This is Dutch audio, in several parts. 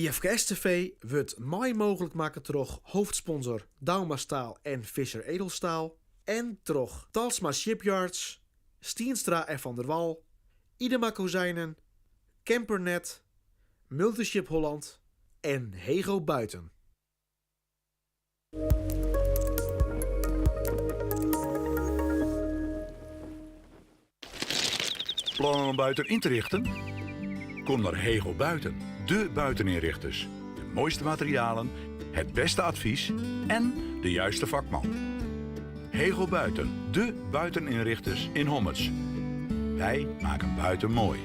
IFKS TV wordt mooi mogelijk maken door hoofdsponsor Dauma Staal en Visser Edelstaal. En door Talsma Shipyards, Stienstra en Van der Wal, Idema Kozijnen, Campernet, Multiship Holland en Hego Buiten. Plannen om buiten in te richten? Kom naar Hego Buiten, de buiteninrichters. De mooiste materialen, het beste advies en de juiste vakman. Hego Buiten, de buiteninrichters in Hommets. Wij maken buiten mooi.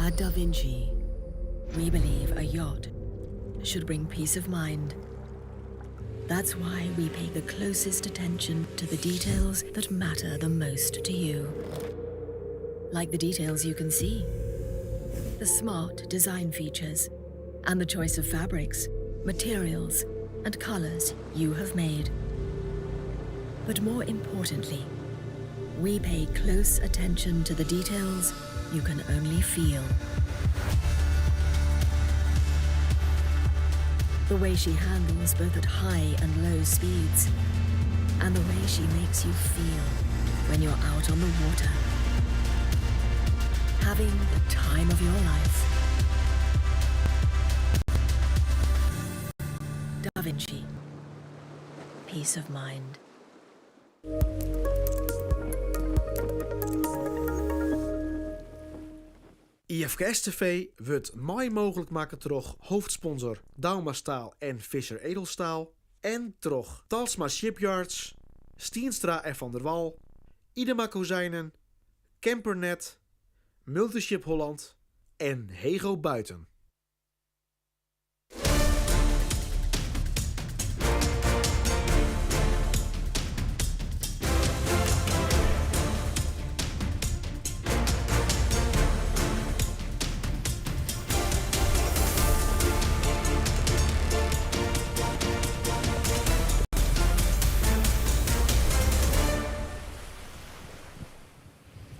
At Da Vinci, we believe a yacht should bring peace of mind. That's why we pay the closest attention to the details that matter the most to you. Like the details you can see, the smart design features, and the choice of fabrics, materials, and colors you have made. But more importantly, we pay close attention to the details you can only feel. The way she handles both at high and low speeds, and the way she makes you feel when you're out on the water, having the time of your life. Da Vinci. Peace of mind. IFKS TV wordt mooi mogelijk maken door hoofdsponsor Dauma Staal en Visser Edelstaal. En door Talsma Shipyards, Stienstra en Van der Wal, Idema Kozijnen, Campernet, Multiship Holland en Hego Buiten.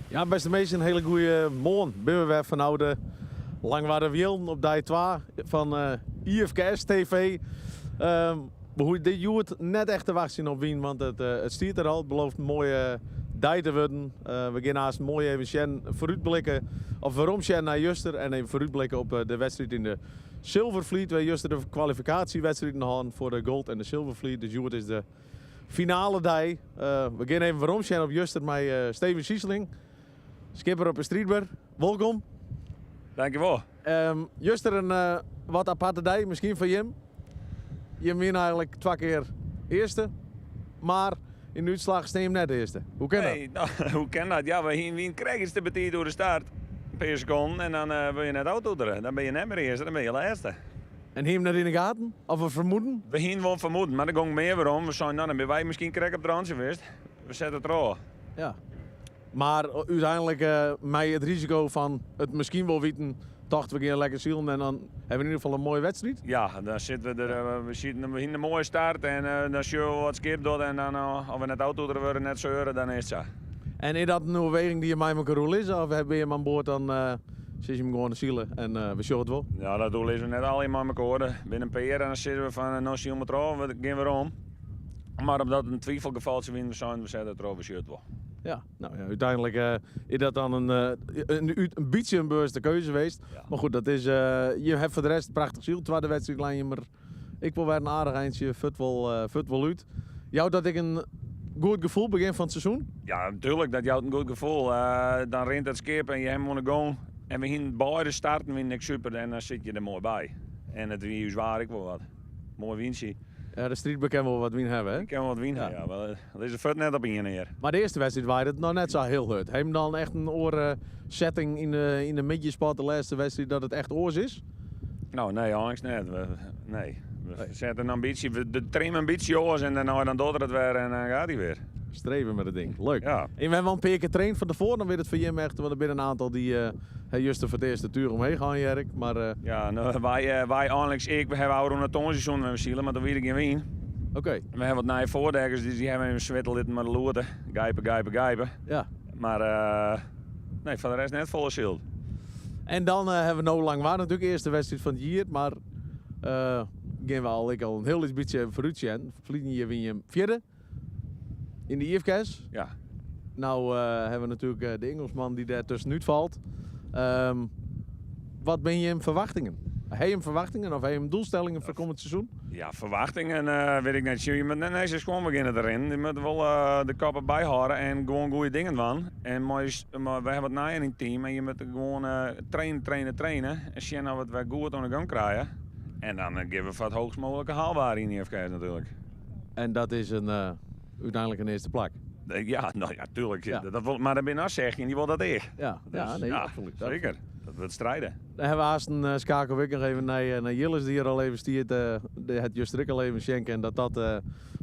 Ja, beste mensen, een hele goede morgen. Ben we weer van de Langwaarde Wielen op die 2 van IFKS TV. Hoe dit joert net echt te wachten op Wien, want het stiert er al. Het belooft een mooie dag te worden. We gaan naast mooi even vooruitblikken, of waarom naar Juster en even vooruitblikken op de wedstrijd in de Silverfleet. We Juster de kwalificatiewedstrijden hadden voor de Gold en de Silverfleet. Dus joert is de finale dag. We gaan even waarom op Juster met Steven Sieseling. Skipper op de Streetbar, welkom. Dankjewel. Juist een wat aparte dag, misschien voor Jim. Je bent eigenlijk 2 keer eerste, maar in de uitslag steen je net eerste. Hoe kan dat? Nou, hoe kan dat? Ja, we krijgen ze betijd door de start. Per seconde en dan wil je net auto doen. Dan ben je net meer eerste, dan ben je laatste. En hier net in de gaten? Of we vermoeden? We gingen wel vermoeden, maar daar ging meer waarom. We zijn dan bij wij misschien krijgen op de randje geweest. We zetten het erop. Ja. Maar uiteindelijk met het risico van het misschien wel weten dacht we gaan lekker zielen en dan hebben we in ieder geval een mooie wedstrijd. Ja, dan zitten we er. We zitten in een mooie start en dan zien we wat skip doet en dan als we net auto er worden net zeuren, dan is het zo. En is dat een overweging die je mij met Karel is? Of heb je hem aan boord dan zit je hem gewoon te zielen en we zien het wel? Ja, dat doel is we net al in elkaar. Binnen een paar jaar en dan zitten we van nou zien we het erover, we gaan weer om. Maar omdat het een twijfelgeval zijn, we zetten het erover, zien het wel. Ja, nou ja, uiteindelijk is dat dan een beetje een bewuste keuze geweest. Ja. Maar goed, dat is, je hebt voor de rest prachtig ziel. Tweede wedstrijd klein, maar ik wil weer een aardig eindje, fut wel uit. Jou dat ik een goed gevoel begin van het seizoen? Ja, natuurlijk, dat jou een goed gevoel. Dan rent het skip en je hebt hem gaan. En we gaan beide starten, vind ik super en dan zit je er mooi bij. En het wie zwaar ik wel wat. Mooi winstje. Ja, de street kan wel wat win hebben, hè? Ik kan wel wat winnen, ja. Dat is de fut net op in neer. Maar de eerste wedstrijd waren het nou net zo heel goed. Heb je hem dan echt een oorsetting in de middenspot, de laatste wedstrijd, dat het echt oors is? Nou, nee, Alex, net. We zetten een ambitie, de trainen ambitie oors en dan doet het weer en dan gaat hij weer. Streven met het ding. Leuk. Ja. En we hebben wel een paar keer getraind van tevoren, dan weet het voor je echt, want er zijn een aantal die juist voor het eerste tuur omheen gaan, Jerk. Maar Ja, nou, wij Alex, we hebben oude een tonseizoen met zielen, maar dan weet ik geen wien. oké. We hebben wat nieuwe voordekkers, dus die hebben een zwittel maar de loerten. Gijpen. Ja. Maar nee, van de rest net volle schild. En dan hebben we nou lang waar natuurlijk eerste wedstrijd van het jaar, maar gaan we al een heel beetje vooruit zijn. Vliegen je win je vierde in de IFK's. Ja. Nou hebben we natuurlijk de Engelsman die daar tussenuit valt. Wat ben je in verwachtingen? Heb je hem verwachtingen of heb je hem doelstellingen voor komend seizoen? Ja, verwachtingen weet ik net. Je moet net eens gewoon beginnen erin. Je moet wel de kappen bijhouden en gewoon goede dingen doen. En maar we hebben het na in het team en je moet gewoon trainen. En zien of we goed aan de gang krijgen. En dan geven we wat hoogst mogelijke haalbaar in IFK natuurlijk. En dat is uiteindelijk een eerste plak. Ja, nou ja, tuurlijk. Ja. Maar dan ben je zeg je en die wil dat echt. Ja, Dus, ja, nee, absoluut. Zeker. Dat wordt strijden. Dan hebben we haast een schakel nog even naar Jilles die hier al even stiert. Het Justrik al even schenken en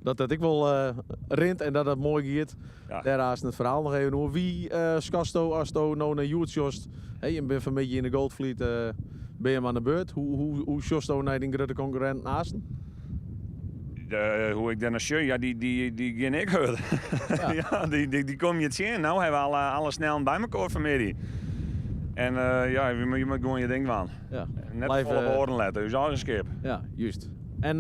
dat ik wel rint en dat het mooi gaat. Ja. Daar haast het verhaal nog even over. Wie schasto als to nou naar Joest? Hey, je bent een beetje in de Goldfleet, ben je hem aan de beurt? Hoe sjost to naar die grote concurrent naast? Hoe ik daar naar zie, ja, die geen ik hoor. Ja. Ja, die kom je het zien. Nou hebben we alle snel bij elkaar vanmiddag. En ja, je moet gewoon je ding van. Ja. Net Blijf, volle woorden letten, dus als een skip. Ja, juist. En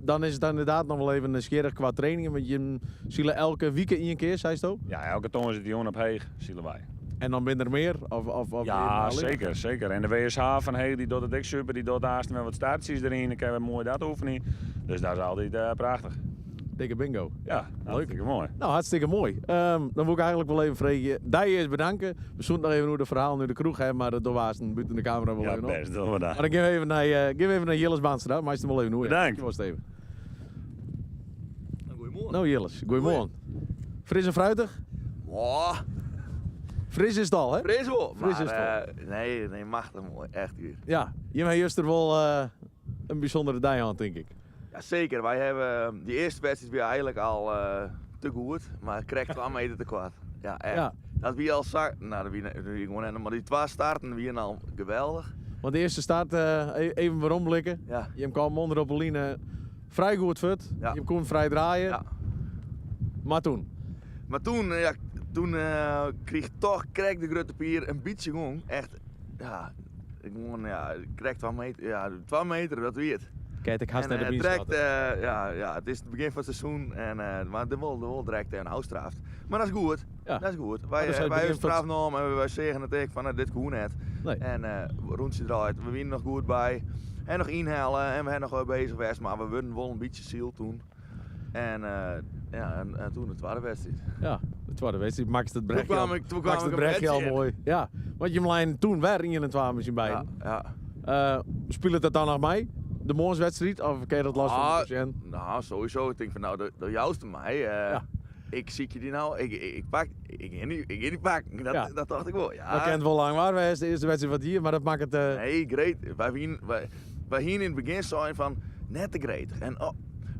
dan is het inderdaad nog wel even scherig qua trainingen. Want je ziet elke weekend in een keer, zei je zo? Ja, elke toon zit die jongen op heeg, zien wij. En dan ben er meer? Of Ja, zeker. En de WSH van hey, die doet het ook super, die doet haast met wat startjes erin. Dan kunnen we mooi dat oefenen. Dus dat is altijd prachtig. Dikke bingo. Ja, hartstikke mooi. Nou, hartstikke mooi. Dan wil ik eigenlijk wel even vragen. Daar eerst bedanken. We zoeken nog even hoe de verhaal nu de kroeg hebben, maar dat was een buiten de camera wel Ja, even op. best, doen we dat. Maar dan gaan we even naar Jilles Baanstra. Maar is het wel even hoe. Bedankt. Was het even. Goedemorgen. Nou Jilles, goedemorgen. Fris en fruitig? Wow, Fris is het al, hè? fris wel. Fris is Maar, nee, machtig mooi. Echt hier. Ja, je hebt juist er wel een bijzondere dag aan, denk ik. Ja, zeker. Wij hebben die eerste wedstrijd weer eigenlijk al te goed, maar ik kreeg 2 meter te kwart. Ja, echt. Ja. Dat wie al zag, nou, dat wie gewoon helemaal, maar die 2 starten wie al geweldig. Want de eerste start, even waarom blikken. Ja. Je kwam onder op de line vrij goed fut. Ja. Je kon vrij draaien. Ja. Maar toen? Maar toen, kreeg de grote pier een beetje gewoon. Echt, ja, ik kreeg 2 meter, ja, 2 meter, dat weet het. Kijk, ik haast naar de En bier. direct, het is het begin van het seizoen, maar de wil direct een uitstraft. Maar dat is goed, Ja. dat is goed. Maar Wij dat is het hebben begin van het- straf genomen en wij zeggen het echt van dit goed net. Nee. En rondje draait, we winnen nog goed bij. En nog inhalen en we zijn nog wel bezig geweest, maar we winnen wel een beetje ziel toen. En toen de tweede wedstrijd. Ja, de tweede wedstrijd maakte het brechtje kwam al- ik- toen maakte kwam het ik op brechtje al Redje. mooi. Ja, want je lijn toen weer in en 2 misschien bij. Ja. Speelt het dan nog mee? De morgenswedstrijd? Of kan je dat last van de patiënt? Nou, sowieso. Ik denk van nou, de jouwste mij. Ik zie je die nou, ik ga die pakken. Ja. Dat dacht ik wel. Ja. Dat kent wel lang waar geweest, de eerste wedstrijd van hier, maar dat maakt het... Nee, great. Wij hier in het begin zijn van net te gretig. En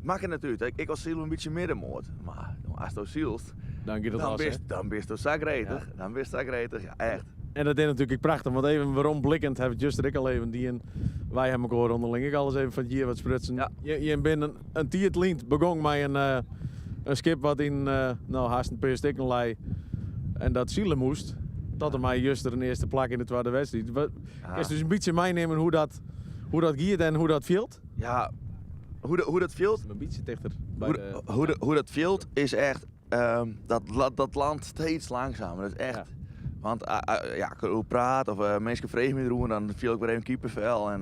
maak het natuurlijk. Ik was ziel een beetje middenmoord. Maar als je zielst, Dan gaat het los, hè? dan ben je zo gretig. Dan ben je zo gretig. Ja, echt. En dat is natuurlijk prachtig, want even waarom blikkend hebben Just ik al even die en wij hebben elkaar onderling ik alles even van hier wat sprutsen. Ja. Je bent een tiertlint begon met een skip wat in haast een paar stikken lei en dat zielen moest. Dat er mij juist een eerste plak in de tweede wedstrijd. Is dus een beetje meenemen hoe dat gaat en hoe dat viel? Ja, hoe dat viel? Een beetje dichter bij de... Hoe dat viel is echt dat land steeds langzamer. Dat is echt. Ja. Want hoe praat of mensen vregen me erover, dan viel ik weer even kiepenvel.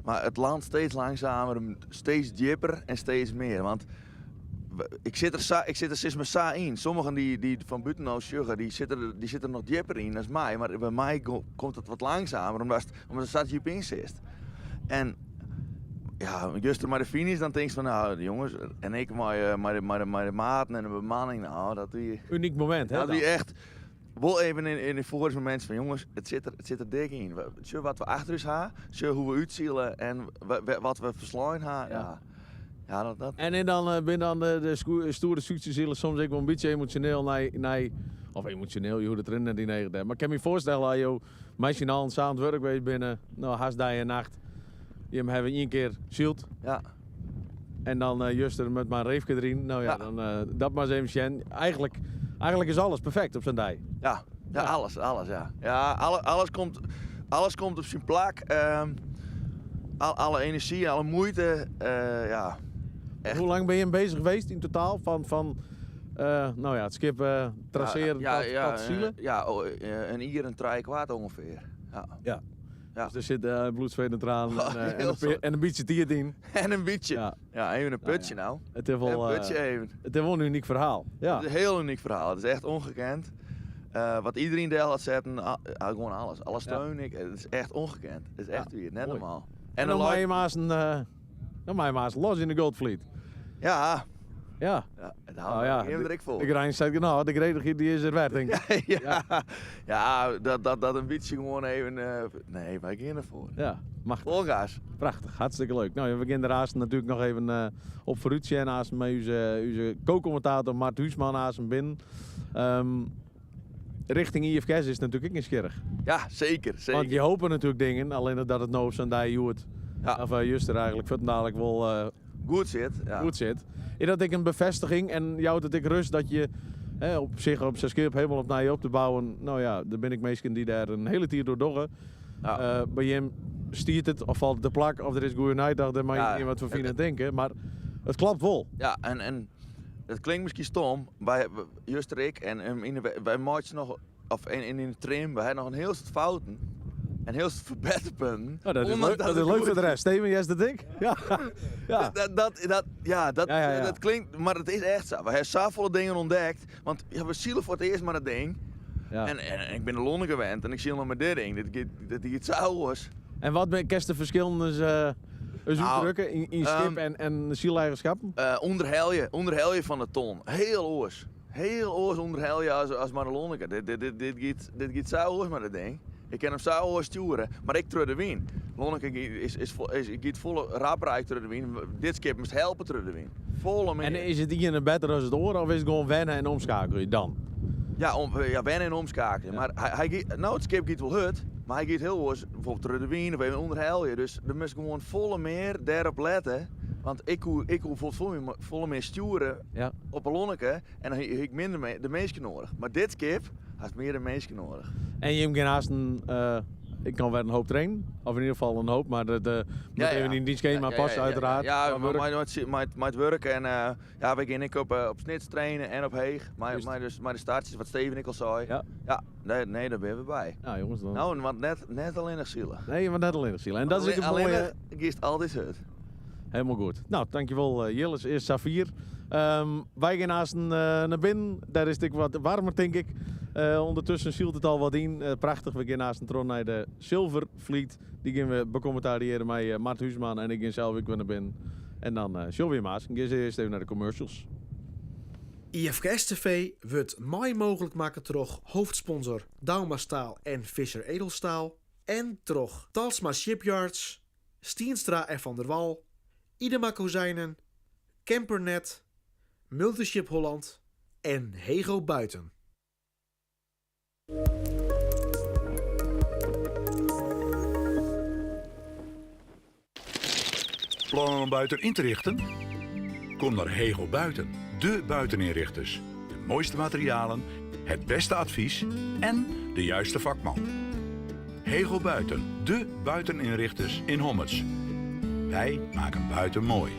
Maar het land steeds langzamer, steeds dieper en steeds meer. Want ik zit er sinds mijn sa in. Sommigen die van buiten sjuggen, die zitten er nog dieper in dan mij. Maar bij mij komt het wat langzamer, omdat er staat diep in zit. En ja, juist maar de finish, dan denk je van nou, de jongens en ik maar de maten en de bemanning, nou, dat die... Uniek moment, hè? Dat die echt... Wel even in de vorige mensen van jongens, het zit er dik in. Zie wat we achter ons hebben, zie hoe we uitzielen en wat we verslaan hebben. Ja. Ja, dat. En dan ben dan de stoere succeszielen soms ook wel een beetje emotioneel naar of emotioneel, je hoe het erin net die negen. Maar ik kan me voorstellen dat je meisje al samen werk weet binnen, nou haast die een nacht, je hem hebben één keer zielt. Ja. En dan juist er met mijn reefje erin. Nou ja, Ja. dan dat maar eens even. Eigenlijk is alles perfect op zijn dij. Ja, alles, ja. Ja, alles komt op zijn plak. Alle energie, alle moeite, ja. Echt. Hoe lang ben je bezig geweest in totaal van het skip traceren tot zielen? Een uur en 3/4 ongeveer. Ja. Ja. Ja. Dus er zit bloed, zweet en tranen Heel zo. en een beetje tiert in. En een beetje. Ja. Ja, even een putje nou. Het is wel, Een putje even. het is wel een uniek verhaal. Ja. Het is een heel uniek verhaal. Het is echt ongekend. Wat iedereen deel had zetten, gewoon alles. Alles steun ik. Het is echt ongekend. Het is echt weer, net mooi. normaal. En dan maak je maar eens los in de Goldfleet. Ja, Ja. het houdt me even direct vol. De Grijns zei, nou, de gretigheid die is er werd, denk ik. Ja, dat een beetje gewoon even... nee, wij gaan ervoor. Ja, machtig. Volgas. Prachtig, hartstikke leuk. Nou, we beginnen daarnaast natuurlijk nog even op vooruitje en naast met onze co-commentator Mart Huisman naast hem binnen. Richting IFK's is natuurlijk ook niet scherrig. Ja, zeker. Want je hoopt natuurlijk dingen, alleen dat het nou op zo'n dag Joert, Ja. of juist er eigenlijk voor het dadelijk wel Goed zit. Ja. goed zit. Is dat ik een bevestiging en jou dat ik rust dat je op zich op zijn skip helemaal op naar je op te bouwen. Nou ja, daar ben ik meestal die daar een hele tier door doggen. Ja. Bij hem stiert het of valt de plak of er is goede nijdag, daar mag je Ja, niet wat van vinden denken. Maar het klopt wel. Ja, en het klinkt misschien stom, juist ik en wij maatjes nog, of in de tram, wij hebben nog een heel stuk fouten. En heel veel verbeterpunten. Oh, dat is Ondanks leuk, dat is het leuk goed voor de rest. Steven, jij is dat ik? Ja. Ja. Dat klinkt, maar het is echt zo. We hebben zoveel dingen ontdekt, want we zielen voor het eerst maar dat ding. Ja. En ik ben de Londen gewend en ik zie nog maar dit ding. Dat gaat zo was. En wat ben je de verschillende zoekdrukken in skip en zieleigenschappen? Onderhel je van de ton. Heel oors. Heel oors onderhel je als maar de Lonneke. Dit gaat zo oors met dat ding. Ik kan hem zo oors sturen, maar ik terug de win. Lonneke gaat volle rapper terug de win. Dit skip moest helpen terug de win. Volle meer. En is het hier beter als het oor of is het gewoon wennen en omschakelen je dan? Ja, wennen en omschakelen. Ja. Maar het skip gaat wel hut, maar hij gaat heel oors bijvoorbeeld terug de win of even onderhel je. Dus er moet gewoon volle meer daarop letten. Want ik hoef volle meer sturen op een Lonneke en dan heb ik minder de meesten nodig. Maar dit skip heeft meer de meesten nodig. En je hebt geen haast ik kan wel een hoop trainen, of in ieder geval een hoop, maar dat moet even in dienst gaan, maar pas uiteraard. Ja, maar het werk en we gaan ik op snits trainen en op heeg. Maar de startjes, wat Steven ik al zei. Ja, nee, daar ben we bij. Nou jongens, dan... Nou, want net alleen nog zielen. Nee, maar net alleen nog zielen. En dat is ook een mooie... Giest altijd het. Helemaal goed. Nou, dankjewel Jilles. Eerst Safir. Wij gaan naast naar binnen. Daar is het wat warmer, denk ik. Ondertussen zielt het al wat in. Prachtig. We gaan naast een tron naar de Silver Fleet. Die gaan we becommentariëren met Mart Huisman. En ik ga zelf ook weer naar binnen. En dan zullen we weer maas. Ik ga eerst even naar de commercials. IFKS TV wordt mij mogelijk maken door hoofdsponsor Dauma Staal en Fischer Edelstaal. En door Talsma Shipyards, Stienstra en Van der Wal, Idema Kozijnen, Campernet, Multiship Holland en Hego Buiten. Plannen om buiten in te richten? Kom naar Hegel Buiten, de buiteninrichters. De mooiste materialen, het beste advies en de juiste vakman. Hegel Buiten, de buiteninrichters in Hommets. Wij maken buiten mooi.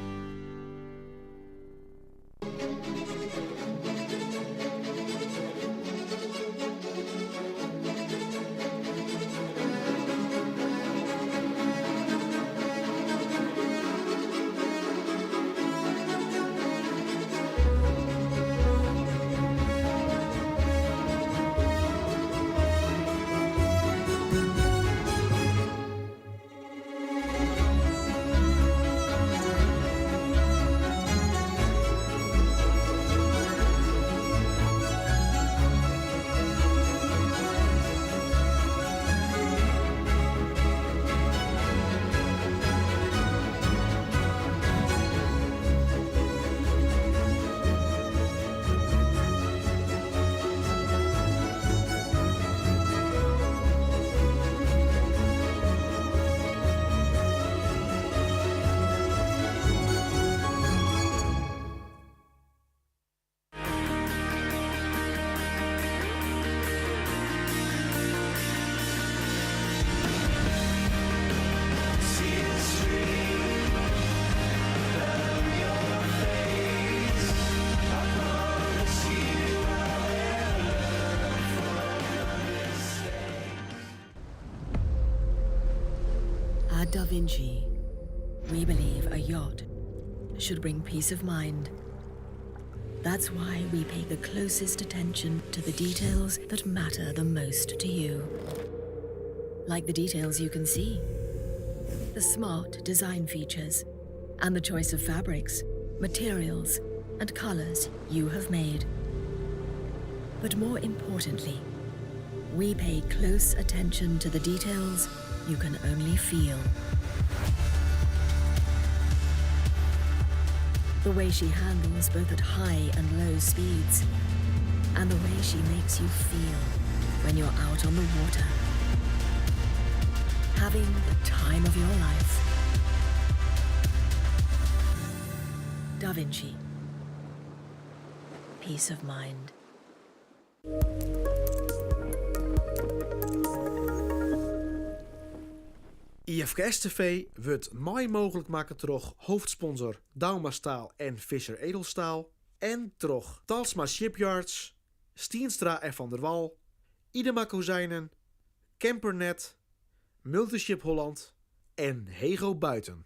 At Da Vinci, we believe a yacht should bring peace of mind. That's why we pay the closest attention to the details that matter the most to you. Like the details you can see, the smart design features, and the choice of fabrics, materials, and colors you have made. But more importantly, we pay close attention to the details you can only feel. The way she handles both at high and low speeds, and the way she makes you feel when you're out on the water, having the time of your life. Da Vinci. Peace of mind. IFKS TV wordt mooi mogelijk maken door hoofdsponsor Dauma Staal en Fischer Edelstaal en door Talsma Shipyards, Stienstra en Van der Wal, Idema Kozijnen, Campernet, Multiship Holland en Hego Buiten.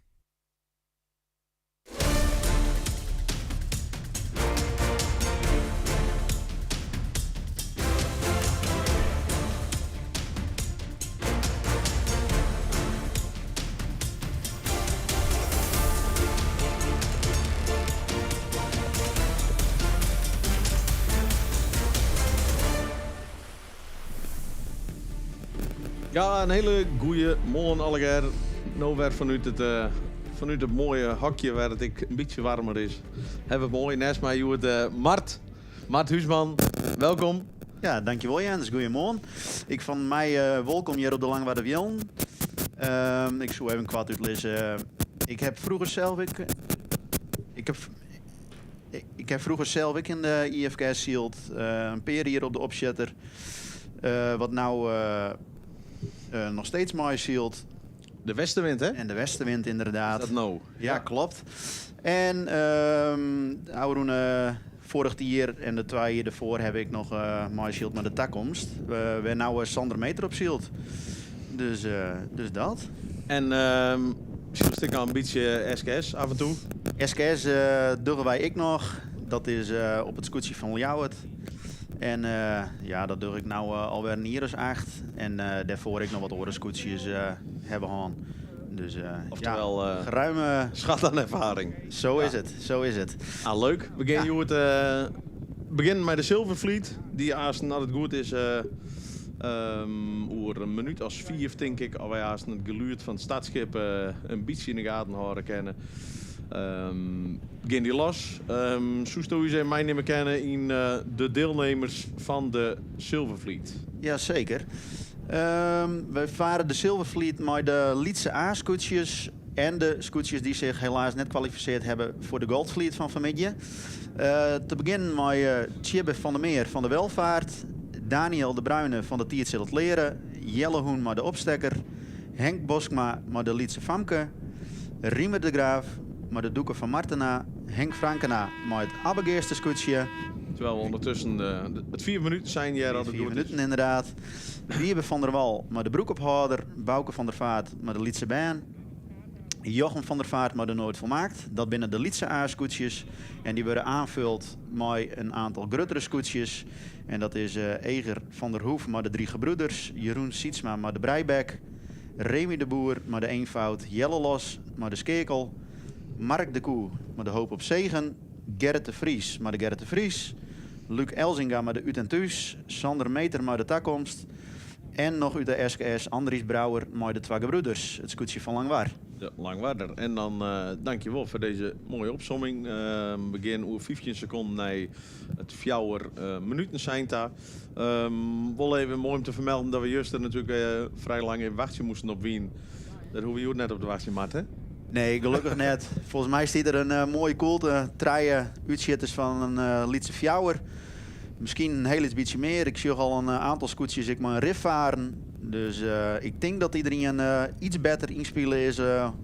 Ja, een hele goeie morgen allegaar. Nou weer vanuit het mooie hakje waar het een beetje warmer is. Hebben we mooi naast mij Mart Huisman. Welkom. Ja, dankjewel Jens. Goedemorgen. Ik van mij welkom hier op de Langwaarde Wielen. Ik zou even kwart uitlezen. Ik heb vroeger zelf in de IFKS Shield een peer hier op de opzetter. Wat nou nog steeds mooi Shield. De westenwind, hè? En de westenwind inderdaad. Is dat nou? Ja, klopt. En vorig jaar en de 2 jaar ervoor heb ik nog mooi Shield met de takkomst. We nou Sander Meter op Shield. Dus dat. En misschien ik al een beetje SKS af en toe. SKS doen wij ik nog. Dat is op het scootje van Ljouwert. En ja, dat doe ik nou alweer een jaar 8. En daarvoor ik nog wat andere scootjes hebben gehad. Dus Oftewel, geruime schat aan ervaring. Zo is het. Ah, leuk. We beginnen met de Silver Fleet. Die als het goed is over een minuut als 4 denk ik. Al wij als het geluid van het stadsschip een beetje in de gaten houden kennen. Begin die los. Soesto is mij nemen kennen in de deelnemers van de Silver Fleet. Jazeker. Wij varen de Silver Fleet met de Lietse A-scootjes En de scootjes die zich helaas net kwalificeerd hebben voor de Goldfleet van vanmiddag. Te beginnen met Tjibbe van der Meer van de Welvaart. Daniel de Bruyne van de Tiert Zil het Leren. Jellehoen met de Opstekker. Henk Boskma met de Lietse Famke. Riemer de Graaf met de Doeken van Martena. Henk Frankena met het Abbegeerste scootje. Terwijl we ondertussen het 4 minuten zijn. Jij al de 4 minuten inderdaad. Wiebe van der Wal met de broekophouder. Bouke van der Vaart met de Lietse Baan. Jochem van der Vaart met de Nooit Volmaakt. Dat binnen de Lietse A-scootjes. En die worden aanvuld met een aantal gruttere scootjes. En dat is Eger van der Hoef met de 3 gebroeders. Jeroen Sietsma met de Breibek. Remy de Boer met de Eenvoud. Jelle Los met de Skekel. Mark de Koe met de Hoop op Zegen. Gerrit de Vries met de Gerrit de Vries. Luc Elzinga met de Ut en Thuis. Sander Meter met de Takkomst. En nog uit de SKS Andries Brouwer met de 2 gebroeders. Het scootje van Langwaar. Ja, Langwaarder. En dan dankjewel voor deze mooie opsomming. Begin oer 15 seconden naar het 4 minuten zijn daar. Wel even mooi om te vermelden dat we juist er natuurlijk vrij lang in wachtje moesten op Wien. Dat hoeven we ook net op de wachtje mat, hè? Nee, gelukkig net. Volgens mij staat er een mooie koelte. 3 uitschitters van een Lietse Fjouwer. Misschien een heel beetje meer. Ik zie al een aantal scootjes ik maar een riff varen. Dus ik denk dat iedereen iets beter inspelen is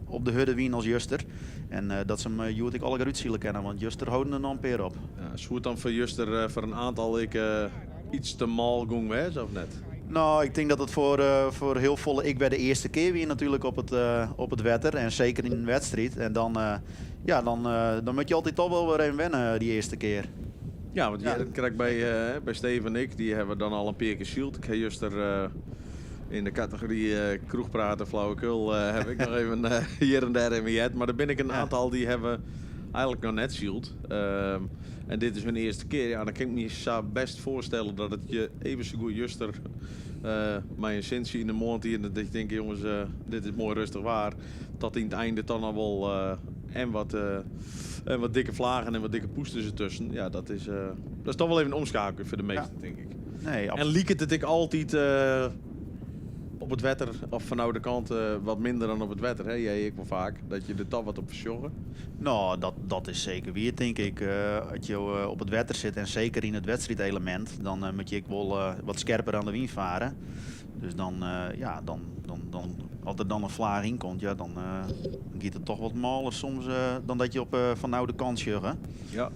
op de Hudde Wien als Juster. En dat ze hem Joet ik alle goed zullen kennen, want Juster houden er nog een peer op. Ja, is het dan voor Juster voor een aantal iets te mal ging wees, of net? Nou, ik denk dat het voor heel volle ik bij de eerste keer weer natuurlijk op het wetter. En zeker in een wedstrijd. En dan moet je altijd toch wel weer even wennen die eerste keer. Ja, want kijk, bij Steven en ik, die hebben dan al een paar keer shield. Ik heb juist in de categorie kroegpraten, flauwekul, heb ik nog even hier en daar in mijn head. Maar er ben ik een aantal die hebben eigenlijk nog net shield. En dit is hun eerste keer. Ja, dan kan ik me zo best voorstellen dat het je even zo goed juster mijn essentie in de mond hier. Dat je denkt, jongens, dit is mooi rustig waar. Tot in het einde dan al wel en wat dikke vlagen en wat dikke poesters ertussen. Ja, dat is toch wel even een omschakeling voor de meesten, denk ik. Nee, en liek het ik altijd op het wetter, of van oude kant wat minder dan op het wetter. Hè? Jij, ik wel vaak, dat je er toch wat op verzorgen. Nou, dat is zeker weer, denk ik. Als je op het wetter zit en zeker in het wedstrijdelement, dan moet je wel wat scherper aan de wind varen. Dus dan als er dan een vlaag in komt, ja, dan gaat het toch wat maler soms dan dat je op van oude kant juggen. Ja.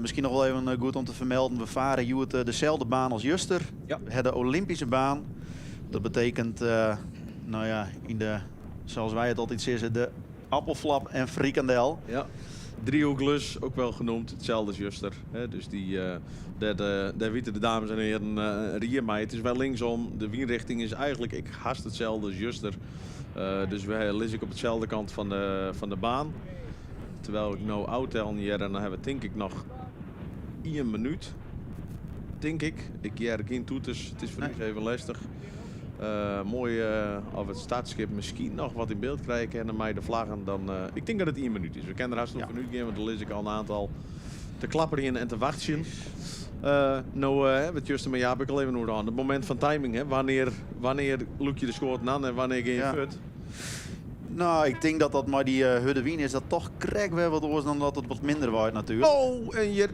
Misschien nog wel even goed om te vermelden, we varen Joet dezelfde baan als Juster. Ja. We hebben de Olympische baan. Dat betekent, zoals wij het altijd zeggen, de appelflap en frikandel. Ja. Driehoeklus, ook wel genoemd, hetzelfde als Juster. Hè? Dus daar weten de dames en heren rier mij. Het is wel linksom, de wienrichting is eigenlijk haast hetzelfde als Juster. Dus wij liggen op hetzelfde kant van de baan. Terwijl ik nou oud tel hier en dan hebben we denk ik nog 1 minuut. Denk ik. Ik jaren geen toeters, het is voor mij even lastig. Mooi of het startschip misschien nog wat in beeld krijgen en dan mij de vlaggen dan. Ik denk dat het 1 minuut is. We kennen er haast nog een minuut in, want er lees ik al een aantal te klapperen in en te wachten. Wat Justin maar heb ik al even nodig aan. Het moment van timing, hè? Wanneer look je de schoot aan en wanneer ga je fut? Nou, ik denk dat maar die Hudde Wien is dat toch krek weer wat oors dan dat het wat minder waait natuurlijk. Oh, en hier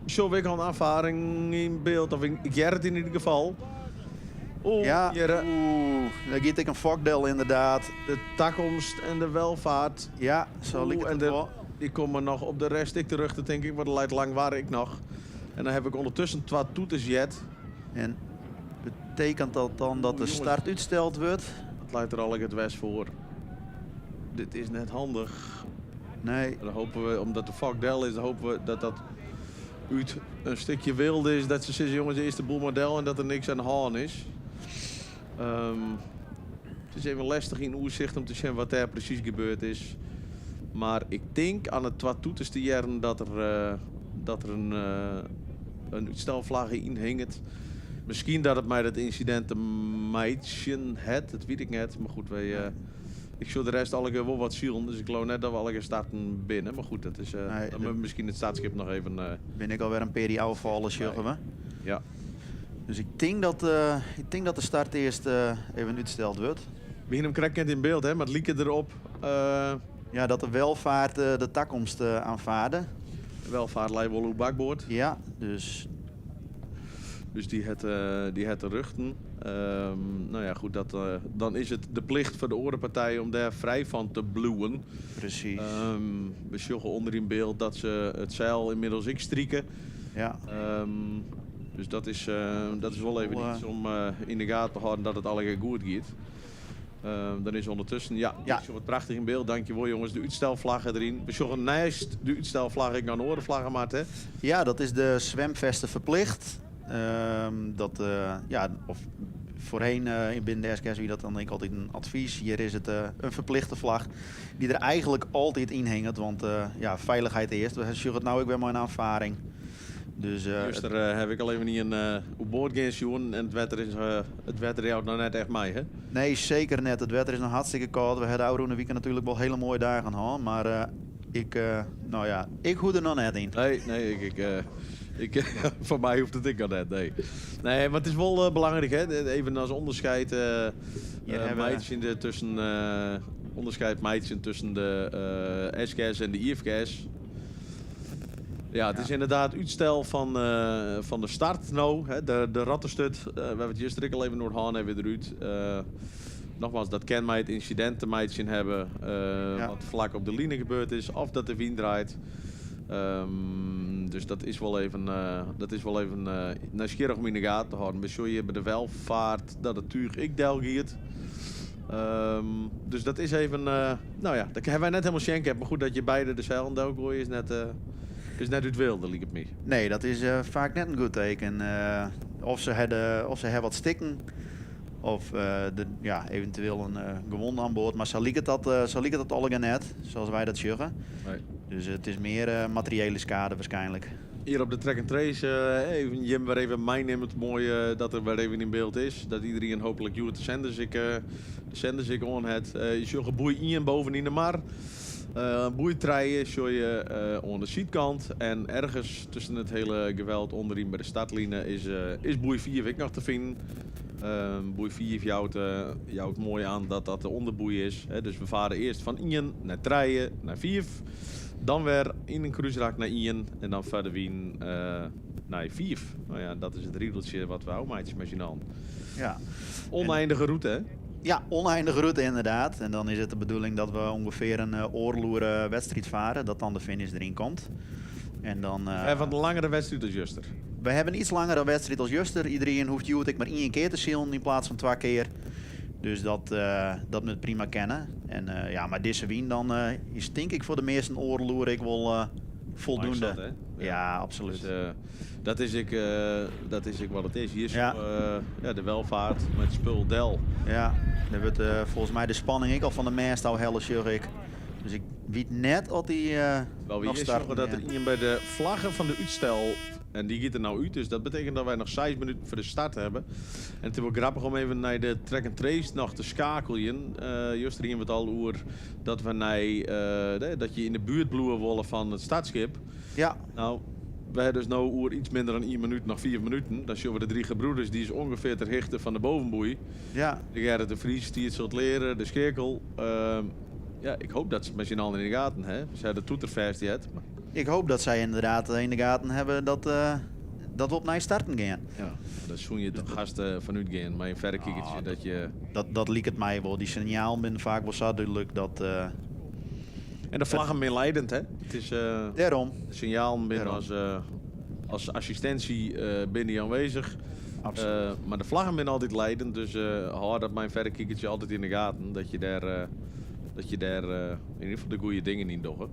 zo ik al een ervaring in beeld, of ik jar het in ieder geval. Oh, ja, hier, daar giet ik een fokdel inderdaad. de takkomst en de welvaart. Ja, zo lijkt het wel. Die komen nog op de rest ik terug, dat denk ik, want lijkt lang waar ik nog. En dan heb ik ondertussen 2 toeters jet. En betekent dat dan dat de start uitgesteld wordt? Het lijkt er al het west voor. Dit is net handig. Nee. Dan hopen we, omdat de fokdel is, dan hopen we dat dat uit een stukje wild is. Dat ze zeggen, jongens, eerst de boel model en dat er niks aan de hand is. Het is even lastig in oerzicht om te zien wat er precies gebeurd is. Maar ik denk aan het 2 toeters te jaren dat er een uitstelvlag in hingt. Misschien dat het mij dat incident een meidje had, dat weet ik net. Maar goed, ik zou de rest alle wel wat zien, dus ik geloof net dat we alle starten binnen. Maar goed, dat is dan misschien het staatsschip nog even. Ben ik alweer een per die oude vallen, zeggen we. Ja. Dus ik denk dat de start eerst even uitgesteld wordt. Begin hem krijgt in beeld, hè, maar het lieken erop Ja, dat de welvaart de takkomst aanvaarden. Welvaart leidt wel uw bakboord. Ja, dus Dus die het te ruchten. Nou ja, goed, dan is het de plicht voor de orenpartij om daar vrij van te bluwen. precies. We sjoggen onder in beeld dat ze het zeil inmiddels strieken. Ja. Dus dat is wel even iets om in de gaten te houden dat het allemaal goed gaat. Dan is ondertussen, ja. Ik zie wat prachtig in beeld. Dankjewel jongens. De uitstelvlaggen erin. We sjoggen naast de uitstelvlag ik aan orenvlaggen, Mart, Ja, dat is de zwemvesten verplicht. Voorheen binnen de SKS wie dat dan denk ik altijd een advies. Hier is het een verplichte vlag die er eigenlijk altijd in hangt. Want veiligheid eerst. We zien het nou ook weer maar een aanvaring. Dus, Juster heb ik al even niet een boordgames en het wetter houdt nou net echt mij, hè? Nee, zeker net. Het wetter is nog hartstikke koud. We hebben oude weekend natuurlijk wel hele mooie dagen gehad. Maar ik hoed er nog net in. Nee, voor mij hoeft het ik al net, nee. Nee, maar het is wel belangrijk, hè? Even als onderscheid meidjes tussen de SKS en de IFKS. Ja, het is inderdaad uitstel van de start nou, hè, de rattenstut. We hebben het gisteren al even door Haan hebben eruit. Nogmaals, dat kan mij het incident meidje hebben wat vlak op de linie gebeurd is, of dat de wind draait. Dus dat is wel even nieuwsgierig om in de gaten te houden. We zien bij de welvaart dat het tuig ik delgiert. Dus dat is even, dat hebben wij net helemaal schenken. Maar goed dat je beide de zeil en delgooi is net uit het wilde, liep het me. Nee, dat is vaak net een goed teken. Of ze hebben wat stikken. Of eventueel een gewonde aan boord. Maar zo liep het dat allemaal net, zoals wij dat zeggen. Nee. Dus het is meer materiële schade waarschijnlijk. Hier op de track and trace, even Jim weer even meenemen. Het mooie dat er weer even in beeld is. Dat iedereen hopelijk de zenders ik on het. Je zult een boei in bovenin de mar. Boeitreien zul je aan de zijkant. En ergens tussen het hele geweld onderin bij de startlijnen is boei 4 week nog te vinden. Boei 4 jouwt mooi aan dat de onderboei is. Hè. Dus we varen eerst van 1 naar 3 naar 4. Dan weer in een cruiseraak naar 1 en dan verder wien naar 4. Nou ja, dat is het riedeltje wat we oudmaatjes met je aan. Ja. Oneindige route, hè? Ja, oneindige route inderdaad. En dan is het de bedoeling dat we ongeveer een oorloeren wedstrijd varen. Dat dan de finish erin komt. En dan... van de langere wedstrijd als Juster. We hebben een iets langere wedstrijd als Juster. Iedereen hoeft Juwet maar 1 keer te zien in plaats van 2 keer. Dus dat moet prima kennen. En maar deze wien dan is denk ik voor de meeste oorloer ik wel voldoende. Zat, ja, absoluut. Dus, dat is ik wat het is. Hier is Ja. De welvaart met spul Del. Ja, dan wordt volgens mij de spanning ik al van de meest al helle zeg ik. Dus ik weet net dat die Wel wie nog is starten. dat er iemand bij de vlaggen van de uitstel. En die gaat er nou uit, dus dat betekent dat wij nog 6 minuten voor de start hebben. En het is wel grappig om even naar de track and trace nog te schakelen. Juist er iemand al over dat we dat je in de buurt bloeien willen van het startschip. Ja, Nou, we hebben dus nou oer iets minder dan 1 minuut, nog 4 minuten. Dan zien we de 3 gebroeders, die is ongeveer ter hichte van de bovenboei. ja. De Gerrit de Vries, die het zult leren, de Scherkel. Ik hoop dat ze het met z'n allen in de gaten hebben. Ze hebben de toeterfest die het. Ik hoop dat zij inderdaad in de gaten hebben dat we op naar starten gaan. Ja, dat zoen je de gasten vanuit gaan, maar een verrekijkertje dat je... Dat liep het mij wel. Die signaal ben vaak wel zo duidelijk dat... En de vlaggen meer leidend, hè? Het is Daarom. de signaal binnen Daarom. als assistentie binnen die aanwezig. Absoluut. Maar de vlaggen zijn altijd leidend, dus hou dat mijn verrekijkertje altijd in de gaten. Dat je daar in ieder geval de goede dingen in doet.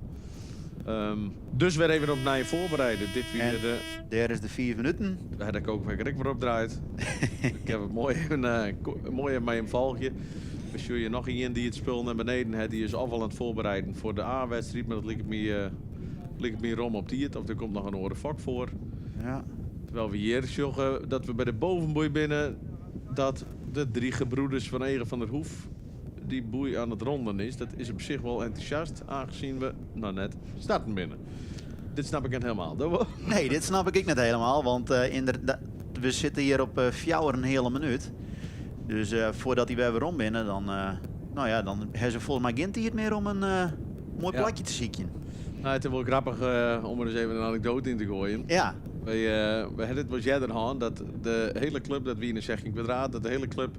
Dus weer even op naar je voorbereiden. Dit En weer daar is de 4 minuten. daar had ik ook weer weer op draait. Ik heb het mooi in mijn valgje. We zien je nog iemand die het spul naar beneden heeft. Die is al aan het voorbereiden voor de A-wedstrijd. Maar dat ligt me rom op die. Of er komt nog een orenvak voor. Ja. Terwijl we hier zorgen dat we bij de bovenboei binnen... dat de 3 gebroeders van Egen van der Hoef... die boei aan het ronden is. Dat is op zich wel enthousiast. Aangezien we, nou net, starten binnen. Dit snap ik niet helemaal. Nee, dit snap ik net helemaal. Want we zitten hier op 4 een hele minuut. Dus voordat die weer rond binnen, nou ja, dan hebben ze volgens mij geen tijd meer om een mooi Ja. plakje te zieken. Nou, het is wel grappig om er eens even een anekdote in te gooien. Ja, We hadden het wat jij eraan dat de hele club, dat wie in een 16 kwadraat, dat de hele club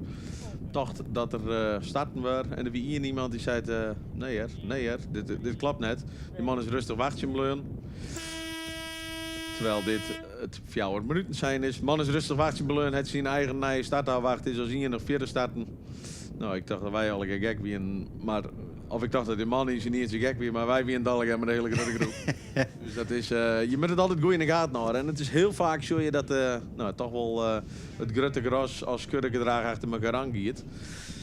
dacht dat er starten was. En er was hier iemand die zei, nee her, dit klopt net. Die man is rustig wachtje bleun. Terwijl dit het 4 minuten zijn is. Man is rustig wachtje bleun, het zijn eigen start wacht is als hier nog verder starten. Nou, ik dacht dat wij al een gek waren, maar of ik dacht dat die man niet eens gek weer, maar wij waren al met de hele grote groep. Dus dat is, je moet het altijd goed in de gaten houden. En het is heel vaak zo je dat nou, toch wel het grote gras als kurkendraag achter elkaar aangiet.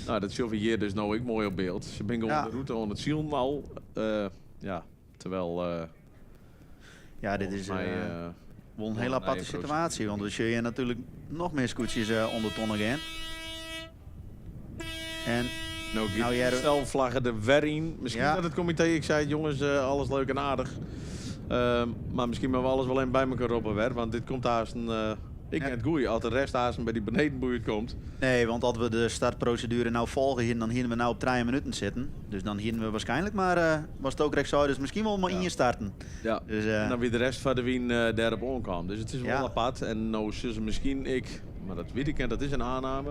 Nou, dat zien we hier dus nou ook mooi op beeld. Ze ben gewoon Ja. de route aan het zien al. Ja, terwijl ja, dit is volgens mij, wel een wel hele een aparte eigen situatie. Want dan zul je natuurlijk nog meer scootjes onder tonnen gaan. En nou, Nou, jij- stelvlaggen de werin. Misschien Ja. dat het comité, ik zei jongens, alles leuk en aardig. Maar misschien moeten we alles wel even bij elkaar roppen weer. Want dit komt haast een... ik Ja. net goeie, als de rest haast bij die benedenbuurt komt. nee, want als we de startprocedure nou volgen hier, dan hier we nou op 3 minuten zitten. Dus dan hier we waarschijnlijk maar, was het ook recht zo, dus misschien wel maar in je starten. Ja. Dus En dan weer de rest van de wien daarop aankwam. Dus het is wel Ja. apart. En nou zullen ze misschien maar dat weet ik en dat is een aanname.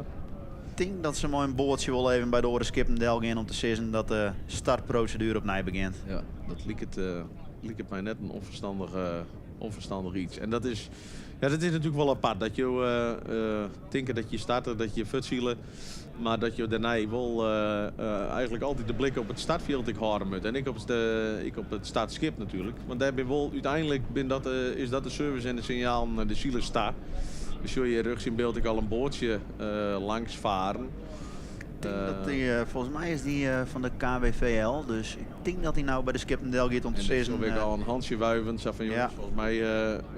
ik denk dat ze maar een boordje wel even bij de oren skippen del gaan om te zeggen dat de startprocedure opnieuw begint. Ja, dat liep het mij net een onverstandig iets. En dat is natuurlijk wel apart. Dat je denkt dat je starten, dat je futzielen. Maar dat je daarna wel eigenlijk altijd de blik op het startveld houden moet. En ik op het startskip natuurlijk. Want daar ben wel uiteindelijk is dat de service en de signaal naar de zielen sta. Dus zul je rechts in beeld ik al een boordje langs varen. Dat die, volgens mij is die van de KWVL, dus ik denk dat hij nou bij de Skippendel gaat om te En dan zeggen. zul ik al een handje wuiven. Zo van jongens, ja. volgens mij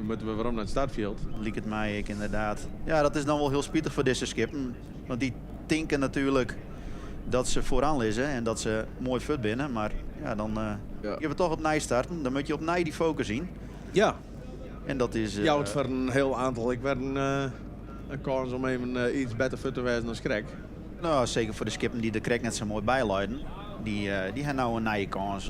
moeten we waarom naar het startveld. Liek het mij ik inderdaad. Ja, dat is dan wel heel spietig voor deze skippen. Want die denken natuurlijk dat ze vooraan liggen en dat ze mooi fut binnen. Maar ja, dan je we toch op nij starten. Dan moet je op nij die focus zien. Ja, En dat is... jou het voor een heel aantal. Ik werd een kans om even iets beter fut te wijzen dan Skrek. Nou, zeker voor de skippen die de krek net zo mooi bijleiden. Die hebben nou een nieuwe kans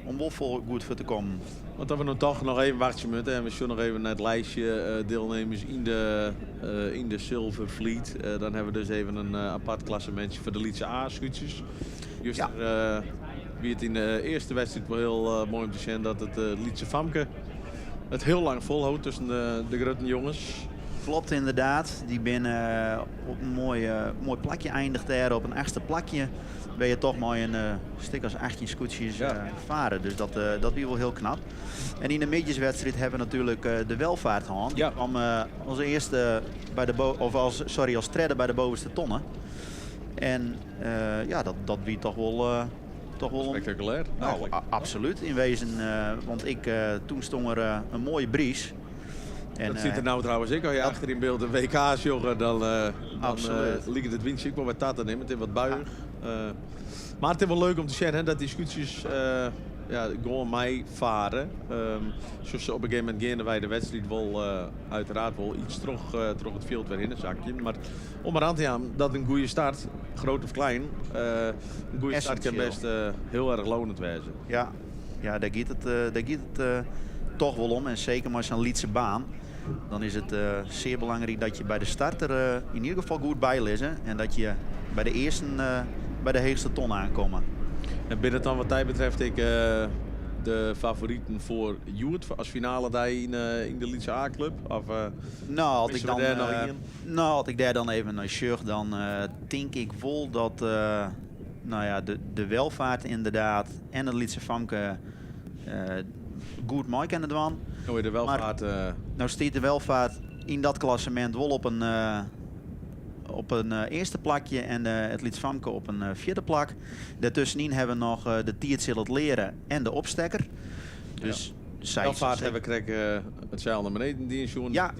om wel vol goed voor te komen. Want dan we dan toch nog even wachten moeten. En we zullen nog even naar het lijstje deelnemers in de Silver Fleet. Dan hebben we dus even een apart klassementje voor de Lietse A-scootjes. Juist Ja. wie het in de eerste wedstrijd wel heel mooi om te zien dat het Lietse Famke het heel lang volhoudt tussen de grote jongens. Klopt inderdaad. Die binnen op een mooi plakje eindigt daar. Op een echte plakje ben je toch mooi een stuk als 18 scootjes varen. Dus dat weer wel heel knap. En in de midjeswedstrijd hebben we natuurlijk de Welvaart gehad. Die Ja. kwam als eerste bij als tredde bij de bovenste tonnen. En ja, dat wie toch wel Spectaculair. nou, eigenlijk. absoluut in wezen. Want toen stond er een mooie bries. En, Dat ziet er nou trouwens ik al je achter in beeld een WK's jongen, dan Absoluut. liep het windje ook wel wat tatten in, het is wat buiig. Maar het is wel leuk om te zien hè, dat die scootjes gewoon mij varen. Zoals ze op een gegeven moment gingen wij de wedstrijd wel uiteraard wel iets terug het veld weer in een zakje. Maar om maar aan te gaan dat een goede start, groot of klein, een goede start kan Essentieel. best heel erg lonend wezen. Ja, daar gaat het toch wel om. En zeker maar zo'n Lietse baan. Dan is het zeer belangrijk dat je bij de starter in ieder geval goed bijlezen. En dat je bij de eerste bij de heegste ton aankomen. En binnen dan wat tijd betreft ik de favorieten voor Joert als finale daar in de Lietse A-club? Of, Nou, als missen ik, we dan, daar nog in? nou, als ik daar dan even naar sjug, dan denk ik wel dat nou ja, de Welvaart inderdaad en het Lietse Famke goed mooi kunnen doen. Oh, de welvaart. Nou staat de Welvaart in dat klassement wel op een eerste plakje en het Lietse Famke op een vierde plak. Daartussenin hebben we nog de Tiertzil het leren en de opstekker. Dus zij welvaart hebben we hetzelfde beneden die jongen. Ja.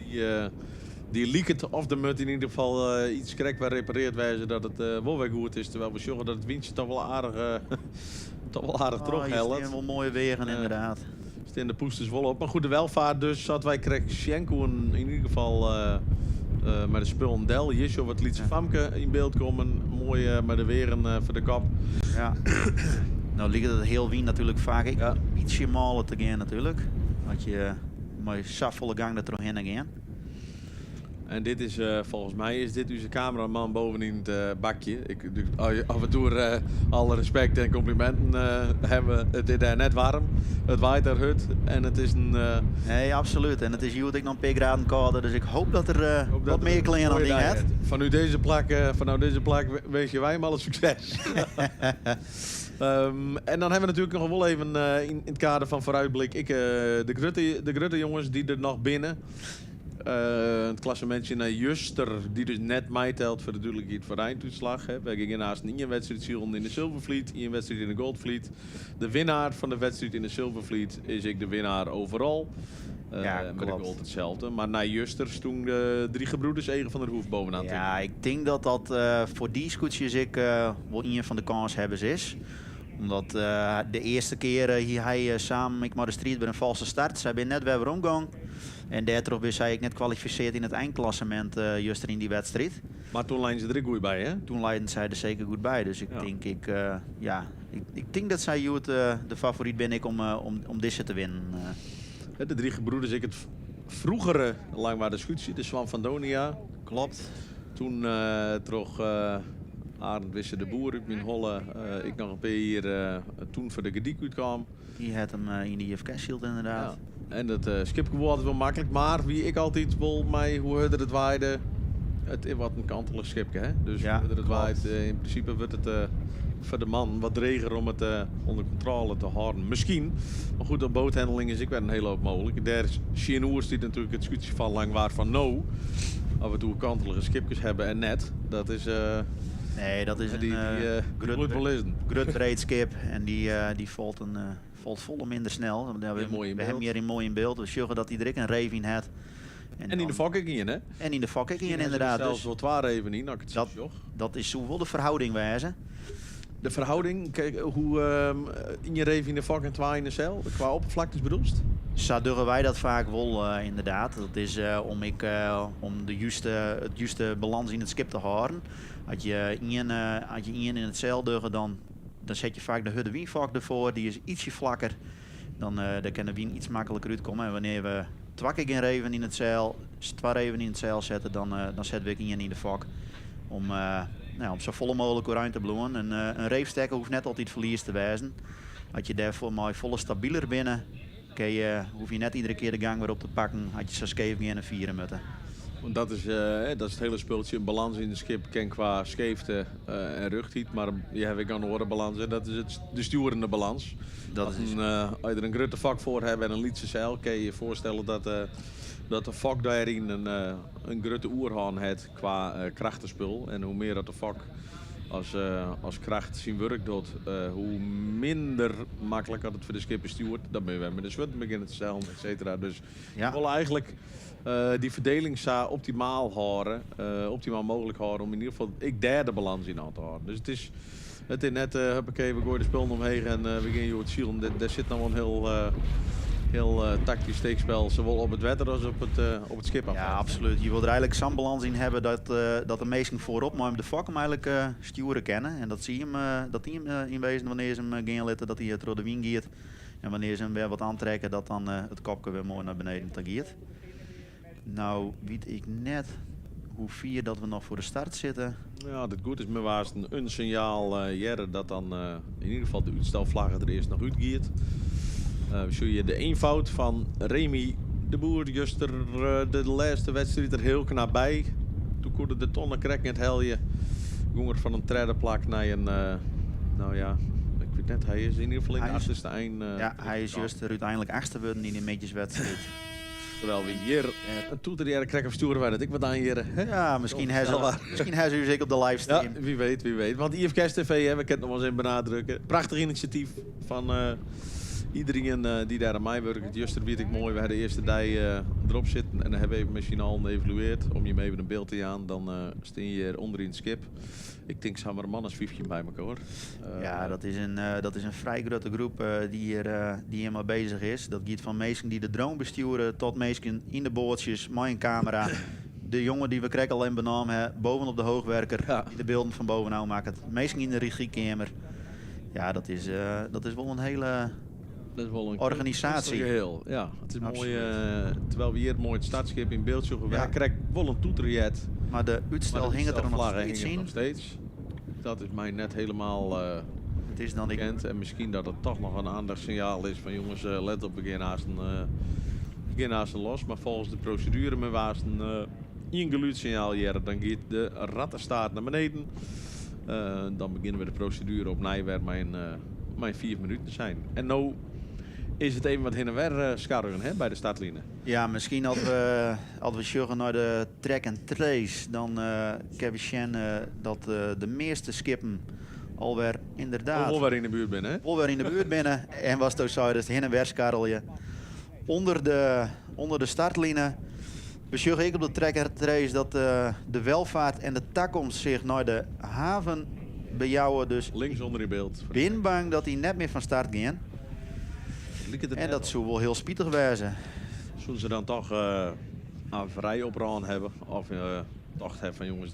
Die leakt of de mut in ieder geval iets krek waar repareerd wijzen dat het wel weer goed is. Terwijl we zorgen dat het windje toch wel aardig terug je helpt. staan wel mooie wegen inderdaad. In de poesters wel op. Maar goed, de welvaart dus. Zat wij Krekschenko in ieder geval met de spullen del. Hier zo wat Lietse Famke in beeld komen. Mooi met de weren voor de kop. Ja. Nou ligt het heel Wien natuurlijk vaak ietsje malen te gaan natuurlijk. Dat je maar volle gang er doorheen gaan. En dit is, volgens mij is dit onze cameraman bovenin het bakje. Af en toe alle respect en complimenten hebben. Het is daar net warm. Het waait er hut. En het is een... Nee, absoluut. En het is hier nog een paar graden kouder. Dus ik hoop dat er wat meer klein aan ding hebt. Vanuit deze plak wens je wij maar alle succes. En dan hebben we natuurlijk nog wel even in het kader van vooruitblik. De Grutte jongens die er nog binnen. Het klassementje naar Juster, die dus net meetelt voor de duidelijkheid voor de einduitslag. We gingen naast een wedstrijd in de Silverfleet, een wedstrijd in de Goldfleet. De winnaar van de wedstrijd in de Silverfleet is ik de winnaar overal. Met de Gold hetzelfde. Maar na Juster stond de 3 gebroeders Egen van der Hoef bovenaan. Ja, ik denk dat voor die scootjes wel een van de kanshebbers is. Omdat de eerste keer hier hij samen met de strijd bij een valse start. Zij zijn net weer omgang. En daardoor is hij net kwalificeerd in het eindklassement juist in die wedstrijd. Maar toen leiden ze er goed bij, hè? Toen leiden zij er zeker goed bij. Dus ik denk dat zij de favoriet ben ik om deze te winnen. De 3 gebroeders, ik het vroegere langwaarde scootje, de Swan van Donia. Klopt. Toen troch Arend Wisse de Boer uit mijn holle. Ik nog een paar hier toen voor de Gediek uitkwam. Die had hem in de IFK-shield inderdaad. Ja. En dat skip gewoon altijd wel makkelijk. Maar wie ik altijd wil mij hoe harder het waaide, het is wat een kantelig schipje. Hè? Dus hoe harder het waait, in principe wordt het voor de man wat dreger om het onder controle te houden. Misschien. Maar goed, op boothandeling is ik wel een hele hoop mogelijk. Daar is Chinoers die natuurlijk het scootje van Langwaard van No. Af en toe kantelige schipjes hebben en net. Dat is... Nee, dat is een grutbreedskip en die valt volle minder snel. We hebben hier in mooi in beeld. We zorgen dat hij er een reef in heeft. En in de vakken in, hè? En in de vakken in, inderdaad. Zelfs wat waar even in, dat is zo wel de verhouding wijzen. De verhouding, kijk, hoe in je reef in de vak en 2 in de cel, qua oppervlaktes bedoelst? Zo durven wij dat vaak wel, inderdaad. Dat is om de juiste balans in het skip te houden. Als je in het zeil durft, dan zet je vaak de hudde wienvak ervoor. Die is ietsje vlakker. Dan kan de wien iets makkelijker uitkomen. En wanneer we 2 keer gaan reven in het zeil, 2 reven in het zeil zetten, dan zetten we in de vak. Om zo volle mogelijk ruimte te bloeien. Een reefstekker hoeft net altijd verlies te wijzen. Als je daarvoor maar volle stabieler binnen, hoef je net iedere keer de gang weer op te pakken. Had je zo scheef gaan en vieren moeten. Want dat is het hele spultje. Een balans in de schip ken qua scheefte en rugtiet. Maar je hebt ook een andere balans. En dat is de sturende balans. Als je er een grote vak voor hebt en een lietse zeil, kan je je voorstellen dat de vak daarin een grote oerhaan heeft qua krachtenspul. En hoe meer dat de vak als kracht zijn werk doet, hoe minder makkelijk had het voor de skipper stuurt. Dan ben je met de zwet beginnen te stellen, et cetera. Dus we willen eigenlijk die verdeling optimaal houden, optimaal mogelijk houden om in ieder geval derde balans in aan te houden. Dus het is net, we gooien de spullen omheen en we gaan je het zielen. Daar zit nog wel een heel tactisch steekspel, zowel op het wetter als op het schip af. Ja, absoluut. Je wil er eigenlijk zo'n balans in hebben dat de meesten voorop maar de vak hem eigenlijk sturen kennen. En dat zie je hem, dat hij hem in wezen wanneer ze hem gaan letten, dat hij het door de wien gaat. En wanneer ze hem weer wat aantrekken, dat dan het kopje weer mooi naar beneden tageert. Nou weet ik net hoe vier dat we nog voor de start zitten. Ja, dat goed is me was een signaal dat dan in ieder geval de uitstelvlaggen er eerst nog uitgeeft. Zie je de eenvoud van Remy de Boer, juster de laatste wedstrijd er heel knap bij. Toen koerde de tonnen krekken het helje. Gonger van een derde plak naar een, ik weet net, hij is in ieder geval in de achterste eind. Hij is juist uiteindelijk achtste worden in de metjeswedstrijd. Terwijl we hier een toeter die krek op sturen waar dat ik wat aan hier. Ja, misschien hij ze u zeker op de livestream. Ja, wie weet. Want IFK TV, we kunnen het nog wel eens in benadrukken. Prachtig initiatief van iedereen die daar aan mij werkt. Juster weet ik mooi, we hadden de eerste dag erop zitten en dan hebben we even misschien al geëvalueerd. Om je hem even een beeld te aan, dan sta je hier onder in het skip. Ik denk samen een man als 15 bij elkaar hoor. Ja, dat is een vrij grote groep die hier maar bezig is. Dat gaat van mensen die de drone besturen tot mensen in de bootjes, met een camera, de jongen die we kregen al in benomen, bovenop de hoogwerker, Ja. die de beelden van bovenaan maakt. Meestal in de regiekamer. Ja, dat is wel een hele... Dat is wel een Organisatie. kunstig geheel. Ja, het is mooi. Absoluut. Terwijl we hier het mooie stadsschip in beeld zoeken. Ja. Wij krijgen wel een toeterjet. Maar de uitstel hing het er nog vlaggen steeds hingen er in. nog steeds. Dat is mij net helemaal Het is dan bekend. En misschien dat het toch nog een aandachtssignaal is van jongens, let op, we gaan naast een los. Maar volgens de procedure met was een ingeluidssignaal hier, dan gaat de rattenstaart naar beneden. Dan beginnen we de procedure op Nijwer mijn 4 minuten zijn. En nou is het even wat heen en weer scharren bij de startlijnen. Ja, misschien als we zorgen naar de track and trace, dan kunnen we zien dat de meeste skippen alweer inderdaad Wel weer in de buurt binnen, hè? alweer in de buurt binnen. En was het zo, dus heen en weer scharrelje. Onder de startlijnen bezorg ik op de track and trace dat de welvaart en de toekomst zich naar de haven bejouwen. Dus Links onder in beeld. ben bang dat die net meer van start gaan. En dat zou wel heel spietig wezen. Zullen ze dan toch aan vrij opraan hebben? Of dacht hebben van jongens,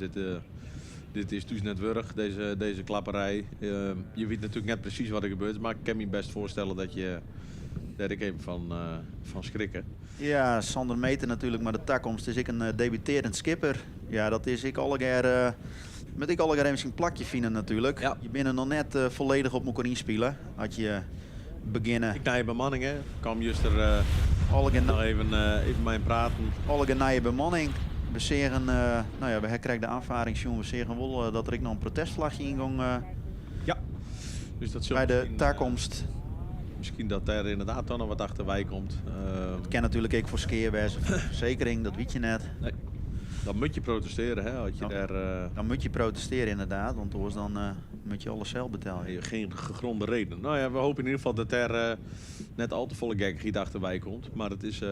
dit is dus net wurg, deze klapperij. Je weet natuurlijk net precies wat er gebeurt, maar ik kan me best voorstellen dat ik even van schrikken. Ja, Sander Meter natuurlijk, maar de toekomst is ik een debuterend skipper. Ja, dat is ik allegaar met ik allegaar even een plakje vinden natuurlijk. Ja. Je bent er nog net volledig op elkaar inspelen. Had je beginnen. Ik naar je bemanning, hè. Kwam juist er Allegaar nog even mijn praten. naar je bemanning. We zeggen, nou ja, we krijgen de aanvaring, jongen. We zeggen wel dat er ik nog een protestvlagje ingong Ja. Dus dat bij de misschien, toekomst. misschien dat er inderdaad dan nog wat achterwij komt. Het kan natuurlijk ook voor skeer wezen, voor de verzekering, dat weet je net. Nee. Dan moet je protesteren, hè. Had je Ja. daar Dan moet je protesteren inderdaad, want anders dan moet je alles zelf betalen. geen gegronde reden. Nou ja, we hopen in ieder geval dat er net al te volle gekkies achterbij komt. Maar het is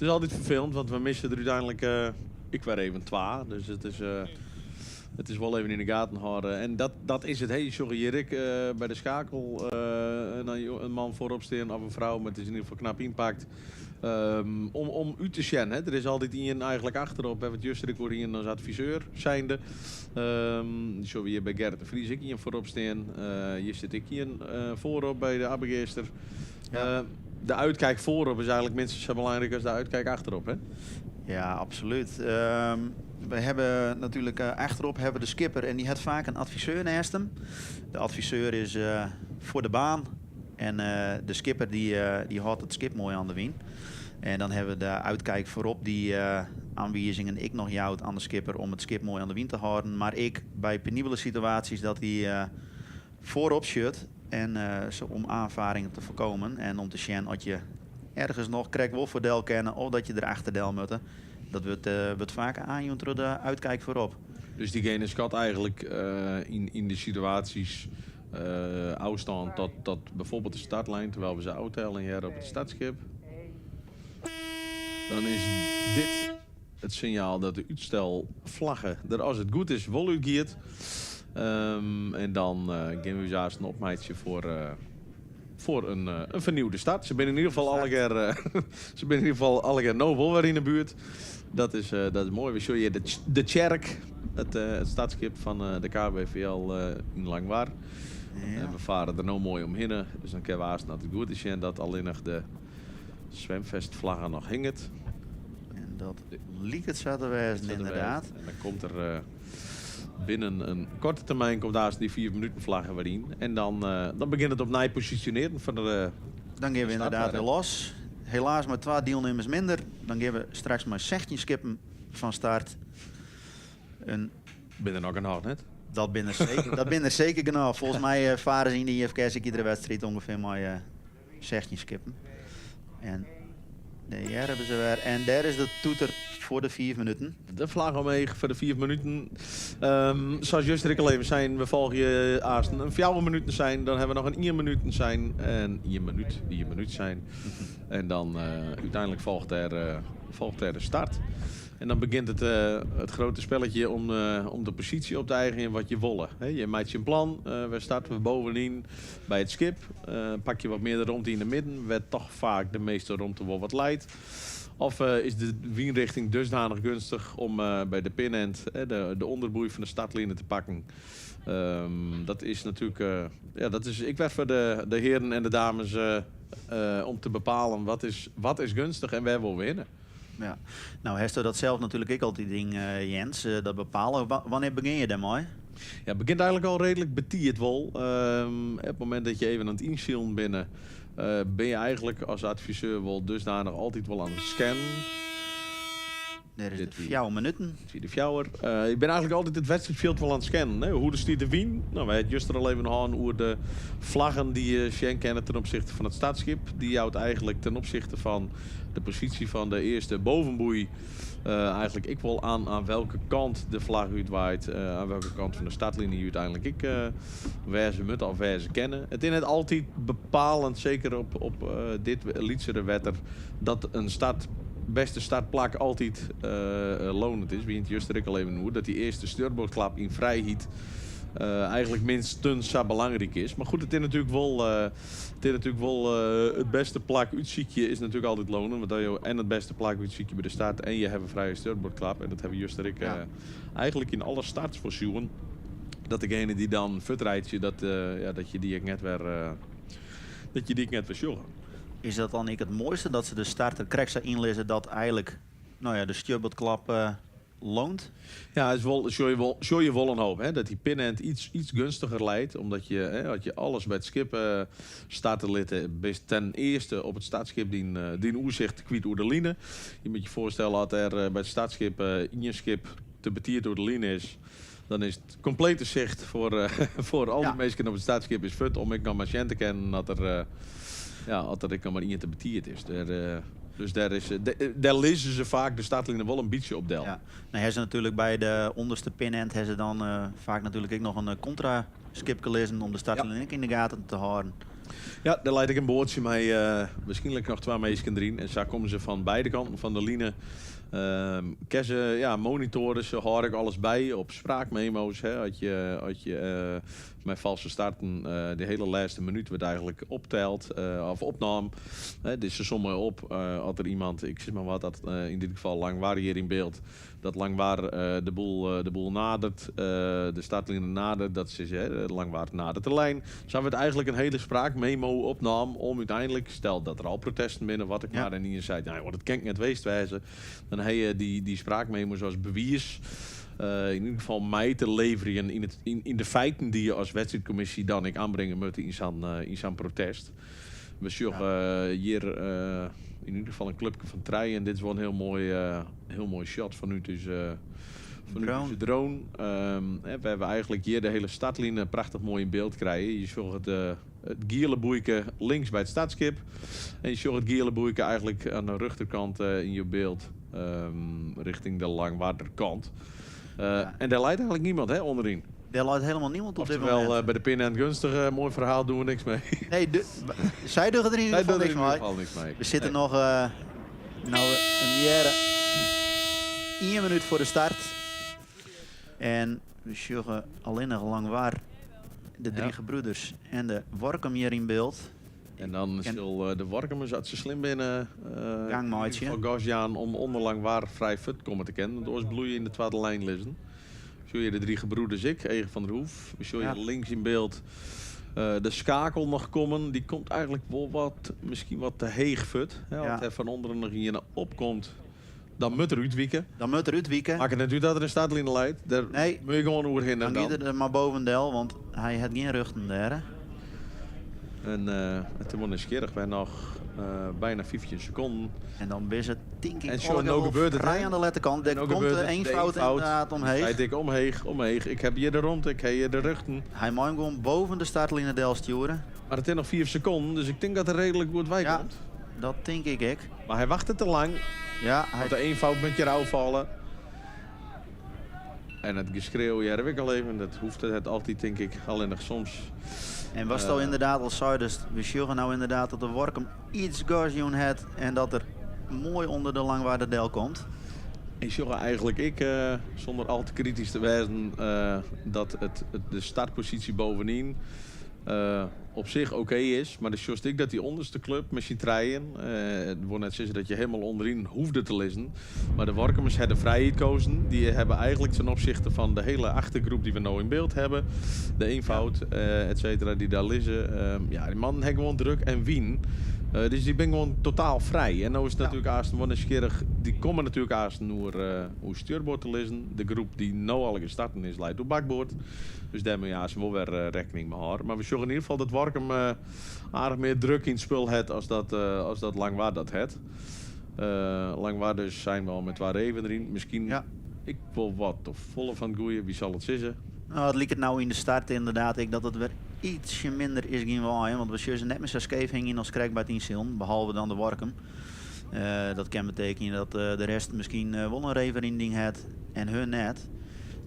altijd vervelend, want we missen er uiteindelijk... ik weer even 2, dus het is wel even in de gaten houden. En dat is het. Hey, sorry Erik, bij de schakel een man voorop staan of een vrouw, maar het is in ieder geval knap impact. Om u te zien, hè. Er is altijd iemand eigenlijk achterop. Hebben we het juist recorderen als adviseur zijnde. Zo wie hier bij Gert de Vries ik hier voorop staan. Hier zit ik hier voorop bij de Abbegeester. Ja. De uitkijk voorop is eigenlijk minstens zo belangrijk als de uitkijk achterop, hè? Ja, absoluut. We hebben natuurlijk achterop hebben we de skipper en die heeft vaak een adviseur naast hem. De adviseur is voor de baan en de skipper die houdt het skip mooi aan de wien. En dan hebben we de uitkijk voorop die aanwijzingen ik nog jouwt aan de skipper om het skip mooi aan de wien te houden. Maar ik bij penibele situaties dat hij voorop shut en zo om aanvaringen te voorkomen en om te zien dat je ergens nog krijgt wel voor deel kennen of dat je erachter deel moet. Dat wordt vaak aan door de uitkijk voorop. Dus diegene schat eigenlijk in de situaties afstand tot bijvoorbeeld de startlijn, terwijl we ze uittellen hier op het startschip. Dan is dit het signaal dat de uitstelvlaggen er als het goed is wel uitgeeft. En dan gaan we juist een opmeidje voor een vernieuwde start. Ze zijn in ieder geval alle keer nou wel weer in de buurt. Dat is mooi. We show je de Tjerk, het startschip van de KBVL in Langwaar. Ja. En we varen er nou mooi omheen. Dus dan kunnen we haast naar het goed is en dat alleen nog de zwemvestvlaggen nog hingen. En dat liek het zo te wezen inderdaad. En dan komt er binnen een korte termijn komt daar die 4 minuten vlaggen weer in. En dan begint het opnieuw positioneren van de... Dan gaan we inderdaad start, weer los. Helaas met 2 deelnemers minder. Dan gaan we straks maar 16 skippen van start. Binnen nog een hard net. Dat binnen zeker genoeg. Volgens mij varen ze in de IFK's iedere wedstrijd ongeveer maar 16 skippen. En hier hebben ze weer. En daar is de toeter voor de 4 minuten. De vlag omheen voor de 4 minuten. Zoals juist er al even zijn, we volgen je eerst een 4 minuten zijn. Dan hebben we nog een 1 minuut zijn. En 1 minuut zijn. En dan uiteindelijk volgt er de start. En dan begint het grote spelletje om de positie op te eigenen in wat je willen. Je maakt je een plan. We starten bovenin bij het skip. Pak je wat meer de ruimte in de midden. Werd toch vaak de meeste ruimte wel wat light. Of is de wienrichting dusdanig gunstig om bij de pinend de onderboei van de startlinie te pakken. Dat is natuurlijk... ik werd voor de heren en de dames om te bepalen wat is gunstig en waar wil winnen. Ja. Nou, Hester, dat zelf natuurlijk ik altijd ding, Jens, dat bepalen. Wanneer begin je daarmee? Ja, het begint eigenlijk al redelijk betiert wel. Op het moment dat je even aan het inzielen binnen, ben je eigenlijk als adviseur wel dusdanig altijd wel aan het scannen. Er is het 4 minuten. Zie de fjouwer. Ik ben eigenlijk altijd het wedstrijdveld wel aan het scannen. Hè. Hoe de wien. Nou, wij hebben juist er al even aan hoe de vlaggen die je Sjen kennen ten opzichte van het staatsschip. Die houdt eigenlijk ten opzichte van de positie van de eerste bovenboei. Eigenlijk ik wel aan welke kant de vlag uitwaait. Aan welke kant van de startlinie uiteindelijk ik waar ze moeten of waar ze kennen. Het is net altijd bepalend, zeker op dit lietsere wetter, dat een beste startplak altijd lonend is. Wie in het juist er al even hoe dat die eerste stuurboordklap in vrijheid eigenlijk minstens zo belangrijk is. Maar goed, het is natuurlijk wel het beste plak uitziekje is natuurlijk altijd lonen. Want dan je en het beste plak uitziekje bij de start en je hebt een vrije stuurboordklap. En dat hebben juist er eigenlijk in alle starts voorzien. Dat degene die dan vertrijdt je dat je die net weer sjoggen. Is dat dan het mooiste dat ze de starter krijgt inlezen dat eigenlijk de stuurboordklap loont? Ja, het is wel, show je wel een hoop. Hè? Dat die pinend iets gunstiger leidt. Omdat had je alles bij het skip starten litten. Best ten eerste op het startschip die oerzicht kwijt door de line. Je moet je voorstellen dat er bij het startschip in je skip te betierd door de line is. Dan is het complete zicht voor al die mensen op het startschip is fut. Om ik kan machine te kennen dat er... dat ik maar in te betierd is. Dus daar lezen ze vaak de startlijnen wel een beetje op del. Ja. Nou, hebben ze natuurlijk bij de onderste pinend hebben ze dan vaak natuurlijk ook nog een contra-skip gelezen om de startlijn in de gaten te houden. Ja, daar leid ik een boordje mee, waarschijnlijk nog 2 meisjes erin. En zo komen ze van beide kanten van de line. Monitoren, ze hoor ik alles bij op spraakmemo's. Hè, had je met valse starten de hele laatste minuut werd eigenlijk opteld of opnam. Dus ze sommen op had er iemand, ik zeg maar wat, dat in dit geval Langwaar hier in beeld. Dat Langwaar de boel nadert, de startlijn nadert, dat ze Langwaar nadert de lijn. Zo werd eigenlijk een hele spraakmemo opnam om uiteindelijk, stel dat er al protesten binnen, wat ik maar en hier zei, dat kan ik net weest wijzen. Dan heb je die spraakmemo's als bewijs. In ieder geval mij te leveren in de feiten die je als wedstrijdcommissie dan ik aanbrengen moet in zo'n protest. We zorgen hier in ieder geval een clubje van trein en dit is wel een heel mooi shot van u dus van de drone. We hebben eigenlijk hier de hele startlijnen prachtig mooi in beeld krijgen. Je zorgt het gierleboeike links bij het startschip en je zorgt het gierleboeike eigenlijk aan de rechterkant in je beeld richting de Langwaarderkant. En daar leidt eigenlijk niemand onderin. Daar leidt helemaal niemand op dit moment. Oftewel, bij de pin en gunstig, mooi verhaal, doen we niks mee. Nee, zij doen er in ieder geval niks mee. We zitten nog een jaren 1 minuut voor de start. En we zorgen alleen nog Langwaar, de 3 gebroeders en de Workum hier in beeld. En dan zal de Workum zat ze slim binnen. Gangmaatje. Van Gosjaan om onderlang waar vrij fut komen te kennen. Want oors bloeien in de tweede lijn liggen. Zo je de 3 gebroeders ik, Ege van der Hoef. Zo je links in beeld de Schakel nog komen. Die komt eigenlijk wel misschien wat te heeg fut. Als hij van onderen nog hier opkomt, dan moet er uitwieken. Maak het net uit dat er een startlijnen leidt. Daar moet je gewoon overheen. Dan gaat er maar bovendel, want hij had geen ruchten daar. En toen was nieuwsgierig wij nog bijna 15 seconden. En dan is het denk ik gebeurt het vrij aan de letterkant. Er komt er 1 fout inderdaad omheen. Hij dik omheen. Ik heb hier de rond, ik heb hier de ruchten. Hij mag gewoon boven de startlijnen del sturen. Maar het is nog 4 seconden, dus ik denk dat er redelijk goed bij komt. Dat denk ik. Maar hij wachtte te lang. Ja, hij had er 1 fout met je rouw vallen. En het geschreeuw, heb ik al even. Dat hoeft het altijd, denk ik, alleen nog soms. En was het inderdaad al zo, dus we zorgen nou inderdaad dat de Workum iets Gosjoen heeft en dat er mooi onder de Langwaarderdel komt. Ik zeg eigenlijk, zonder al te kritisch te wijzen, dat de startpositie bovenin op zich oké is. Maar de just ik dat die onderste club met treien, het wordt net zeggen dat je helemaal onderin hoefde te lezen. Maar de Workumers hebben vrijheid gekozen. Die hebben eigenlijk ten opzichte van de hele achtergroep die we nou in beeld hebben, de eenvoud, et cetera, die daar lezen. Die mannen hebben gewoon druk en wien. Dus die ben gewoon totaal vrij. En nou is het natuurlijk Aasten wel nieuwsgierig. Die komen natuurlijk Aasten hoe stuurboord te lezen. De groep die nou al gestart is, leidt door bakboord. Dus daarmee ja, ze wel weer rekening mee houden. Maar we zorgen in ieder geval dat Workum aardig meer druk in het spul heeft als dat Langwaard dat heeft. Langwaard dus zijn we al met waar even erin. Misschien ik wil wat of volle van het goeie. Wie zal het zeggen? Nou, het liep het nou in de start inderdaad dat het weer ietsje minder is gaan waaien. Want we zullen net met zo'n scheef hingen als krijg bij het inzien, behalve dan de Workum. Dat kan betekenen dat de rest misschien wel een reverinding heeft en hun net.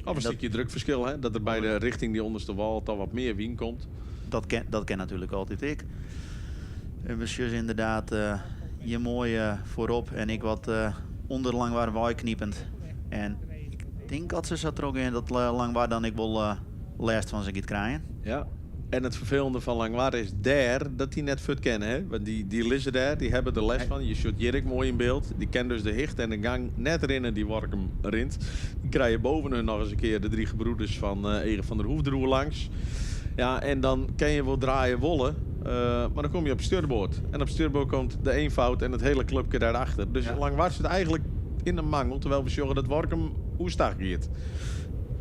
Of een stukje drukverschil, hè? Dat er bij de richting die onderste wal toch wat meer wien komt. Dat kan natuurlijk altijd ik. We zullen inderdaad je mooi voorop en ik wat onderlang waren waaikniepend. En ik denk dat ze zat er ook in dat Langwaard dan ik wel last van ze gaat krijgen. Ja. En het vervelende van Langwaard is daar dat die net fut kennen, hè? Want die liggen daar, die hebben er les van. Je shot Jirik mooi in beeld. Die kent dus de hicht en de gang net erin die Workum rint. Die krijgen boven hun nog eens een keer de 3 gebroeders van Ege van der Hoefdroe langs. Ja, en dan kan je wel draaien wollen, maar dan kom je op stuurboord. En op stuurboord komt de eenvoud en het hele clubje daarachter. Dus Langwaard zit eigenlijk in de mangel, terwijl we zorgen dat Workum hoe stag gaat.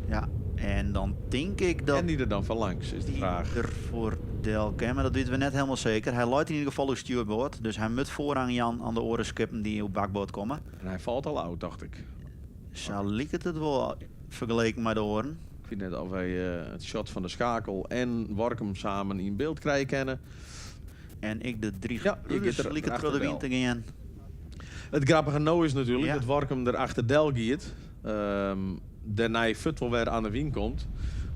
Ja. En dan denk ik dat... En die er dan van langs, is de vraag. Er voor Delke, maar dat weten we net helemaal zeker. Hij leidt in ieder geval op stuurboord. Dus hij moet voorrang Jan aan de oren skippen die op bakboord komen. En hij valt al oud, dacht ik. Zo liep het wel vergeleken met de oren. Ik vind net of wij het shot van de schakel en Workum samen in beeld krijgen kennen. En ik de 3 liep het de wind gaan. Het grappige nou is natuurlijk dat Workum er achter Del gaat. Daarna Fut wel weer aan de wien komt.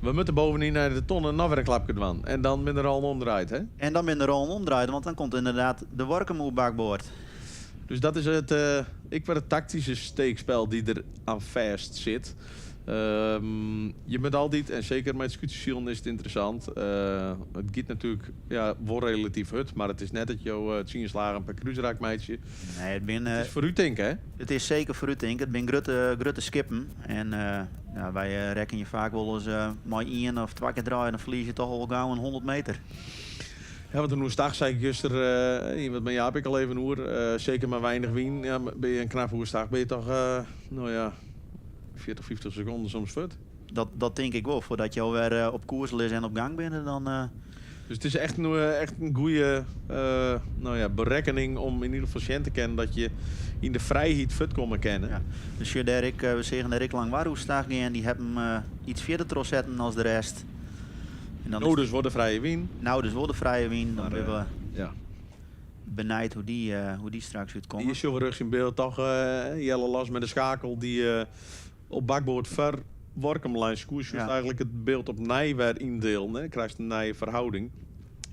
We moeten bovenin naar de ton en nog weer een klapje doen. En dan ben er al omdraaid, hè? En dan ben er al omdraaid, want dan komt inderdaad de Workum op bakboord. Dus dat is het tactische steekspel die er aan vast zit. Je bent altijd, en zeker met Scutission is het interessant. Het gaat natuurlijk wel relatief hut, maar het is net dat je het zien slagen per cruiseraak meidje. Nee, het is voor u denken, hè? Het is zeker voor u denken. Het ben grote skippen. En wij rekken je vaak wel eens maar 1 of 2 keer draaien, dan verlies je toch al gauw een 100 meter. Ja, want toen stag zei ik gisteren, wat ben je heb ik al even hoor, zeker maar weinig wien. Ja, ben je een knap hoerstag, ben je toch, 40, 50 seconden soms fut. Dat denk ik wel, voordat je alweer op koers ligt en op gang bent, dan... Dus het is echt een goede berekening om in ieder geval te kennen dat je in de vrijheid fut komen kennen. Ja. Dus we zeggen dat ik Langwaard hoestag en die hebben iets verder trots zetten als de rest. En dan dus wordt de vrije wien. Nou, dus wordt de vrije wien. Dan hebben we ja. benijd hoe die straks uitkomt. Hier is je rug in beeld toch Jelle Las met de schakel die op bakboord ver Workumlijn koers. Dus eigenlijk het beeld op nij weer indelen. Hè. Krijgt een nije verhouding.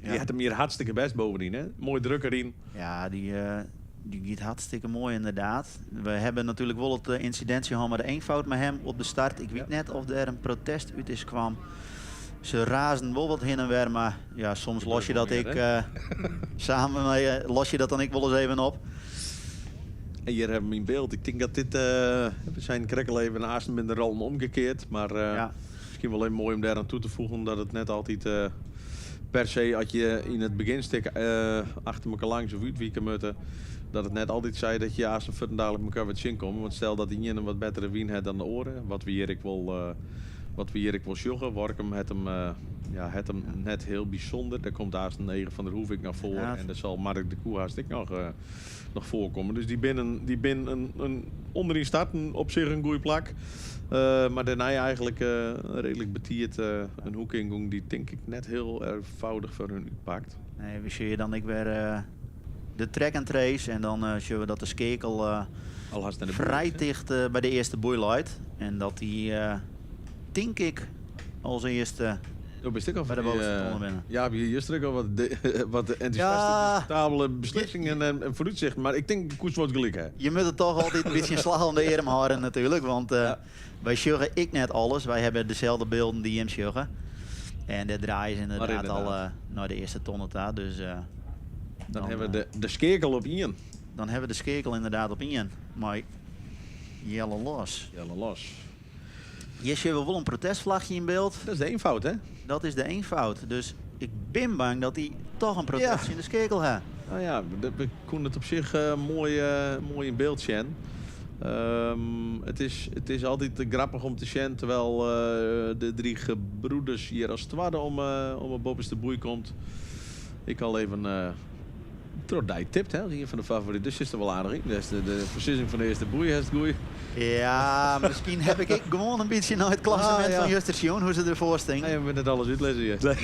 Ja. Die had hem hier hartstikke best bovenin. Hè. Mooi druk erin. Ja, die gaat hartstikke mooi inderdaad. We hebben natuurlijk wel het incidentje gehad met de eenvoud met hem op de start. Ik weet net of er een protest uit is kwam. Ze razen wel wat heen en weer, maar ja, soms los je dat samen mee, los je dat dan ik wel eens even op. En hier hebben we in beeld. Ik denk dat dit, we zijn krekkel even naast hem in de rollen omgekeerd. Maar misschien wel even mooi om daar aan toe te voegen dat het net altijd per se, als je in het beginstuk achter elkaar langs of uitwieken moeten, dat het net altijd zei dat je als een fut dadelijk elkaar wat zien komen. Want stel dat die een wat betere wien heeft dan de oren, wat we hier ik wil joggen. Workum het hem net heel bijzonder. Daar komt daar een 9 van der Hoefik naar voren. Ja. En daar zal Mark de Koehaast nog voorkomen. Dus die binnen een onderin starten op zich een goede plak. Maar daarna eigenlijk redelijk betiert een hoekingung die denk ik net heel eenvoudig voor hun uitpakt. Nee, we zien dan ik weer de track and trace en dan zien we dat de skekel vrij dicht bij de eerste boei leidt. En dat die denk ik als eerste Dat ben ik al Bij van de die, bovenste tonnen binnen. Ja, je straks al wat enthousiaste, Ja. discutabele beslissingen en vooruitzichten. Maar ik denk, de koers wordt gelijk, hè. Je moet het toch altijd een beetje een slag om de arm houden natuurlijk. Want wij sjuggen ik net alles. Wij hebben dezelfde beelden die hem sjuggen. En dat draaien ze inderdaad al naar de eerste tonnen daar. Dus Dan hebben we de skekel op Ian. dan hebben we de skekel inderdaad op in. Maar jelle los. Jelle los. Hier zien we wel een protestvlagje in beeld. Dat is de eenvoud, hè? Dat is de eenvoud. Dus ik ben bang dat hij toch een protest Ja. in de skekel heeft. Nou ja, we konden het op zich mooi in beeld zien. Het is altijd grappig om te zien, terwijl de 3 gebroeders hier als het ware om een bovenste de boei komt. Ik al even door die tipt, hè, hier van de favoriet. Dus is er wel aardig in. Dat is de beslissing van de eerste boei, is het goed. Ja, misschien heb ik gewoon een beetje naar het klassement ja. van Justersjoen, hoe ze ervoor staan. Nee, we hebben net alles uitlezen hier. Nee.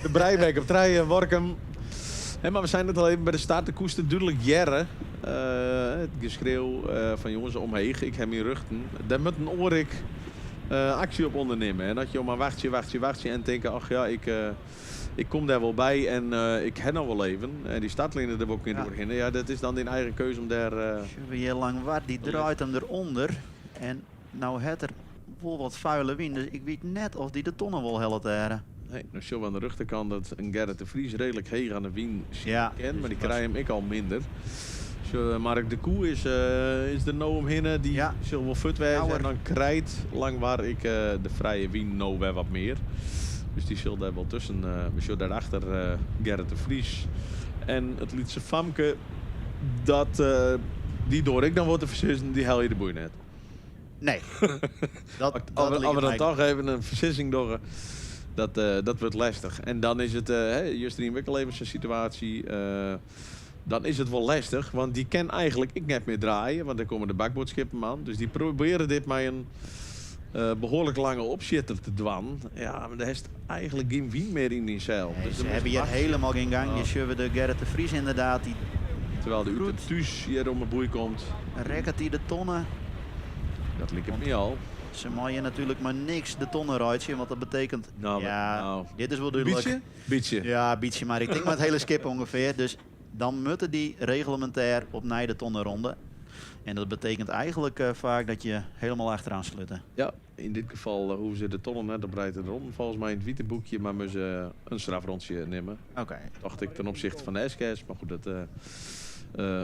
De Breibek op trein, Workum. Hey, maar we zijn net al even bij de start. De koers duidelijk jaren. Het geschreeuw van jongens omheen. Ik heb hier ruchten. Daar moet een Orik actie op ondernemen. En dat je maar wachtje en denken, ach ja, ik kom daar wel bij en ik heb nog wel even. En die startlijnen er ook in doorheen. Ja, dat is dan die eigen keuze om daar... We hier lang wat, die draait hem eronder. En nou het er wel wat vuile wind. Dus ik weet net of die de tonnen wil hellen tegen. Nee, nou zo aan de rechterkant dat een Gerrit de Vries redelijk heeg aan de wien Ja, ken, maar die dus krijg hem ik al minder. Zo, Mark de Koe is er nou omheen, die zal wel fut wezen. Ja, en dan krijgt lang waar ik de vrije wien nou weer wat meer. Dus die zal daar wel tussen. We zullen daarachter Gerrit de Vries en het Lietse Famke. Dat die door ik dan wordt te versissen, die hel je de boei net. Nee. Als we dan toch even een versissing door. Dat wordt lastig. En dan is het, Justin Wikkel even zijn situatie. Dan is het wel lastig, want die kan eigenlijk ik net meer draaien, want dan komen de bakboordschippen aan. Dus die proberen dit met een behoorlijk lange opzitter te dwan. Ja, maar daar is eigenlijk geen wien meer in die zeil. Nee, Dus ze dan hebben moet hier je helemaal geen gang. Oh. Je ziet de Gerrit de Vries inderdaad. Die wachten, terwijl de Ute Thuis hier om een boei komt. rekkert die de tonnen. Dat liep het niet al. Ze maaien natuurlijk maar niks de tonnen ruitje, want dat betekent... Nou, ja, nou. dit is wel duidelijk. Beetje? Ja, beetje, maar ik denk met het hele skip ongeveer. Dus dan moeten die reglementair op de tonnenronde. En dat betekent eigenlijk vaak dat je helemaal achteraan sluiten. Ja, in dit geval hoeven ze de tonnen net op rijden rond. Volgens mij in het witte boekje, maar moeten ze een strafrondje nemen. Oké. Dacht ik ten opzichte van de SKS. Maar goed, dat,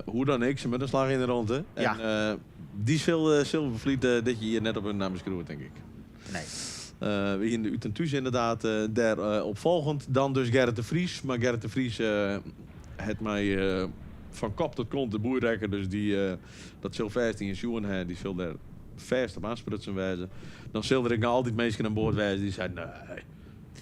hoe dan ik, ze met een slag in de ronde. Ja. En die Silvervliet dat je hier net op hun naam schroeit, denk ik. Nee. We in de Utentus inderdaad daar opvolgend. Dan dus Gerrit de Vries. Maar Gerrit de Vries het mij van kop tot kont de boer rekken. Dus dat Sylvester en Sjoen, die zullen daar vast op aansprutsen wijzen. Dan zullen er altijd mensen aan boord wijzen die zeiden,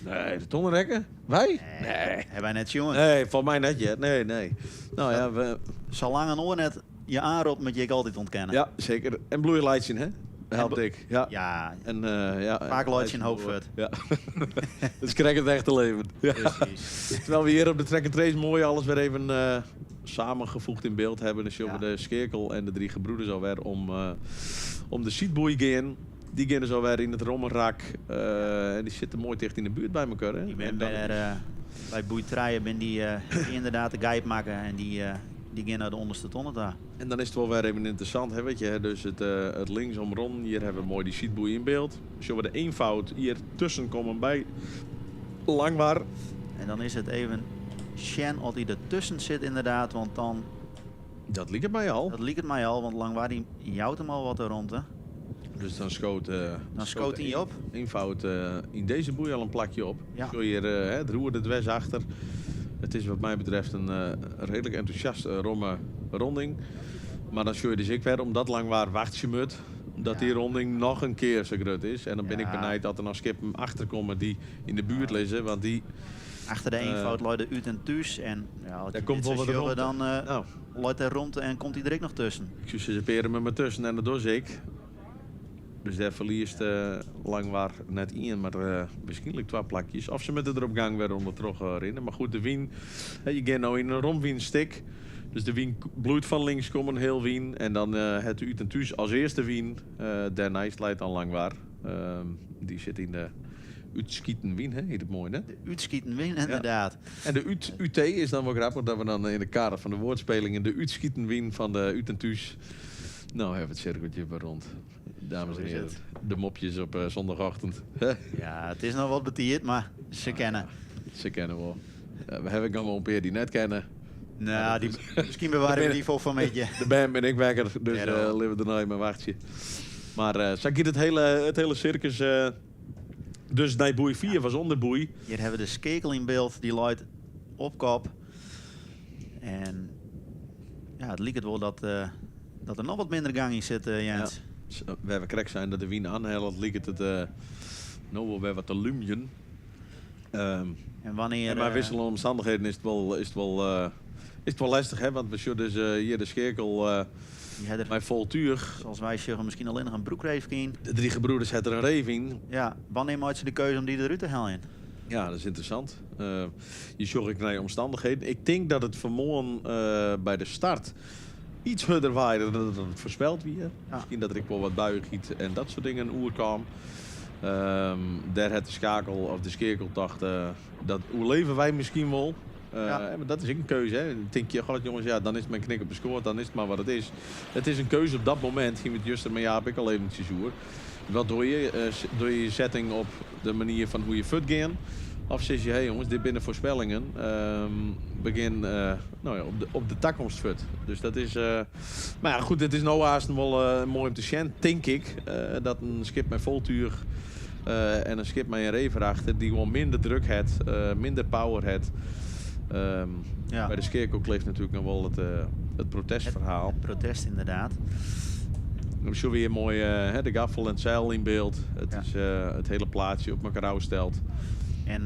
nee, de tonnen rekken? Wij? Nee. Hebben wij net jongen. Nee, van mij net je. Nee. Nou ja, Zolang een oor net je aanroept, moet je ik altijd ontkennen. ja, zeker. En bloeierlijtje, hè? Helpt ik. Ja. Ja, En ja, vaak looit je een hoop vet. Ja. Dus krijg het echte leven. Ja. Precies. Terwijl we hier op de track and trace mooi alles weer even samengevoegd in beeld hebben. Dus over de Skeerkel en de 3 gebroeders alweer om de seatboei gaan. Die gaan dus alweer in het rommelrak. En die zitten mooi dicht in de buurt bij elkaar. Hè? Ik ben bij Boeitrijen ben die inderdaad de guide maken en die gaan naar de onderste tonnen daar. En dan is het wel weer even interessant, hè, weet je. Dus het linksom rond, hier hebben we mooi die seatboei in beeld. Zullen we de eenvoud hier tussen komen bij Langwaar. En dan is het even Shen of die ertussen zit inderdaad, want dan... Dat liep het mij al. Dat liep het mij al, want Langwaar die jouwt hem al wat er rond, hè. Dus dan schoot hij op. Eenvoud in deze boei al een plakje op. Ja. Zo hier het roer de dwes achter. Het is wat mij betreft een redelijk enthousiaste ronding. Maar dan zul je dus ik weer, omdat Langwaar wacht je moet, dat die ronding nog een keer zo groot is. En dan ben ik benijd dat er nog skippen achterkomen die in de buurt lezen, want die... Achter de eenvoud loopt de uit en thuis. En ja, als Daar je komt dit wel zo wat sjoggen, rond. dan Nou, loopt hij rond en komt hij direct nog tussen. ik zou ze peren met me tussen en dat doe ik. Dus daar verliest Langwaar net in, maar waarschijnlijk 2 plakjes. Of ze met de erop gang weer onder terug rennen. Maar goed, de wien, je gaat nou in een rondwienstik. Dus de wien bloeit van links komen heel wien. En dan het uit en thuis als eerste wien. Daarnaast leidt dan Langwaar. Die zit in de Uitschieten Wien, heet het mooi, hè? De Uitschieten Wien, inderdaad. En de UT is dan wel grappig dat we dan in de kader van de woordspelingen de Uitschieten Wien van de Ut en Thuis. Nou, hebben we het cirkeltje weer rond. Dames en heren, de mopjes op zondagochtend. Ja, het is nog wat betierd, maar ze kennen. Ze kennen wel. We hebben nog wel een paar die net kennen. Nou, misschien bewaren we die voor een beetje. De band ben ik wekker, dus Ja, leven er nooit maar wachtje. Maar zag je het hele circus... dus nee, boei 4 was onder boei. Hier hebben we de skekel in beeld, die luidt op kop. En ja, het lijkt het wel dat er nog wat minder gang in zit, Jens. Ja. We hebben krek zijn dat de Wien aanhelt, lijkt het nou wel weer wat te lumien. En wanneer... Maar wisselende omstandigheden is het wel lastig, hè? Want we zullen dus hier de scherkel die had er, bij Voltuur. zoals wij zeggen, misschien alleen nog een broekreef in. De 3 gebroeders hebben er een reving. Ja, wanneer maakt ze de keuze om die eruit te halen? Ja, dat is interessant. Je zorgt naar je omstandigheden. Ik denk dat het vanmorgen bij de start iets harder waaide dan het voorspeld weer. Ja. Misschien dat er ook wel wat buien giet en dat soort dingen oer kwam. Daar had de schakel of de skeerkel dacht, dat hoe leven wij misschien wel. Maar dat is ook een keuze. Hè. Dan denk je, god jongens, ja, dan is mijn knik op de score, dan is het maar wat het is. Het is een keuze op dat moment. Ging met Juster, maar ja, heb ik al eventjes hoor. Wat doe je? Doe je setting op de manier van hoe je fut gaan? Of zeg je, hé jongens, dit binnen voorspellingen. Begin op de toekomst fut. Dus dat is... maar ja, goed, het is nou haast wel mooi om te zien, denk ik. Dat een schip met voltuur en een schip met een rever achter, die gewoon minder druk heeft, minder power heeft. Bij de skeerkel kleeft natuurlijk nog wel het protestverhaal. Het protest, inderdaad. Dan zie je weer mooi de gaffel en het zeil in beeld. Het is het hele plaatje op elkaar stelt. En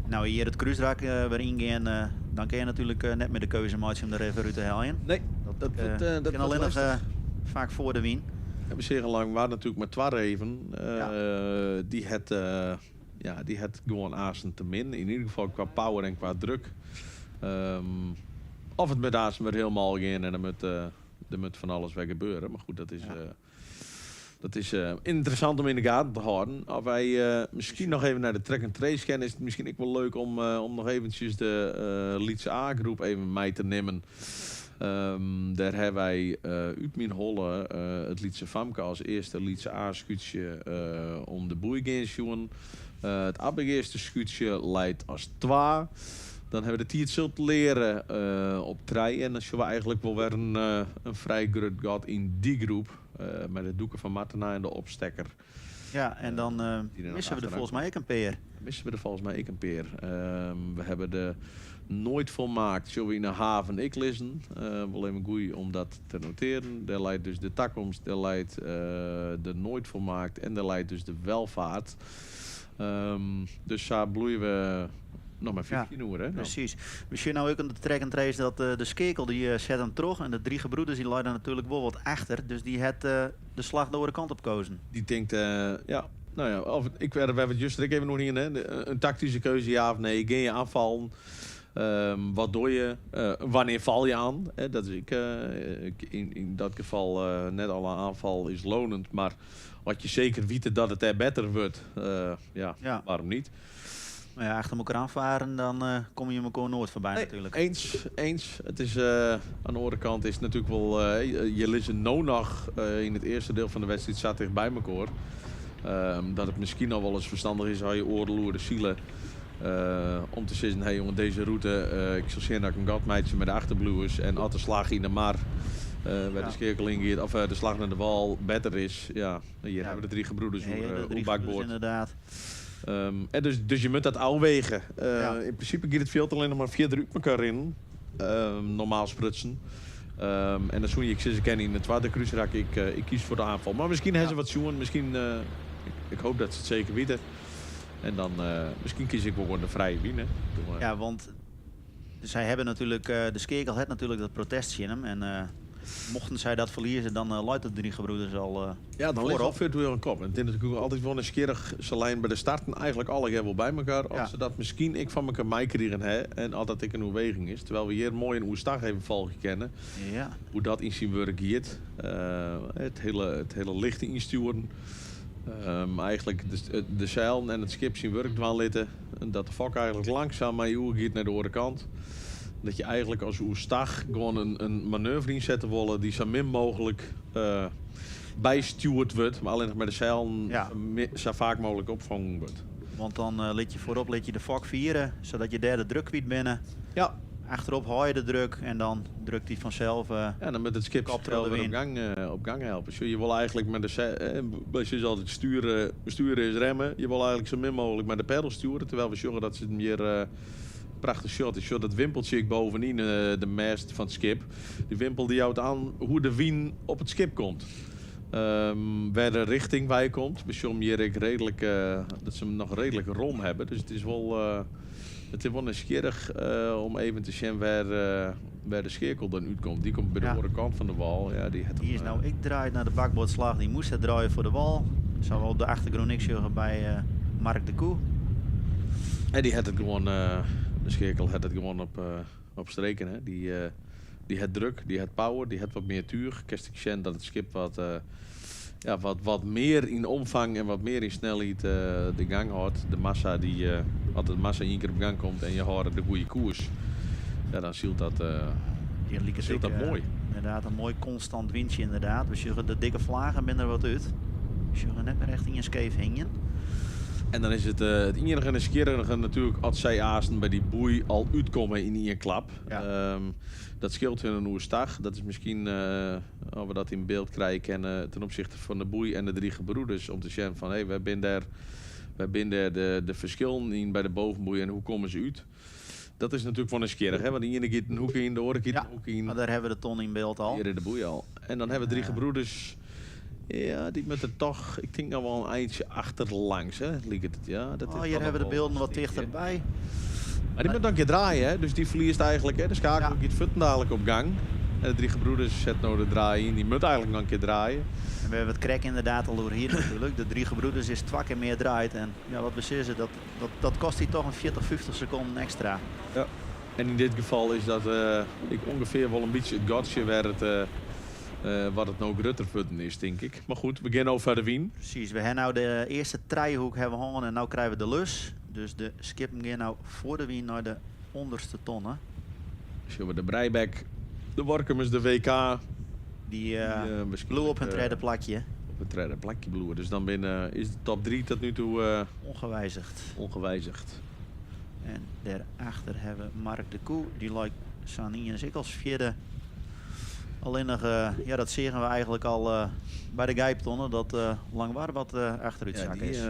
nou hier het cruiserak weer ingaan, dan kun je natuurlijk net met de keuze maken om de river uit te halen. Nee, dat kan alleen nog vaak voor de wien. We hebben zeer lang waren natuurlijk met 2 reven. Die het gewoon aasen te min. In ieder geval qua power en qua druk. Of het met aasen weer helemaal gaan en er moet van alles weer gebeuren. Maar goed, dat is interessant om in de gaten te houden. Of wij misschien nog even naar de track and trace gaan, is het misschien ook wel leuk om nog eventjes de Lietse A-groep even mee te nemen. Daar hebben wij uit mijn holle het Lietse Famke als eerste Lietse A-schuutje om de boei gaan zien. Het allereerste schuutje leidt als 2. Dan hebben we de tiert zult leren op 3. En dan zullen we eigenlijk wel weer een vrij groot gat in die groep. Met de doeken van Martena en de opstekker. Ja, en dan missen we er volgens mij ook een peer. We hebben de nooit volmaakt. Zullen we in de haven ik lezen. Wel even goed om dat te noteren. Daar leidt dus de toekomst, daar leidt de nooit volmaakt en daar leidt dus de welvaart. Dus daar bloeien we nog maar 15 uur, hè? Precies. We zien nou ook in de track and trace dat de skekel die zet hem terug. En de 3 gebroeders die leiden natuurlijk wel wat achter. Dus die had de slag de andere kant op kozen. Die denkt, we hebben het juist even nog niet in, hè? Een tactische keuze, ja of nee. Ga je aanvallen? Wat doe je? Wanneer val je aan? Dat is in dat geval net al een aanval is lonend. Maar wat je zeker weet dat het er beter wordt, waarom niet? Maar ja, achter elkaar aanvaren, dan kom je elkaar nooit voorbij natuurlijk. Eens. Het is, aan de andere kant is het natuurlijk wel... je leest nou nog in het eerste deel van de wedstrijd zat dicht bij elkaar. Dat het misschien al wel eens verstandig is als je oorloerde zielen... om te zeggen, hey jongen, deze route... ik zal zien dat ik een gatmeidje met de achterbluwers... en als de slag in de mar... bij de scherkel ingeeft, of de slag naar de wal beter is. Ja, hier hebben we de 3 gebroeders op bakboord. Inderdaad. En dus je moet dat afwegen. In principe gaat het veel alleen nog maar 4 druk elkaar in. Normaal sprutsen. En dan zoen je, ik zit ze in de tweede cruiserak, ik kies voor de aanval. Maar misschien hebben ze wat zoen, misschien, ik hoop dat ze het zeker weten. En dan misschien kies ik wel gewoon de vrije wien. Ja, want zij hebben natuurlijk, de skekel heeft natuurlijk dat protest in hem. En mochten zij dat verliezen, dan luidt de 3 gebroeders al ja, dan ligt het weer een kop. En het is natuurlijk altijd wel een skerig lijn bij de starten. Eigenlijk alle wel bij elkaar. Als ze dat misschien ik van elkaar mij krijgen hè, en altijd ik een beweging is. Terwijl we hier mooi een Oestag even volgen kennen. Ja. Hoe dat in zijn werk gaat. Het hele lichte insturen. Eigenlijk de zeilen en het schip zien werk dwan litten. Dat de fok eigenlijk langzaam maar je gaat naar de andere kant. Dat je eigenlijk als je stag gewoon een manoeuvre inzetten willen die zo min mogelijk bijstuurd wordt. Maar alleen nog met de zeilen zo vaak mogelijk opvangen wordt. Want dan liet je de fok vieren, zodat je derde druk kwijt binnen. Ja. Achterop haal je de druk en dan drukt hij vanzelf. Ja, dan met het schip Kaptrol weer op gang helpen. Dus je wil eigenlijk met je zal het sturen is remmen. Je wil eigenlijk zo min mogelijk met de pedal sturen. Terwijl we zorgen dat ze het meer prachtig shot is. Dat wimpeltje bovenin de mast van het schip. Die wimpel die houdt aan hoe de wien op het schip komt. Waar de richting bij komt. We zien hier redelijk dat ze hem nog redelijk rom hebben. Dus het is wel... Het is wel nieuwsgierig om even te zien waar de scheerkel dan uitkomt. Die komt bij de andere kant van de wal. Ja, die is nou, ik draai naar de bakboordslag. Die moest het draaien voor de wal. Zou wel op de achtergrond niks zeggen bij Mark de Koe. En die had het gewoon, de scheerkel had het gewoon op streken. Hè. Die had druk, die had power, die had wat meer tuur. Kerst ik zien dat het schip wat meer in omvang en wat meer in snelheid de gang houdt. De massa als de massa één keer op gang komt en je houdt de goede koers, ja, dan ziet dat, mooi. Inderdaad, een mooi constant windje inderdaad. We zullen de dikke vlagen minder wat uit. We zullen net meer echt in je skeef hingen. En dan is het enige en het skierige natuurlijk als zij aasten bij die boei al uitkomen in één klap. Ja. Dat scheelt hun een nieuwe stag. Dat is misschien, als we dat in beeld krijgen, ten opzichte van de boei en de drie gebroeders. Om te zien van, wij binden de verschillen in bij de bovenboei en hoe komen ze uit. Dat is natuurlijk van een skierig, hè? Want de ene gaat een hoek in, de andere gaat een hoek in. Maar daar hebben we de ton in beeld al. Hier in de boei al. En dan hebben we drie gebroeders. Ja, die met de toch, ik denk nou wel een eindje achterlangs, hè? Liek het, ja. Dat hier hebben we de beelden wat dichterbij. Maar die moet dan een keer draaien, hè? Dus die verliest eigenlijk, hè? De schakel gaat futten dadelijk op gang. En de drie gebroeders zetten nou de draai in, die moet eigenlijk nog een keer draaien. En we hebben het krek inderdaad al door hier natuurlijk. De drie gebroeders is 2 keer meer draait. En ja, wat we zeggen, dat kost hij toch een 40-50 seconden extra. Ja. En in dit geval is dat ik ongeveer wel een beetje het gotje wat het nou grutterfutten is, denk ik. Maar goed, we gaan over de wien. Precies, we hebben nou de eerste treihoek hebben hangen en nu krijgen we de lus. Dus de skippen gaan nou voor de wien naar de onderste tonnen. Dus hebben we de Breibek, de Workumers, de WK. Die bloe op een derde plakje. Op een derde plakje bloeien. Dus dan binnen is de top 3 tot nu toe ongewijzigd. En daarachter hebben we Mark de Koe. Die lijkt Sani en ik als vierde. Alleen nog, dat zeggen we eigenlijk al bij de gijptonnen. Dat Langwaar wat achteruit zak is.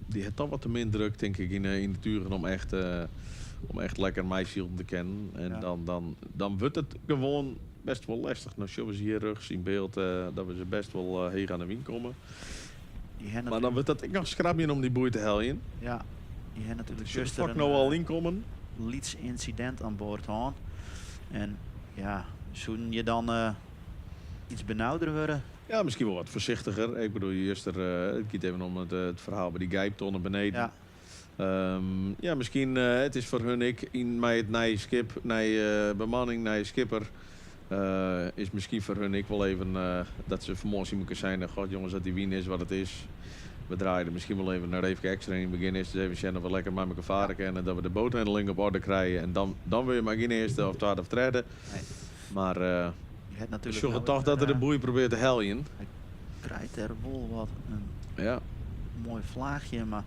Die heeft toch wat te min druk, denk ik, in de turen om echt lekker meisje te kennen. En dan wordt het gewoon best wel lastig. Nou, zullen we ze hier rechts in beeld dat we ze best wel heen aan de wien komen. Maar dan wordt dat ik nog schrapje om die boei te helpen. Ja, die hebben natuurlijk dus er nou al inkomen. Leeds incident aan boord gaan. En ja, zouden je dan iets benauwder worden? Ja, misschien wel wat voorzichtiger. Ik bedoel, eerst het gaat even om het verhaal bij die gijptonnen beneden. Ja. Misschien, het is voor hun met het nieuwe schip, nieuwe bemanning, nieuwe skipper. Is misschien voor hun wel even dat ze vermoord moeten zijn. God jongens, dat die wien is wat het is. We draaien er misschien wel even naar even extra in het begin. Is dus even zien dat we lekker met elkaar varen kennen. Dat we de boothandeling op orde krijgen. En dan wil je maar geen eerste of tweede of derde. Nee. Maar ik zorg toch dat er de boei probeert te helpen. Hij krijgt er wel wat een mooi vlaagje. Maar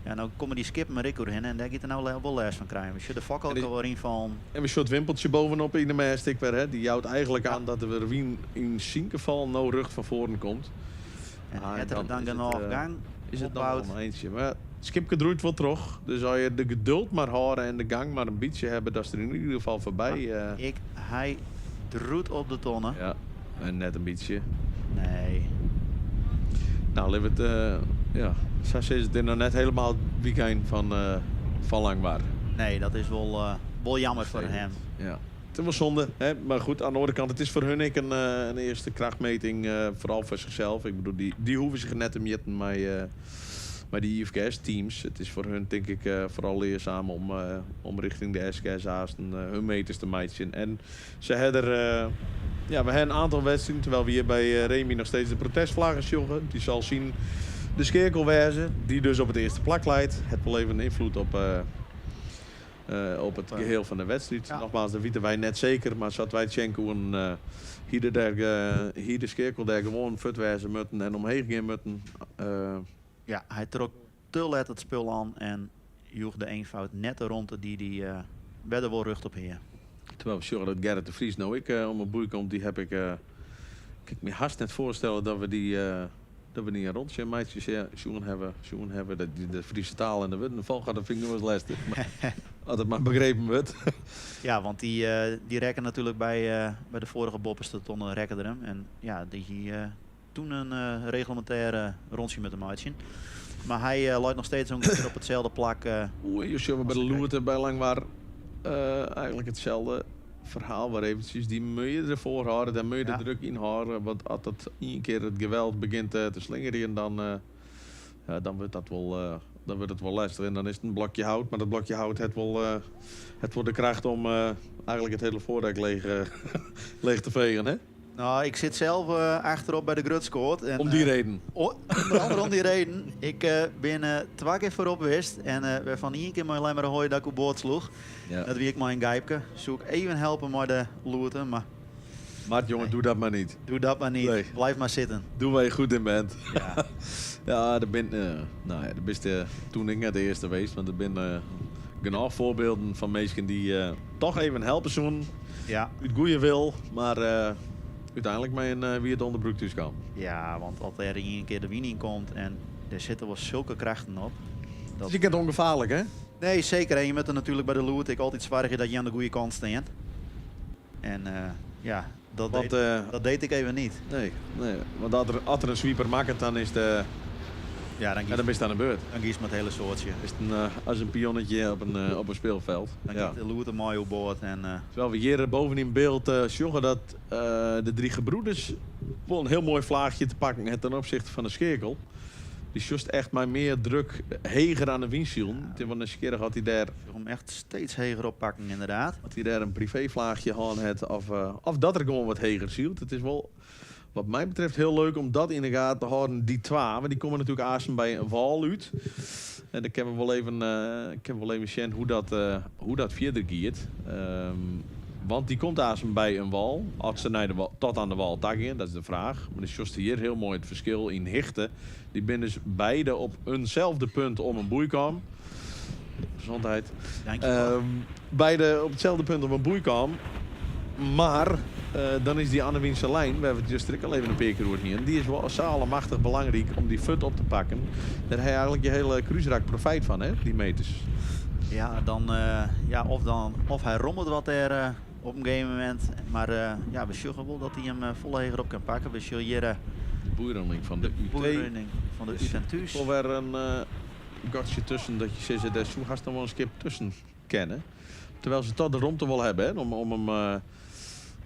ja, nou komen die skippen maar ik doorheen en daar gaat er nou wel les van krijgen. We zullen de fok ook al weer invallen. En we zullen het wimpeltje bovenop in de mast. Die houdt eigenlijk aan dat er weer in zinkeval nou rug van voren komt. En dan genoeg gang. Is het dan wel een eindje. Maar het skipje draait wel terug. Dus als je de geduld maar houden en de gang maar een beetje hebben, dat is er in ieder geval voorbij. Hij draait op de tonnen. Ja, en net een beetje. Nee. Nou, leef het, zo is het er nog net helemaal weekend van Langwaar. Nee, dat is wel jammer voor hem. Ja. Het is wel zonde, hè? Maar goed, aan de andere kant, het is voor hun een eerste krachtmeting, vooral voor zichzelf. Ik bedoel, die hoeven zich net te meten met die IFKS-teams. Het is voor hun, denk ik, vooral leerzaam om richting de SKS-aasten hun meters te meten. En ze hebben we hebben een aantal wedstrijden, terwijl we hier bij Remy nog steeds de protestvlaggen jongen. Die zal zien de skeerkelwijze, die dus op het eerste plak leidt. Het wel even een invloed op het geheel van de wedstrijd. Ja. Nogmaals, dat weten wij net zeker. Maar zat wij Tjenko hier de skeerkel daar gewoon futwijzen moeten en omheen gaan moeten. Ja, hij trok te let het spul aan en joeg de eenvoud net de ronde die bij de wel rug op heer. Terwijl we zorgen dat Gerrit de Vries nou om een boei komt, die heb ik... ik me haast net voorstellen dat we die een rondje meidjes zoen hebben. Dat die de Friese taal en de Witten val gaat, dat vind ik nog eens lastig. Maar als het maar begrepen wordt. Ja, want die rekken natuurlijk bij de vorige boppers tot onder rekken er hem. En ja, die toen een reglementaire rondje met hem uitzien. Maar hij loopt nog steeds ongeveer op hetzelfde plak. Je zullen bij de Loerte bij Langwaar eigenlijk hetzelfde verhaal waar eventjes die moet je ervoor houden, dan moet je de druk inhouden. Want als het één keer het geweld begint te slingeren, dan wordt dat wel, dan wordt het wel lastig. En dan is het een blokje hout, maar dat blokje hout het wordt de kracht om eigenlijk het hele voordek leeg te vegen, hè? Nou, ik zit zelf achterop bij de Grutskoort. Om die reden. Onder andere om die reden. Ik ben 2 keer voorop geweest en we van 1 keer maar alleen maar een hooi dat ik op boord sloeg. Ja. Dat wie ik maar een gijpje. Zoek even helpen met de loerten, maar Maar jongen, doe dat maar niet. doe dat maar niet. Nee. Blijf maar zitten. Doe waar je goed in bent. Ja. Ja, er bent toen ik net de eerste geweest, want er zijn genoeg voorbeelden van mensen die toch even helpen zoen. Ja. Uit goede wil, maar uiteindelijk met wie het onderbroek thuis kan. Ja, want als er 1 keer de winning komt en er zitten wel zulke krachten op. Dus je kent ongevaarlijk, hè? Nee, zeker. En je moet er natuurlijk bij de loert ik altijd zwaar dat je aan de goede kant staat. En ja, dat deed ik even niet. Nee, want als er een sweeper maakt, dan is de... Ja, dan Ja, dan ben je aan de beurt. kies met het hele soortje. Is het als een pionnetje op een speelveld. Dan Ja. gaat de loert er mooi op boord. En Terwijl we hier boven in beeld zorgen dat de 3 gebroeders wel een heel mooi vlaagje te pakken hebben ten opzichte van de scherkel. Die just echt maar meer druk heger aan de windshield. Want de scherkel had hij daar, om echt steeds heger oppakken inderdaad. een privévlaagje aan het of dat er gewoon wat heger zielt. Het is wel wat mij betreft heel leuk om dat in de gaten te houden, die 2. Want die komen natuurlijk azen bij een wal uit. En dan kunnen we wel even zien hoe dat verder gaat. Want die komt azen bij een wal. Als ze naar tot aan de wal takken, dat is de vraag. Maar is juist hier heel mooi het verschil in hichten. Die zijn dus beide op eenzelfde punt om een boeikam. Gezondheid. Dankjewel. Beide op hetzelfde punt om een boeikam. Maar dan is die Anne-Wiense lijn, we hebben het juist al even een paar keer gehoord hier, die is wel zalemachtig belangrijk om die fut op te pakken. Daar heb je eigenlijk je hele cruiserak profijt van, hè, die meters. Ja, of hij rommelt wat er op een gegeven moment. Maar ja, we zullen wel dat hij hem volledig op kan pakken. We zullen hier De boerenring van de UT. boerrunning van de UT en thuis. Wel weer een gatje tussen dat je zegt, daar zo gast dan wel een skip tussen kennen. Terwijl ze toch de romte wel hebben, hè,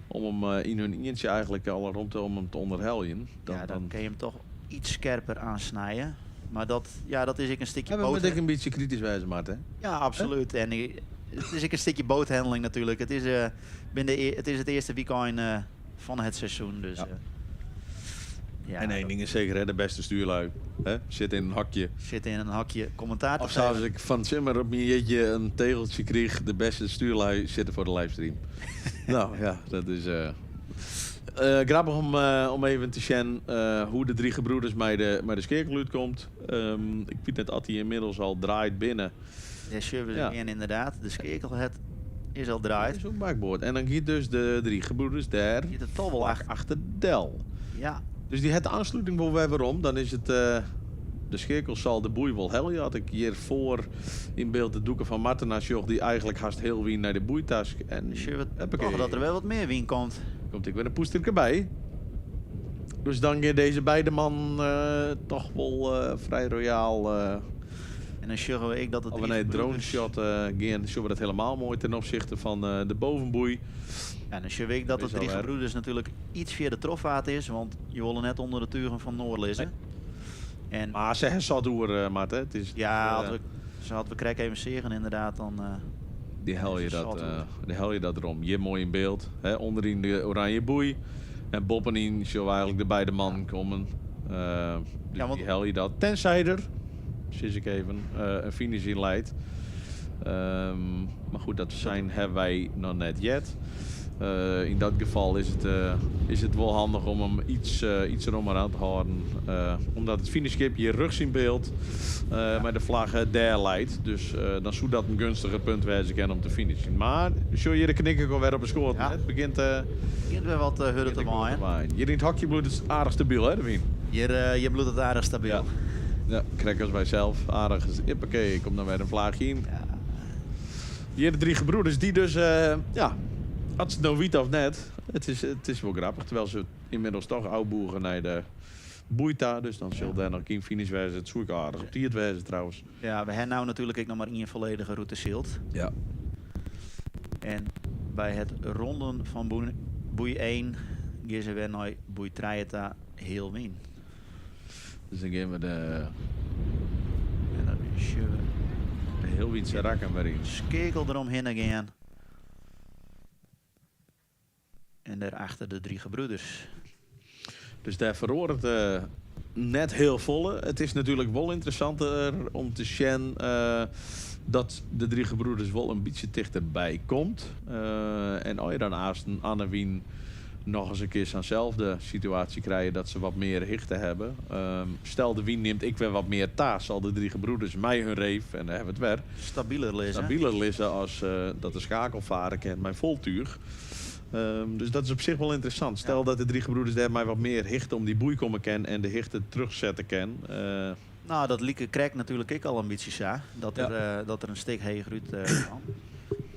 om hem in hun eentje eigenlijk alle romte om hem te onderheljen. Dan kun je hem toch iets scherper aansnijden. Maar dat is ik een stukje Ja, maar moet ik boot. een beetje kritisch wijzen, Maarten. Ja, absoluut. En het is ook een stukje boothandeling natuurlijk. Het is, het is het eerste weekend van het seizoen. Dus, Ja. ja, En één dat ding is zeker, hè, de beste stuurlui. Hè? Zit in een hakje. zit in een hakje commentaar te Of zoals geven. ik van Zimmer op mijn jeetje een tegeltje kreeg, de beste stuurlui zitten voor de livestream. Nou ja, dat is grappig om even te zien hoe de 3 gebroeders bij de skerkel uitkomt. Ik weet net dat hij inmiddels al draait binnen. Ja, service Ja. en inderdaad. De skekel het is al Dat draait. is ook bakboord. En dan gaat dus de 3 gebroeders daar Je het toch wel achter Del. Ja, Dus die heeft de aansluiting wel weer waarom. Dan is het... de scherkel zal de boei wel helpen. Had ik hiervoor in beeld de doeken van Martena's joch die eigenlijk haast heel wien naar de boeitask. En dus je hoppakee, toch dat er wel wat meer wien komt. komt ik weer een poesterke bij. Dus dan gaat deze beide man toch wel vrij royaal. En dan zullen we ik dat het Als we naar het drone broeders- shot gaan, zullen we dat helemaal mooi ten opzichte van de bovenboei. Ja, dan zullen we ik dat Is het al 3 waar. gebroeders natuurlijk iets via de trofvaart is. Want je wil net onder de turen van Noord lezen. En Maar zeg eens zo door, Maarten. Het is, ja, hadden we krek even zeggen inderdaad, dan... die hel je is dat, zat, hoor. die hel je dat erom. Je mooi in beeld. Hè? Onderin de oranje boei. En boppenin zullen we eigenlijk de beide mannen komen. Dus want- die hel je dat. Tenzij er, zie ik even, een finish in leidt. Maar goed, hebben wij nog net yet. In dat geval is het wel handig om hem iets erommer aan te houden. Omdat het finishskip je rugs in beeld met de vlag daar leidt. Dus dan zou dat een gunstiger punt wezen om te finishen. Maar zo je de knikker gewoon weer op een scoort. Ja. Het begint Begint weer wat hudden te waaien. je dient hakjebloed is aardig stabiel, hè, Devin? Je bloed het aardig stabiel. Ja. Ja, krijg bij zelf. Aardig. Hippakee, komt dan weer een vlaagje in. Ja. Hier de 3 gebroeders die dus, als het nou weet of net, het is wel grappig. Terwijl ze inmiddels toch oudboeren naar de boeita. Dus dan zullen daar nog geen finish wezen. Het zoek aardig op die het wezen trouwens. Ja, we hebben nou natuurlijk ook nog maar 1 volledige route schild. Ja. En bij het ronden van boei 1 gaan ze weer naar boei 3 heel min. Dus dan gaan we de En dan is je heel iets rakken weer in. skekel eromheen gaan. En daarachter de 3 gebroeders. Dus daar verhoort het net heel volle. Het is natuurlijk wel interessanter om te zien dat de 3 gebroeders wel een beetje dichterbij komt. En als je dan naast een Anne Wien nog eens een keer zo'nzelfde situatie krijgen dat ze wat meer hichten hebben. Stel de Wien neemt ik weer wat meer taas, zal de 3 gebroeders mij hun reef en dan hebben we het weer. Stabieler lezen. Stabieler lissen als dat de schakelvaren kent mijn voltuig. Dus dat is op zich wel interessant. Stel dat de 3 gebroeders daar mij wat meer hichten om die boei komen kennen en de hichten terugzetten ken. Nou, dat lieke krijgt natuurlijk ik al een beetje zo. Dat er een steek heger uit kan.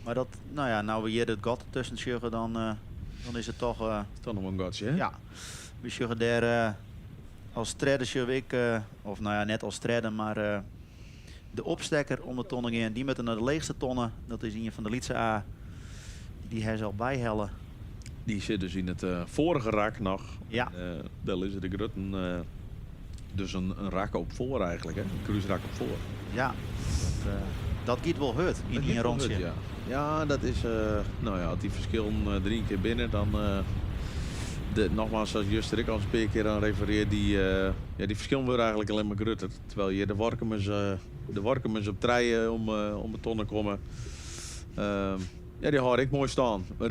Maar dat, nou we hier het gat tussen schuggen, dan is het toch... toch nog een godsje, hè? Ja, we schuggen daar als stredder schuggen ik, of net als stredder, maar de opstekker om de tonnen in, die met naar de leegste tonnen, dat is een van de Lietse A, die hij zal bijhellen. Die zit dus in het vorige rak nog. Ja. Daar is de grutten dus een rak op voor eigenlijk, hè? Een cruiserak op voor. Ja, dat giet wel hut in die rondje. Ja. Ja, dat is, als die verschillen 3 keer binnen, dan, nogmaals, zoals Just er ik al een paar keer aan refereer, die verschillen worden eigenlijk alleen maar grutter. Terwijl je de workemers op treien om de tonnen komen, die hoor ik mooi staan. We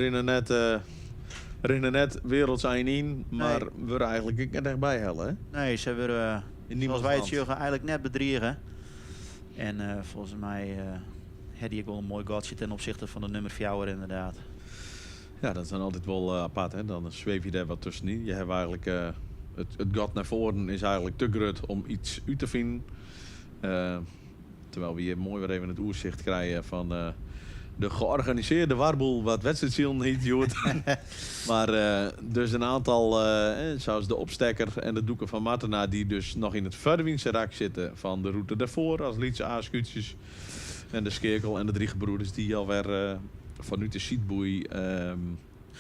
rennen net werelds in, maar we worden eigenlijk niet echt bij hellen, hè? Nee, ze willen, zoals wij het land. zeggen, eigenlijk net bedriegen. En volgens mij had hij ook wel een mooi gatje ten opzichte van de nummer 4 inderdaad. Ja, dat is dan altijd wel apart, hè? Dan zweef je daar wat tussenin. Je hebt eigenlijk, het gat naar voren is eigenlijk te grut om iets uit te vinden. Terwijl we hier mooi weer even het oerzicht krijgen van de georganiseerde warboel wat wedstrijdzielen niet joert. Maar dus een aantal, zoals de opstekker en de doeken van Martena, die dus nog in het Verwinse rak zitten van de route daarvoor als Lietse A-scootjes. En de Skeerkel en de 3 gebroeders die alweer vanuit de Sietboei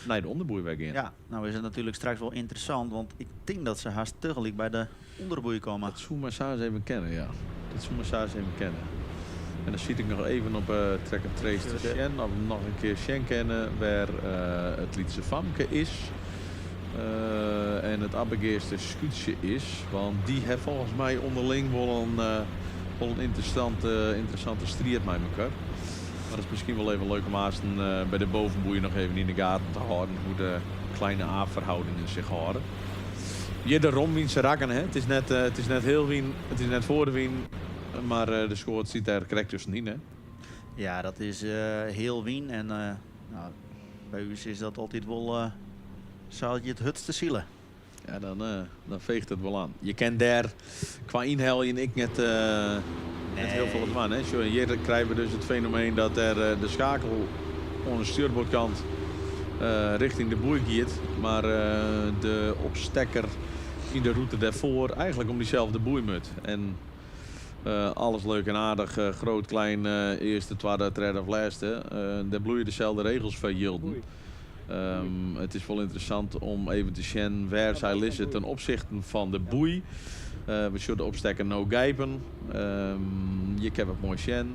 naar de onderboei weggaan. Ja, nou is het natuurlijk straks wel interessant, want ik denk dat ze haast tegelijk bij de onderboei komen. Dat zou maar eens even kennen, ja. Dat zou maar eens even kennen. En dan zie ik nog even op Track and Trace de Sjen, of nog een keer Sjen kennen, waar het Lietse Famke is. En het Abbegeerste Scootje is. Want die heeft volgens mij onderling wel een interessante strijd met elkaar. Maar dat is misschien wel even leuk om haast bij de bovenboei nog even in de gaten te houden hoe de kleine A-verhoudingen zich houden. Je de Romwiense rakken, hè? Het is net heel wien, het is net voor de wien, maar de schoot ziet er correct tussenin, hè? Ja, dat is heel Wien en bij u is dat altijd wel, zou je het hutste zielen. Ja, dan veegt het wel aan. Je kent daar qua inheljen ik net heel veel het van. Hè? Zo, hier krijgen we dus het fenomeen dat er de schakel aan de stuurboordkant richting de boei gaat. Maar de opstekker in de route daarvoor eigenlijk om diezelfde boei moet. En alles leuk en aardig, groot, klein, eerste, tweede, derde of laatste. Daar bloeien dezelfde regels van Jilden. Het is wel interessant om even te zien waar zij liggen ten opzichte van de boei. We zullen de opstekker nou gijpen. Je heb het mooi zien.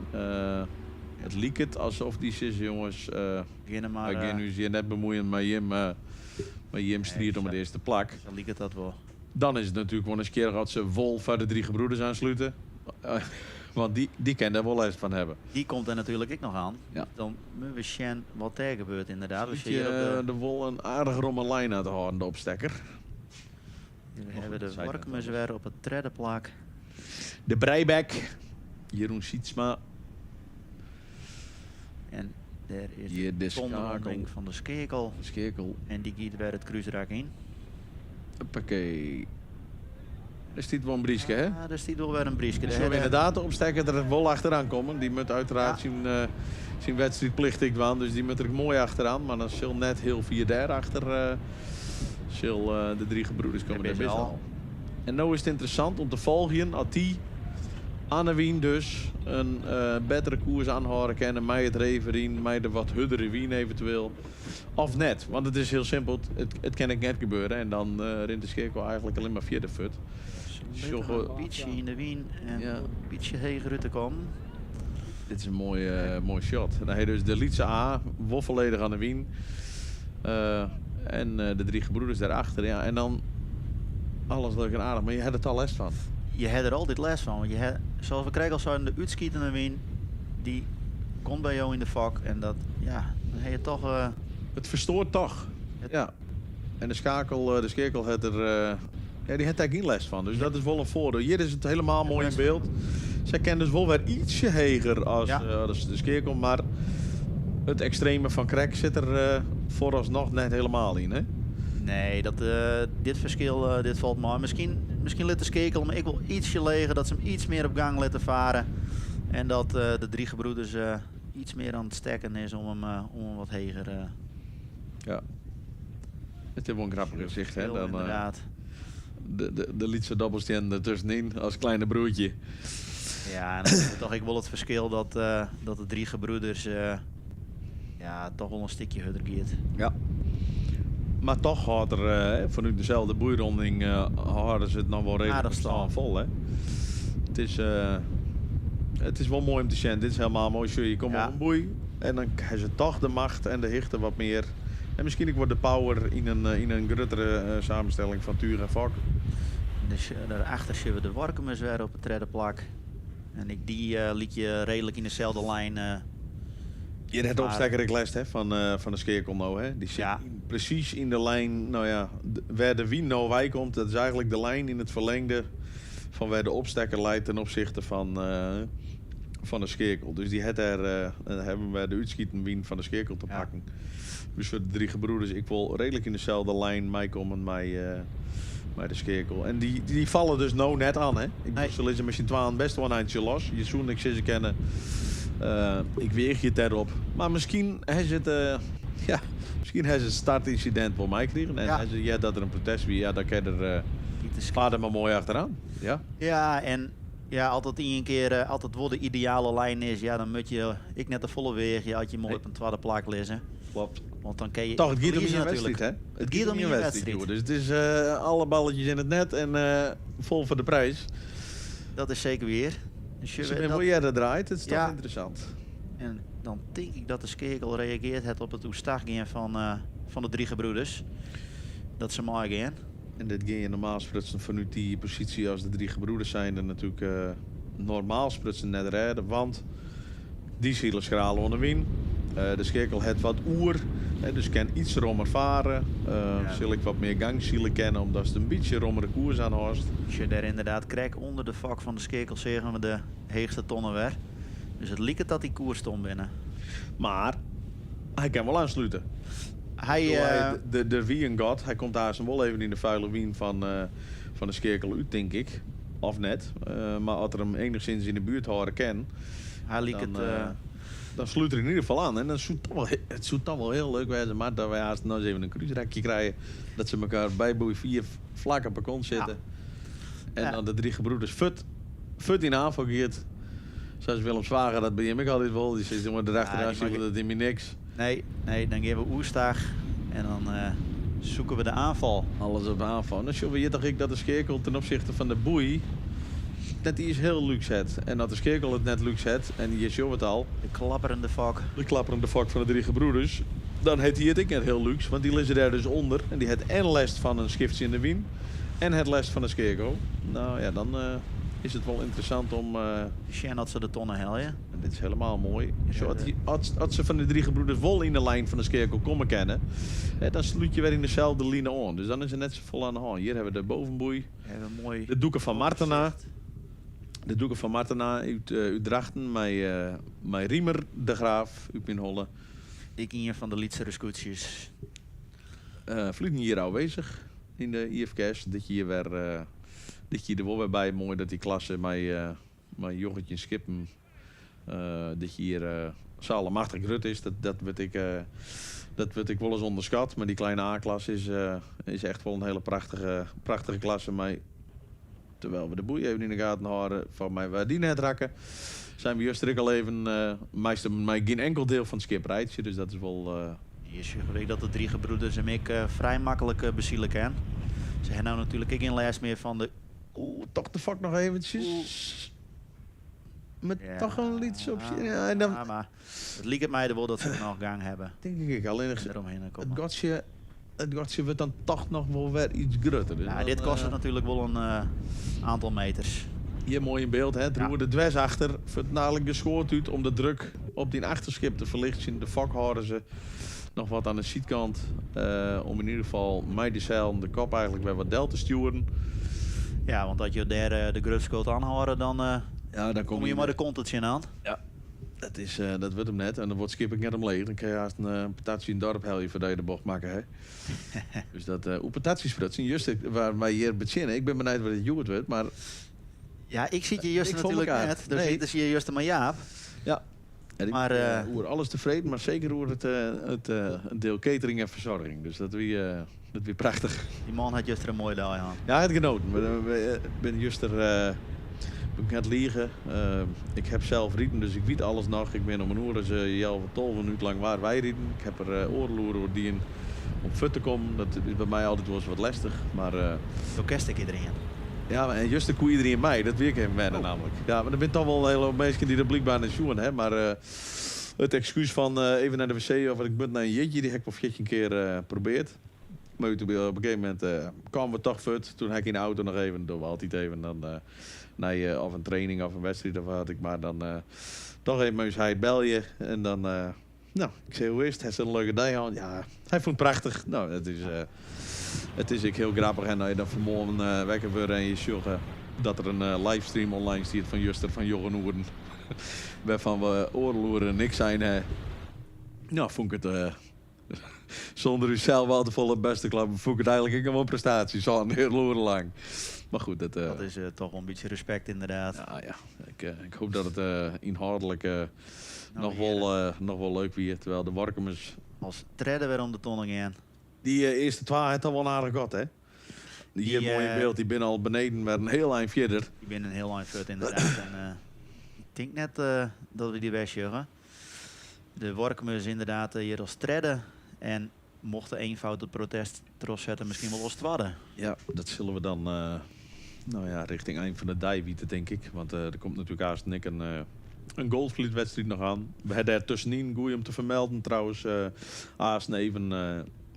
Het lijkt alsof die zes jongens. Ik ga nu net bemoeien met Jim strijd om de eerste plak. Zo liep het dat wel. Dan is het natuurlijk wel eens keer dat ze vol van de 3 gebroeders aansluiten. Want die kan daar wel les van hebben. Die komt er natuurlijk ook nog aan. Ja. Dan moeten we zien wat er gebeurt inderdaad. We Zit je de wol een aardig romme lijn aan te houden, de opstekker. we hebben de dat zei ik workmes net weer op het treddenplak. De breibek. Jeroen Sietsma. En daar is Hier de tonderlanding schakel. van de skekel. Skekel. En die giet weer het kruisrak in. Hoppakee. Er staat wel een briesje, hè? Ja, daar staat wel weer een briesje. Zullen we inderdaad de opstekker er wel achteraan komen. Die moet uiteraard Ja. zijn wedstrijdplichtig waan. Dus die moet er ook mooi achteraan. Maar dan zal net heel 4 daar achter zal de 3 gebroeders komen. Ja, er best best wel. al. En nu is het interessant om te volgen. Als die aan Wien dus een betere koers aanhouden kennen. Mij het reverien, mij de wat huddere Wien eventueel. Of net. Want het is heel simpel. Het kan ik net gebeuren. En dan rint de Scherkel eigenlijk alleen maar via de fut. Een beetje in de wien en Ja. een beetje heger te komen. Dit is een mooi shot. Dan heb je dus de Lietse A, woffelledig aan de Wien. En de 3 gebroeders daarachter. Ja. En dan alles leuk en aardig. Maar je hebt het al les van. Je hebt er altijd les van. Want zoals we krijgen al zo de uitschietende wien, die komt bij jou in de vak. En dat, ja, dan heb je toch... Het verstoort toch. Ja. En de scherkel had er... ja, die had daar geen les van. Dus dat is wel een voordeel. Hier is het helemaal mooi in beeld. Zij kennen dus wel weer ietsje heger als, Ja. als de scherkel. Maar het extreme van Krek zit er vooralsnog net helemaal in, hè? Nee, dit verschil dit valt maar. Misschien let de skekel maar ik wil ietsje leger. Dat ze hem iets meer op gang laten varen. En dat de 3 gebroeders iets meer aan het stekken is om hem wat heger... Ja. Het is wel een grappig gezicht, hè? Dan, inderdaad. de Lietse dobbelstien ertussenin als kleine broertje. Ja, en dan is het toch ik wel het verschil dat de 3 gebroeders ja, toch wel een stukje hudder geeft. Ja. Maar toch had er vanuit dezelfde boeironding hadden ze het nog wel redelijk Aardig staan. vol, hè? Het is wel mooi om te zien. Dit is helemaal mooi. Je komt Ja. op een boei en dan hebben ze toch de macht en de hichte wat meer. En misschien wordt de power in een gruttere samenstelling van Tuur en Vak. Dus daarachter zien we de workmes weer op het treddenplak. En die liet je redelijk in dezelfde lijn. Je hebt de opstekker ik les hè, van de Skeerkom nou, hè? Die zit Ja. precies in de lijn, nou ja, waar de Wien nou bij komt. Dat is eigenlijk de lijn in het verlengde van waar de opstekker leidt ten opzichte van de Skeerkel. Dus die had hebben we de uitschieten Wien van de Skeerkel te Ja. pakken. Dus voor de 3 gebroeders, ik wil redelijk in dezelfde lijn mij komen bij de Skeerkel. En die vallen dus nou net aan, hè? Ik Nee. zullen ze misschien 12 best wel een eindje los. Je zoen ik ze kennen. Ik weeg je daarop. Maar misschien heeft het, misschien heeft het startincident voor mij gekregen. En Ja. hij zei, dat er een protest was, ja, dan kan je er vader maar mooi achteraan. Ja. Ja, en ja, altijd één keer, altijd wat de ideale lijn is, ja, dan moet je, ik net de volle weg, je had je mooi op een tweede plak lezen. Klopt. Want dan kan je Toch, het gaat om verliezen je wedstrijd, hè? Het gaat om je wedstrijd. joh. Dus het is alle balletjes in het net en vol voor de prijs. Dat is zeker weer. Dus Dus je, hoe jij dat draait, het is toch Ja. interessant. en dan denk ik dat de skekel reageert het op het oestaggaan van de 3 gebroeders. Dat ze maar gaan. En dit ging je normaal sprutsen vanuit die positie als de 3 gebroeders zijn er natuurlijk normaal sprutsen net redden, want die zielen schralen onder wien. De skekel het wat oer, dus kan iets rommer varen. Zul ik wat meer gangzielen kennen omdat ze een beetje rommere koers aan hoort. Als je daar inderdaad krijgt onder de vak van de skekel zeggen we de heegste tonnen weg. Dus het liep het dat die koers stond binnen. Maar hij kan wel aansluiten. Hij, De Wien God, hij komt daar zijn wel even in de vuile wien van de skekel uit, denk ik. Of net. Maar als er hem enigszins in de buurt horen ken, hij liep dan, het... dan sluit er in ieder geval aan. En dan het zou toch wel heel leuk zijn, maar dat wij haast nog eens even een cruiserekje krijgen. Dat ze elkaar bijboeien 4 vlakken per kont zitten. En Ja. dan de 3 gebroeders fut in aanval geeft. Zoals Willem Zwager dat bij hem ik altijd wel. Die zegt, jongen, erachteraan die zien we mag dat in me niks. Nee, dan geven we oestag en dan zoeken we de aanval. Alles op aanval. Dan zien we hier toch ik dat de skeerkel ten opzichte van de boei dat die is heel luxe het. En dat de skeerkel het net luxe het. En je ziet het al. De klapperende vak. De klapperende vak van de 3 gebroeders. Dan heeft hij het ik net heel luxe. Want die liggen daar dus onder. En die heeft en last van een skiftje in de wien. en het les van de skeerko. Nou ja, dan is het wel interessant om... Sjen dat ze de tonnen helden. En dit is helemaal mooi. Zo, als ze van de 3 gebroeders wel in de lijn van de skeerko komen kennen, dan sluit je weer in dezelfde line aan. Dus dan is het net zo vol aan de hand. Hier hebben we de bovenboei. Mooi. De doeken van Martena. De doeken van Martena uit Drachten. Met Riemer de Graaf uit Pinholle. Ik een van de Lietse scootjes. Vliegen hier aanwezig in de IFK's. Dat je hier weer... dat je er wel weer bij. Mooi dat die klasse met Joggetje Schippen... dat je hier zalemachtig grut is. Dat werd ik wel eens onderschat. Maar die kleine A-klasse is echt wel een hele prachtige klasse. Maar terwijl we de boei even in de gaten houden, van mij waar die net rakken, zijn we juist al even meestal met geen enkel deel van het skiprijtje. Dus dat is wel... Je weet dat de 3 gebroeders en ik vrij makkelijk bezielen kan. Ze hebben nou natuurlijk ik geen les meer van de... toch de fuck nog eventjes. Met toch een liedje op je... Ja, en dan... Ja, maar het lijkt mij er wel dat ze er nog gang hebben. Denk ik alleen nog... Eromheen Het gotje wordt dan toch nog wel weer iets groter. Dus dit kost het natuurlijk wel een aantal meters. Hier mooi in beeld, hè? Er de dwes achter. Het namelijk geschoord uit om de druk op die achterschip te verlichten. De vak houden ze nog wat aan de zijkant. Om in ieder geval met de zeil de kop eigenlijk weer wat del te sturen. Ja, want als je daar de grutskoot aanhouden, dan kom je maar de contentje aan. Ja. Dat wordt hem net. En dan wordt skip ik net omleeg. Dan kun je haast een patatje in het dorp helpen voordat je de bocht maken. Hè? Dus dat... hoe patatjesprutsen. Juist waar wij hier beginnen. Ik ben benieuwd wat het joert wordt. Maar... Ja, ik zie je juist natuurlijk net. Dus zie je juist maar Jaap. Ja. Maar over alles tevreden. Maar zeker over het deel catering en verzorging. Dus dat weer prachtig. Die man had juist een mooie dag aan. Ja, het genoten. Ik ben juist er... Ik ga het liegen. Ik heb zelf rieten, dus ik weet alles nog. Ik ben om een uur, ze 12 minuten lang waar wij rieten. Ik heb er oorloeren die in om fut te komen. Dat is bij mij altijd wel eens wat lastig. Maar, zo kerst ik iedereen. Ja, en juist de koe iedereen mij, dat weet ik even wennen namelijk. Ja, maar er zijn toch wel een hele hoop mensen die er blijkbaar naar zoen, hè. Maar het excuus van even naar de wc of ik moet naar een jitje, die heb ik of een keer geprobeerd. Maar op een gegeven moment kwamen we toch fut. Toen heb ik in de auto nog even, doen we altijd even dan... of een training of een wedstrijd of wat ik, maar dan toch even met hij bel je en dan, nou, ik zei hoe is het? Hij zei een leuke dag aan. Ja, hij vond het prachtig. Nou, het is ook heel grappig en je dan vanmorgen wekker wordt en je ziet dat er een livestream online staat van Juster van Jochen Oeren, waarvan we oorloeren niks zijn. Nou, vond ik het zonder u zelf al te volle beste klap, vond ik het eigenlijk ook wel een prestatie, zo een heel lang. Maar goed, dat is toch wel een beetje respect inderdaad. Ja. Ik hoop dat het inhoudelijk nog wel leuk weer. Terwijl de Workemers... Als treden weer om de tonning in. Die eerste 2 heeft al wel aardig gehad, hè? Die hier mooi in beeld, die binnen al beneden met een heel eind verder. Die binnen een heel eind verder inderdaad. En, ik denk net dat we die wegjuren. De Workemers inderdaad hier als treden. En mochten eenvoud het protest trots zetten, misschien wel als twadden. Ja, dat zullen we dan... richting eind van de dijwieten, denk ik. Want er komt natuurlijk haast Nick een Goldfleet-wedstrijd nog aan. We hebben daar tussenin, goed om te vermelden trouwens, haast even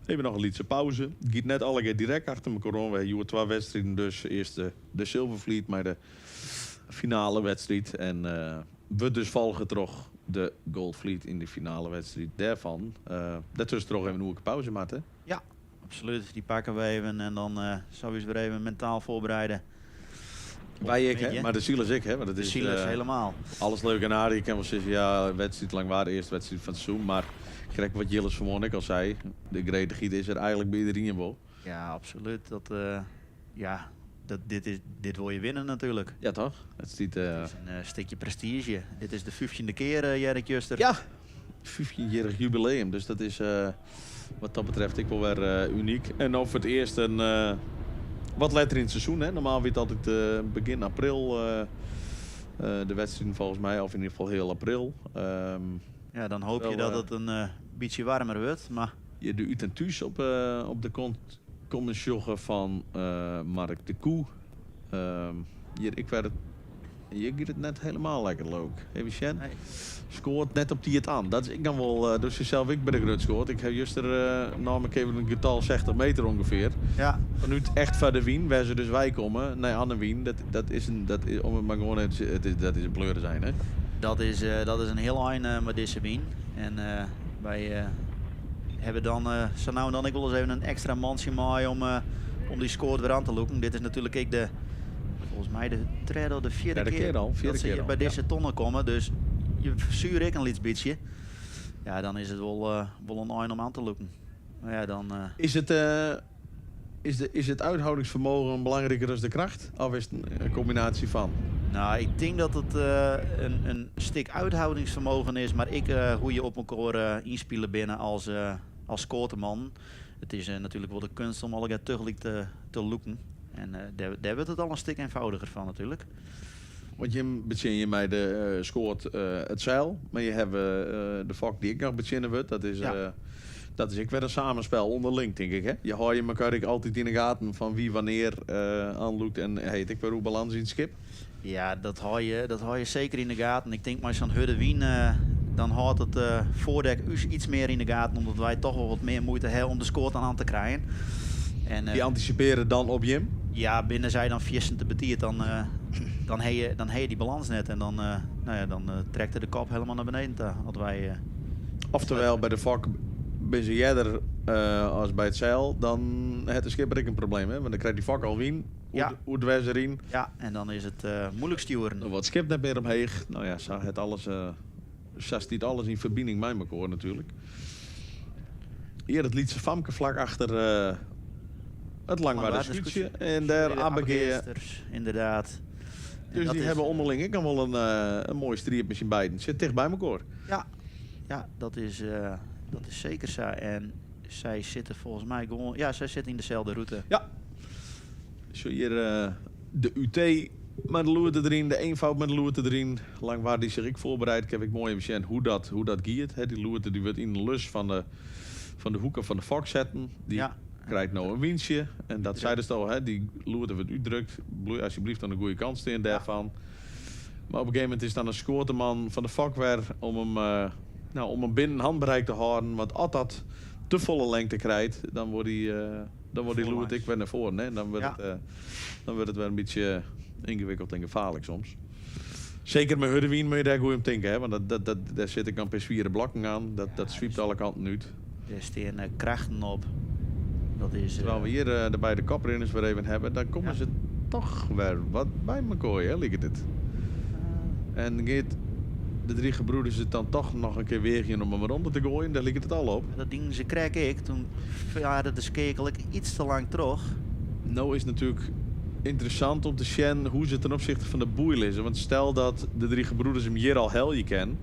nog een lietse pauze. Het gaat net alle keer direct achter elkaar om. We hebben 2 wedstrijden, dus eerst de Silverfleet, maar de finale wedstrijd. En we dus volgen toch de Goldfleet in de finale wedstrijd daarvan. Daartussen toch even een pauze, Maat, hè? Ja. Absoluut, die pakken we even en dan zou je ze weer even mentaal voorbereiden. Wij ik, hè? Maar de Silas ik, hè? Want het de is Silas helemaal. Alles leuk en aardig. Ik kan wel zeggen, ja, wedstrijd lang waar, de eerste wedstrijd van het seizoen. Maar kijk wat Jilles vanmorgen ik al zei, de gretigheid is er eigenlijk bij iedereen wel. Ja, absoluut. Dit wil je winnen natuurlijk. Ja, toch? Het is een stukje prestige. Dit is de 15e keer, Jerk Juster. Ja, 15-jarig jubileum. Dus dat is... wat dat betreft ik wel weer uniek. En ook voor het eerst wat later in het seizoen. Hè. Normaal weet altijd begin april de wedstrijd volgens mij. Of in ieder geval heel april. Ja, dan hoop je dat het een beetje warmer wordt. Maar... Je doet uit en thuis op de komensjoggen van Mark de Koe. Hier, ik werd je gaat het net helemaal lekker leuk. Even Sjen. Nee. Scoort net op die het aan. Dat is ik dan wel, dus jezelf ik bij de grut scoort. Ik heb juist namelijk even een getal 60 meter ongeveer. Ja, Vanuit echt van de Wien, waar ze dus wij komen, naar Anne Wien. Om het maar gewoon, dat is een pleuren zijn, hè? dat is een heel eind met deze wien. En wij hebben dan, zo nou en dan, ik wil eens even een extra mansje maaien om die score weer aan te lopen. Dit is natuurlijk volgens mij de derde of de vierde keer dat ze bij deze tonnen komen. Dus je verzuur ik een beetje. Ja, dan is het wel een eind om aan te lopen. Maar ja, dan... Is het uithoudingsvermogen belangrijker dan de kracht? Of is het een combinatie van? Nou, ik denk dat het een stuk uithoudingsvermogen is, maar hoe je op elkaar inspelen binnen als scoorteman. Het is natuurlijk wel de kunst om alle tegelijk te looken. En daar wordt het al een stuk eenvoudiger van natuurlijk. Want je mij de scoort het zeil, maar je hebt de vak die ik nog bezinnen wordt. Dat is ik weer een samenspel onderling, denk ik. Hè? Je houdt je elkaar altijd in de gaten van wie wanneer aanloekt en heet ik weer hoe balans in het schip. Ja, dat hou je zeker in de gaten. Ik denk maar zo'n Hudde Wien, dan houdt het voordek iets meer in de gaten, omdat wij toch wel wat meer moeite hebben om de score aan te krijgen. En, die anticiperen dan op Jim? Ja, binnen zij dan viersen te betiert, dan heb je die balans net en dan trekt er de kop helemaal naar beneden. Oftewel, bij de vak ben je eerder als bij het zeil, dan heeft de schipper ik een probleem. Hè? Want dan krijgt die vak al wien, hoe de wijze erin. Ja, en dan is het moeilijk sturen. Dan wordt schip net meer omheen. Nou ja, zag het alles, niet alles in verbinding met elkaar natuurlijk. Hier het Lietse Famke vlak achter het langwaarde scootje. En daar Abigail. Inderdaad. Dus die hebben onderling ik kan wel een mooie streep met z'n beiden. Zit dicht bij elkaar. Ja, dat is zeker zo. En zij zitten volgens mij gewoon... Ja, zij zitten in dezelfde route. Ja. Zo hier de UT met de loerte erin, de eenvoud met de loerte erin. Langwaarde die zich ik voorbereid. Ik heb ik mooi even hoe dat giet. Die loerte die wordt in de lus van de hoeken van de vak zetten. Die krijgt nou een winstje. En dat zeiden ze al, die loerte wordt uitdrukt. Bloei alsjeblieft aan de goede kant staan daarvan. Maar op een gegeven moment is dan een scoorteman van de vak weer om hem binnen handbereik te houden. Want als dat te volle lengte krijgt, dan wordt die loert ik weer naar voren. Hè? Dan wordt het weer een beetje ingewikkeld en gevaarlijk soms. Zeker met Hudde Wien moet je daar goed om denken. Hè? Want daar zit ik aan PS4 blokken aan. Dat zwiept alle kanten uit. Er staan krachten op. Dat is, terwijl we hier de beide koprenners weer even hebben, dan komen ze toch weer wat bij elkaar, hè, lijkt het. En gaat de drie gebroeders het dan toch nog een keer weer om hem rond te gooien, daar lijkt het al op. Dat ding ze krijg ik, toen verjaarde de skekel ik iets te lang terug. Nou is natuurlijk interessant om te zien hoe ze ten opzichte van de boei is. Want stel dat de drie gebroeders hem hier al helje kennen,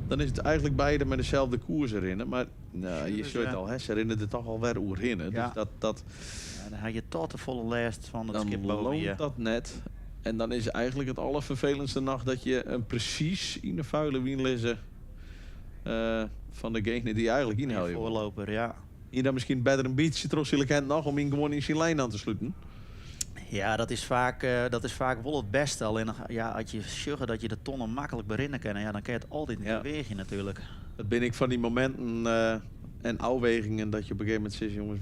dan is het eigenlijk beide met dezelfde koers erin. Maar nou, je ziet al, ze herinneren het toch al weer oerheen. Dus ja, dan had je tot de volle lijst van het schip boven je. Dan dat net. En dan is eigenlijk het allervervelendste nacht dat je een precies in de vuile wienlezen van degene die je eigenlijk inhaalt. Voorloper, ja. Je dan misschien beter een beetje terug nog om gewoon in zijn lijn aan te sluiten. Ja, dat is vaak wel het beste. Alleen als je zorgt dat je de tonnen makkelijk berinnen kan, dan kan je het altijd in beweging natuurlijk. Dat ben ik van die momenten en afwegingen dat je op een gegeven moment zegt, jongens,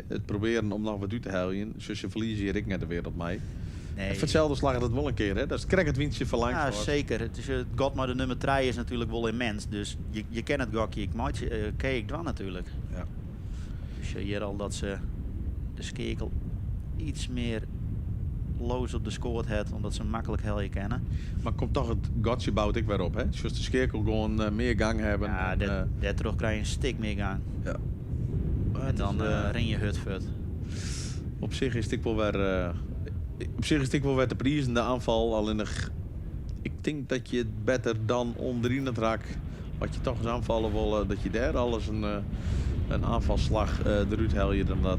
het proberen om nog wat uit te halen. Dus je verliezen hier ik net de wereld mee. Nee. Voor hetzelfde slag het wel een keer, hè? Dat is krijg het winstje verlangd. Ja, zeker. Het God maar de nummer 3 is natuurlijk wel immens. Dus je kent het gokje, ik maatje, kijk ik dan natuurlijk. Ja. Dus je hier al dat ze de skekel iets meer loos op de scoort heeft, omdat ze makkelijk helje kennen. Maar komt toch het gotje bouwt ik weer op, hè? Dus de skekel gewoon meer gang hebben. Ja, daar terug krijg je een stuk meer gang. Ja. En dan ren je hut. Op zich is het wel weer... te prijzen, de aanval. Alleen ik denk dat je het beter dan onderin het rak, wat je toch eens aanvallen wil, dat je daar alles een aanvalslag eruit haal je dan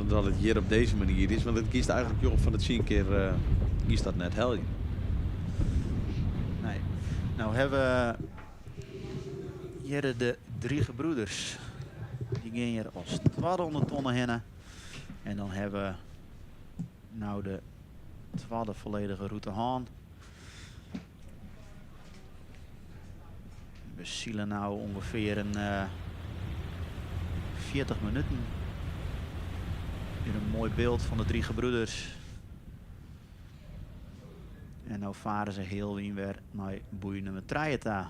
dat het hier op deze manier is. Want het kiest eigenlijk joh, van het 10 keer kiest dat net hel je. Nee. Nou hebben we hier de drie gebroeders. Die gaan hier als 200 tonnen heen. En dan hebben we nou de tweede volledige route Haan. We zielen nou ongeveer een 40 minuten. Hier een mooi beeld van de 3 gebroeders. En nou varen ze heel weer naar boei nummer 3 toe.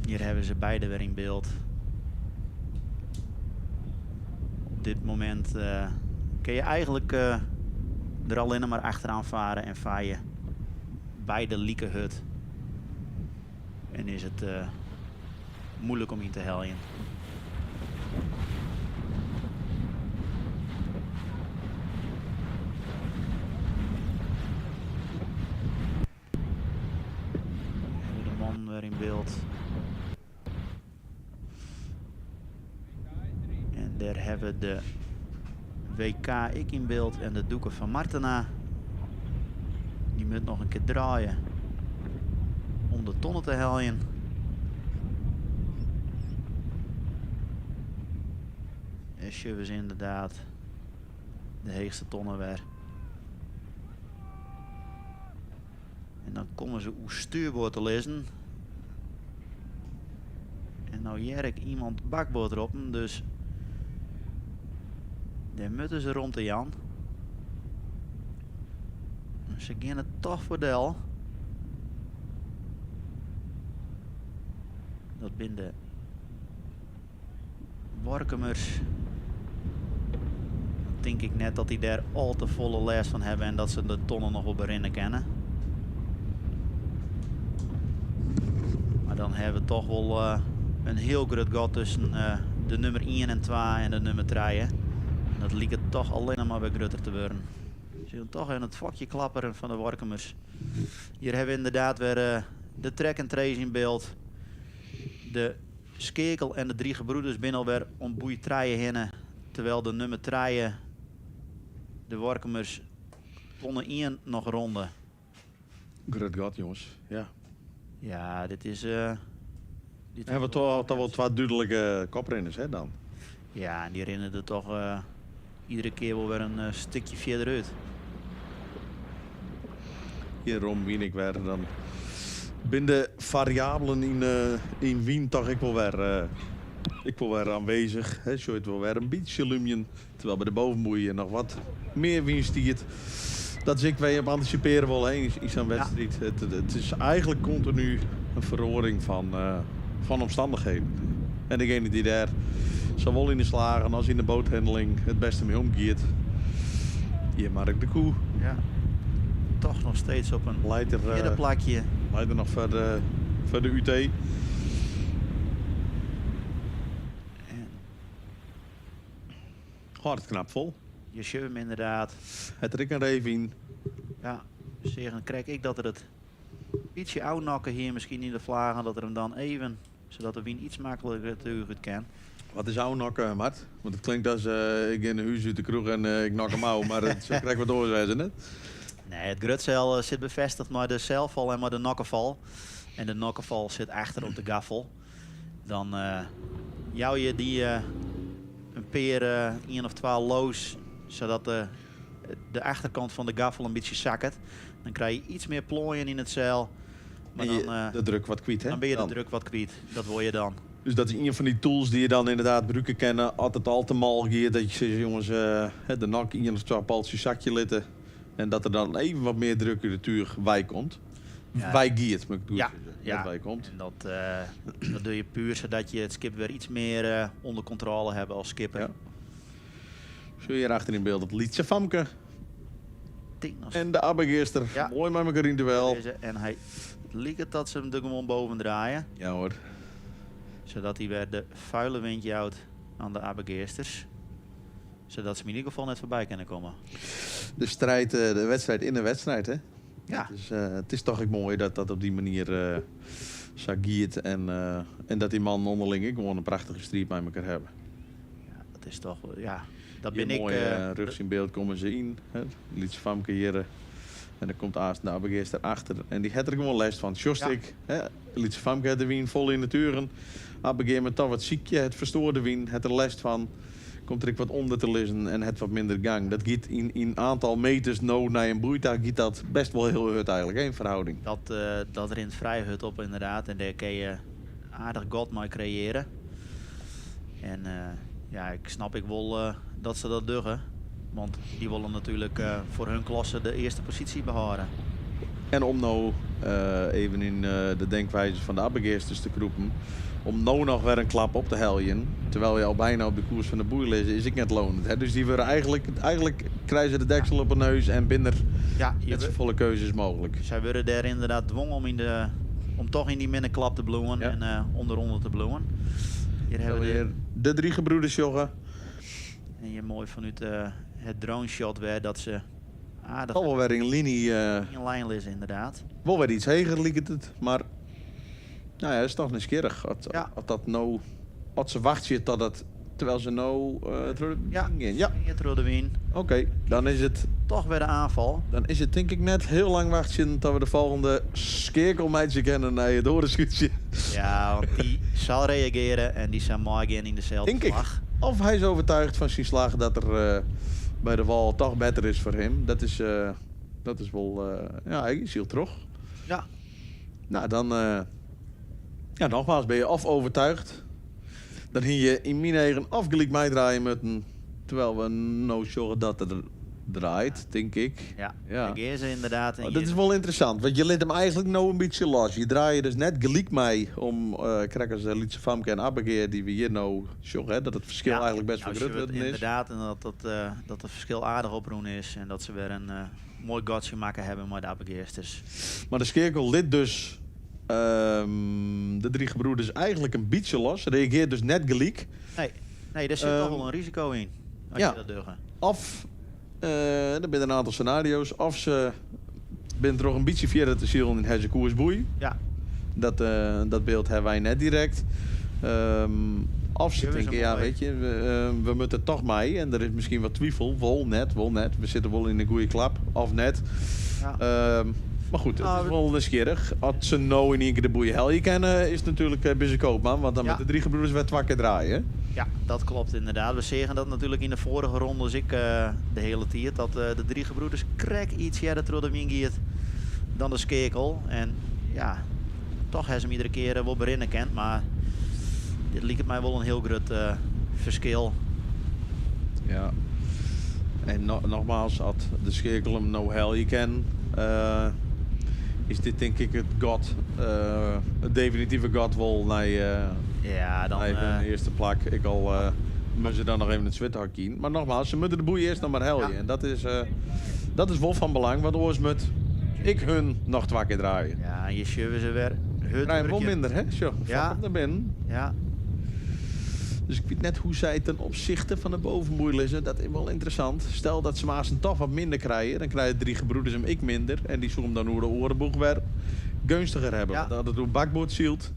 Hier hebben ze beide weer in beeld. Op dit moment kun je eigenlijk er alleen maar achteraan varen en vaar je bij de Liekenhut. En is het moeilijk om in te heljen. Hebben we de man weer in beeld. En daar hebben we de WK ik in beeld en de doeken van Martena. Die moet nog een keer draaien om de tonnen te heljen. En zien ze inderdaad de heegste tonnen weer. En dan komen ze hoe stuurboord te lezen. En nou jerk iemand bakboord erop, dus daar moeten ze rond de Jan. Ze gaan het toch voor Del. Dat zijn de Workumers. Denk ik net dat die daar al te volle les van hebben en dat ze de tonnen nog wel berinnen kennen. Maar dan hebben we toch wel een heel groot gat tussen de nummer 1 en 2 en de nummer 3. En dat liep het toch alleen maar bij groter te worden. Ze zien toch in het vakje klapperen van de Workumers. Hier hebben we inderdaad weer de track en trace in beeld. De Skekel en de 3 gebroeders binnen alweer om boei treien hinnen. Terwijl de nummer 3, de Workumers, onder 1 nog ronden. Groot gat, jongens. Ja. Ja, dit is... Hebben we toch wel 2 duidelijke koprenners, hè, dan? Ja, en die rennen er toch iedere keer wel weer een stukje verder uit. Hierom wien ik weer dan. Ben de variabelen in Wien toch ik wil weer aanwezig. Hè, zo het wel weer een beetje lumien. Terwijl bij de bovenboeien nog wat meer wien stiert. Dat is ik weer op anticiperen wel heen in zo'n wedstrijd. Ja. Het is eigenlijk continu een verhoring van omstandigheden. En degene die daar zowel in de slagen als in de boothandeling het beste mee omgeeft. Hier Mark de Koe. Ja. Toch nog steeds op een leider plakje. Leider nog voor de UT. En hard knap vol. Je ziet hem inderdaad. Het Rick en Revin. Ja, zeggen krijg ik dat er het ietsje oudnakken hier misschien in de vlagen, dat er hem dan even, zodat de wien iets makkelijker te goed kan. Wat is oudnakken, Mart? Want het klinkt als ik in een huis uit de kroeg en ik nak hem ouw, maar zo krijg ik wat doorwijzen, net. Nee, het grutzeil zit bevestigd maar de zeilval en maar de nokkenval. En de nokkenval zit achter op de gaffel. Dan jou je die een peer 1 of 2 loos, zodat de achterkant van de gaffel een beetje zakkert. Dan krijg je iets meer plooien in het zeil. Maar dan, de druk wat kwijt, hè? Dan ben je de druk wat kwijt. Dat word je dan. Dus dat is een van die tools die je dan inderdaad gebruiken kennen. Altijd al te mal geeft dat je zegt, jongens, de nak 1 of 2 paltjes zakje litten. En dat er dan even wat meer druk in de tuur bij komt. Ja. Bij geert, maar ik doe ja. bij komt. En dat doe je puur zodat je het skip weer iets meer onder controle hebt als skipper. Ja. Zo hier achter in beeld het Lietse Famke. Tingers. En de Abbegeerster. Ja. Mooi met elkaar in duel. En hij liekt dat ze hem er gewoon boven draaien. Ja hoor. Zodat hij weer de vuile windje houdt aan de Abbegeersters. Zodat ze in ieder geval net voorbij kunnen komen. De strijd, de wedstrijd in de wedstrijd, hè? Ja. Dus, het is toch ook mooi dat dat op die manier sagiert en dat die man onderling ook gewoon een prachtige strijd bij elkaar hebben. Ja, dat is toch, ja. Dat Hier ben ik. mooi rugs in beeld komen ze in. Lietse Famke hier En dan komt Aasten de Abegeest erachter. En die had er gewoon les van. Sjostik, Lietse Famke de wien vol in de turen. Abegeest met toch wat ziekje, het verstoorde wien, het er les van. Komt er wat onder te lezen en het wat minder gang. Dat gaat in aantal meters naar een broeitag gaat dat best wel heel hut eigenlijk, in verhouding. Dat rint vrij hut op inderdaad. En daar kun je aardig god mee creëren. En ik wil dat ze dat duggen. Want die willen natuurlijk voor hun klasse de eerste positie behouden. En om nou even in de denkwijze van de Abegeesters te kroepen. Om nou nog weer een klap op te heljen. Terwijl je al bijna op de koers van de boer lezen, is ik net lonend. Hè? Dus die worden eigenlijk krijgen ze de deksel op hun neus en binnen net zo volle keuzes mogelijk. Zij worden daar inderdaad dwongen om toch in die minderklap te bloeien en onder te bloeien. Hier hebben we de 3 gebroeders joggen. En je mooi vanuit het drone shot weer dat ze aardig Al wel weer in linie. in lijn liggen inderdaad. Wel weer iets heger liep het, maar nou ja, het is toch nieuwsgierig. Als dat nou, als ze wachten tot het, terwijl ze nou Terug de win. Oké, dan is het Toch weer de aanval. Dan is het denk ik net heel lang wachten tot we de volgende skeerkelmeidje kennen naar het horenschuutje. Ja, want die zal reageren en die zal morgen in dezelfde Denk ik. slag. Of hij is overtuigd van zijn slag dat er bij de wal toch beter is voor hem. Dat is wel, hij is heel terug. Ja. Nou, dan, nogmaals, ben je of overtuigd. Dan ging je in mijn eigen afgelijk meedraaien met een, terwijl we nou zorgen dat het draait, denk ik. Ja, Ja. reageer ze inderdaad. En Dat is wel interessant, want je liet hem eigenlijk nou een beetje los. Je draait je dus net gelijk mee om krijgen ze Lietse Famke en Abegeer die we hier nou zorgen, dat het verschil eigenlijk best nou, vergroot is. inderdaad, en dat het verschil aardig oproen is en dat ze weer een mooi godsje maken hebben met de Abegeersters. Maar de skeerkel lid dus de 3 gebroeders eigenlijk een beetje los. Reageert dus net gelijk. Nee, daar zit toch wel een risico in. Als je dat durft. Of, er zijn een aantal scenario's. Of ze bent er nog een beetje verder te zielen in Heze Koersboei. Ja. Dat beeld hebben wij net direct. Of ze denken, ja mooi. weet je, we moeten toch mee. En er is misschien wat twijfel. Wel net. We zitten wel in een goede klap. Of net. Ja. Maar goed, het is wel nieuwsgierig. Als ze nou in één keer de boeien helje kennen, is het natuurlijk Bizze Koopman. Want dan met de 3 gebroeders weer 2 keer draaien. Ja, dat klopt inderdaad. We zeggen dat natuurlijk in de vorige ronde, dus ik de hele tijd, dat de 3 gebroeders krek iets verder door de wing gaat dan de skekel. En ja, toch hebben ze hem iedere keer wel berinnen kent, maar dit lijkt mij wel een heel groot verschil. Ja. En nogmaals, als de skekel hem nou helje kent, is dit denk ik het definitieve god wel naar hun eerste plak. Ik al moeten ze dan nog even het zwithak in. Maar nogmaals, ze moeten de boei eerst nog maar heljen. En dat is wel van belang, want anders moet ik hun nog 2 keer draaien. Ja, en je schuiven ze weer. Draaien wel minder, hè? Zo, ja. Naar binnen. Ja. Dus ik weet net hoe zij ten opzichte van de bovenboei liggen. Dat is wel interessant. Stel dat ze maar een toch wat minder krijgen. Dan krijgen 3 gebroeders hem ik minder. En die zullen hem dan hoe de orenboeg weer gunstiger hebben. Ja. Want dat het door bakboord zielt.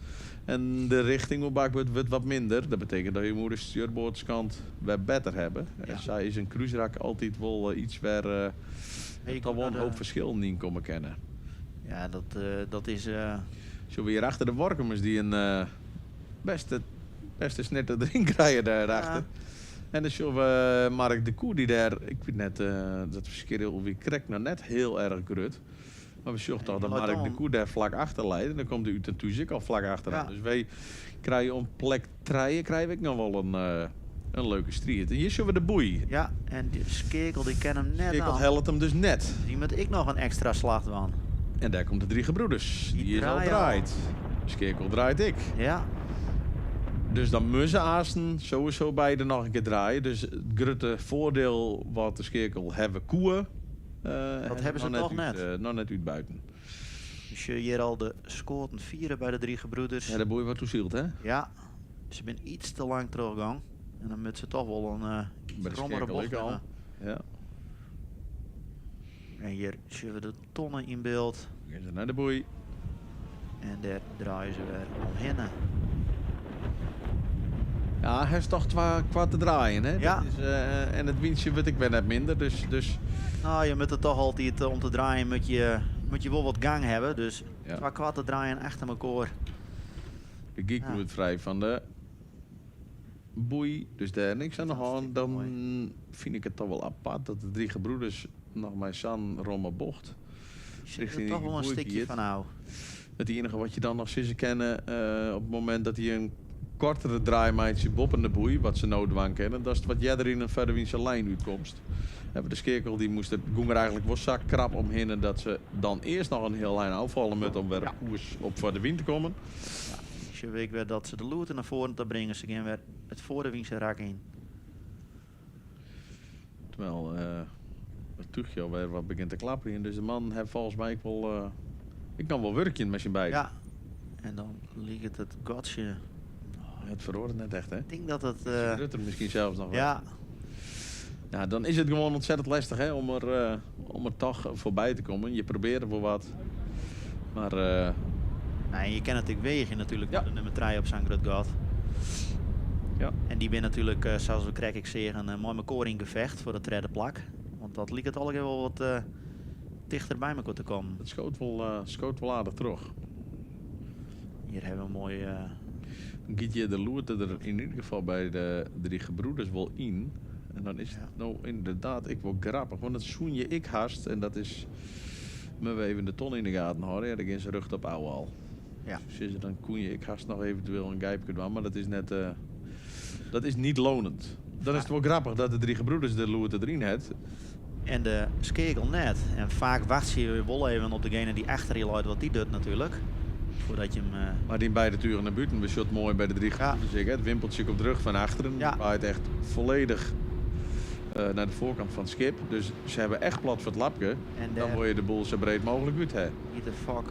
En de richting op bakboord wordt wat minder. Dat betekent dat je moet de stuurboordskant weer beter hebben. Ja. En zij is een cruiserak altijd wel iets waar gewoon een hoop verschil niet komen kennen. Ja, dat is... Zo weer achter de Workemers die een beste snitter erin krijgen daarachter. Ja. En dan zien we Mark de Koe die daar, ik weet net, dat verschil wie krijgt nou net heel erg grut. Maar we zien toch dat Mark de Koe daar vlak achter leidt. En dan komt de Utentuzik al vlak achteraan. Ja. Dus wij krijgen op plek 3 krijg ik nog wel een leuke strijd. En hier zien we de boei. Ja, en die skekel die ken hem net Ik aan. helpt hem dus net. Die moet ik nog een extra slag doen. En daar komt de 3 gebroeders. Die is al draaien draait. Skeerkel draait ik. Ja. Dus dan moeten Aasten sowieso beide nog een keer draaien. Dus het grote voordeel wat de skeerkel hebben koeën. Dat hebben ze toch net. Nog net uit buiten. Dus je hier al de scoorten vieren bij de 3 gebroeders. Ja, de boei wat toezielt, hè? Ja. Ze zijn iets te lang teruggegaan. En dan moet ze toch wel een Bij de krommere skeerkel bocht ik al. hebben. Ja. En hier zien we de tonnen in beeld. Gaan ze naar de boei. En daar draaien ze weer omheen. Ja, hij is toch qua te draaien, hè? Ja. Dat is, en het winstje weet ik wel net minder, dus Nou, je moet er toch altijd om te draaien moet je wel wat gang hebben. Dus Ja. qua kwaad draaien achter elkaar. de geek Ja. wordt vrij van de boei, dus daar niks aan de hand. Hartstikke Dan vind ik het toch wel apart dat de 3 gebroeders nog maar San Romme bocht. Ik zit Richting er toch die wel een boei stukje kiert. van nou. Het enige wat je dan nog zitten kennen op het moment dat hij een kortere draaimaatje boppende boei, wat ze noodwang kennen, dat is wat jij er in een verder winse lijn uitkomst. Hebben de skeerkel die moest het ging er eigenlijk wel zak krap omheen en dat ze dan eerst nog een heel lijn afvallen met om weer koers op voor de wind te komen. Als je weet weer dat ze de loten naar voren te brengen, ze gaan weer het voor de winst rak in. Terwijl het tuchtje alweer wat begint te klappen in. Dus de man heeft volgens mij ook wel, ik kan wel werken met zijn beiden. Ja. En dan ligt het godsje. Het verhoort net echt, hè? Ik denk dat het... Rutte misschien zelfs nog wel. ja, Ja, dan is het gewoon ontzettend lastig, hè, om er toch voorbij te komen. Je probeert er voor wat. Maar nee, je kent natuurlijk wegen natuurlijk Ja. met de nummer 3 op St. God. Ja. En die ben natuurlijk, zoals we krijg ik zeggen, mooi met koor in gevecht voor de derde plak. Want dat liep het al wel wat dichter bij elkaar te komen. het schoot wel aardig terug. Hier hebben we een mooi... Dan giet je de loerte er in ieder geval bij de 3 gebroeders wel in. En dan is het nou inderdaad ik wel grappig. Want dat zoen je ik haast. En dat is... me we even de ton in de gaten houden. Ja, dan gaan ze rug op ouwe al. Ja. Dus dan koen je ik haast nog eventueel een gijpje doen. Maar dat is net... dat is niet lonend. Dan is het wel grappig dat de 3 gebroeders de loerte erin heeft. En de skekel net. En vaak wacht je wel even op degene die achter je luidt wat die doet natuurlijk. Voordat je hem... Maar die beide turen naar buiten. We shot mooi bij de 3 gebroeders. Ik, hè. Het wimpeltje op de rug van achteren. Ja. Waait echt volledig naar de voorkant van het schip. Dus ze hebben echt plat voor het lapje. En Dan daar wil je de boel zo breed mogelijk uit hebben. niet de fuck.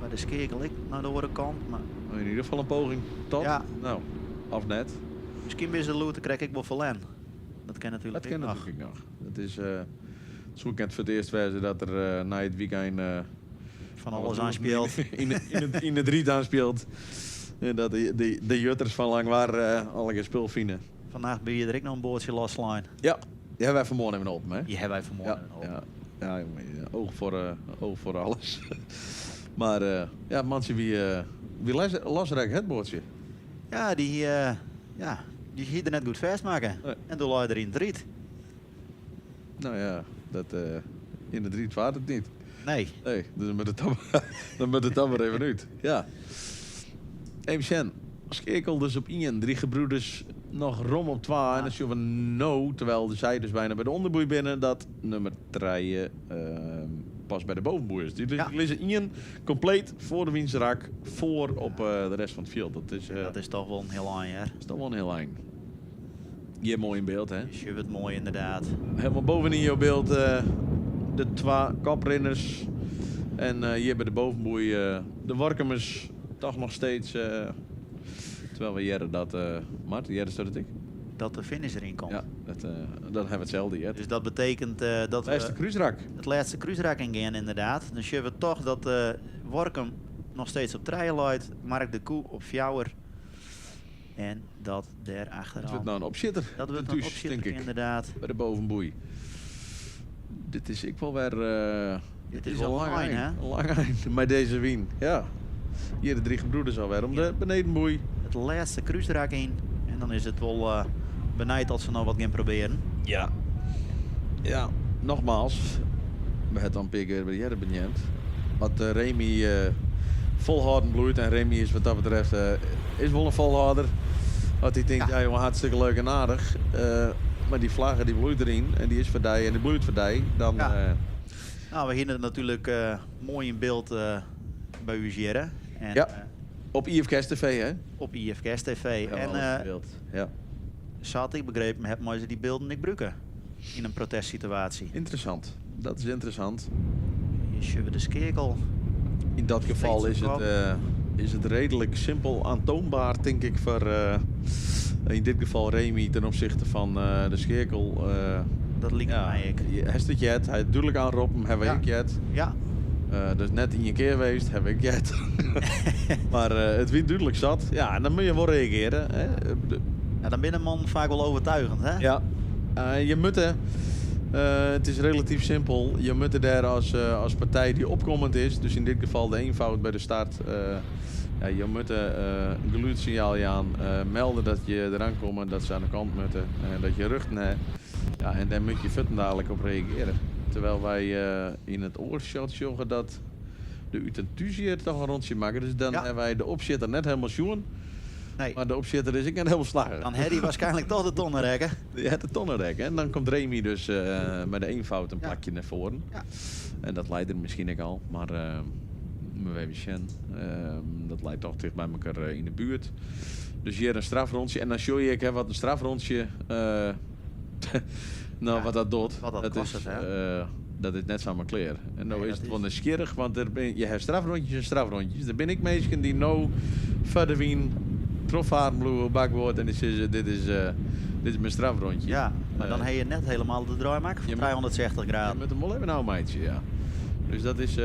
Maar de skekel ik naar de andere kant. Maar In ieder geval een poging tot. Ja. Nou, of net. misschien bij de loot krijg ik wel verlen. Dat kan natuurlijk Dat ken ook nog. natuurlijk nog. Het is het weekend voor het eerst wezen dat er na het weekend Van alles aanspeelt. in de 3 aanspeelt. En dat de jutters van Langwaar alle geen spul vinden. Vandaag ben je er ook nog een boordje loslijn. Ja, die hebben wij vanmorgen even open, hè? Die hebben wij vanmorgen. Ja, al. ja, jongen, oog voor alles. Maar ja, manche wie lasrijk het boordje. Ja, die ging er net goed vastmaken. Nee. En toen lag je erin driet. Nou ja, dat in de 3 vaart het niet. Nee. Nee, dus dan moet het dan maar even uit. Ja. Even Sjen, skekel dus op 1, 3 gebroeders, nog rom op 2 en dan zien we no, terwijl zij dus bijna bij de onderboei binnen, dat nummer 3 pas bij de bovenboei is. Die lezen 1 compleet voor de winstrak, voor op de rest van het veld. Dat is toch wel een heel aan, ja. is toch wel een heel lijn. Je hebt mooi in beeld, hè? Dus je wordt mooi inderdaad. Helemaal bovenin jouw beeld de 2 koprenners. En hier bij de bovenboei de Warkemers toch nog steeds. Terwijl we jaren dat... Mart, jaren staat het ik? Dat de finish erin komt. Ja, dan hebben we hetzelfde. Ja. Dus dat betekent dat Laatste we cruiserak. het laatste cruiserak in gaan inderdaad. Dan zien we toch dat Workum nog steeds op treien luidt. Mark de Koe op Fjouwer. En dat daar Het achteraan. wordt nou een opzitter. Dat wordt De een Tuus, opzitter denk ik. inderdaad. Bij de bovenboei. Dit is ik wel weer... Dit is is een een lang lijn, hè? eind. Een lang eind met deze wien. Ja. Hier de 3 gebroeders alweer om de benedenboei. Het laatste cruiserak in. En dan is het wel benijd dat ze nog wat gaan proberen. Ja. Ja, nogmaals. We hebben dan een keer bij de jaren benieuwd. Wat Remy volhouden bloeit. En Remy is wat dat betreft is wel een volhouder. Wat hij denkt, ja jongen, hartstikke leuk en aardig. Maar die vlaggen die bloeit erin. En die is voor die en die bloeit voor die. Dan, Ja. Nou, we gingen het natuurlijk mooi in beeld bij UGR. En Ja. Op IFK's TV, hè? op IFK's TV. Ja, En alles beeld. Ja. zo had ik begrepen, heb maar ze die beelden niet gebruiken. In een protestsituatie. Interessant. Dat is interessant. Je ziet de skekel. In dat geval Steeds is het redelijk simpel aantoonbaar, denk ik, voor in dit geval Remy ten opzichte van de scherkel. Dat liep mij ik. Hij is het jet, hij is duidelijk aan Rob, hem hebben we Ja. ik jet. Ja, Dus net in je keer geweest, heb ik het. Maar het wie duidelijk zat. Ja, en dan moet je wel reageren. Hè. Ja, dan ben een man vaak wel overtuigend, hè? Ja, je moet het is relatief simpel. Je moet er daar als partij die opkomend is, dus in dit geval de eenvoud bij de start. Ja, je moet een geluidssignaal aan melden dat je eraan komt, dat ze aan de kant moeten, dat je rug naar. Ja, en daar moet je verder dadelijk op reageren. Terwijl wij in het oorshot zorgen dat de utentuzier toch een rondje maken. Dus dan hebben wij de opzitter net helemaal schoen. Nee. Maar de opzitter is ik net helemaal slager. Dan had hij waarschijnlijk toch de tonnen rekken. Je hebt de tonnenrek. En dan komt Remy dus met de eenvoud een plakje naar voren. Ja. En dat leidt er misschien ook al. Maar we even zien. Dat leidt toch dicht bij elkaar in de buurt. Dus hier een strafrondje. En dan show je ik wat een strafrondje... nou, wat dat doet. Wat dat kost, dat is net zomaar kleer. En nou Nee, is het dat wel nieuwsgierig, want je hebt strafrondjes en strafrondjes. Er ben ik mensen die nou verder wien profvaren bloeien bakwoord en dit is mijn strafrondje. Ja, maar dan heb je net helemaal de draai maken van 360 Ja, graden. met een wel even nou meidje, ja. Dus dat is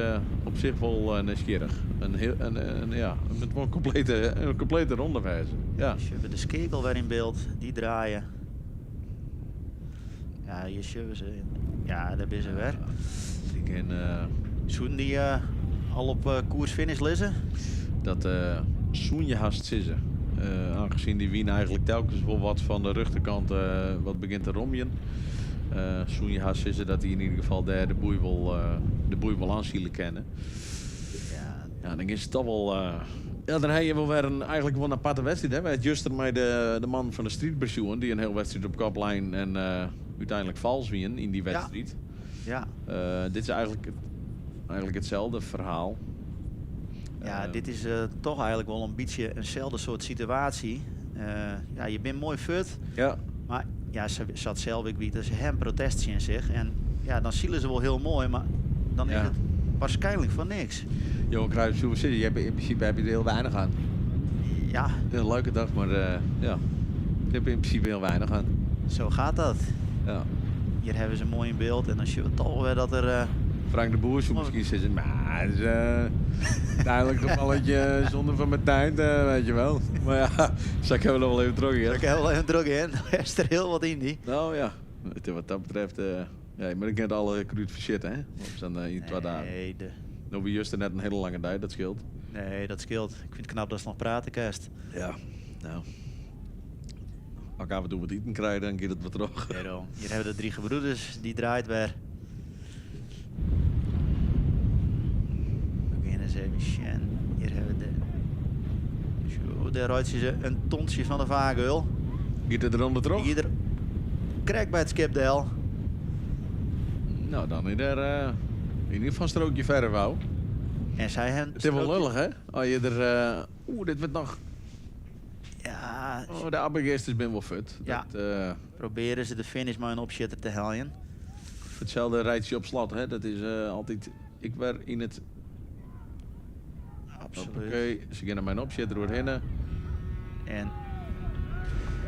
op zich wel nieuwsgierig. Met wel een complete rondewijze. Ja. Dus je hebt de skekel weer in beeld, die draaien. Ja, hier hebben ze. Ja, daar ben ze weer. Ik ken Zoen die al op koers-finish lezen? dat Soenje haast zitten. Aangezien die wien eigenlijk telkens wel wat van de rechterkant wat begint te romjen. Soenje haast zitten dat hij in ieder geval daar de boei wel aanzielen kennen. Ja, dan is het toch wel... ja, dan heb je wel weer eigenlijk wel een aparte wedstrijd. Hè? Wij hadden juist met de man van de streetbestuur die een hele wedstrijd op koplijn en uiteindelijk vals wien in die wedstrijd. Ja. Dit is eigenlijk hetzelfde verhaal. Ja, dit is toch eigenlijk wel een beetje eenzelfde soort situatie. Ja, je bent mooi fut, Ja. maar ja, ze zat zelf ik weet, ze hebben protestje in zich. En ja, dan zielen ze wel heel mooi, maar dan is Ja. het waarschijnlijk voor niks. Johan Cruijff Silver City, in principe heb je er heel weinig aan. Ja, Een leuke dag, maar ja, je hebt in principe heel weinig aan. zo gaat dat. Ja. Hier hebben ze mooi in beeld en dan zie je toch weer dat er... Frank de Boer zou misschien zeggen, maar het is duidelijk een gevalletje zonder van mijn tijd, weet je wel. Maar ja, zak hebben we nog wel even terug hier. Ik heb wel even druk in, er is er heel wat in die. Nou ja, wat dat betreft, ja, maar ik ken alle cruut voor shit, hè. Of dan in 2 dagen. Nee, Nou, we juist net een hele lange tijd, dat scheelt. nee, dat scheelt. Ik vind het knap dat ze nog praten, Kerst. Ja, nou. Als ik af en toe wat eten krijg, dan gaat het wat terug. Hier hebben we de 3 gebroeders, die draait weer. We beginnen ze even Shen. Hier hebben we de... Zo, daar rijdt ze een tonsje van de vageul. Gaat het eronder terug? Die er krijg bij het skipdeel. Nou, dan is er in ieder geval een strookje verder wou. En zij hebben... Het is wel lullig, hè? Als je er... dit wordt nog... Ja, Oh, de abbegeesters ben wel fut. Ja. Dat, proberen ze de finish maar een opshitter te heljen. hetzelfde rijtje op slot, hè? Dat is altijd... Ik werd in het... Absoluut. Oké, ze gaan naar mijn opzetten door heen. En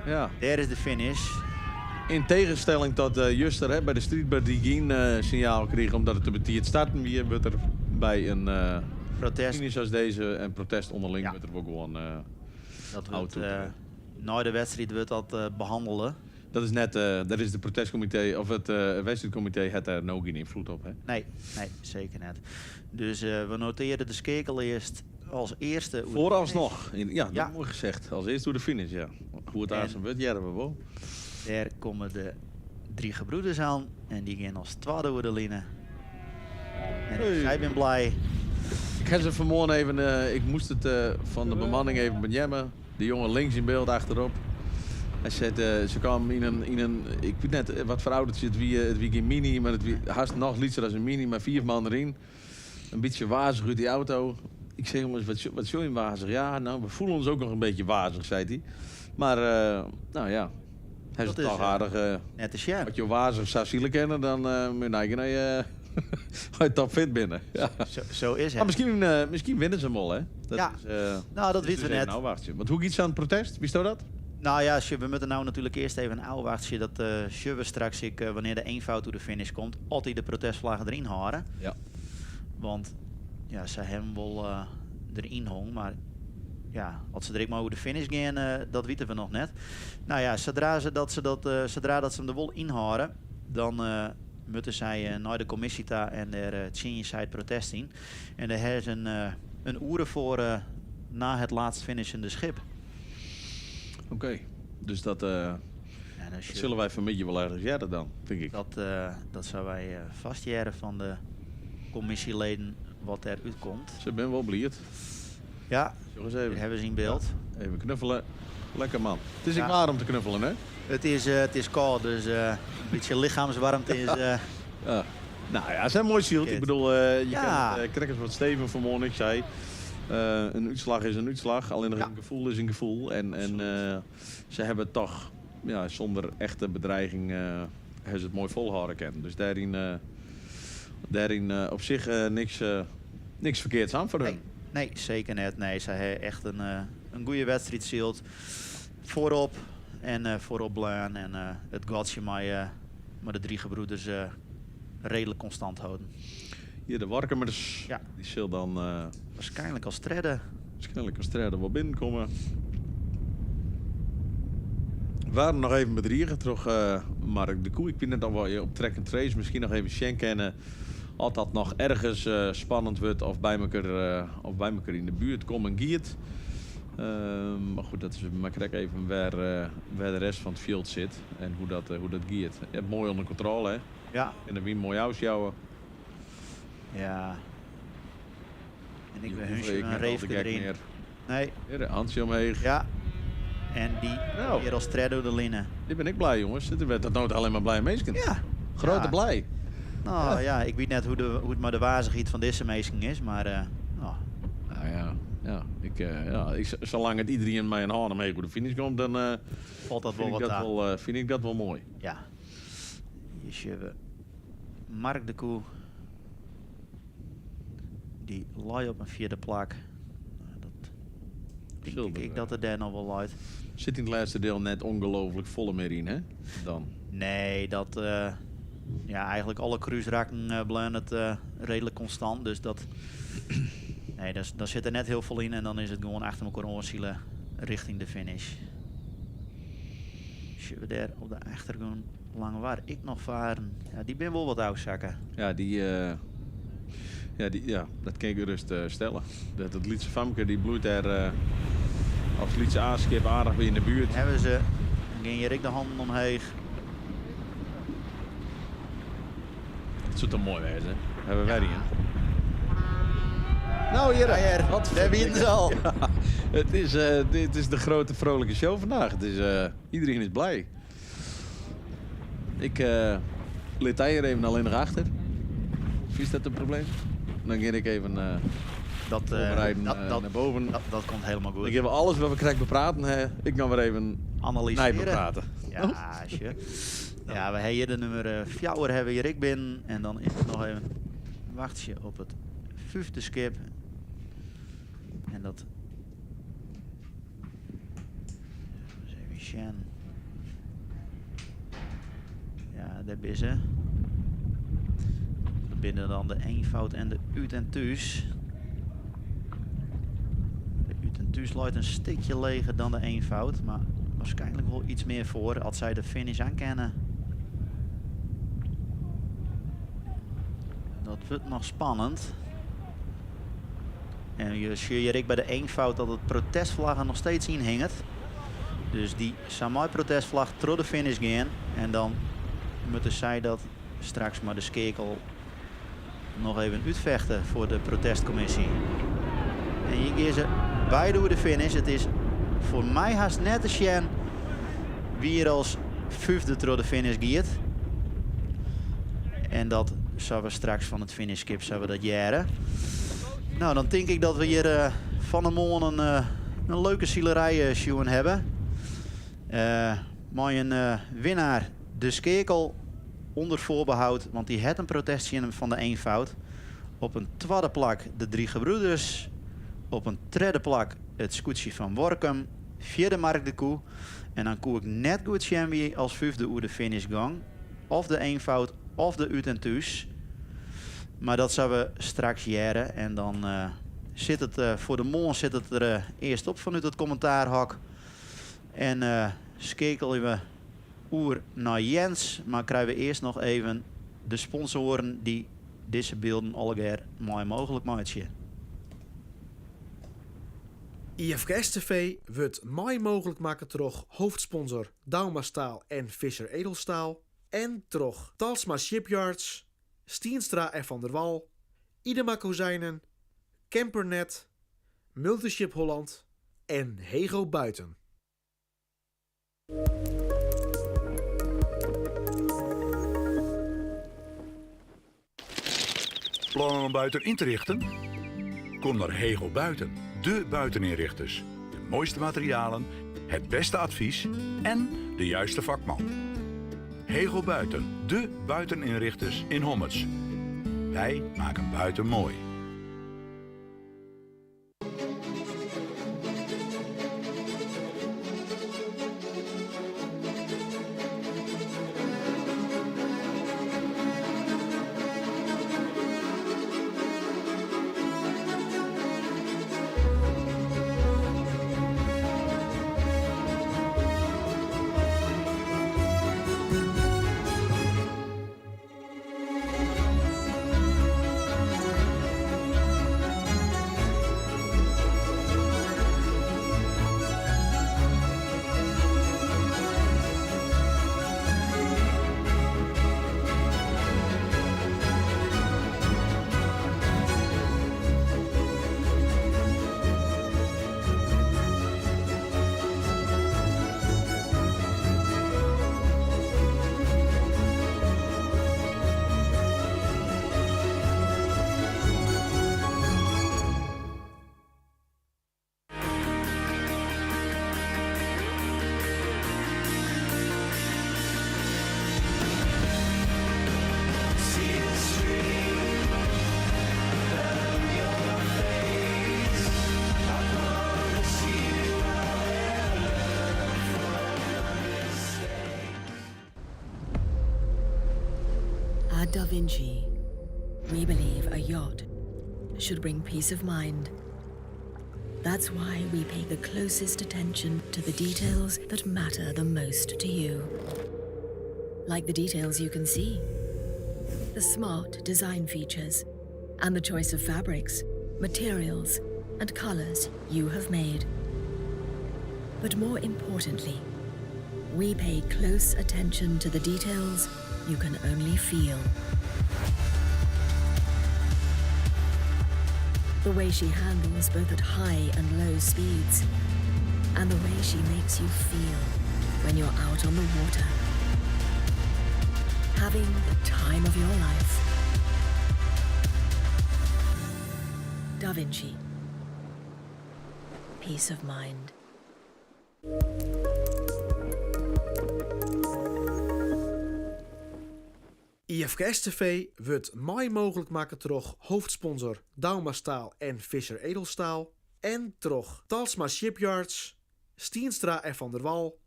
Ja. daar is de finish. In tegenstelling tot Juster, hè, bij de streetbird die geen signaal kreeg omdat het te betiert starten. Wie wordt er bij een Protest. finish als deze en protest onderling Ja. wordt er ook gewoon Dat auto. wordt, na de wedstrijd wordt dat behandelen. Dat is net, daar is de protestcomité of het wedstrijdcomité het daar nou geen invloed op, hè? Nee, zeker net. Dus we noteren de skekel eerst als eerste. Vooralsnog. Ja, dat Ja. mooi gezegd. Als eerst door de finish, ja. Hoe het daar En- zijn wordt, ja, dat we wel. Daar komen de 3 gebroeders aan en die gaan als tweede door de line. En Hey. zij ben blij. Ik ga ze vanmorgen even, ik moest het van de bemanning even benjemmen. De jongen links in beeld achterop. Hij zei, ze kwamen in een, ik weet net wat verouderd het wie geen mini, maar het wie haast nog lichter als een mini, maar 4 man erin. Een beetje wazig uit die auto. Ik zeg, jongens, wat zo in wazig? Ja, nou, we voelen ons ook nog een beetje wazig, zei hij. Maar, nou ja, hij is Dat is, toch aardig. Net als jij. Als je wazig zou zielen kennen, dan moet je eigenlijk naar je topfit binnen. Ja. Zo is Maar het. misschien winnen ze hem wel, hè? Dat Ja. is, Nou, dat is weten we dus net. een afwachtje. Want hoe gaat het aan het protest? Wie staat dat? Nou ja, we moeten nou natuurlijk eerst even een ouwachtje. Dat zullen we straks, wanneer de eenvoud door de finish komt, altijd de protestvlaggen erin houden. Ja. Want ja, ze hem wel erin hong, maar ja, als ze direct maar over de finish gaan, dat weten we nog net. Nou ja, zodra dat ze hem er wel inhouden, dan moeten zij naar de commissie ta en er tien zij het protest in. En daar hebben ze een uren voor na het laatst finishende schip. Oké, dus dat En als je- zullen wij vanmiddag wel ergens jaren dan, denk ik. Dat zou wij vastjaren van de commissieleden wat er uitkomt. Ze ben wel blierd. Ja, Jongens, dat even. hebben ze in beeld. Even knuffelen. Lekker man. Het is Ja. ik klaar om te knuffelen, hè? Het is koud, dus een beetje lichaamswarmte is... Ja. Nou ja, ze zijn mooi shield. Ik bedoel, je Ja. kent Krekkers wat Steven vanmorgen, ik zei. Een uitslag is een uitslag, alleen nog Ja. een gevoel is een gevoel. En ze hebben toch, ja, zonder echte bedreiging, hebben ze het mooi volhouden kennen. Dus daarin op zich niks verkeerds aan voor hun. Nee, zeker net. Nee, zij hebben echt een goede wedstrijd zield. Voorop en voorop blijven. En het godsje maar de drie gebroeders redelijk constant houden. Hier de Warkemers, Ja. die zullen dan Waarschijnlijk als treden. waarschijnlijk als strijder wel binnenkomen. We waren nog even bedriegen, toch Mark de Koe. Ik vind het dan wel op track and trace misschien nog even schenken. Als dat nog ergens spannend wordt of bij elkaar in de buurt komen giert. Maar goed, dat is maar kijk even waar de rest van het field zit en hoe dat giert. Je hebt mooi onder controle, hè? Ja. En dan wie mooi uitjouwen. Ja. En ik ben Hoef hun een niet reef al te gek erin. meer. Nee, Hier, de handje omheen. ja. En die Nou. weer als treden de linnen. Dit ben ik blij, jongens. Dit werd dat nooit alleen maar blij mensen. Ja. Grote Ja. blij. Nou ja, ik weet net hoe het maar de wazigheid van deze meesting is, maar nou, Nou ja, zolang het iedereen mij een hand mee voor de finish komt, dan valt dat wel vind, wat ik dat aan. wel, vind ik dat wel mooi. Ja. Hier zien we Mark de Koe. Die laai op een vierde plak. Nou, dat denk Zilver, ik dat er daar nog wel uit. Zit in het laatste deel net ongelooflijk volle meer in, hè? Dan. Nee, dat... ja, eigenlijk alle cruiserakken blijven het redelijk constant. Dus dat... Nee, daar zit er net heel veel in. En dan is het gewoon achter elkaar oorzielen richting de finish. Als we daar op de achtergrond lang waar ik nog varen. Ja, die ben wel wat uitzakken. Ja, dat kan ik gerust stellen. Dat het Lietse Famke, die bloeit daar als Lietse aanskip aardig weer in de buurt. Hebben ze. Dan ging je de handen omheen. Het zou toch mooi wezen, hè? Hebben wij die in. Nou, hier, Wat we hebben hier al. Ja, dit is de grote vrolijke show vandaag. Het is, iedereen is blij. Ik liet hij er even alleen nog achter. Is dat een probleem? Dan ga ik even voorbereiden naar boven. Dat komt helemaal goed. Ik heb alles wat we krijgen bepraten. Ik ga weer even Analyseren. bepraten. Ja, alsje. Ja, we hebben hier de nummer 4 hebben hier ik ben. En dan is het nog even wacht je op het 5e skip. En dat... Eens even scan. Ja, daar is ze. We binnen dan de eenvoud en de uit en thuis. De uit en thuis luidt een stukje leger dan de eenvoud, maar waarschijnlijk wel iets meer voor als zij de finish aankennen. Dat wordt nog spannend. En je ziet hier bij de eenvoud dat het protestvlaggen nog steeds in hinget. Dus die Samai protestvlag door de finish gaan. En dan moeten zij dat straks maar de skekel nog even uitvechten voor de protestcommissie. En hier gaan ze beide door de finish. Het is voor mij haast net de Sjen wie er als 5e door de finish gaat. En dat zouden we straks van het finishskip zouden we dat jaren. Nou, dan denk ik dat we hier van de morgen een leuke zielerij zien hebben. Maar een winnaar, de Skekel, onder voorbehoud, want die had een protestje van de eenvoud. Op een tweede plak de drie gebroeders. Op een derde plak het scootje van Workum. Vierde Mark de Koe. En dan koe ik net goed zien wie als 5e oer de finish gang. Of de eenvoud of de uit en thuis. Maar dat zullen we straks jaren. En dan zit het voor de morgen zit het er eerst op vanuit het commentaarhok. En skekelen we oer naar Jens. Maar krijgen we eerst nog even de sponsoren die deze beelden allegaar mooi mogelijk maken. IFKS TV wordt mooi mogelijk maken door hoofdsponsor Dauma Staal en Fischer Edelstaal. En door Talsma Shipyards, Stienstra en Van der Wal, Idema Kozijnen, Campernet, Multiship Holland en Hego Buiten. Plannen om buiten in te richten? Kom naar Hego Buiten, de buiteninrichters. De mooiste materialen, het beste advies en de juiste vakman. Hego Buiten, de buiteninrichters in Hommets. Wij maken buiten mooi. At Da Vinci, we believe a yacht should bring peace of mind. That's why we pay the closest attention to the details that matter the most to you. Like the details you can see, the smart design features, and the choice of fabrics, materials, and colors you have made. But more importantly, we pay close attention to the details you can only feel. The way she handles both at high and low speeds, and the way she makes you feel when you're out on the water, having the time of your life. Da Vinci. Peace of mind. IFKS TV wordt mooi mogelijk maken door hoofdsponsor Dauma Staal en Fischer Edelstaal. En door Talsma Shipyards, Stienstra en Van der Wal,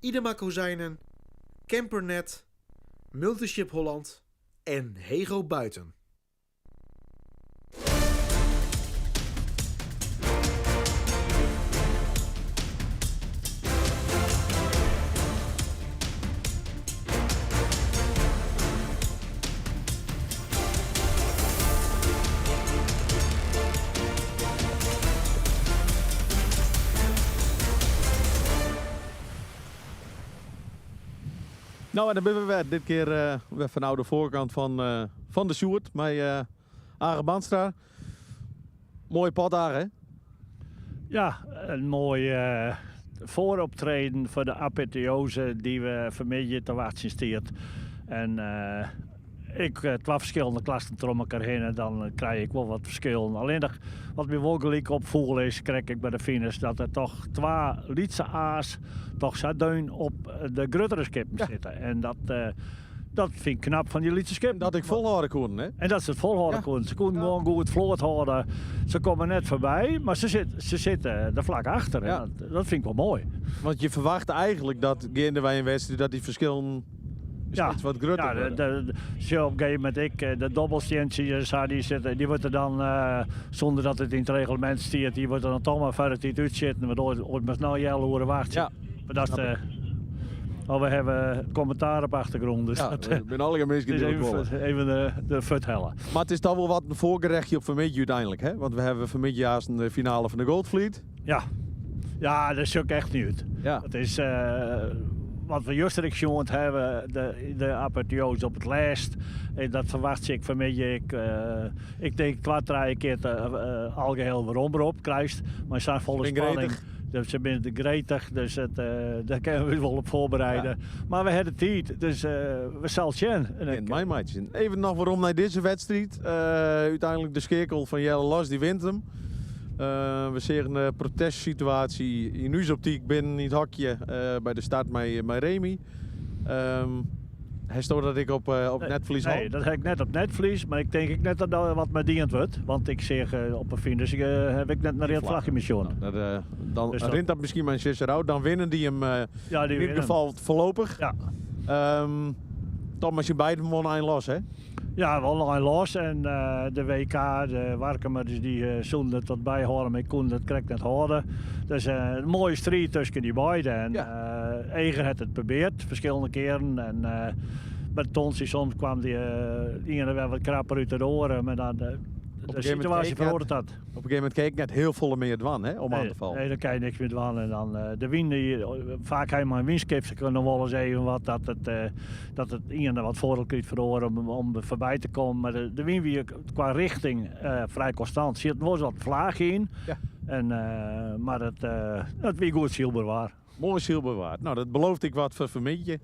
Idema Kozijnen, Campernet, Multiship Holland en Hego Buiten. Nou, en dan ben we weer dit keer weer van de voorkant van de Sjoerd met Arie Banstra. Mooie pad daar, hè? Ja, een mooi vooroptreden voor de apotheose die we vanmiddag te wachten steert. En ik 12 verschillende klassen door elkaar heen en dan krijg ik wel wat verschillen. Alleen wat me wel gelijk opvoel is, krijg ik bij de finish dat er toch 2 Lietse aas toch zo duin op de gruttere skippen zitten. En dat vind ik knap van die Lietse skippen. Dat ik volhouden kon, hè? En dat ze het volhouden konden. Ze konden gewoon goed vloot houden. Ze komen net voorbij, maar ze zitten er vlak achter. Ja. Dat vind ik wel mooi. Want je verwacht eigenlijk dat gaande wij een wedstrijd dat die verschillen steeds wat groter ja, worden. zo op een gegeven moment de dobbelsteentjes, die wordt er dan, zonder dat het in het reglement staat, die wordt er dan toch maar verder het uitzitten. Want ooit met nou jelle horen wachten. Ja, Maar dat we hebben commentaar op achtergrond. Dus Ja, dat ik ben alle mensen is die ook willen. even de futhellen. Maar het is dan wel wat een voorgerechtje op vanmiddag uiteindelijk, hè? Want we hebben vanmiddag juist een finale van de Goldfleet. Ja, dat is ook echt niet uit. Ja. Het is wat we juist gezien hebben, de apotheose op het lijst. En dat verwacht ik vanmiddag. Ik denk 2-3 keer algeheel weer omroep krijgt. Maar ze zijn volle Ben spanning. gretig. Dus ze zijn gretig, dus daar kunnen we wel op voorbereiden. Maar we hebben tijd, dus we zullen zien. In mijn maatje. Even nog waarom naar deze wedstrijd. Uiteindelijk de schakel van Jelle Los, die wint hem. We zien een protestsituatie in uw optiek binnen het hokje bij de start met Remy. Hij stond dat ik op netvlies had. Nee, dat heb ik net op netvlies, maar ik denk net dat dat wat me dient wordt. Want ik zeg op een finish heb ik net naar het vlagje mission. Dan Dus rint dat misschien mijn zus eruit. Dan winnen die hem Ja, die in ieder geval voorlopig. Ja. Thomas, je beide wonnen een los, hè? Ja, wel nog een los. En de WK, de Warkemers, die zullen het tot bijhouden, maar ik kon het correct net houden. Dus een mooie strijd tussen die beiden. En Eger had het geprobeerd, verschillende keren. En met Tonsi soms kwam die ene wel wat krapper uit de oren, maar dan de situatie verhoorde dat. Op een gegeven moment keek ik net heel volle meer dwan, hè, om aan te vallen. Nee, daar kan je niks meer doen. En dan de win, vaak helemaal een winskip. Ze kunnen wel eens even wat dat het ene wat voordeel krijgt verloren om er voorbij te komen. Maar de win weer qua richting vrij constant. Zit er was wat vlaag in. Ja. En, maar het weer goed zilverwaar. Mooi zilverwaard. Nou, dat beloofde ik wat voor vanmiddag.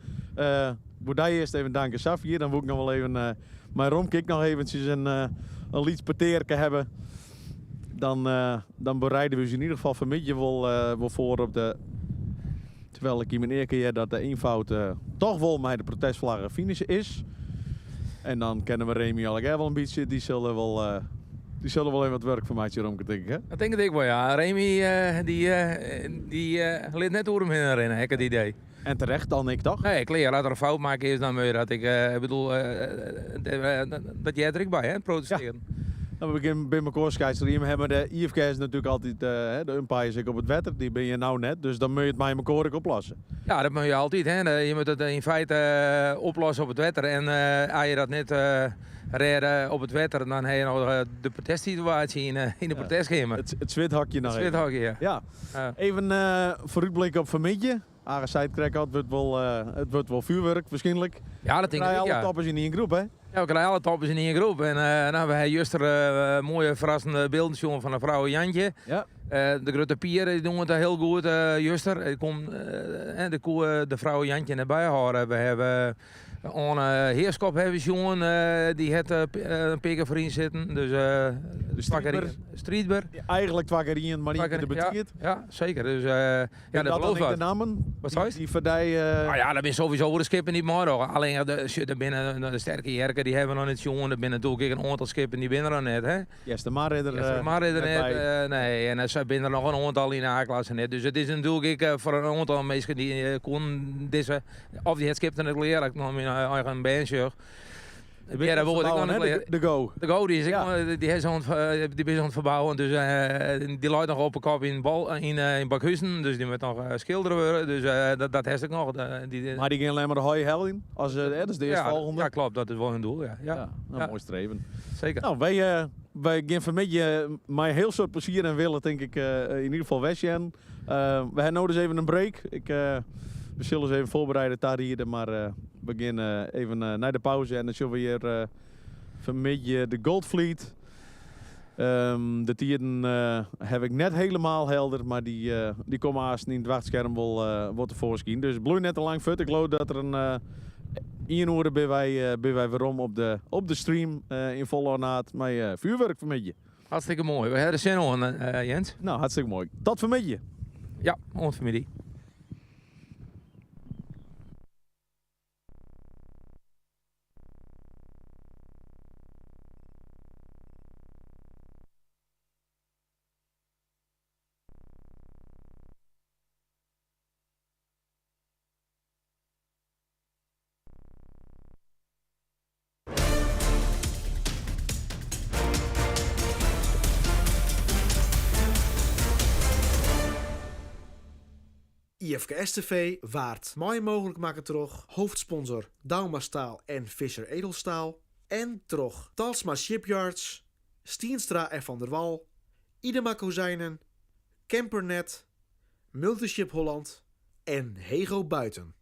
Moet jij eerst even danken, Safir. Dan moet ik nog wel even mijn romkik nog eventjes een lietsparteerke hebben. Dan bereiden we ze in ieder geval vanmiddag wel voor op de... Terwijl ik hier meneer keer dat de eenvoud toch wel met de protestvlaggen finish is. En dan kennen we Remy al wel een beetje. Die zullen wel even wat werk van mij om denk ik, hè? Dat denk ik wel, ja. Remy die leert net hoe hem herinneren, heb ik het idee. En terecht dan ik toch? Nee, klaar, laat er een fout maken is dan moet je dat. Ik bedoel, dat jij er ook bij, hè, protesteren. Nou, we beginnen bij elkaar scheidsrechter. We hebben de IFK's natuurlijk altijd, de umpires ook op het wetter. Die ben je nou net, dus dan moet je het met elkaar ook oplossen. Ja, dat moet je altijd, hè. Je moet het in feite oplossen op het wetter. En als je dat niet redden op het wetter, dan heb je nog de protestsituatie in de protestschema. Het zwithakje nog Het zwithakje, ja. Ja. Even vooruitblikken op vanmiddag. Aangezegd krijg het wordt wel vuurwerk waarschijnlijk. Ja, dat denk ik, alle ja. toppers in één groep, hè? Ja, we krijgen alle toppers in één groep. En nou, we hebben juist mooie verrassende beelden gezien van een vrouw Jantje. Ja. De grote pieren die doen het heel goed, juster. De vrouw Jantje erbij houden. We hebben een heerskop hebben jongen, die het een peker voor in zitten. Dus Striedber. Eigenlijk twakkerien, maar niet de betiert. Ja, zeker. Dus ja, dat belooft de wat. namen. Wat zei je? Die verdij. Nou ja, dat ben sowieso de skippen niet meer. Hoor. Alleen de binnen de sterke jerken die hebben we nog niet jongen. Er binnen natuurlijk een aantal skippen die binnen er net, hè? Yes, de Marridder. Marridder net. Nee, en ze binnen er nog een aantal in de A-klasse net. Dus het is natuurlijk voor een aantal mensen die kon deze of die het skip dan het leren, ik nog mijn eigen bandje. Ja, dat word ik nog niet leren. De Go. De Go die is die is aan het verbouwen, dus die loopt nog op een kop in Bakhuizen, dus die moet nog schilderen worden, dus dat heeft ik nog. Maar die gaan alleen maar de hoi hel in, als dat is de eerste volgende. Ja, klopt, dat is wel hun doel, ja. Mooi streven. Zeker. Nou, wij gaan vanmiddag met heel soort plezier en willen, denk ik, in ieder geval weggaan. We hebben nou dus even een break. We zullen ons even voorbereiden daar hier, maar we gaan even naar de pauze en dan zullen we hier vanmiddag de Goldfleet. De tierden heb ik net helemaal helder, maar die komen haast in het wachtscherm wel tevoorschijn. Dus bloei net te lang voort. Ik geloof dat er een 1 uur bij wij weer om op de stream in volle ornaat met vuurwerk vanmiddag. Hartstikke mooi. We hebben er zin in, Jens. Nou, hartstikke mooi. Tot vanmiddag. Ja, onze familie. IFKS TV waard mooi mogelijk maken troch hoofdsponsor Dauma Staal en Fischer Edelstaal. En troch Talsma Shipyards, Stienstra en Van der Wal, Idema Kozijnen, Campernet, Multiship Holland en Hego Buiten.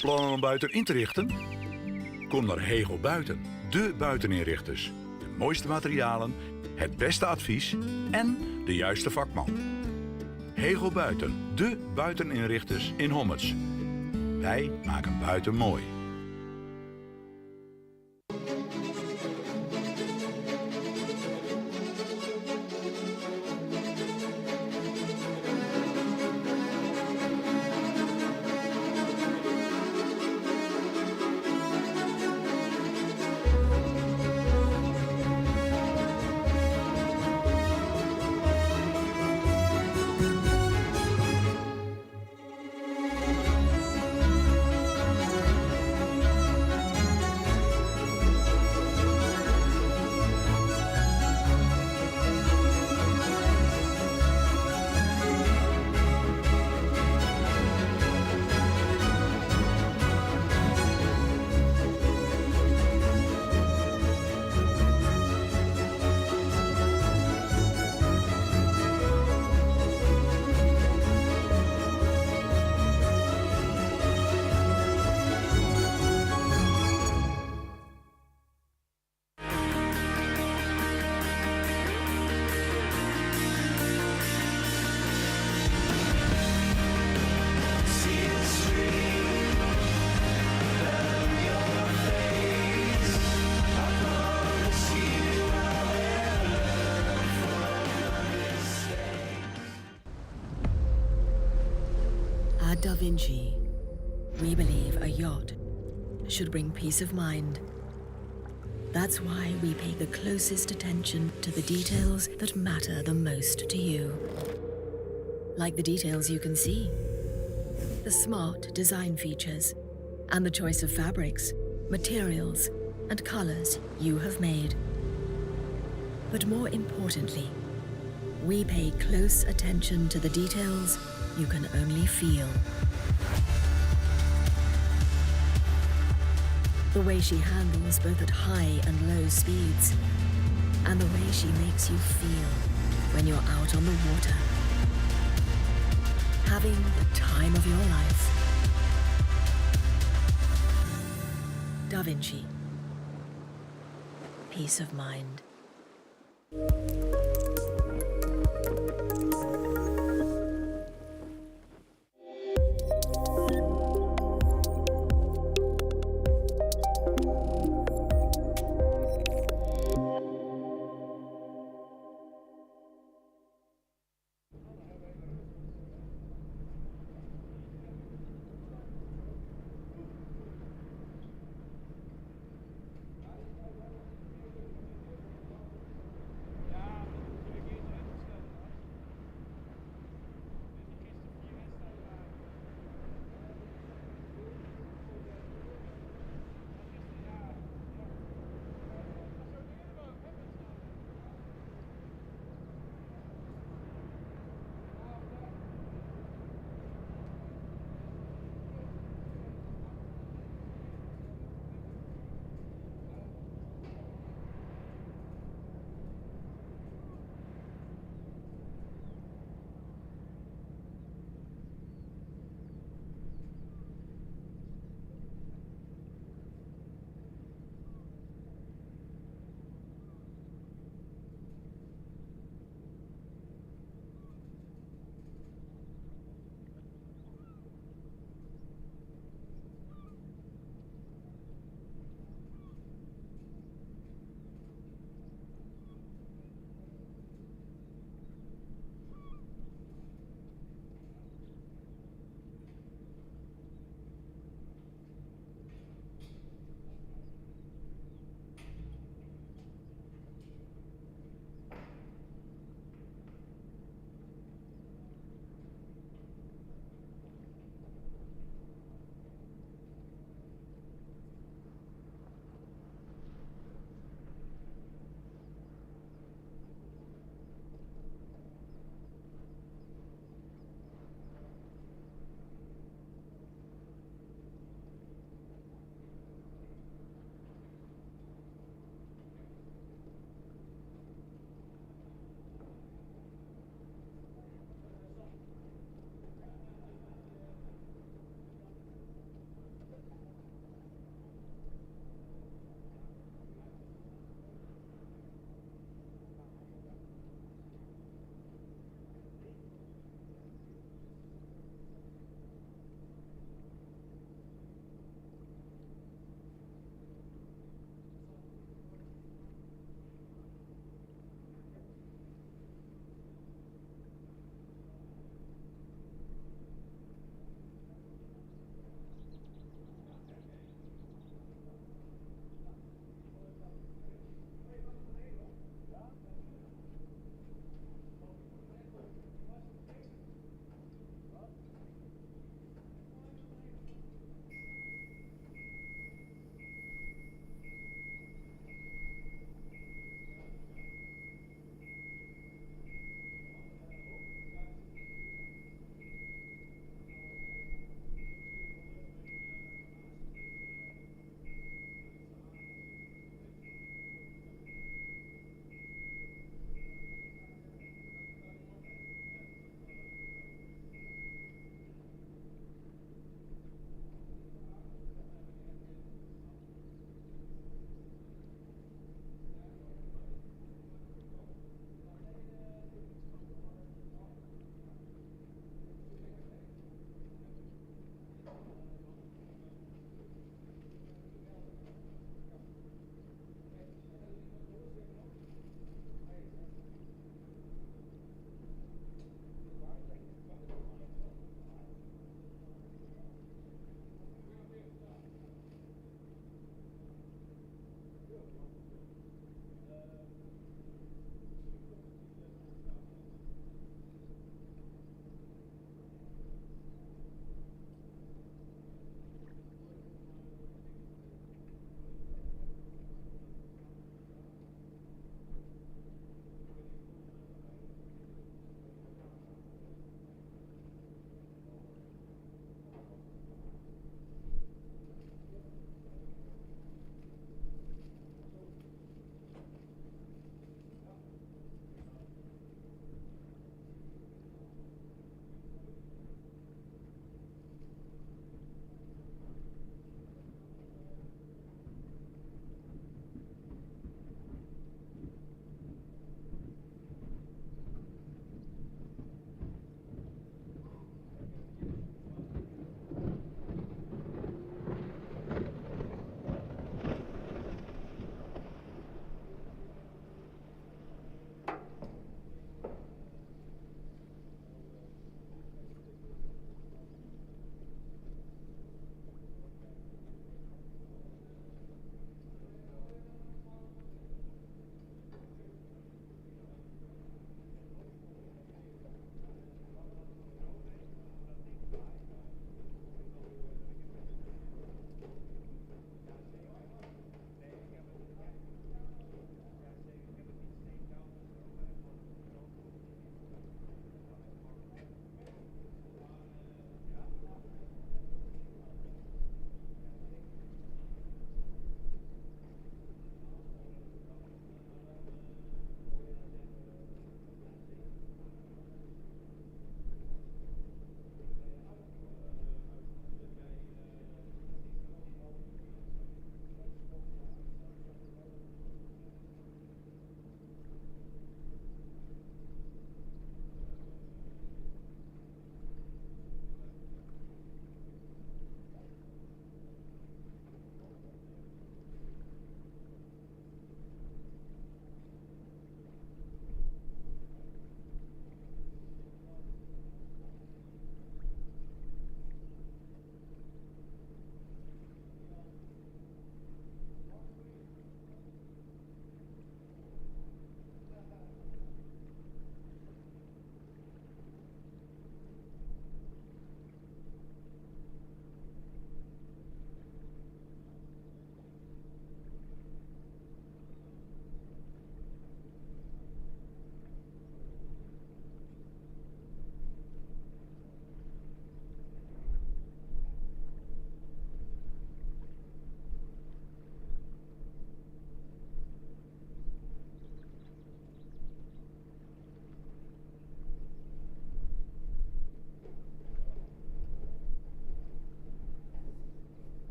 Plannen om buiten in te richten? Kom naar Hego Buiten, de buiteninrichters. De mooiste materialen, het beste advies en de juiste vakman. Hego Buiten, de buiteninrichters in Hommerts. Wij maken buiten mooi. At Da Vinci, we believe a yacht should bring peace of mind. That's why we pay the closest attention to the details that matter the most to you. Like the details you can see, the smart design features, and the choice of fabrics, materials, and colors you have made. But more importantly, we pay close attention to the details you can only feel. The way she handles both at high and low speeds, and the way she makes you feel when you're out on the water, having the time of your life. Da Vinci. Peace of mind.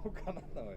Hoe kan dat nou?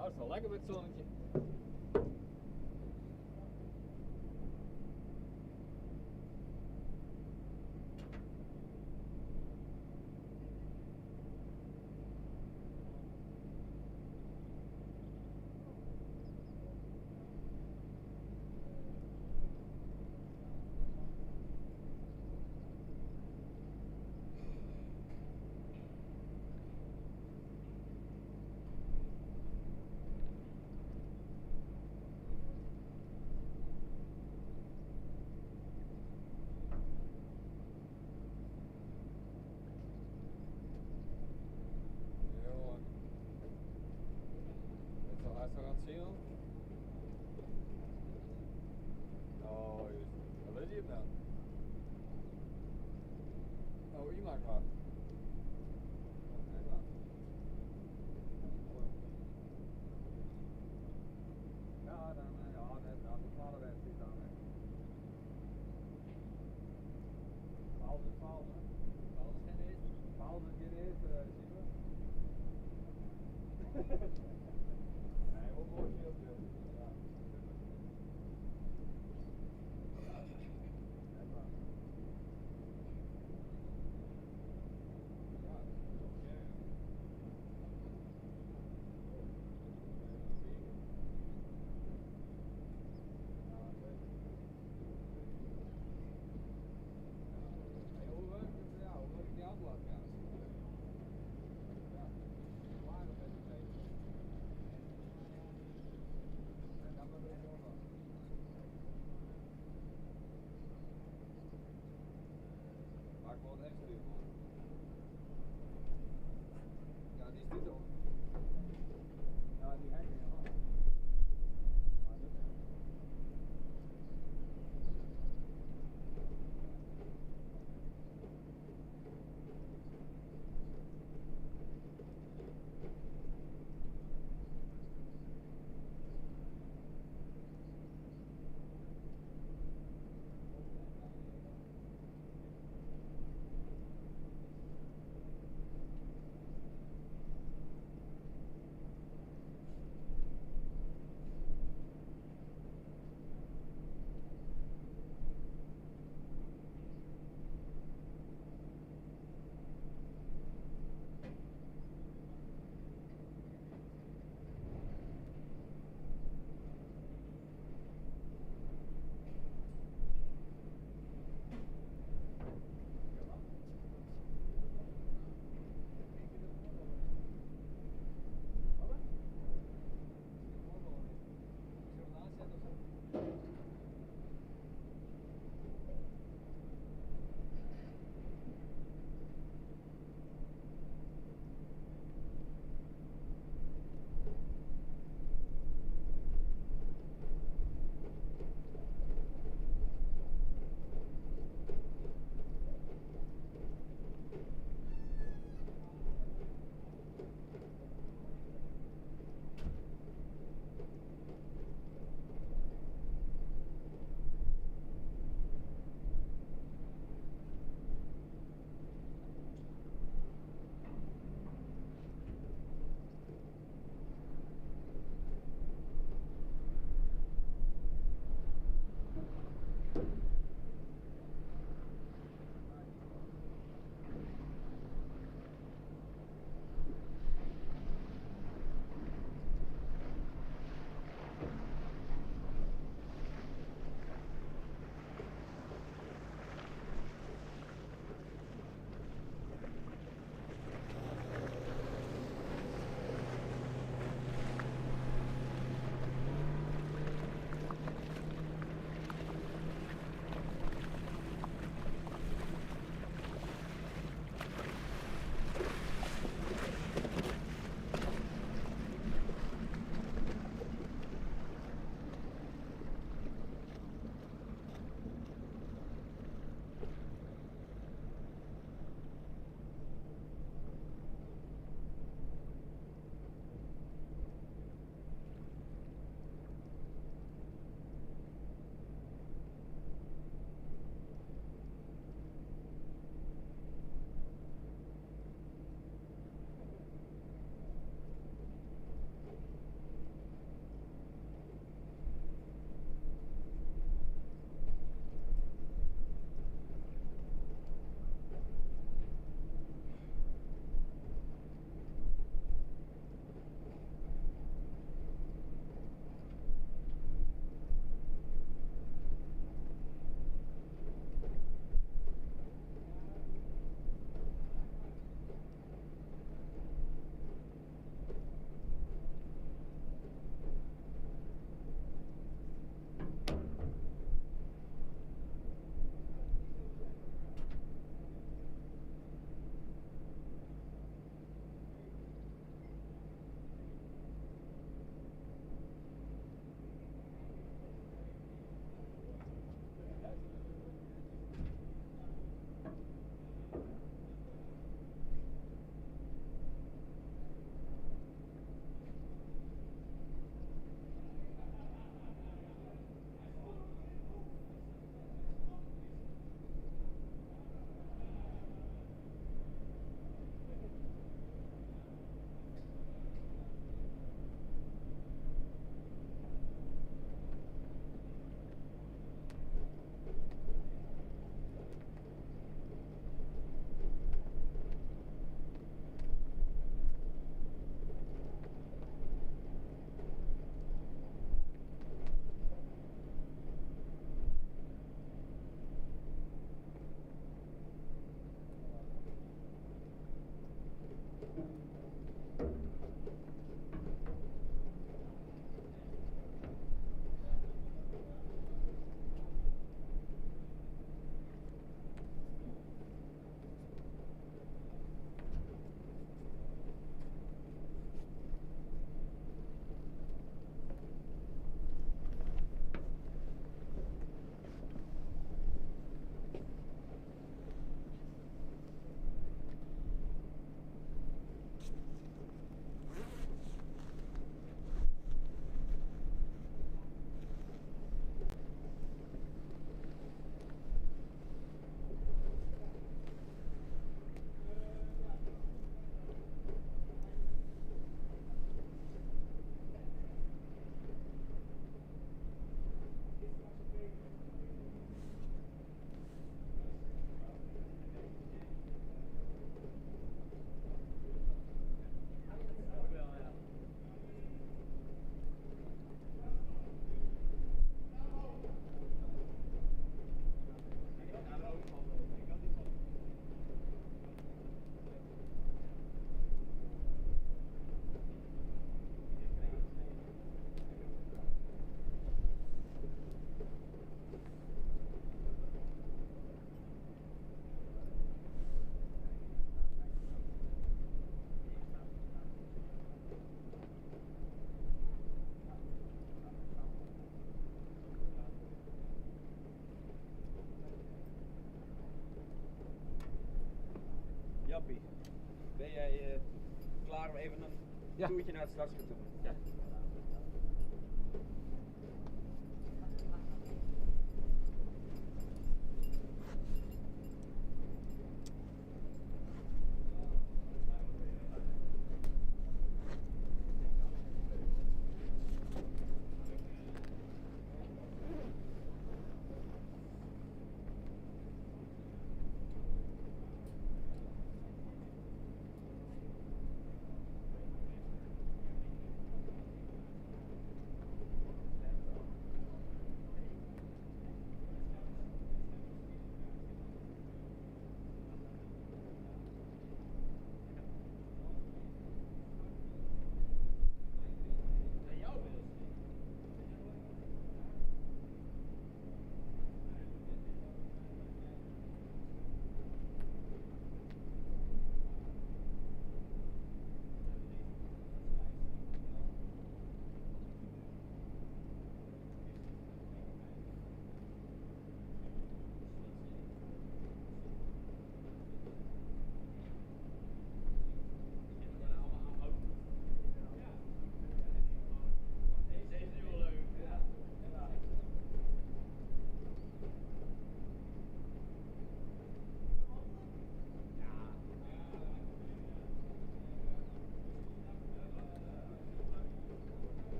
Nou, het is wel lekker met het zonnetje. Restaurant. Oh, juist. Wat is hier dan? Oh, hier maakt wat. Ja, dan ja, de totale wedstrijd dan. Pauze. Pauze geen eten, zien we. Nee, wat mooi veel ja. Maak wel een extra uur, man. Ja, die is dit ook. Ja, die hekken, ja. even een Ja. toertje naar het stadsgebied toe. Ja.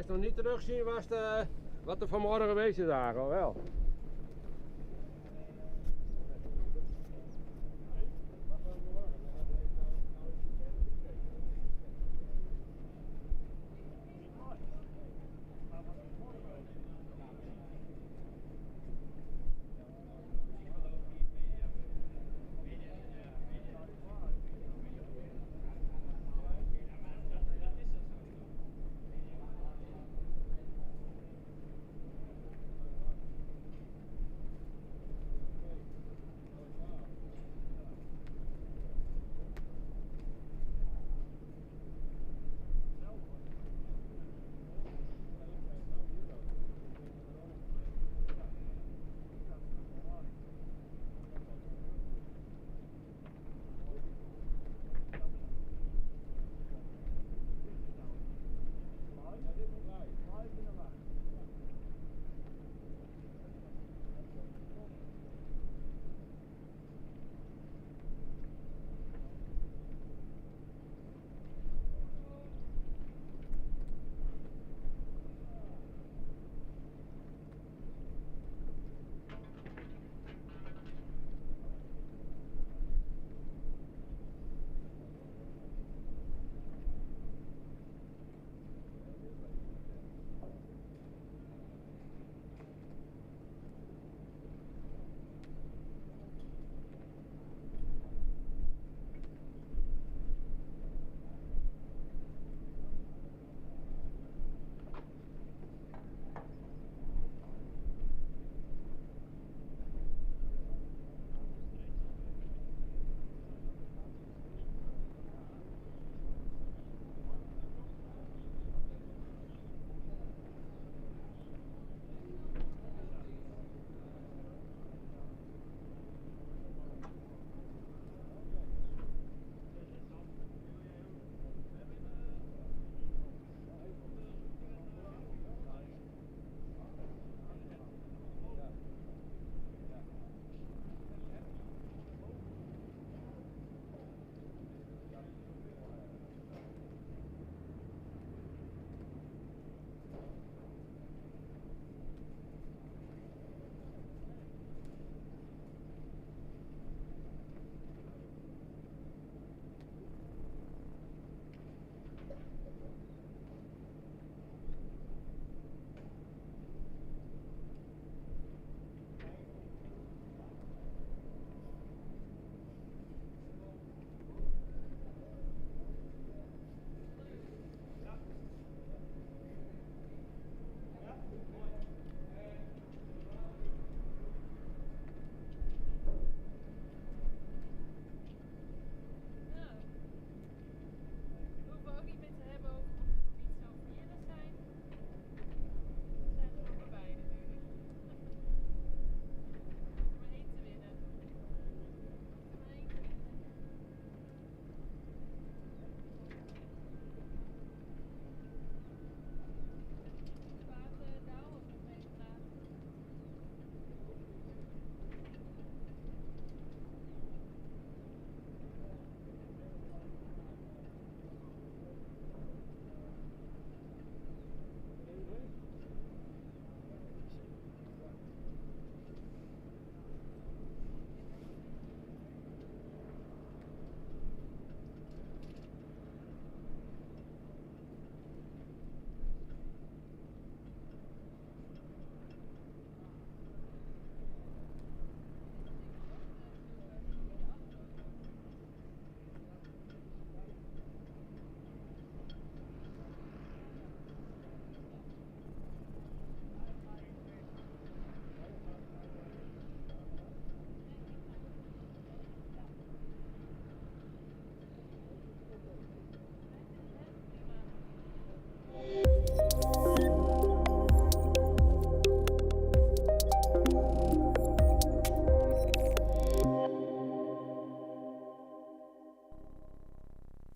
Als je nog niet terugzien was wat er vanmorgen geweest is daar, al wel.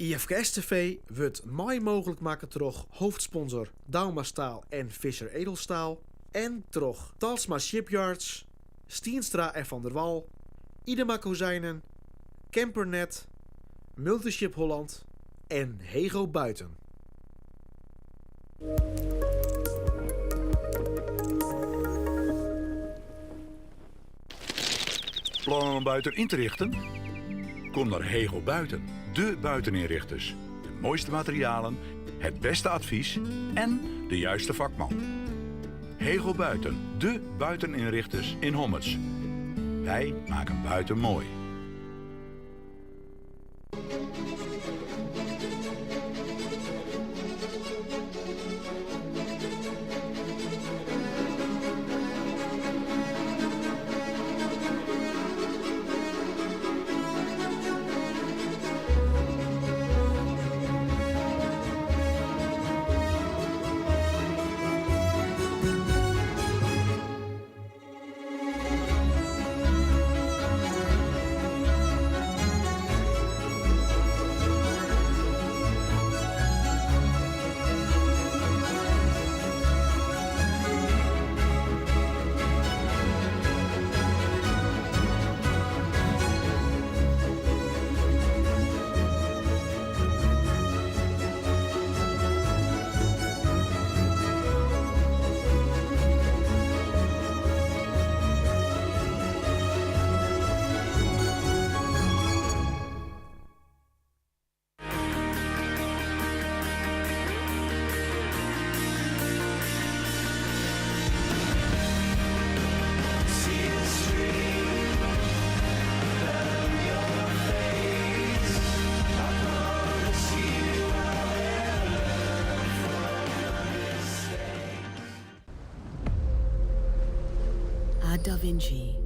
IFKS TV wordt mij mogelijk maken door hoofdsponsor Dauma Staal en Fischer Edelstaal. En door Talsma Shipyards, Stienstra en Van der Wal, Idema Kozijnen, Campernet, Multiship Holland en Hego Buiten. Plannen om buiten in te richten? Kom naar Hegel Buiten, de buiteninrichters. De mooiste materialen, het beste advies en de juiste vakman. Hegel Buiten, de buiteninrichters in Hommerts. Wij maken buiten mooi. At Da Vinci,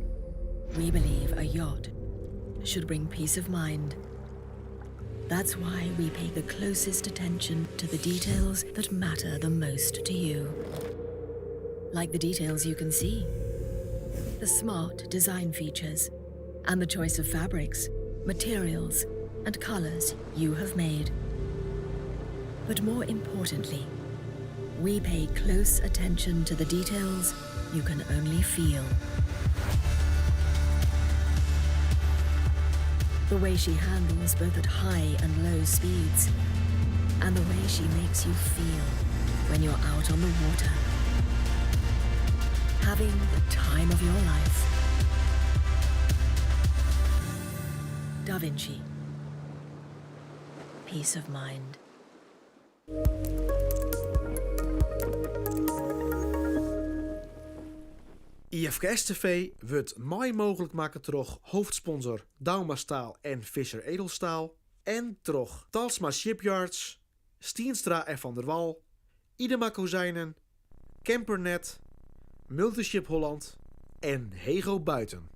we believe a yacht should bring peace of mind. That's why we pay the closest attention to the details that matter the most to you. Like the details you can see, the smart design features, and the choice of fabrics, materials, and colors you have made. But more importantly, we pay close attention to the details you can only feel. The way she handles both at high and low speeds, and the way she makes you feel when you're out on the water, having the time of your life. Da Vinci. Peace of mind. IFKS TV wordt mij mogelijk maken door hoofdsponsor Dauma Staal en Fischer Edelstaal en door Talsma Shipyards, Stienstra en Van der Wal, Idema Kozijnen, Campernet, Multiship Holland en Hego Buiten.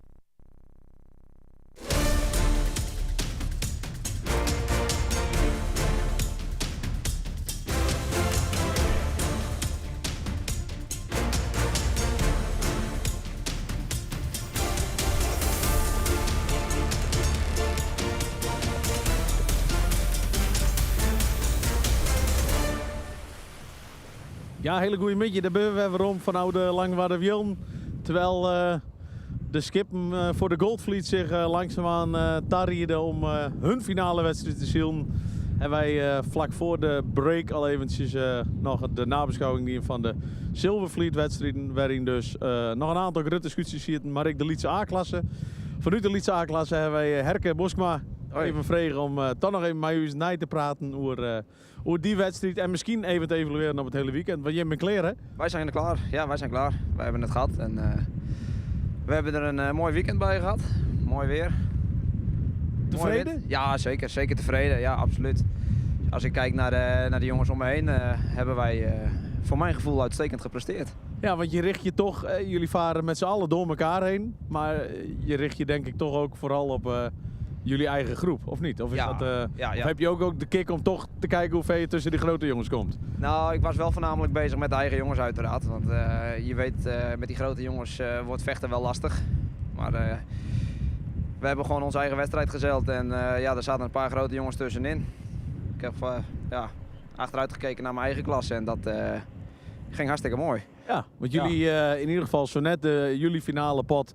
Ja, hele goede middag. Daar ben we weer om van oude Langwaarde Wieln. Terwijl de skippen voor de Goldfleet zich langzaamaan tarrieden om hun finale wedstrijd te zien. En wij vlak voor de break al eventjes nog de nabeschouwing van de Silverfleet wedstrijden. Waarin dus nog een aantal grote discussies zitten, maar ik de Lietse A-klasse. Vanuit de Lietse A-klasse hebben wij Herke Boskma even vragen om toch nog even met u na te praten over die wedstrijd. En misschien even te evalueren op het hele weekend. Want je bent klaar, hè? Wij zijn er klaar. Ja, wij zijn klaar. Wij hebben het gehad. En we hebben er een mooi weekend bij gehad. Mooi weer. Tevreden? Mooi ja, zeker. Zeker tevreden. Ja, absoluut. Als ik kijk naar de jongens om me heen, hebben wij voor mijn gevoel uitstekend gepresteerd. Ja, want je richt je toch, jullie varen met z'n allen door elkaar heen. Maar je richt je denk ik toch ook vooral op jullie eigen groep, of niet? Of, is Ja, dat, ja. Of heb je ook de kick om toch te kijken hoe ver je tussen die grote jongens komt? Nou, ik was wel voornamelijk bezig met de eigen jongens uiteraard. Want je weet, met die grote jongens wordt vechten wel lastig. Maar we hebben gewoon onze eigen wedstrijd gezeild. En ja, er zaten een paar grote jongens tussenin. Ik heb achteruit gekeken naar mijn eigen klasse en dat ging hartstikke mooi. Ja, want jullie in ieder geval zo net jullie finale pot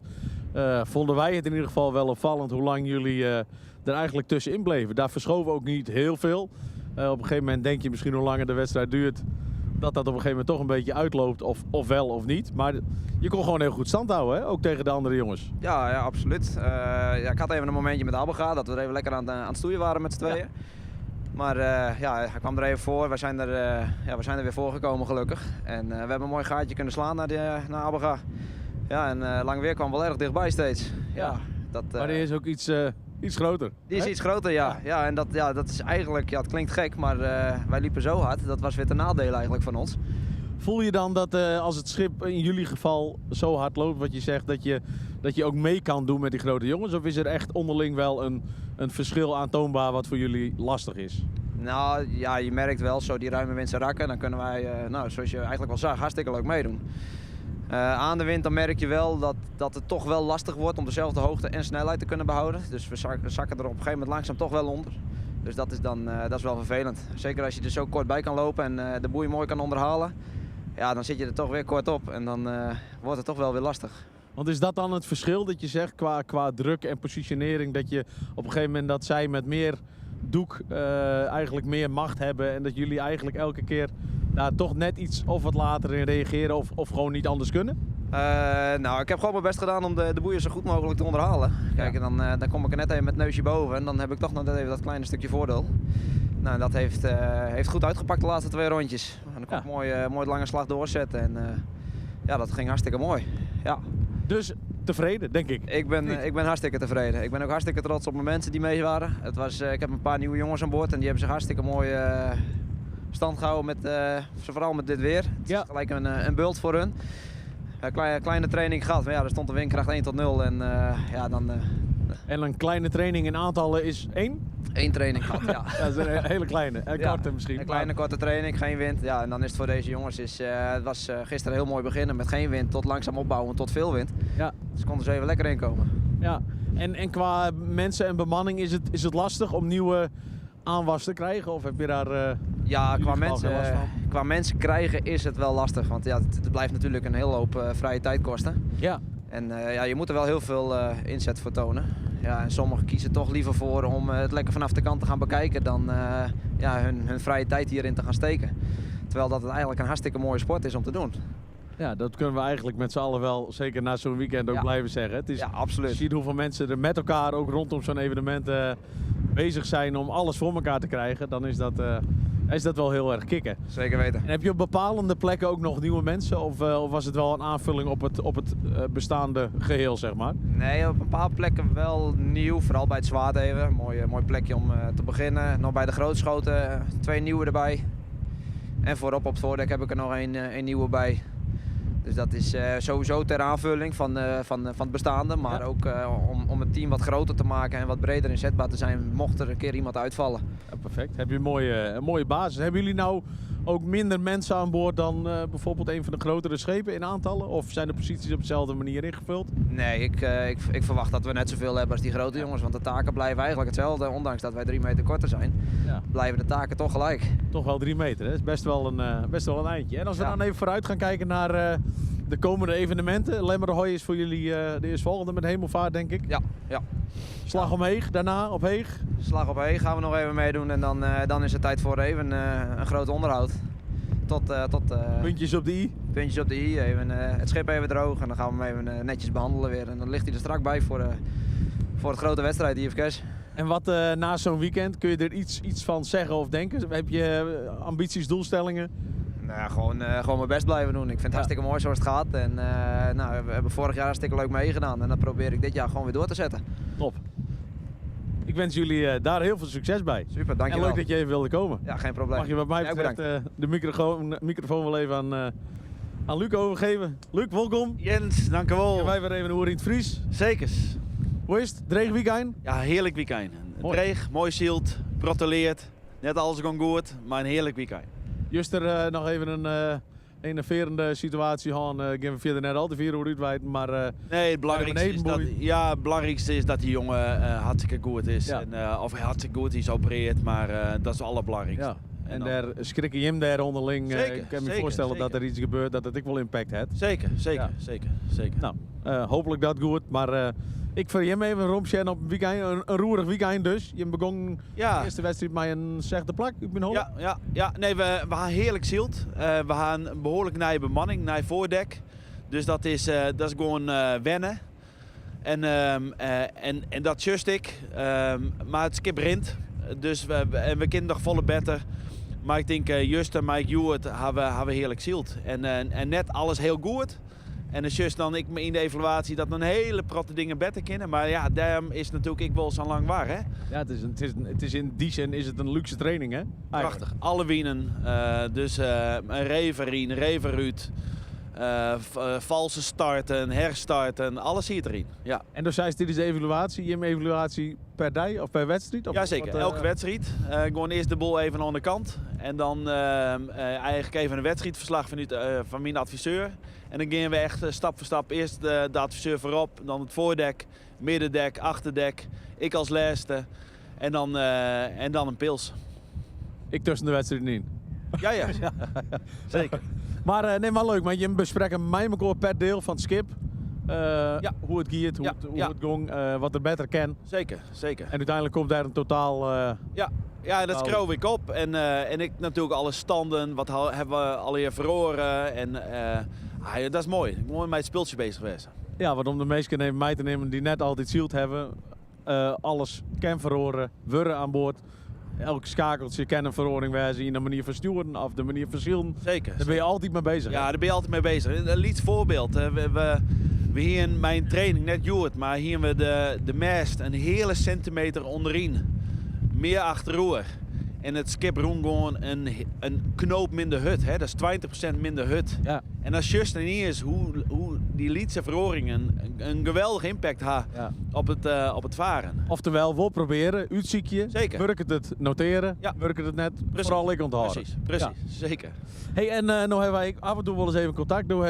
vonden wij het in ieder geval wel opvallend hoe lang jullie er eigenlijk tussenin bleven. Daar verschoven ook niet heel veel. Op een gegeven moment denk je misschien hoe langer de wedstrijd duurt, dat op een gegeven moment toch een beetje uitloopt, of wel of niet. Maar je kon gewoon heel goed stand houden, hè? Ook tegen de andere jongens. Ja, absoluut. Ik had even een momentje met Abelga, dat we er even lekker aan het stoeien waren met z'n tweeën. Maar hij kwam er even voor. We zijn er weer voor gekomen gelukkig. En we hebben een mooi gaatje kunnen slaan naar Abelga. Ja, en Langeweer kwam wel erg dichtbij steeds. Ja, maar die is ook iets groter. Die is iets groter, ja. En dat is eigenlijk, het klinkt gek, maar wij liepen zo hard. Dat was weer ten nadele eigenlijk van ons. Voel je dan dat als het schip in jullie geval zo hard loopt, wat je zegt, dat je ook mee kan doen met die grote jongens? Of is er echt onderling wel een verschil aantoonbaar wat voor jullie lastig is? Nou ja, je merkt wel, zo die ruime wind zijn rakken, dan kunnen wij, zoals je eigenlijk wel zag, hartstikke leuk meedoen. Aan de wind dan merk je wel dat het toch wel lastig wordt om dezelfde hoogte en snelheid te kunnen behouden. Dus we zakken er op een gegeven moment langzaam toch wel onder. Dus dat is wel vervelend. Zeker als je er zo kort bij kan lopen en de boei mooi kan onderhalen. Ja, dan zit je er toch weer kort op en dan wordt het toch wel weer lastig. Want is dat dan het verschil dat je zegt qua druk en positionering, dat je op een gegeven moment dat zij met meer doek eigenlijk meer macht hebben en dat jullie eigenlijk elke keer daar toch net iets of wat later in reageren of gewoon niet anders kunnen? Ik heb gewoon mijn best gedaan om de boeien zo goed mogelijk te onderhalen. Kijk, en dan kom ik er net even met het neusje boven en dan heb ik toch nog net even dat kleine stukje voordeel. Nou, dat heeft goed uitgepakt de laatste 2 rondjes. En dan kon ik mooi lange slag doorzetten en dat ging hartstikke mooi. Ja. Dus tevreden, denk ik. Ik ben hartstikke tevreden. Ik ben ook hartstikke trots op mijn mensen die mee waren. Ik heb een paar nieuwe jongens aan boord en die hebben zich hartstikke mooi stand gehouden vooral met dit weer. Het is gelijk een bult voor hun. Kleine training gehad, maar er stond de windkracht 1 tot 0 en En een kleine training in aantallen is 1? 1 training gehad, ja. Dat is een hele kleine, korte misschien. Een kleine korte training, geen wind. Ja, en dan is het voor deze jongens, het was gisteren heel mooi beginnen met geen wind tot langzaam opbouwen tot veel wind. Ja. Dus konden ze even lekker inkomen. Ja, en qua mensen en bemanning is het lastig om nieuwe aanwas te krijgen? Of heb je daar qua mensen krijgen is het wel lastig, want het blijft natuurlijk een hele hoop vrije tijd kosten. Ja. En je moet er wel heel veel inzet voor tonen. Ja, en sommigen kiezen toch liever voor om het lekker vanaf de kant te gaan bekijken dan hun vrije tijd hierin te gaan steken. Terwijl dat het eigenlijk een hartstikke mooie sport is om te doen. Ja, dat kunnen we eigenlijk met z'n allen wel, zeker na zo'n weekend, ook blijven zeggen. Het is, absoluut. Je ziet hoeveel mensen er met elkaar ook rondom zo'n evenement bezig zijn om alles voor elkaar te krijgen. Dan is dat wel heel erg kicken. Zeker weten. En heb je op bepaalde plekken ook nog nieuwe mensen? Of was het wel een aanvulling op het bestaande geheel, zeg maar? Nee, op een paar plekken wel nieuw. Vooral bij het Zwaard even. Mooi plekje om te beginnen. Nog bij de Grootschoten 2 nieuwe erbij. En voorop op het voordek heb ik er nog een nieuwe bij. Dus dat is sowieso ter aanvulling van het bestaande. Maar ook om het team wat groter te maken en wat breder inzetbaar te zijn, mocht er een keer iemand uitvallen. Ja, perfect. Heb je een mooie basis. Hebben jullie nou ook minder mensen aan boord dan bijvoorbeeld een van de grotere schepen in aantallen? Of zijn de posities op dezelfde manier ingevuld? Nee, ik verwacht dat we net zoveel hebben als die grote jongens. Want de taken blijven eigenlijk hetzelfde. Ondanks dat wij 3 meter korter zijn, blijven de taken toch gelijk. Toch wel 3 meter, hè? Dat is best wel een eindje. En als we dan even vooruit gaan kijken naar de komende evenementen. Lemmerhoy is voor jullie de eerstvolgende met Hemelvaart, denk ik. Ja. Slag om Heeg, daarna op Heeg. Slag op Heeg gaan we nog even meedoen en dan is het tijd voor even een groot onderhoud. Puntjes op de i. Puntjes op de i, even, het schip even droog en dan gaan we hem even netjes behandelen weer. En dan ligt hij er strak bij voor het grote wedstrijd IFK's. En wat na zo'n weekend, kun je er iets van zeggen of denken? Heb je ambities, doelstellingen? Nou, gewoon mijn best blijven doen. Ik vind het hartstikke mooi zoals het gaat. En we hebben vorig jaar hartstikke leuk meegedaan. En dat probeer ik dit jaar gewoon weer door te zetten. Top. Ik wens jullie daar heel veel succes bij. Super, dankjewel. En leuk dat je even wilde komen. Ja, geen probleem. Mag je wat mij betreft de microfoon wel even aan Luc overgeven. Luc, welkom. Jens, dankjewel. En wij weer even een hoor in het Fries. Zekers. Hoe is het? Dreig weekend? Ja, heerlijk weekend. Dreig, mooi zield, protoleerd. Net alles gewoon goed, maar een heerlijk weekend. Just er nog even een enerverende situatie gaan. Ik heb verder net al te vier uur uitweiden, maar nee, het belangrijkste is dat die jongen hartstikke goed is. Ja. En, of hartstikke goed is opereert, maar dat is het allerbelangrijkste. Ja. En daar schrikken je hem daar onderling. Zeker, Ik kan me zeker, voorstellen zeker. dat er iets gebeurt dat het ook wel impact heeft. Zeker, zeker, Ja. zeker, zeker. Nou, hopelijk dat goed. Maar ik voor hem even rompje op een weekend, een roerig weekend dus. Je begon Ja. de eerste wedstrijd met een slechte plak. Ik ben hoog. Ja. Nee, we gaan heerlijk zield. We gaan een behoorlijk naar bemanning, naar voordek. Dus dat is gewoon wennen. En dat just ik. Maar het skip rint. Dus we kunnen nog volle better. Maar ik denk, Just en Mike Hewitt hebben heerlijk zield. En net alles heel goed. En het is juist dan ik me in de evaluatie dat een hele protte dingen beter kennen. Maar ja, daarom is natuurlijk ik wel zo lang waar, hè. Ja, het is in die zin is het een luxe training, hè? Prachtig. Alle wienen. Dus een Reverien, Reverruut. Valse starten, herstarten, alles zit erin. Ja. En dus is dit is de evaluatie, je evaluatie per dag of per wedstrijd? Of Jazeker, wat, elke wedstrijd. Gewoon eerst de boel even aan de kant. En dan eigenlijk even een wedstrijdverslag van mijn adviseur. En dan gaan we echt stap voor stap. Eerst de adviseur voorop, dan het voordek, middendek, achterdek. Ik als laatste. En dan een pils. Ik tussen de wedstrijden in. Ja. Zeker. Maar nee, maar leuk, maar je bespreken mij elkaar per deel van het skip. Hoe het gaat, hoe het ging, wat er beter kan. Zeker. En uiteindelijk komt daar een totaal... Ja, dat schreeuw ik op. En ik natuurlijk alle standen, wat hebben we alweer verloren. En dat is mooi. Ik ben mooi met het speeltje bezig geweest. Ja, want om de meesten mij te nemen die net altijd zield hebben. Alles kan verhoren, worden aan boord. Elke schakeltje kan een verhoring wijzen in de manier van sturen of de manier van zielen. Zeker. Daar ben je altijd mee bezig. Ja, daar ben je altijd mee bezig. Een liefst voorbeeld. We hier in mijn training, net Joert, maar hier we de mast een hele centimeter onderin. Meer achterover. En het skip roept gewoon een knoop minder hut. Hè? Dat is 20% minder hut. Ja. En dat is juist niet eens hoe die lietse verhoring een geweldige impact heeft op het varen. Oftewel, we proberen, uitziekje, Zeker. werk het noteren, werk het net, Precies. vooral ik onthouden. Precies, Ja. zeker. Hey, en nou hebben wij af en toe wel eens even contact. Toen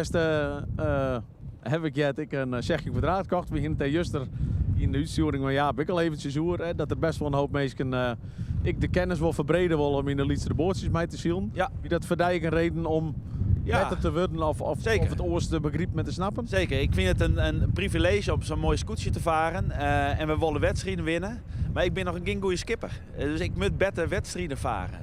heb ik een zegje kwadraat gekocht. We gingen tegen Juster in de uitsturing. Maar ja, heb ik al eventjes hoor dat er best wel een hoop mensen ik de kennis wil verbreden wil om in de liedste boordjes mee te zien. Ja. Wie dat voor die een reden om beter te worden of het eerste begrip met te snappen? Zeker, ik vind het een privilege om zo'n mooi scootje te varen. En we willen wedstrijden winnen. Maar ik ben nog geen goede skipper. Dus ik moet beter wedstrijden varen.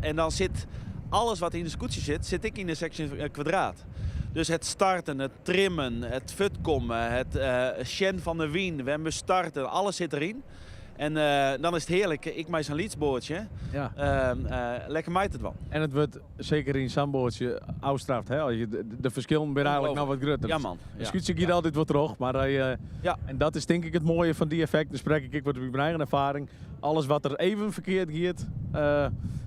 En dan zit alles wat in de scootje zit ik in de section kwadraat. Dus het starten, het trimmen, het futkomen, het shen van de wien, we hebben starten, alles zit erin. En dan is het heerlijk, ik maak zo'n lietsboordje. Ja. Lekker meid het wel. En het wordt zeker in zo'n boordje uitstraft. De verschillen zijn eigenlijk nog wat groter. Ja man. De scootje gaat altijd wat terug. Maar en dat is denk ik het mooie van die effect. Dan spreek ik wat uit mijn eigen ervaring. Alles wat er even verkeerd gaat,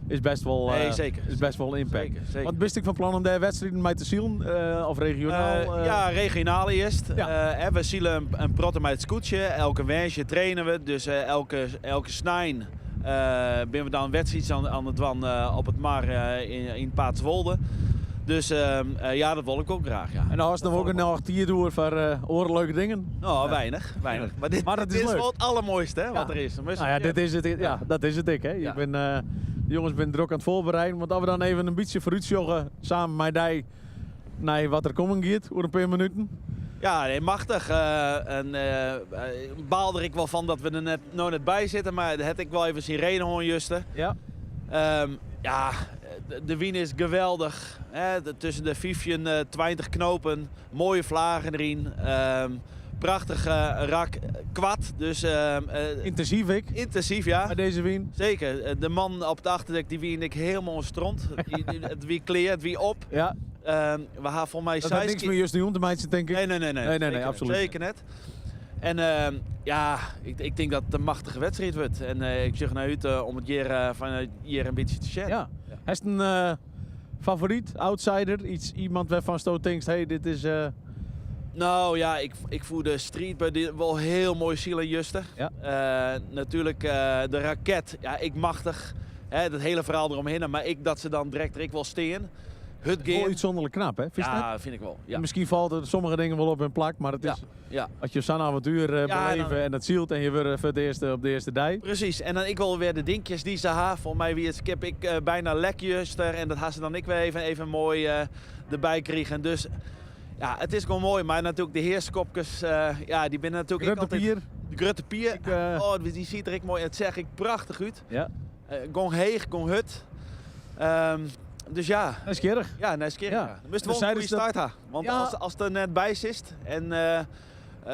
is best wel, zeker. Is best wel impact. Zeker. Want wist ik van plan om de wedstrijden mee te zien? Of regionaal? Ja, regionaal eerst. We zien een protte met het scootje. Elke wensje trainen we. Dus elke snijn ben we dan wedstrijd aan het doen op het mar in Paatswolde. Dus dat wil ik ook graag. Ja. En dan was er ook nog 10 door voor oorleuke dingen? Nou, weinig. Maar dit is wel het allermooiste hè, wat er is. Dit is het. Ja, dat is het ik. Hè. Ja. De jongens zijn druk aan het voorbereiden. Want als we dan even een beetje vooruitjoggen samen met die naar wat er komen gaat, over een paar minuten. Ja, nee, machtig. Baalde ik wel van dat we er net bij zitten, maar dat heb ik wel even sirene hoorn justen. Ja. De wien is geweldig. Tussen de 20 knopen, mooie vlagen erin. Prachtig rak, kwad. Dus, intensief ik. Intensief, ja. Bij deze wien. Zeker. De man op het achterdek die wien ik helemaal ontstrond. Het wie kleert, het wie op. Ja. We gaan voor mij dat heeft niks meer juist nu om te meiden, denk ik. Nee, absoluut. Zeker net. En ik denk dat het een machtige wedstrijd wordt. En ik zeg naar uit om het hier een beetje te sharen. Ja. Is het een favoriet, outsider? Iemand waarvan Stoot denkt, hey, dit is... Nou ja, ik voel de street bij wel heel mooi ziel en juster. Ja. Natuurlijk de raket, ja, ik machtig. Dat hele verhaal eromheen, maar dat ze dan direct wil steen. hut Wel gaan. uitzonderlijk knap, hè? Vind je Ja, net? vind ik wel. Ja. Misschien valt er sommige dingen wel op hun plak, maar het Ja, is, ja. als je zo'n avontuur Ja, beleven en dat zielt en je wordt voor op de eerste dij. Precies, en dan ik wil weer de dinkjes die ze ha. Voor mij wie het skip ik bijna lekjuster en dat gaan ze dan ik weer even mooi erbij krijgen. Dus ja, het is gewoon mooi, maar natuurlijk de heerskopjes, ja, die binnen natuurlijk Grutte altijd. pier. De grutte pier, Ik, oh, die ziet er ik mooi, het zeg ik prachtig uit. Ja, Gewoon heeg, gewoon hut. Dus ja. dat is kerig. Ja, nieuwsgierig. Ja. Ja. Dan moest Dus wel een zeiden goede ze dat- start hebben. Want Ja. als het er net bij zit en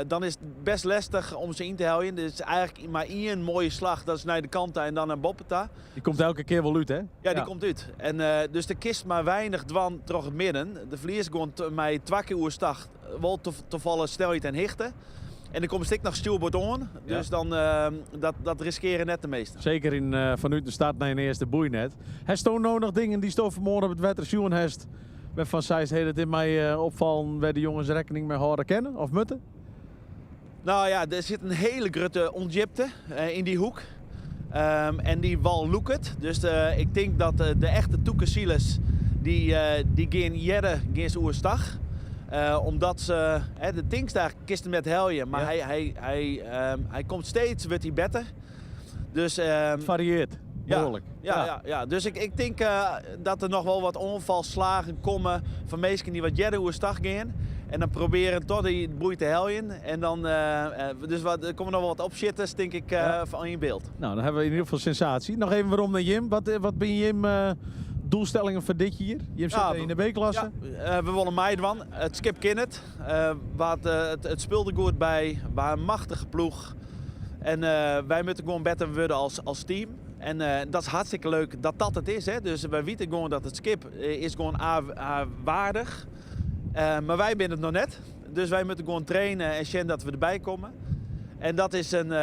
dan is het best lastig om ze in te houden. Dus eigenlijk maar één mooie slag, dat is naar de kant en dan naar Boppeta. Die komt elke keer wel uit, hè? Ja, die komt uit. En dus de kist maar weinig dwan door het midden. De vliers gewoon mij 2 keer uur start, wel te vallen snelheid en hichten. En dan komt ik nog stuurboord aan. Dus dan dat riskeren net de meeste. Zeker vanuit de start naar je eerste boei net. Heeft Toon nou nog dingen die stof vanmorgen op het wetter heeft? Met Van Zijs heet het in mij opvallen waar de jongens rekening mee houden kennen of moeten? Nou ja, er zit een hele grote onjipte in die hoek. En die wal loeket. Dus ik denk dat de echte toekesielers die gaan jaren gaan ze oerstag. Omdat ze, de Tinkster kisten met helje, maar hij komt steeds, wordt hij beter. Dus, Het varieert, behoorlijk. Ja. Dus ik denk dat er nog wel wat onvalslagen komen van mensen die wat jaren oerstag gaan. En dan proberen tot die boei te heljen. En dan, dus er komen nog wel wat opzitters, denk ik, van in beeld. Nou, dan hebben we in ieder geval sensatie. Nog even waarom naar Jim. Wat ben Jim doelstellingen voor dit jaar? Jim zit in de B-klasse. Ja, we willen meidwan. Het skip ken het. Het speelde goed bij. Waar een machtige ploeg. En wij moeten gewoon beter worden als team. En dat is hartstikke leuk dat dat het is. Hè? Dus wij weten gewoon dat het skip is gewoon waardig. Maar wij zijn het nog net. Dus wij moeten gewoon trainen en zien dat we erbij komen. En dat is een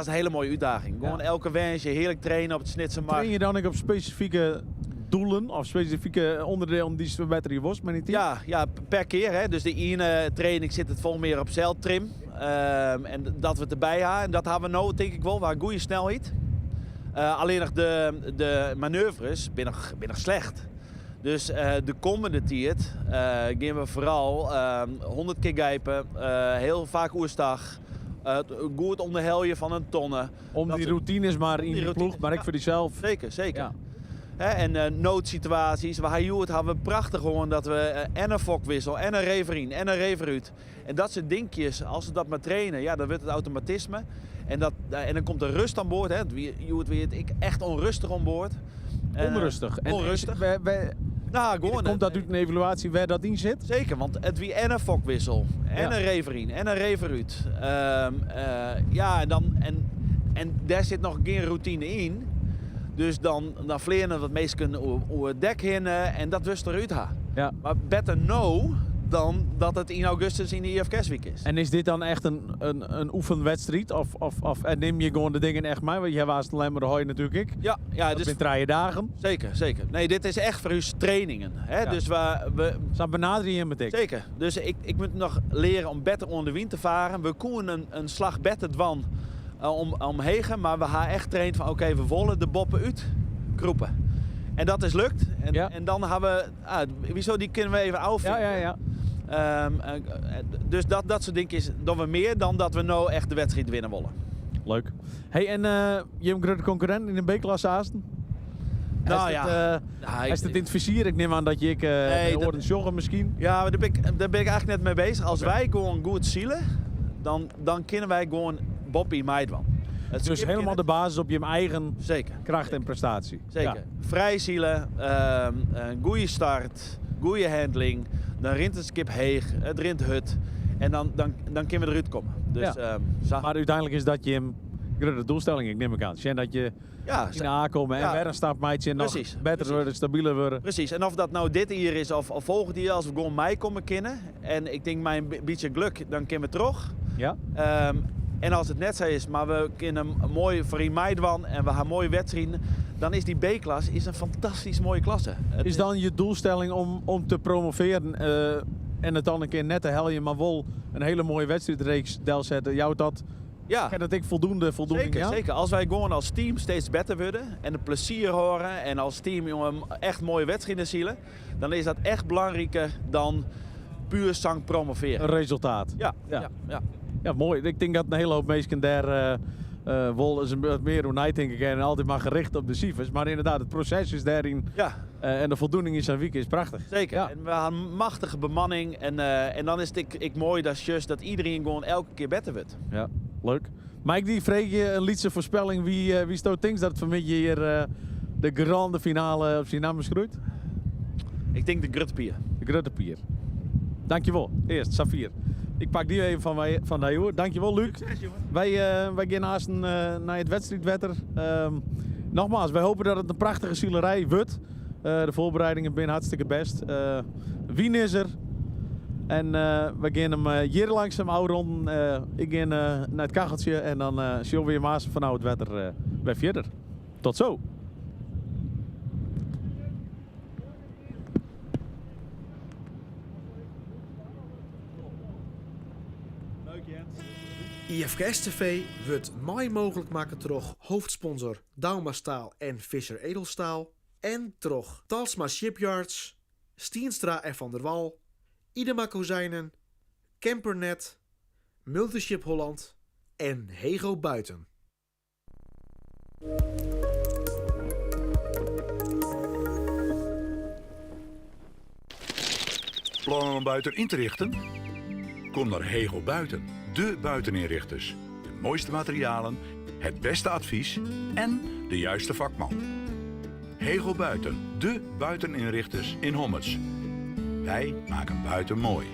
hele mooie uitdaging. Gewoon elke wensje heerlijk trainen op het Snitsenmarkt. Train je dan ook op specifieke doelen of specifieke onderdelen die ze verbeteren je was met die team? Ja, per keer. Hè. Dus de ene training zit het vol meer op zeiltrim. En dat we het erbij hebben. En dat hebben we nou denk ik wel, waar goede snelheid. Alleen nog de manoeuvres ben nog slecht. Dus de komende tijd gaan we vooral 100 keer gijpen, heel vaak oerstag. Goed om de helje van een tonne. Om die routines maar in je ploeg, maar ik voor diezelf. Zeker. Ja. En noodsituaties, waar hij hebben we prachtig gewoon dat we en een fokwissel, en een reverien, en een reveruut. En dat soort dingetjes, als we dat maar trainen, ja, dan wordt het automatisme. En dan komt er rust aan boord. Je weet ik echt onrustig aan boord. Onrustig. Onrustig. Nou, gewoon. Komt dat uit een evaluatie waar dat in zit? Zeker, want het wie en een fokwissel, en een reverien, en een reveruut. En daar zit nog geen routine in. Dus dan vleeren we het meest over het dek heen en dat wist eruit gaan. Ja. Maar better know dan dat het in augustus in de IFK's-week is. En is dit dan echt een oefenwedstrijd? Of neem je gewoon de dingen echt mee? Want jij was alleen maar de hooi natuurlijk ik. Ja, dat dus zijn 3 dagen. Zeker. Nee, dit is echt voor uw trainingen. Hè? Ja. Dus we Zo benaderen je met ik. Zeker. Dus ik moet nog leren om beter onder de wind te varen. We koen een slag beter dwan omheen, maar we gaan echt trainen van oké, we willen de boppen uitkroepen. En dat is lukt. En dan hebben we, wieso die kunnen we even afvinden. Ja. Dus dat soort dingen doen we meer dan dat we nou echt de wedstrijd winnen willen. Leuk. Hey, en je hebt een grote concurrent in de B-klasse Aasten? Nou is het in het vizier? Ik neem aan dat je hoort joggen misschien. Ja, maar daar ben ik eigenlijk net mee bezig. Als wij gewoon goed zielen, dan kunnen wij gewoon Boppie Meidwan. Dus helemaal de basis op je eigen kracht en prestatie. Zeker. Ja. Vrij zielen, een goede start, goede handling. Dan rint het skip heeg, het rint hut. En dan kunnen we eruit komen. Dus, maar uiteindelijk is dat je hem grote doelstelling, ik neem ik aan. En dat je in de A komen en weer een stapmeidje en nog beter worden, stabieler worden. Precies. En of dat nou dit hier is of volgend jaar, als we gewoon mei komen kennen. En ik denk mijn beetje geluk, dan kunnen we terug. Ja. En als het net zo is, maar we kunnen mooi voor in Meidwan en we gaan mooie wedstrijden, dan is die B-klas een fantastisch mooie klasse. Is dan je doelstelling om te promoveren en het dan een keer net te heljen, maar wel een hele mooie wedstrijdreeks delzetten? Jou dat Ja. En dat ik voldoende Zeker, ja? zeker. Als wij gewoon als team steeds beter worden en het plezier horen en als team jongen, echt mooie wedstrijden zielen, dan is dat echt belangrijker dan puur zang promoveren. Een resultaat. Ja, Ja. ja. Ja. Ja, mooi. Ik denk dat een hele hoop mensen daar wel eens wat meer hoe na denk ik en altijd maar gericht op de cijfers. Maar inderdaad, het proces is daarin en de voldoening is aan Wieke is prachtig. Zeker. Ja. En we hebben een machtige bemanning en dan is het ik mooi dat iedereen gewoon elke keer beter wordt. Ja, leuk. Mike, die vreeg je een liedse voorspelling. Wie stoot denkt dat vanmiddag hier de grande finale op zijn naam schroeit? Ik denk de Grutpier. De Gruttepier. Dankjewel. Eerst, Safir. Ik pak die even van de joh. Dankjewel, Luc. Wij gaan naast naar het wedstrijdwetter. Nogmaals, wij hopen dat het een prachtige zielerij wordt. De voorbereidingen zijn hartstikke best. Wien is er. En we gaan hem hier langzaam rond. Ik ga naar het kacheltje en dan zien we weer maas van het wetter bij verder. Tot zo. IFKS TV wordt mij mogelijk maken door hoofdsponsor Dauma Staal en Fischer Edelstaal. En door Talsma Shipyards, Stienstra en Van der Wal, Idema Kozijnen, Campernet, Multiship Holland en Hego Buiten. Plannen om buiten in te richten? Kom naar Hego Buiten, de buiteninrichters. De mooiste materialen, het beste advies en de juiste vakman. Hego Buiten, de buiteninrichters in Hommets. Wij maken buiten mooi.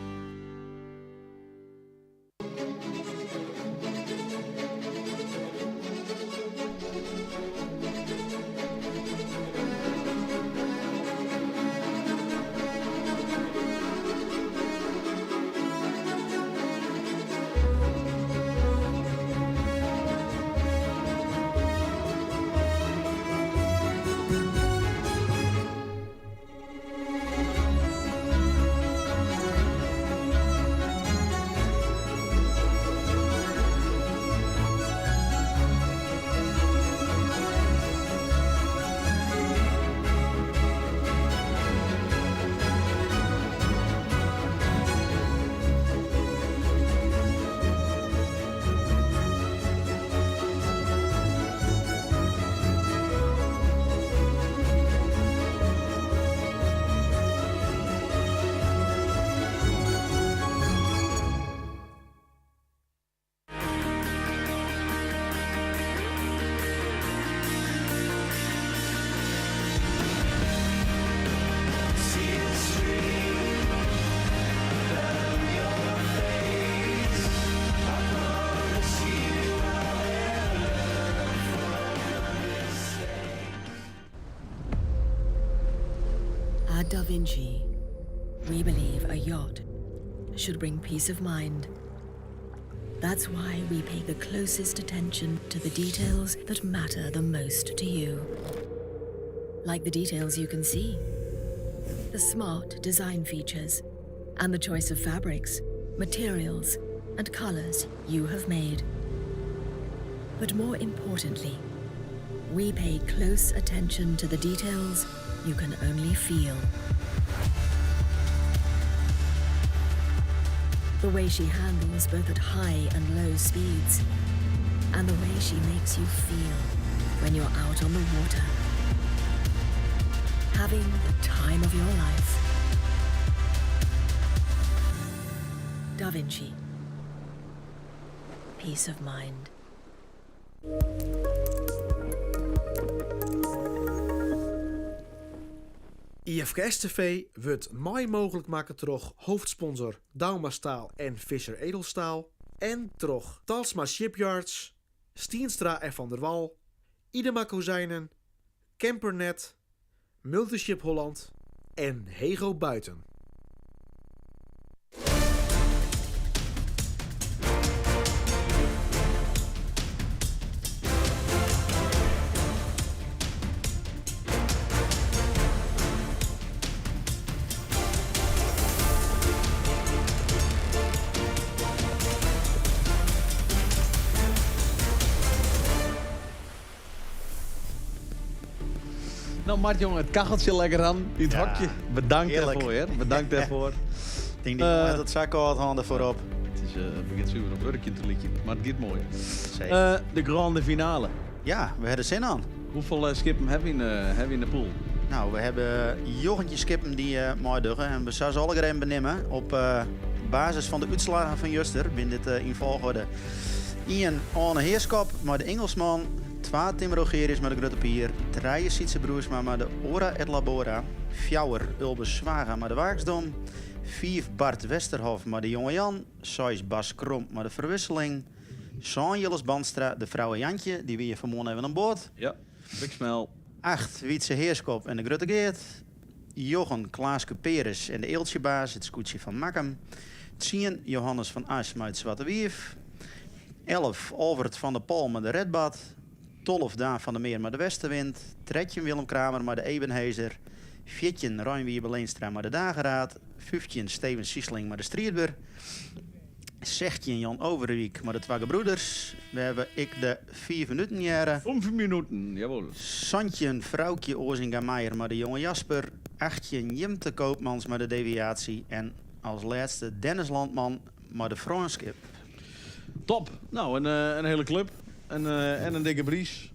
At Da Vinci, we believe a yacht should bring peace of mind. That's why we pay the closest attention to the details that matter the most to you. Like the details you can see, the smart design features, and the choice of fabrics, materials, and colors you have made. But more importantly, we pay close attention to the details you can only feel. The way she handles both at high and low speeds, and the way she makes you feel when you're out on the water, having the time of your life. Da Vinci. Peace of mind. IFKS TV wordt mij mogelijk maken door hoofdsponsor Dauma Staal en Fischer Edelstaal. En door Talsma Shipyards, Stienstra en Van der Wal, Idema Kozijnen, Campernet, Multiship Holland en Hego Buiten. Nou, Mart, jongen, het kacheltje lekker aan in het Ja, hokje. Bedankt heerlijk. daarvoor, hè. Bedankt daarvoor. Ik denk die jongen met het zakkoord handen voorop. Het is, begint zo een werkje te liedje, maar het gaat mooi. Zeker. De grande finale. Ja, we hebben zin aan. Hoeveel skippen hebben we in de pool? Nou, we hebben jochentje skippen die mooi duggen. En we zouden ze alle benieuwen op basis van de uitslagen van Juster. Binnen dit in volgorde. Ian Arne Heerskop, maar de Engelsman. 2 Tim Rogerius met de Grutte Pier. 3 Sietse Broersma, maar de Ora et Labora. 4 Ulbe Zwaga, maar de Waaksdom. 4 Bart Westerhof, maar de Jonge Jan. 6 Bas Kromp, maar de Verwisseling. 7 Jilles Bandstra, de vrouwen Jantje, die we hier vanmorgen even aan boord. Ja, big smell. 8 Wietse Heerskop en de Grutte Geert. Jochen Klaaske Peres en de Eeltjebaas, het scootje van Makkem. 10 Johannes van As uit Zwarte Wief. 11 Albert van der Pol met de Redbad. 12 Daan van der Meer met de Westenwind. 13 Willem Kramer met de Ebenhezer. 14 Rijn Leenstra met de Dageraad. 15 Steven Siesling met de Striedber. 16 Jan Overwiek met de Twagge Broeders. We hebben ik de 4 minuten jaren. 5 minuten, jawel. Santje Vrouwtje Ozinga Meijer met de Jonge Jasper. 18 Jimte Koopmans met de Deviatie. En als laatste Dennis Landman met de Franskip. Top. Nou, een hele club. En een dikke bries.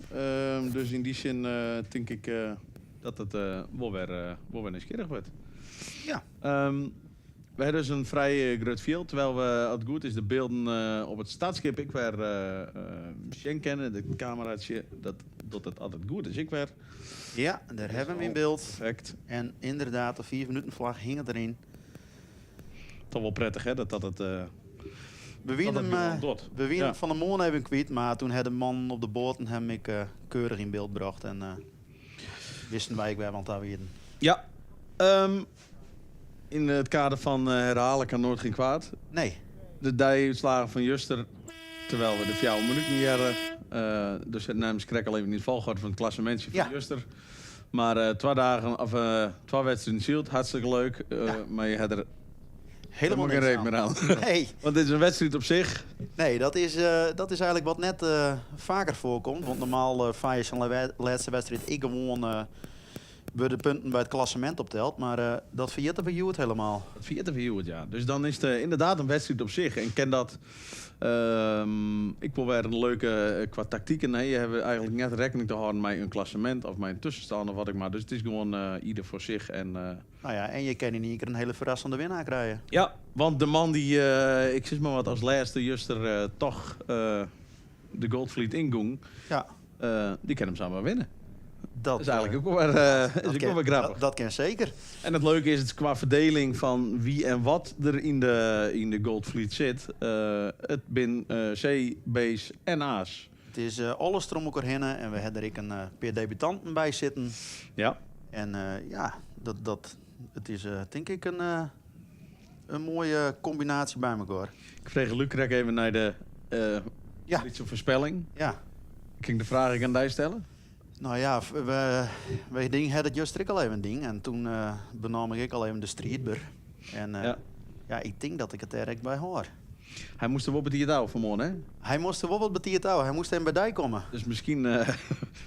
Dus in die zin denk ik dat het wel weer nieuwsgierig wordt. Ja. We hebben dus een vrij groot veld. Terwijl we, als het goed is, de beelden op het stadsschip ik weer zien kennen. De cameraatje, dat het altijd goed is. Ik weer. Ja, daar hebben we hem in beeld. Perfect. En inderdaad, de 4 minuten vlag hing het erin. Toch wel prettig, hè? Dat het... We winnen Ja. van de morgen even kwijt, maar toen had de man op de boot en hem ik keurig in beeld gebracht. En wisten wij ik weer want daar weer. Ja. In het kader van herhalen kan nooit geen kwaad. Nee. De dij-uitslagen van Juster, terwijl we de 4 minuten niet hadden. Dus het namens Krek al even in het volgorde van het klassementje van Juster. Maar 2 dagen, of 2 wedstrijden in Zielt, hartstikke leuk. Maar je had er helemaal geen niks reet meer aan. Nee. Want dit is een wedstrijd op zich. Nee, dat is eigenlijk wat net vaker voorkomt. Want normaal vaar je zo'n laatste wedstrijd ik gewoon de punten bij het klassement optelt. Maar dat verjette bij Hewitt helemaal. Dat verjette bij Hewitt, ja. Dus dan is het inderdaad een wedstrijd op zich. En ken dat... ik wil weer een leuke qua tactieken. Nee, je hebt eigenlijk net rekening te houden met een klassement of met een tussenstand of wat ik maar. Dus het is gewoon ieder voor zich. En, nou ja, en je kan in één keer een hele verrassende winnaar krijgen. Ja, want de man die, ik zeg maar wat als laatste Juster toch de Goldfleet inging, die kan hem samen winnen. Dat is eigenlijk ook wel weer grappig. Dat kan zeker. En het leuke is het qua verdeling van wie en wat er in de Goldfleet zit. Het bin C, B's en A's. Het is alles erom elkaar heen en we hebben er ook een paar debutanten bij zitten. Ja. En het is denk ik een mooie combinatie bij elkaar. Ik vreeg Luc even naar de voorspelling. Ja. Ik ging de vraag aan die stellen. Nou ja, wij ding had het juist al even een ding. En toen benam ik al even de Striedber. En ik denk dat ik het er echt bij hoor. Hij moest er wel betierd houden vanmorgen, hè? Hij moest er wel wat betierd houden. Hij moest hem bij die komen. Dus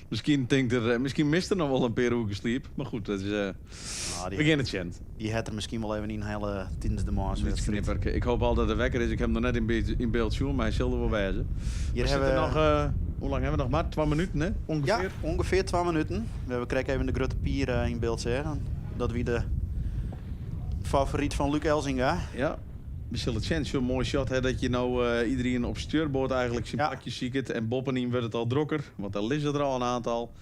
misschien mist er nog wel een paar uur sleep. Maar goed, dat is begin het chant. Je had er misschien wel even een hele tiende de maas. Ik hoop al dat de wekker is. Ik heb hem nog net in beeld zien, maar hij zal er wel wijzen. Hier hebben we nog, hoe lang hebben we nog maar? 2 minuten, hè? Ongeveer? Ja, ongeveer 2 minuten. We krijgen even de Grutte Pier in beeld zeggen. Dat wie de favoriet van Luc Elzinga. Ja. We zullen het zo'n mooi shot hè, dat je nou iedereen op stuurboord eigenlijk zijn pakjes ziet. En Boppenien wordt het al drukker, want daar liggen er al een aantal.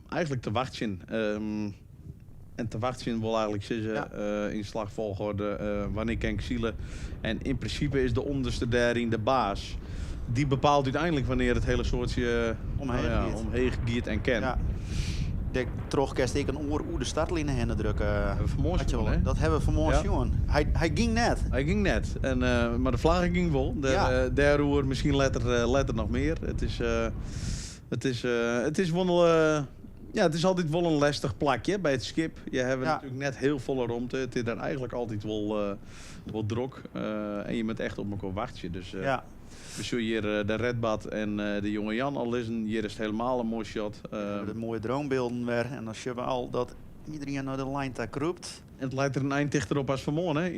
Eigenlijk te wachten. En te wachten wil eigenlijk zeggen in slagvolgorde wanneer kan ik zielen. En in principe is de onderste daarin de baas. Die bepaalt uiteindelijk wanneer het hele soortje omheen giet en ken. Ja. Toch kerst ik een oor hoe de startlijnen heen drukken. Dat hebben we vanmorgen jongen. Hij ging net. Hij ging net. En, maar de vlag ging wel. Daar roer misschien letter nog meer. Het is wel Ja, het is altijd wel een lastig plakje bij het skip. Je hebt Ja. natuurlijk net heel volle romte. Het is daar eigenlijk altijd wel druk. En je moet echt op elkaar wachten. Dus Ja. we zullen hier de Redbad en de jonge Jan al lezen. Hier is het helemaal een mooi shot. De mooie droombeelden weer. En dan zien we al dat iedereen naar de lijn daar kroept. En het lijkt er een eind dichter op als vanmorgen, hè?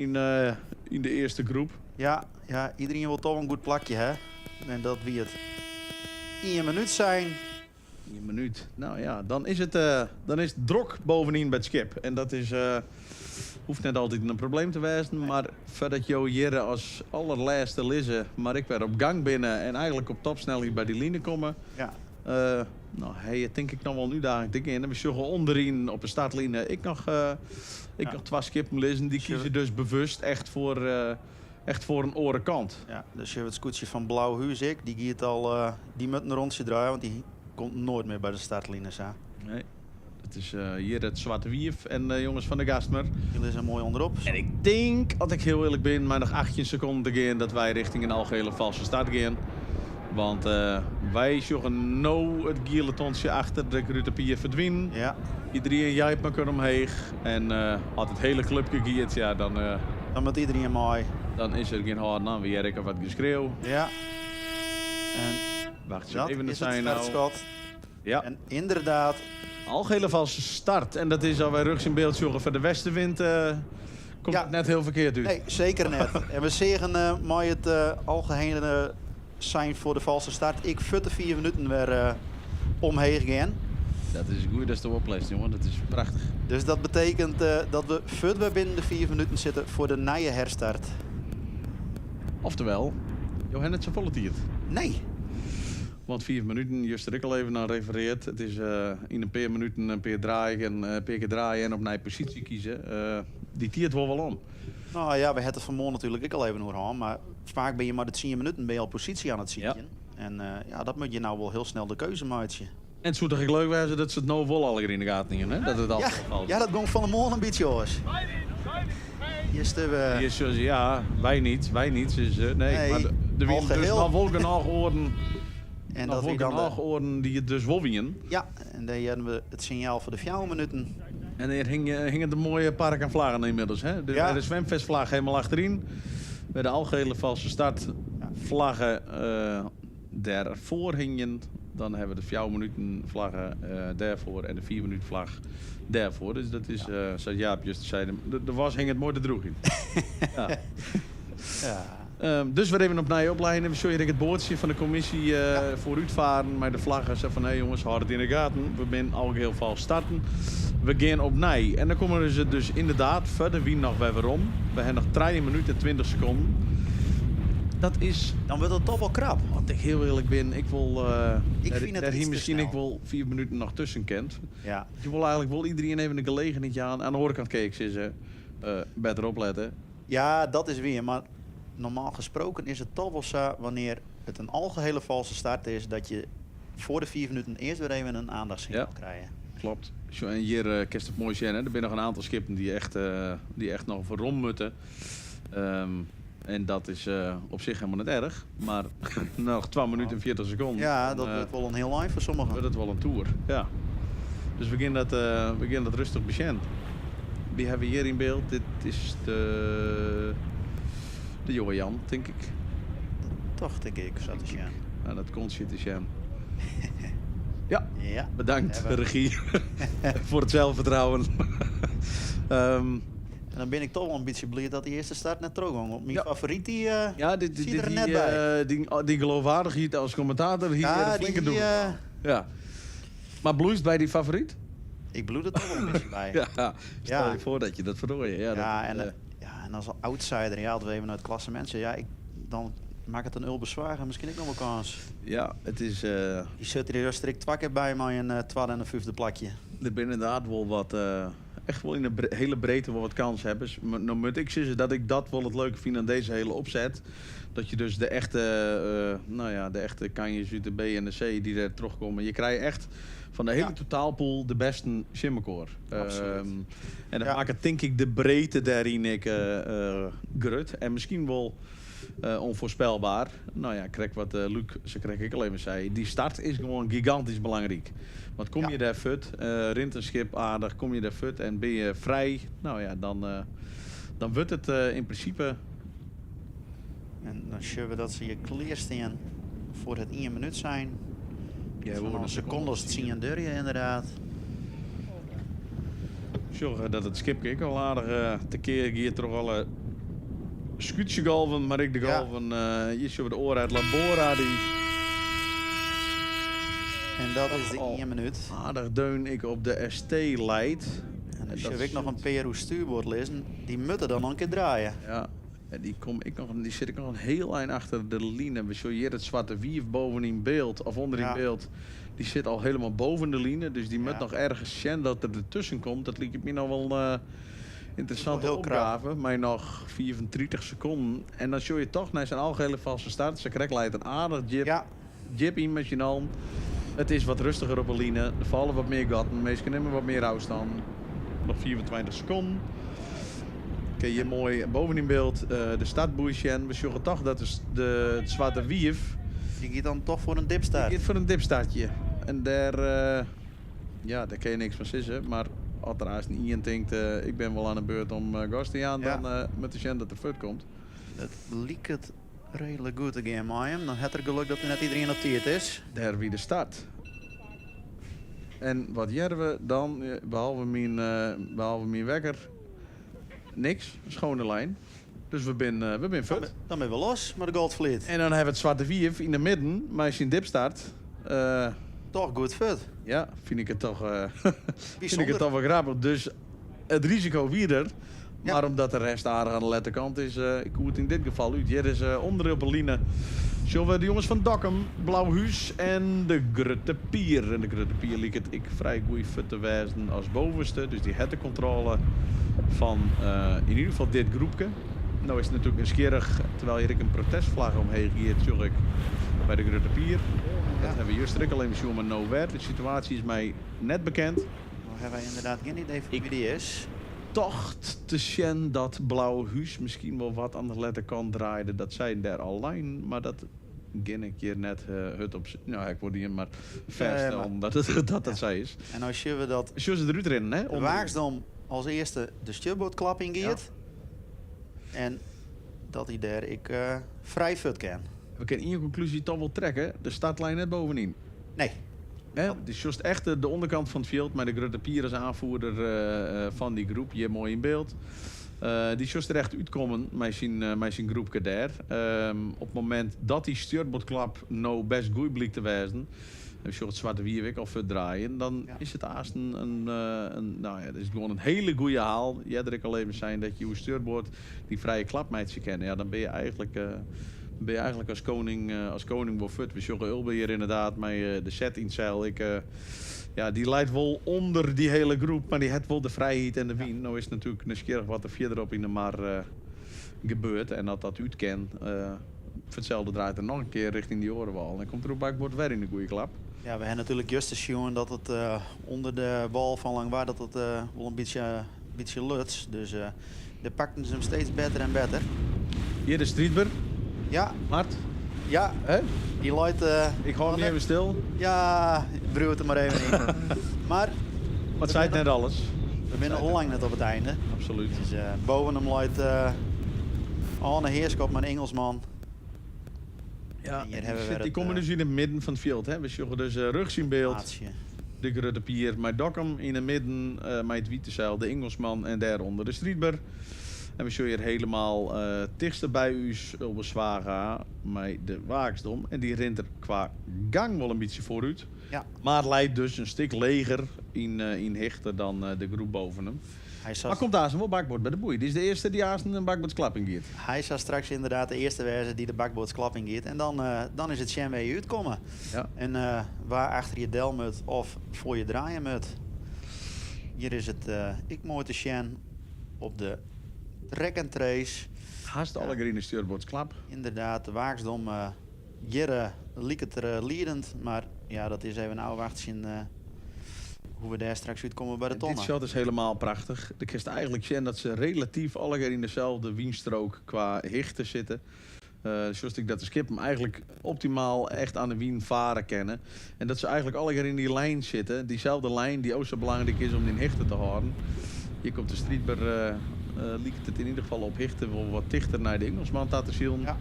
In de eerste groep. Ja, iedereen wil toch een goed plakje, hè? En dat wie het 1 minuut zijn. 1 minuut. Nou ja, dan is het druk bovenin bij het skip. En dat is, hoeft net altijd een probleem te wezen. Maar voordat Jo Jere als allerlaatste lissen, maar ik werd op gang binnen en eigenlijk op topsnelheid bij die line komen. Ja. Nou, hij denk ik nog wel nu daar in. En we zullen onderin op de startline. Ik nog 2 skippen lezen. Die kiezen dus bewust echt voor een orenkant. Ja, dus je hebt het scootje van Blauw Huizik. Die gaat al, die moet een rondje draaien, want die komt nooit meer bij de startline. Nee. Het is hier het Zwarte Wief en de jongens van de Gastmer. Jullie zijn mooi onderop. En ik denk, als ik heel eerlijk ben, maar nog 18 seconden te gaan dat wij richting een algehele valse start gaan. Want wij zoeken nou het gieletontje achter de Grute Pier verdwijnen. Ja. Iedereen jijpt elkaar omheen. En als het hele clubje giert, ja, dan moet iedereen mooi. Dan is er geen hard aan weer of wat geschreeuw. Ja. En wacht dat even, is zijn het nou. startschot. Ja. En inderdaad. Algehele valse start. En dat is al wij rugs in beeld zorgen voor de westenwind. Komt het net heel verkeerd uit. Nee, zeker net. En we zeggen mooi het algehele zijn voor de valse start. Ik futte 4 minuten weer omheen gaan. Dat is goed, dat is de opleiding, jongen. Dat is prachtig. Dus dat betekent dat we fut weer binnen de 4 minuten zitten voor de nieuwe herstart. Oftewel, Johannes volle tiert. Nee. Want 4 minuten, juist er ik al even naar refereert. Het is in een paar minuten een paar draaien, een paar keer draaien en op een positie kiezen. Die tiert wel om. Nou ja, we hebben het vanmorgen natuurlijk ook al even over, maar vaak ben je maar de 10 minuten ben je al positie aan het zien. Ja. En dat moet je nou wel heel snel de keuze maken. En het zou toch leuk zijn dat ze het nou wel al in de gaten hebben, hè? Dat het al valt. Ja, dat ging van de morgen een beetje, jongens. Ja, wij niet. Dus, nee, maar de wielen dus nog wel genoeg oren. En nog wel genoeg oren die het dus wel winnen. Ja, en dan hebben we het signaal voor de 4 minuten. En er hingen de mooie park en vlaggen inmiddels. Hè? De zwemvestvlag helemaal achterin. Bij de algehele valse start vlaggen daarvoor hingen. Dan hebben we de 4 minuten vlaggen daarvoor en de 4 minuten vlag daarvoor. Dus dat is, zoals Jaap juist zei, de was hing het mooi de droeg in. Ja. Dus we even op naar je opleiding. We zullen het boordje van de commissie vooruit varen. Maar de vlaggen zeggen van, hé jongens, houd het in de gaten. We zijn al heel vals starten. We gaan op nij. En dan komen ze dus inderdaad verder wie nog weer om. We hebben nog 3 minuten en 20 seconden. Dat is... Dan wordt het toch wel krap. Want ik heel eerlijk ben, ik wil... ik vind het hier misschien ik wel 4 minuten nog tussen kent. Ja. Je wil eigenlijk wel iedereen even de gelegenheid aan de horekant kijken. Ze beter opletten. Ja, dat is weer. Maar normaal gesproken is het toch wel zo, wanneer het een algehele valse start is, dat je voor de 4 minuten eerst weer even een aandachtssignaal krijgen. Klopt. Zo, en hier kerst het mooi zijn. Hè? Er zijn nog een aantal skippen die echt nog voor rond moeten. En dat is op zich helemaal niet erg. Maar nog 12 minuten en 40 seconden. Ja, dat wordt wel een heel live voor sommigen. Wordt het wel een tour. Ja. Dus we beginnen dat rustig bekend. Wie hebben we hier in beeld? Dit is de jonge Jan, denk ik. Toch, denk ik, zat te zien. Nou, dat kon zitten zien. Ja, ja, bedankt regie voor het zelfvertrouwen. En dan ben ik toch wel een beetje blij dat die eerste start net terug ging. Want mijn favoriet die die er net bij. Die geloofwaardigheid als commentator hier flinke doen. Ja. Maar bloeist bij die favoriet? Ik bloed er toch wel een beetje bij. Stel je voor dat je dat verrooien. En als outsider, ja, dat we even naar het klassement. Ja, dan maak het een ulbezwaar en misschien ik nog wel kans. Ja, het is... Die zit er strikt twakker bij mij een tweede en een 5e plakje. Er zijn inderdaad wel wat... echt wel in de hele breedte wel wat kans hebben. Nou moet ik zeggen dat ik dat wel het leuke vind aan deze hele opzet. Dat je dus de echte kanjes uit de B en de C die er terugkomen. Je krijgt echt van de hele totaalpool de beste Shimmercore. Absoluut. En dan maakt het denk ik de breedte daarin grut. En misschien wel onvoorspelbaar. Nou ja, krijg wat Luc, ze krijg ik al even zei. Die start is gewoon gigantisch belangrijk. Want kom je daar fut, rint een schip aardig, kom je daar fut en ben je vrij. Nou ja, dan wordt het in principe... En dan zien we dat ze hier clear staan voor het 1 minuut zijn. Ja, van een seconde zien durje inderdaad. Zorg dat het schip ik al aardig tekeer hier toch alle scootje golven, maar ik de golven hier zien we de oren uit Labora die. En dat is de 1 minuut. Aardig deun ik op de ST leidt. En dan zie ik nog een PRO stuurboord lezen. Die moeten dan nog een keer draaien. Ja. En die zit ik nog een heel eind achter de line. We zien hier het zwarte wief boven in beeld, of onder in beeld. Die zit al helemaal boven de line. Dus die moet nog ergens zien dat er ertussen komt. Dat liep me nog wel interessante opgave. Maar nog 34 seconden. En dan zie je toch naar zijn algehele valse start. Ze krijgt leidt een aardig jip in met je naam. Het is wat rustiger op de line. Er vallen wat meer gaten. Meestal nemen wat meer afstand. Nog 24 seconden. Kijk, hier mooi boven in beeld de startboeisje. We zorgen toch dat het zwarte wief... Die gaat dan toch voor een dipstart? Die gaat voor een dipstartje. En daar kan je niks van sissen. Maar als er als iemand denkt, ik ben wel aan de beurt om gas te gaan, dan moet de zien dat er fut komt. Het liep het redelijk goed again, Majem. Dan had er geluk dat er net iedereen op tijd is. Daar wie de start. En wat jaren we dan, behalve mijn wekker, niks, schone lijn. Dus we zijn fut. Dan ben we los met de Goldfleet. En dan hebben we het zwarte wief in de midden, maar als je een dipstart. Toch goed fut. Ja, vind ik het toch wel grappig. Dus het risico wie er. Maar omdat de rest aardig aan de letterkant is, ik hoe het in dit geval uit. Hier is onder de line. Zullen we de jongens van Dokkum, Blauwhuis en de Grutte Pier. En de Grutte Pier liep het ik vrij goed fut te wijzen als bovenste. Dus die had de controle van in ieder geval dit groepje. Nou is het natuurlijk nieuwsgierig, terwijl hier een protestvlag omheen giert, zag ik bij de Grutte Pier. Dat hebben we juist al even zien, maar nowhere. De situatie is mij net bekend. Nou hebben wij inderdaad geen idee van wie die is. Toch te zien dat Blauwhuis misschien wel wat aan de letterkant draaide. Dat zijn daar alleen, maar dat ging ik hier net het op. Nou, ik word hier maar verstellen dat zij is. En nou zien we dat. Zullen ze eruit rennen, hè? Waagsdom als eerste de stuurboordklap ingeeft. En dat hij daar vrij fut kan. We kunnen in je conclusie toch wel trekken. De startlijn net bovenin. Nee. Het is juist echt de onderkant van het veld. Maar de Grutte Pier is aanvoerder van die groep. Hier mooi in beeld. Die is juist er echt uitkomen met zijn groepje daar. Op het moment dat die stuurboordklap nou best goed blijkt te wijzen. En als je het zwarte wierwik al verdraaien, dan is het haast dat is gewoon een hele goede haal. Jij er al even zijn dat je je stuurboord die vrije klapmeidje kennen. Ja, dan ben je eigenlijk als koning wel fut. We zorgen Ulbe hier inderdaad met de set in zeil. Die leidt wel onder die hele groep, maar die heeft wel de vrijheid en de wien. Nou is het natuurlijk nieuwsgierig wat er verderop in de mar gebeurt. En dat uitkent. Hetzelfde draait er nog een keer richting die orenwal. En komt er op bakboord weer in de goede klap. Ja, we hebben natuurlijk juist te zien dat het onder de wal van Langwaard dat het wel een beetje luts. Dus de pakten ze hem steeds beter en beter. Hier de Streetber. Ja. Mart. Ja. Die luidt... ik hou hem niet even stil. Ja, bruw het er maar even in. Maar... Wat zei het net alles? We zijn al lang net op het einde. Absoluut. Dus boven hem luidt Arne Heerskop, mijn Engelsman. Ja, die komen dus in het midden van het veld. Hè. We zien dus rugs in beeld. De Grutte Pier, met Dokkum in het midden, met het Wietezeil, de Engelsman en daaronder de Streetber. En we zien hier helemaal dichtst bij u Ulbeswaga met de Waagsdom. En die rent er qua gang wel een beetje vooruit. Ja. Maar het leidt dus een stuk leger in hechter dan de groep boven hem. Maar komt daar wel bakboord bij de boei. Die is de eerste die haast een bakboordsklapping geeft. Hij zal straks inderdaad de eerste wezen die de bakboordsklapping geeft. En dan is het Sjen weer uitkomen. Ja. En waar achter je delmut of voor je draaien hier is het ik mooi te Sjen op de track and trace. Haast alle green stuurboordsklap. Inderdaad, de Waagsdom Jirre liek het er liedend. Maar ja, dat is even nou wachten hoe we daar straks uitkomen bij de Dit tonnen. shot is helemaal prachtig. De kist eigenlijk zien dat ze relatief alle in dezelfde wienstrook qua hichte zitten. Zoals ik dat de skip hem eigenlijk optimaal echt aan de wien varen kennen. En dat ze eigenlijk alle in die lijn zitten. Diezelfde lijn die ook zo belangrijk is om die hichte te houden. Hier komt de streetber, liekt het in ieder geval op hichte wel wat dichter naar de Engelsman te zien. Ja.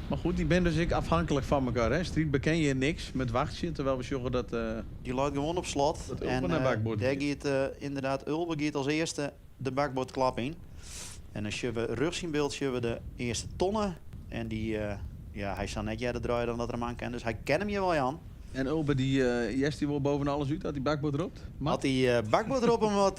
Maar goed, die ben dus ik afhankelijk van elkaar. Hè? Streetber ken je niks met wachtje, terwijl we zorgen dat... Die loopt gewoon op slot. Dat En Ulbe naar bakboord daar gaat inderdaad Ulbe gaat als eerste de bakboordklap in. En dan zien we rechts in beeld zien we de eerste tonnen. En die, hij zal net jij de draaien dan dat er hem aan kan. Dus hij kent hem je wel, Jan. En Ulbe, die wil boven alles uit, had die bakboord erop? Had die bakboord erop hem wat,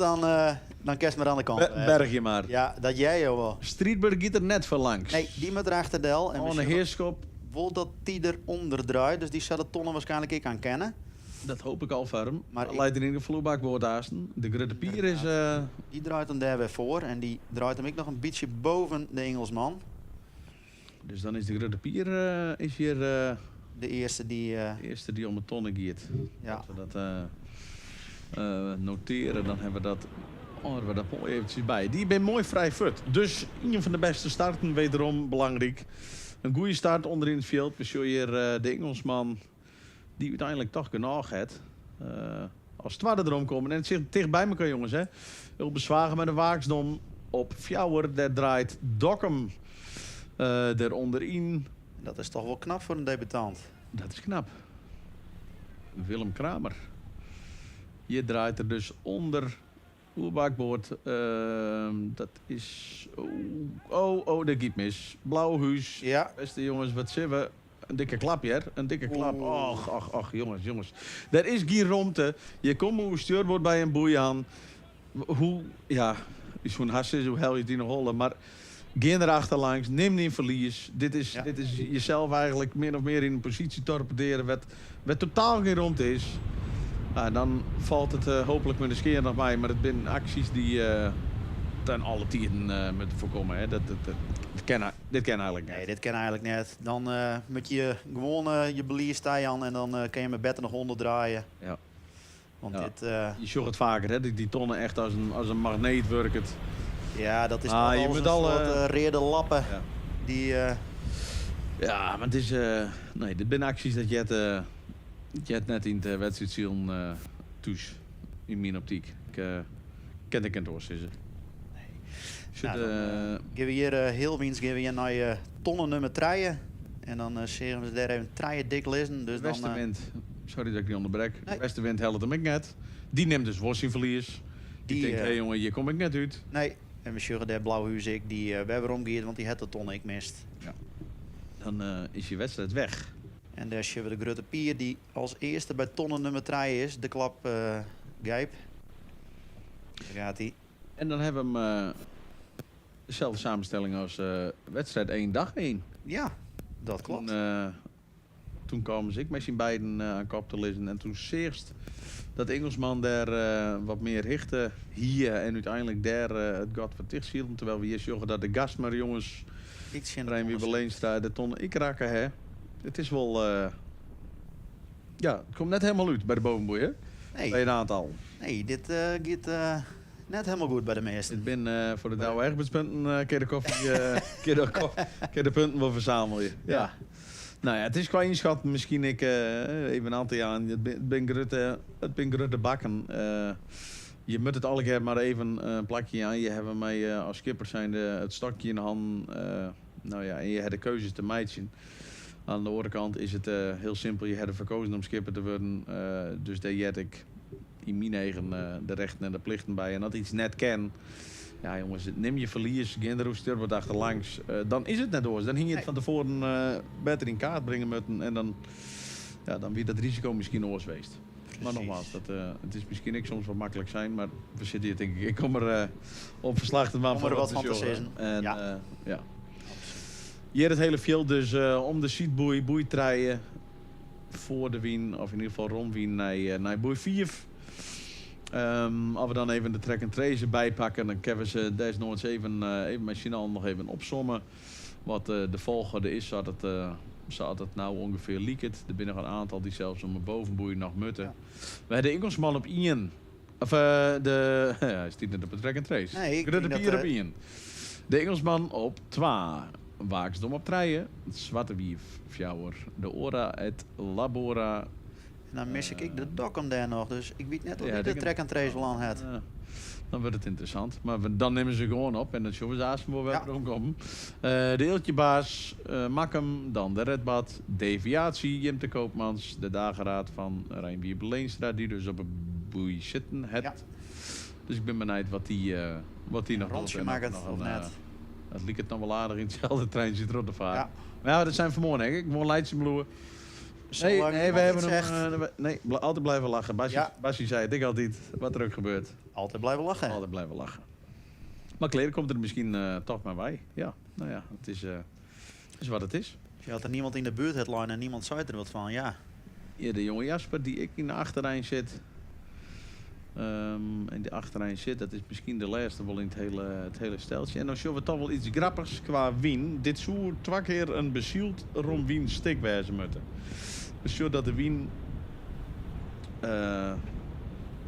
dan kerst maar aan de kant. Berg je maar. Ja, dat jij jou wel. Streetber gaat er net van langs. Nee, die met de achterdel. En Oh, een heerschop. Wil dat die eronder draait, dus die zal de tonnen waarschijnlijk ik aan kennen. Dat hoop ik al ferm. Maar Maar leidt in ieder geval bakboord aasten. De Grutte Pier is... Die draait hem daar weer voor en die draait hem ik nog een beetje boven de Engelsman. Dus dan is de Grutte Pier is hier De eerste die... de eerste die om een tonne giet. Ja. Als we dat noteren, dan hebben we dat... Oh, hebben we dat mooi eventjes bij. Die ben mooi vrij fut. Dus een van de beste starten, wederom belangrijk. Een goede start onderin het veld. We zien hier de Engelsman die uiteindelijk toch genoeg heeft. Als het tweede erom komen. En het zit dicht bij elkaar, jongens. Hè. Heel bezwagen met een waaksdom op Fjouwer. Daar draait Dokkum eronderin. Dat is toch wel knap voor een debutant. Dat is knap. Willem Kramer. Je draait er dus onder oerbakboord. Dat is... Oh, dat giet mis. Blauwhuis. Ja. Beste jongens, wat zien we? Een dikke klap, hè? Een dikke klap. Och, jongens. Er is geen romte. Je komt hoe stuurboord bij een boei aan. Hoe... Ja, zo'n hass is, hoe hel je die nog hollen. Maar... Geen erachterlangs, neem niet verlies. Dit is jezelf eigenlijk min of meer in een positie torpederen wat totaal geen rond is. Dan valt het hopelijk met de skeer nog bij. Maar het zijn acties die ten alle tijden moeten voorkomen. Hè. Dit ken eigenlijk niet. Nee, dit ken eigenlijk net. Dan moet je gewoon je belier staan aan en dan kan je met beter nog 100 draaien. Ja. Want Ja. dit... Je zorgt het vaker, hè? Die tonnen echt als een magneet werken. Ja, dat is Ah, toch je als moet een al, soort reerde lappen. Ja. Die... Ja, maar het is... nee, dit zijn acties dat je het net in de wedstrijd zien thuis. In mijn optiek. Ik ken ik het oorzissen. Nou, dan geven we hier heel winst geven we hier naar je tonnen nummer 3. En dan zeggen we daar even 3 dik lezen. Dus Westerwind, sorry dat ik die onderbrek. Nee. Westerwind helpt hem ik net. Die neemt dus worstverlies. Die denkt, hé jongen, hier kom ik net uit. Nee, en we zeggen daar Blauwhuis ik die we hebben omgekeerd, want die had de tonnen ik mist. Ja. Dan is je wedstrijd weg. En daar zien we de Grutte Pier die als eerste bij tonnen nummer 3 is. De klap Gijp. Daar gaat hij. En dan hebben we hem dezelfde samenstelling als wedstrijd 1 dag 1. Ja, dat klopt. Toen kwamen ze ik met zijn beiden aan kop te lezen. En toen zeerst dat Engelsman daar wat meer richtte hier en uiteindelijk daar het gat verticht hielden. Terwijl we hier zorgen dat de gast maar jongens, Rijn Beleenstra, de ton ik raken hè. Het is wel, ja, het komt net helemaal uit bij de bovenboei hè. Nee. Bij een aantal. Nee, dit gaat net helemaal goed bij de meesten. Ik ben voor de Douwe Egbertspunten keer de koffie, keer de punten wel verzamelen. Ja. Nou ja, het is qua inschat misschien even een aantal jaar. Het ben grutte bakken. Je moet het alle keer maar even een plakje aan. Je hebt mij als skipper zijnde het stokje in de hand. Nou ja, en je hebt de keuzes te meidje. Aan de andere kant is het heel simpel. Je hebt verkozen om skipper te worden. Dus daar jet ik in mijn eigen de rechten en de plichten bij. En dat iets net ken. Ja jongens, neem je verlies, Genderoester wordt achterlangs. Dan is het net door. Dan hing je het van tevoren beter in kaart brengen moeten. En dan weer dat risico misschien oors geweest. Maar nogmaals, het is misschien ik soms wat makkelijk zijn. Maar we zitten hier denk ik kom er op verslag te maken. Om er wat van te zeggen. En Ja. ja. Hier het hele veld dus om de seatboei, boeitreien. Voor de wien, of in ieder geval rond wien naar boei 4. Als we dan even de track en trace bijpakken, dan kunnen we ze desnoods even machinaal nog even opsommen. Wat de volgorde is, zou het nou ongeveer lieket. Er binnen een aantal die zelfs om een bovenboei nog mutten. We hebben de Engelsman op 1. Of hij stiet net op het track and trace. Nee, ik Grutte denk Pier dat, op 1. De Engelsman op 2. Waaksdom op 3. Zwarte Wief, Fjouwer. De Ora het Labora. En dan mis ik de Dokkum daar nog, dus ik weet net of ja, ik de track and trace wel aan had. Dan wordt het interessant. Maar dan nemen ze gewoon op en dan zullen we ze waar we erom komen. De Eeltjebaas, Makkem, dan de Redbad, Deviatie, Jim de Koopmans, de dageraad van Rijnbier Beleenstra, die dus op een boei zitten. Dus ik ben benieuwd wat die nog Rondje doet. maakt het net. Het liep het nog wel aardig in hetzelfde treintje rond te varen. Ja. Maar ja, dat zijn vanmorgen, hè. Ik moet Leidse bloeien. Nee, we hebben hem altijd blijven lachen. Basje zei het, ik altijd, wat er ook gebeurt. Altijd blijven lachen. Altijd blijven lachen. Maar kleren komt er misschien toch maar bij. Ja, nou ja, het is wat het is. Je had er niemand in de buurt headline en niemand zei er wat van, ja. Ja, de jonge Jasper die ik in de achterrijn zit. En de achterrijn zit, dat is misschien de laatste wel in het hele steltje. En dan zullen we toch wel iets grappigs qua wien. Dit zou 2 keer een bezield rom wien stik wezen moeten. Dus zodat de wien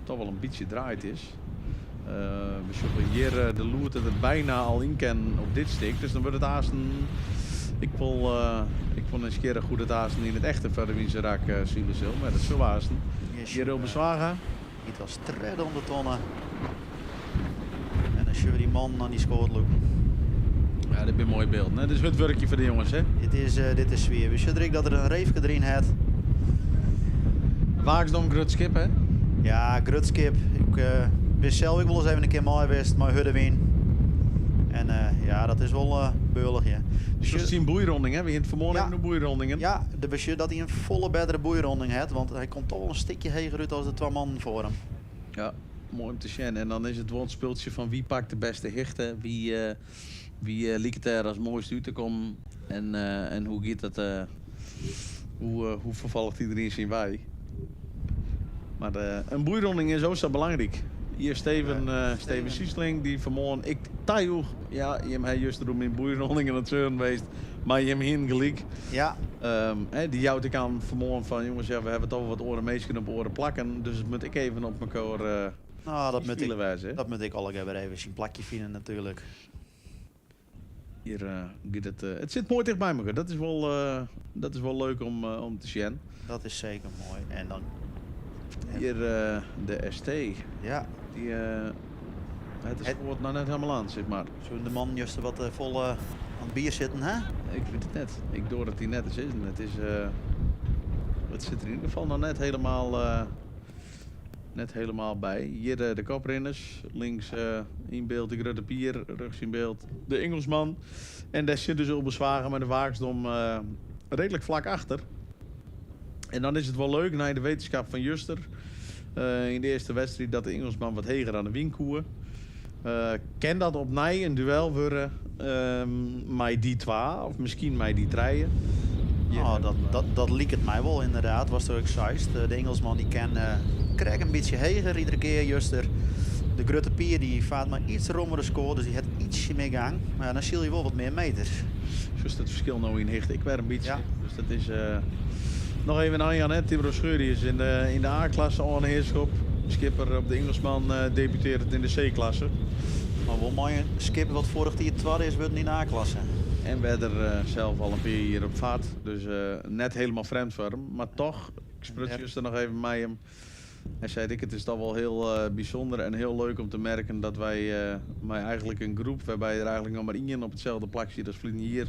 toch wel een beetje draait is. We zullen hier de loert er bijna al in kennen op dit stik. Dus dan wordt het haasten. Ik vond eens keer een goede haasten in het echte verder wiense raak zien. Maar dat is zo haasten. Hier op bezwagen. Het was stredden om de tonnen. En dan zullen we die man aan die scoort lopen. Ja, dit is een mooi beeld. Hè? Dit is het werkje voor de jongens, hè? Dit is sfeer. We zullen dat er een reefje erin had. Waaksdom Grutskip, hè? Ja, Grutskip. Ik wist zelf ik wel eens even een keer mooi geweest, maar Huddewin. En ja, dat is wel beulig, ja. Dus je ziet een boeironding, hè? We hebben vanmorgen een boeirondingen. Ja, de besje dat hij een volle betere boeironding had, want hij komt toch wel een stukje heger uit als de 2 man voor hem. Ja, mooi om te zien. En dan is het wondspeeltje van wie pakt de beste hichten, wie liekt het er als mooiste uit te komen en hoe gaat dat, hoe vervolgt iedereen zijn wij. Maar een boeironding is ook zo belangrijk. Hier Steven Siesling, die vanmorgen ik tajoeg. Ja, je hebt juist erom in boeironding en het zeuren geweest, maar je hebt hem gelijk. Ja. Die jouwt ik aan vanmorgen van jongens, ja, we hebben toch wat oren meesken op oren plakken, dus moet ik even op elkaar. Nou, dat moet ik al even zien plakje vinden natuurlijk. Hier het zit mooi dicht bij elkaar. Dat is wel leuk om te zien. Dat is zeker mooi. En dan hier de ST. Ja. Die het wordt nou net helemaal aan, zeg maar. Zullen de man juist wat vol aan het bier zitten, hè? Ik weet het net. Ik door dat hij net is. Het zit er in ieder geval nog net helemaal bij. Hier de koprenners. Links in beeld de Grutte Pier. Rechts in beeld de Engelsman. En daar zit dus op bezwagen met de Waaksdom redelijk vlak achter. En dan is het wel leuk, na de wetenschap van Juster. In de eerste wedstrijd dat de Engelsman wat heger aan de winkoer. Ken dat op Nij een duel worden met die 2 of misschien met die 3. Dat liep het mij wel inderdaad, was er ook juist. De Engelsman die krijgt een beetje heger iedere keer Juster. De Grutte Pier die vaart maar iets rommere score, dus die heeft ietsje meer gang. Maar dan zie je wel wat meer meters. Dus het verschil nou in hicht, ik werd een beetje. Ja. Dus dat is nog even aan Jan, Tibro Scheur is in de A-klasse aan de heerschap. Skipper op de Engelsman debuteert in de C-klasse. Maar wel mooi een skipper wat vorig jaar 2 is, wordt in de A-klasse. En we er zelf al een paar hier op vaart. Dus net helemaal vreemd voor hem. Maar toch, ik sprutjes er nog even met hem. En zei ik, het is toch wel heel bijzonder en heel leuk om te merken dat wij eigenlijk een groep, waarbij er eigenlijk nog maar één op hetzelfde plak zit als Vliegen hier,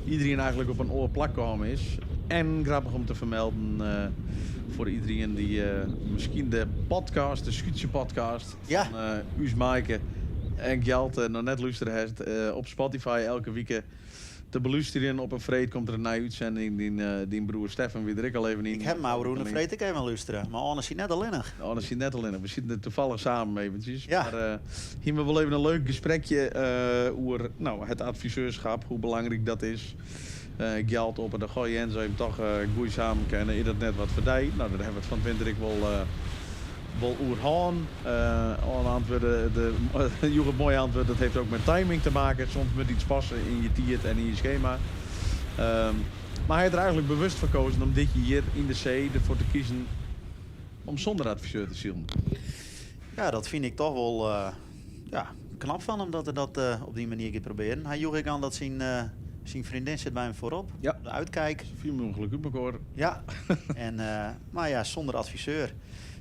iedereen eigenlijk op een oorplak gekomen is. En grappig om te vermelden voor iedereen die misschien de podcast, de Schuutse podcast van Uus Maaike en Gjalt nog net luisteren heeft op Spotify elke week te beluisteren. Op een vreed komt er een nieuwe uitzending. Die broer Stefan weer er ik al even in. Ik heb maar Roen, een vreed ik even luisteren. Maar anders is hij net alleen. Anders is hij net alleen. We zitten er toevallig samen eventjes. Ja. Maar hier hebben we wel even een leuk gesprekje over het adviseurschap, hoe belangrijk dat is. Gjalt op en dan gooi je en zo hem toch goed samen kennen. Is dat net wat voor die? Nou, daar hebben we het van Winterik wel oerhaan. Je mooi antwoord, dat heeft ook met timing te maken. Soms moet iets passen in je tiert en in je schema. Maar hij heeft er eigenlijk bewust voor gekozen om dit hier in de C ervoor te kiezen om zonder adviseur te zien. Ja, dat vind ik toch wel knap van hem dat hij dat op die manier gaat proberen. Hij joeg ik aan dat zijn vriendin zit bij hem voorop. Ja. De uitkijk. Viel me ongeluk op elkaar. Ja, maar ja, zonder adviseur.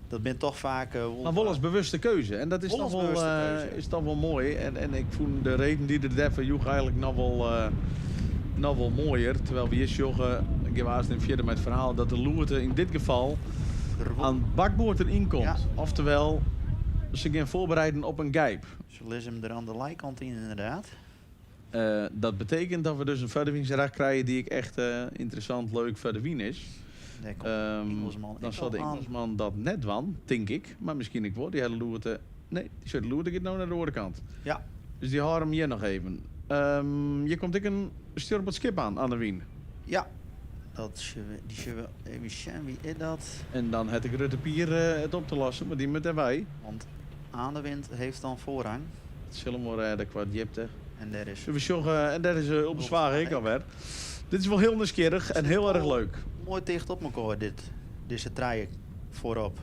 Dat bent toch vaak... Maar wel als bewuste keuze. En dat is Wel toch als wel, bewuste keuze. is toch wel mooi. En ik vond de reden die er daarvoor joeg eigenlijk nog wel mooier. Terwijl we eerst joggen, ik was in vierde met het verhaal, dat de Loerte in dit geval aan bakboord erin komt. Ja. Oftewel, ze gaan voorbereiden op een gijp. Ze lezen hem er aan de lijkant in, inderdaad. Dat betekent dat we dus een verderwiensrecht krijgen die ik echt interessant, leuk verderwien is. Daar komt de Engelsman Dan ook zal de al aan. Engelsman dat net wan, denk ik. Maar misschien ik word die hele Loerte. Nee, die Loerte gaat nou naar de andere kant. Ja. Dus die houden hem hier nog even. Je komt ik een stuur op het schip aan de wien. Ja. Die zullen we even zien, wie is dat? En dan heb ik Rutte Pier het op te lossen, maar die moet erbij. Want aan de wind heeft dan voorrang. Het zullen we redden qua diepte. En daar is... We joggen en dat is op een zware ik alweer. Dit is wel heel nieuwsgierig en heel erg leuk. Mooi dicht op elkaar, deze traject voorop.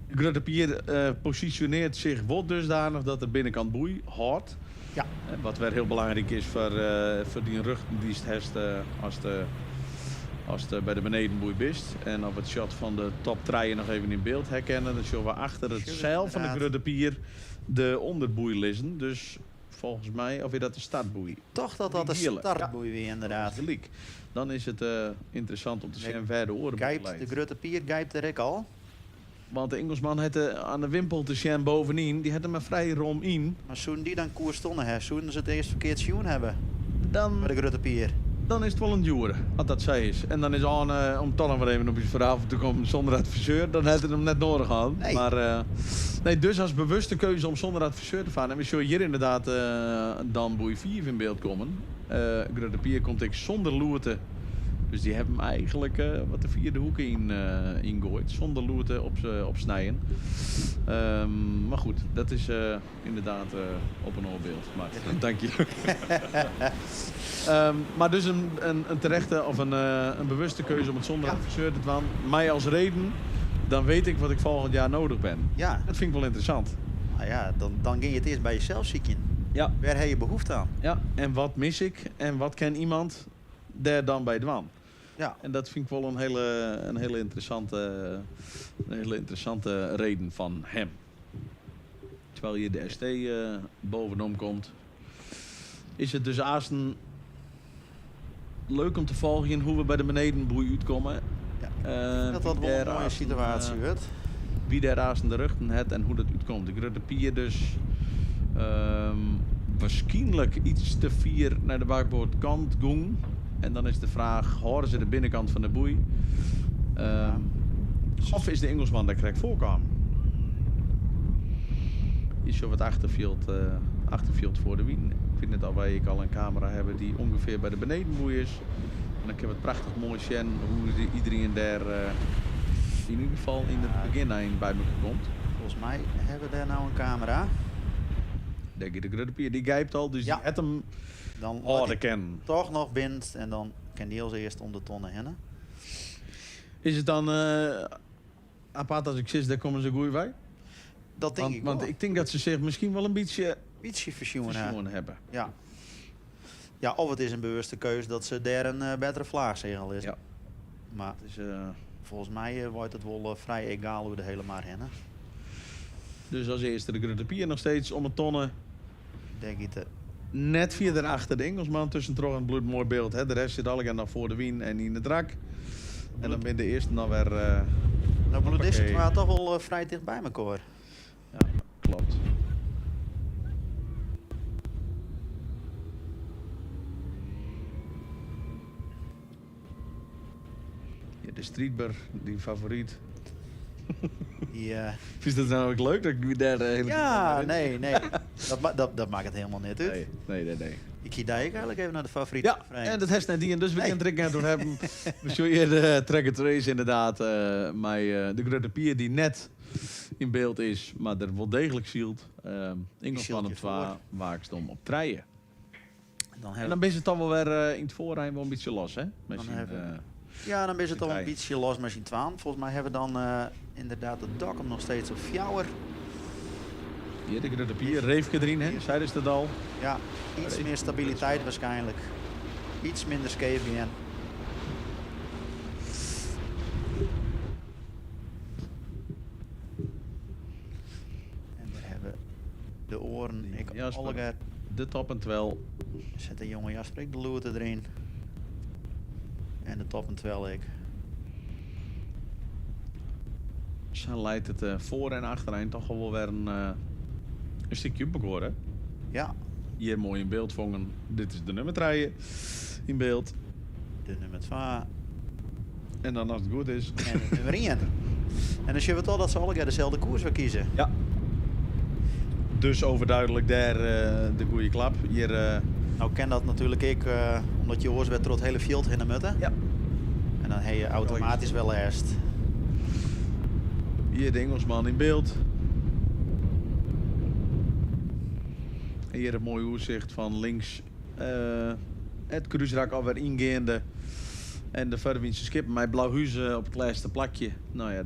Rutte Pier positioneert zich wat dusdanig dat de binnenkant boei hard. Ja. Wat weer heel belangrijk is voor die rugdienst als de bij de benedenboei bist. En op het shot van de top treien nog even in beeld herkennen. Dan zullen we achter het zeil van de Rutte Pier de onderboei liggen. Dus volgens mij, of is dat de startboei? Toch dat de startboei weer inderdaad. Gelijk. Dan is het interessant om te zien verder oren. De Grutte Pier gijpt er ik al. Want de Engelsman had aan de wimpel te zien bovenin, die had hem maar vrij rom in. Maar zouden die dan koers stonden, hè? Zouden ze het eerst verkeerd zien hebben? Dan, bij de Grutte Pier. Dan is het wel een duur, als dat zij is. En dan is aan, om toch nog maar even op je verhaal te komen zonder adviseur, dan had het hem net nodig gehad. Nee. Maar dus als bewuste keuze om zonder adviseur te varen. En we zullen hier inderdaad dan boei 4 in beeld komen. Grutte Pier komt ik zonder Loerte. Dus die hebben hem eigenlijk wat de vierde hoek ingooit. Zonder Loerte op snijden. Maar goed, dat is inderdaad op een oorbeeld. Maar dank je. Maar dus een terechte of een bewuste keuze om het zonder adviseur te doen. Mij als reden, dan weet ik wat ik volgend jaar nodig ben. Ja. Dat vind ik wel interessant. Nou ja, dan ging je het eerst bij jezelf zieken. Ja. Waar heb je behoefte aan? Ja, en wat mis ik en wat kan iemand daar dan bij doen? Ja. En dat vind ik wel een hele interessante reden van hem. Terwijl hier de ST bovenom komt, is het dus aasten leuk om te volgen hoe we bij de benedenboei uitkomen. Ja. Dat wel een mooie situatie wordt. Wie daar aasten de rugten heeft en hoe dat uitkomt. Ik Grutte Pier dus waarschijnlijk iets te vier naar de bakboordkant ging. En dan is de vraag, horen ze de binnenkant van de boei? Of is de Engelsman daar correct voorkomen? Is zo wat achterfield voor de wien. Ik vind het al wij ik al een camera hebben die ongeveer bij de benedenboei is. En dan kunnen we het prachtig mooi zien hoe iedereen daar in ieder geval in het begin bij me komt. Volgens mij hebben we daar nou een camera. Denk je de Grutte Pier, die gijpt al, dus die had hem dan harder kennen. Toch nog bindt en dan kan die als eerst om de tonnen hennen. Is het dan apart als ik zit, daar komen ze goed bij? Dat denk ik wel. Want ik denk dat ze zich misschien wel een beetje versioen hebben. Ja. Ja, of het is een bewuste keuze dat ze daar een betere vlaagzegel is. Ja. Maar het is, volgens mij wordt het wel vrij egaal hoe de hele maar hennen. Dus als eerste de Grutte Pier nog steeds om een tonnen. Denk ik het. Net via daarachter de Engelsman tussen toch een bloedmooi beeld. Hè? De rest zit allemaal nog voor de wien en in de drak. En dan ben de eerste dan weer... nou, bloedisten waren toch wel vrij dicht bij elkaar. Ja, klopt. Ja, de Streetber, die favoriet. Ja. Vind je dat nou ook leuk dat ik daar de hele Ja, nee. Dat maakt het helemaal niet uit. Nee. Ik ga eigenlijk even naar de favoriete. Ja, en dat heeft net die en dus we kunnen er door hebben. We zullen hier de track race inderdaad, maar de Grutte Pier die net in beeld is, maar er wel degelijk zielt. Engelsman op 2, Waakstom op 3. En dan is het dan wel weer in het voorrijden wel een beetje los, hè? Ja, dan is het al een beetje los met zijn twaan. Volgens mij hebben we dan inderdaad de dokken nog steeds op 4. Hier, de grote pier. Reefke erin, hè? Zeiden ze dat al? Ja, iets meer stabiliteit waarschijnlijk. Iets minder scheef in. En we hebben de oren. Ik Jasper. Olga. De top en twel. Zet de jonge Jasper ik de loerte erin. En de top en twel ik. Zo leidt het voor en achtereind toch wel weer een stukje opgehoord, hè? Ja. Hier mooi in beeld vangen. Dit is de nummertreien in beeld. De nummer 2. En dan als het goed is. En de nummer 1. En dan zien we toch dat ze allemaal dezelfde koers willen kiezen. Ja. Dus overduidelijk daar de goede klap. Hier, Nou ken dat natuurlijk ik, omdat je hoort werd door het hele veld in de mutten. Ja. En dan heb je automatisch wel eerst. Hier de Engelsman in beeld. En hier een mooi uitzicht van links. Het kruisrak alweer ingaande. En de Verwinse skip met Blauwhuizen op het laatste plakje. Nou ja,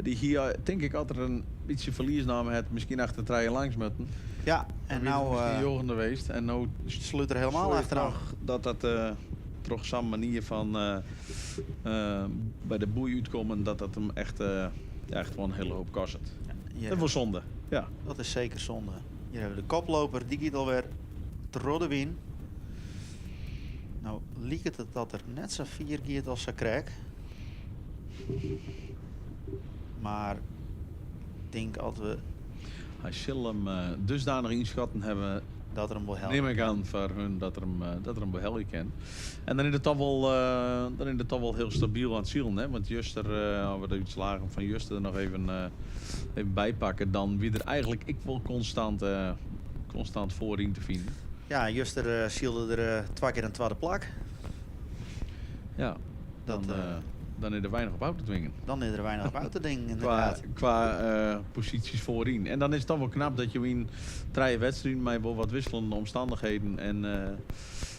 die hier denk ik altijd een beetje verliesnaam had. Misschien achter het rijden langs moeten. Ja, en nou Jochen geweest. En nou sluit er helemaal achteraan. Dat toch zo'n manier van bij de boei uitkomen dat hem echt wel een hele hoop kost. Ja, Dat was zonde. Ja. dat is zeker zonde. Hier hebben we de koploper, die gaat alweer te rodden win. Nou, lijkt het dat er net zo 4 gaat als ze krijg. Maar ik denk dat we Hij zal hem dusdanig inschatten hebben. Dat er hem wel helpen. Neem ik aan voor hun dat er hem wel helpen kan. En dan is het toch wel heel stabiel aan het zielen, hè? Want Juster, als we de uitslagen van Juster er nog even bijpakken, dan wie er eigenlijk ik wil constant voorin te vinden. Ja, Juster zielde er 2 keer een tweede plak. Ja, dan is er weinig op uit te dwingen. Dan is er weinig op uit te dingen, inderdaad. Qua posities voorin. En dan is het toch wel knap dat je in 3 wedstrijden met wel wat wisselende omstandigheden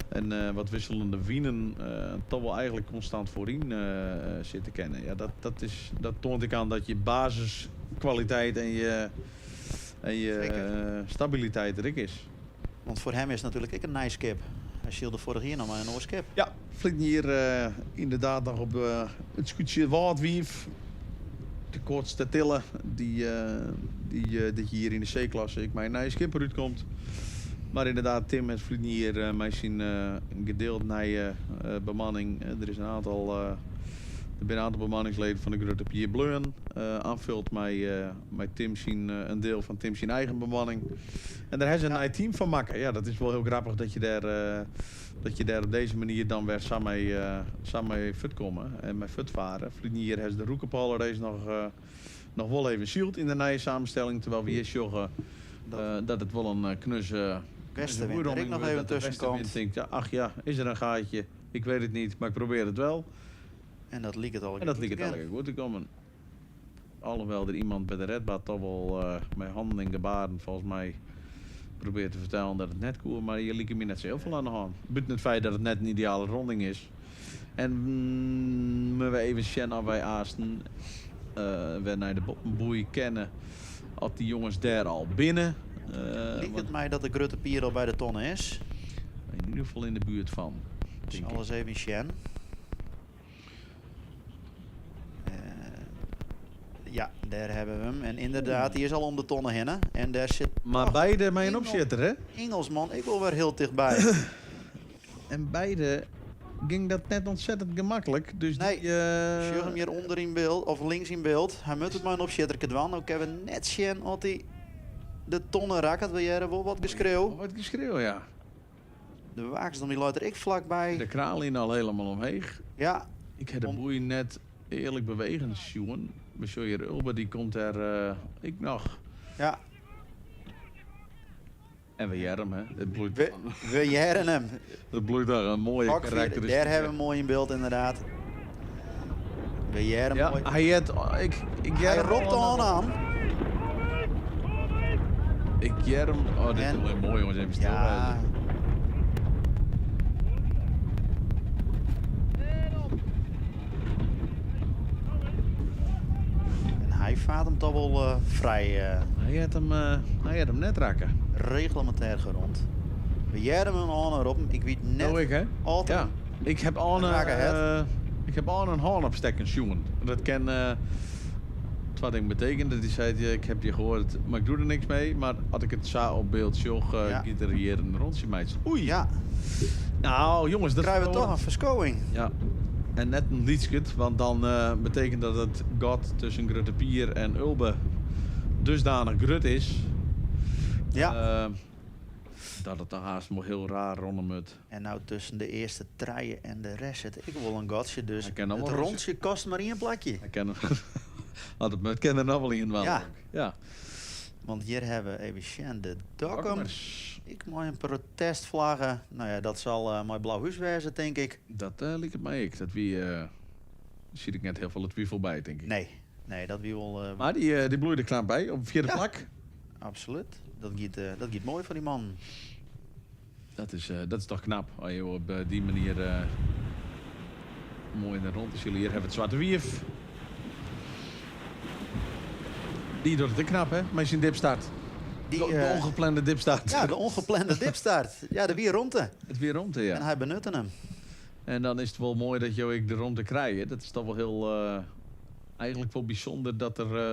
en wat wisselende wienen toch wel eigenlijk constant voorin zit te kennen. Ja, dat toont ik aan dat je basiskwaliteit en je stabiliteit er is. Want voor hem is natuurlijk ik een nice skip. Hij zielde vorig jaar nog maar een oorskip. Ja, vliegt hier inderdaad nog op het scootje Waardwief. De kortste tillen die dat je hier in de C-klasse ik mijn nieuwe skipper uitkomt. Maar inderdaad, Tim heeft vliegt hier met zijn gedeeld nieuwe bemanning. Er is een aantal bemanningsleden van de grote Pier Bleun. Aanvult met Tim zijn, een deel van Tim zijn eigen bemanning. En daar hebben ze een team van maken. Ja, dat is wel heel grappig dat je daar op deze manier dan weer samen fit komen en met fit varen. Vliegnier heeft de Roekenpaler race nog wel even zield in de nieuwe samenstelling. Terwijl we hier zorgen dat het wel een knusse westenwind er ik nog even tussen komt. Denkt, ja, ach ja, is er een gaatje? Ik weet het niet, maar ik probeer het wel. En dat liep het al goed te komen. Alhoewel er iemand bij de redbad toch wel met handen en gebaren volgens mij probeert te vertellen dat het net koer, maar je liep er net zo heel veel aan de hand. Buiten het feit dat het net een ideale ronding is. En we even zien of wij aasten we naar de boei kennen, als die jongens daar al binnen. Liep het mij dat de grote pier al bij de tonnen is? In ieder geval in de buurt van. Dus alles even Shen. Ja, daar hebben we hem. En inderdaad, die is al om de tonnen heen. En daar zit. Maar beide met een opzitter, hè? Engelsman, ik wil weer heel dichtbij. En beide ging dat net ontzettend gemakkelijk. Dus nee, zie hem hier onder in beeld, of links in beeld. Hij moet het maar een opzitter doen. Ook hebben we net zien dat hij de tonnen raakt. Wil jij er wel wat geschreeuw? Wat geschreeuw, ja. De waakster die luidt er ik vlakbij. De kraalien al helemaal omheen. Ja. Ik heb de boei net eerlijk bewegen, Sjoen. Monsieur Ulber, die komt er ik nog. Ja. En we jaren hem, hè. Het bloeit we jaren hem. Het bloeit daar een mooie karakter. Daar hebben we mooi in beeld, inderdaad. We jaren ja, mooi. Hij roept al aan. Ik jerm. Oh, dit is wel mooi, jongens. Even stil. Ja. vaart hem toch wel vrij Hij had hem net raken. reglementair gerond. We jaren hem aan erop. Ik weet net Oh, ik hè? altijd. Ja. Ik heb aan een haan opstekken, jongen. Dat kan... wat ding betekent, dat hij zei, ik heb je gehoord, maar ik doe er niks mee. Maar had ik het zo op beeld zag, giet er hier een rondje meid. Oei. Ja. Nou, jongens, dat Krijgen we toch een verskoning. Ja. En net een liedskut, want dan betekent dat het gat tussen Grutte Pier en Ulbe dusdanig grut is. Ja. Dat het dan haast wel heel raar rondemut. En nou tussen de eerste treien en de rest zit ik wel een gatje. Dus Hij kan het allemaal rondje kost maar één plakje. Ik ken het ken er nog wel in wel. Ja. Ja. Want hier hebben we even Sjen de Dokkum. Dokkemers. Ik moet een protestvlaggen. Nou ja, dat zal mijn blauw huis wezen, denk ik. Dat liep het mij ik. Dat wie zie ik net heel veel het twijfel bij, denk ik. Nee, dat wie wel. Maar die bloeide klaar bij op vierde plak. Absoluut. Dat giet mooi voor die man. Dat is toch knap. Als je op die manier mooi in de rond is. Jullie hier hebben het Zwarte Wief. Die doet het knap, hè? Met zijn dipstart. De ongeplande dipstart. Ja, de ongeplande dipstart. Ja, de weer rondte. Het weer rondte, ja. En hij benutte hem. En dan is het wel mooi dat je ook de rondte krijgt. Dat is toch wel heel... eigenlijk wel bijzonder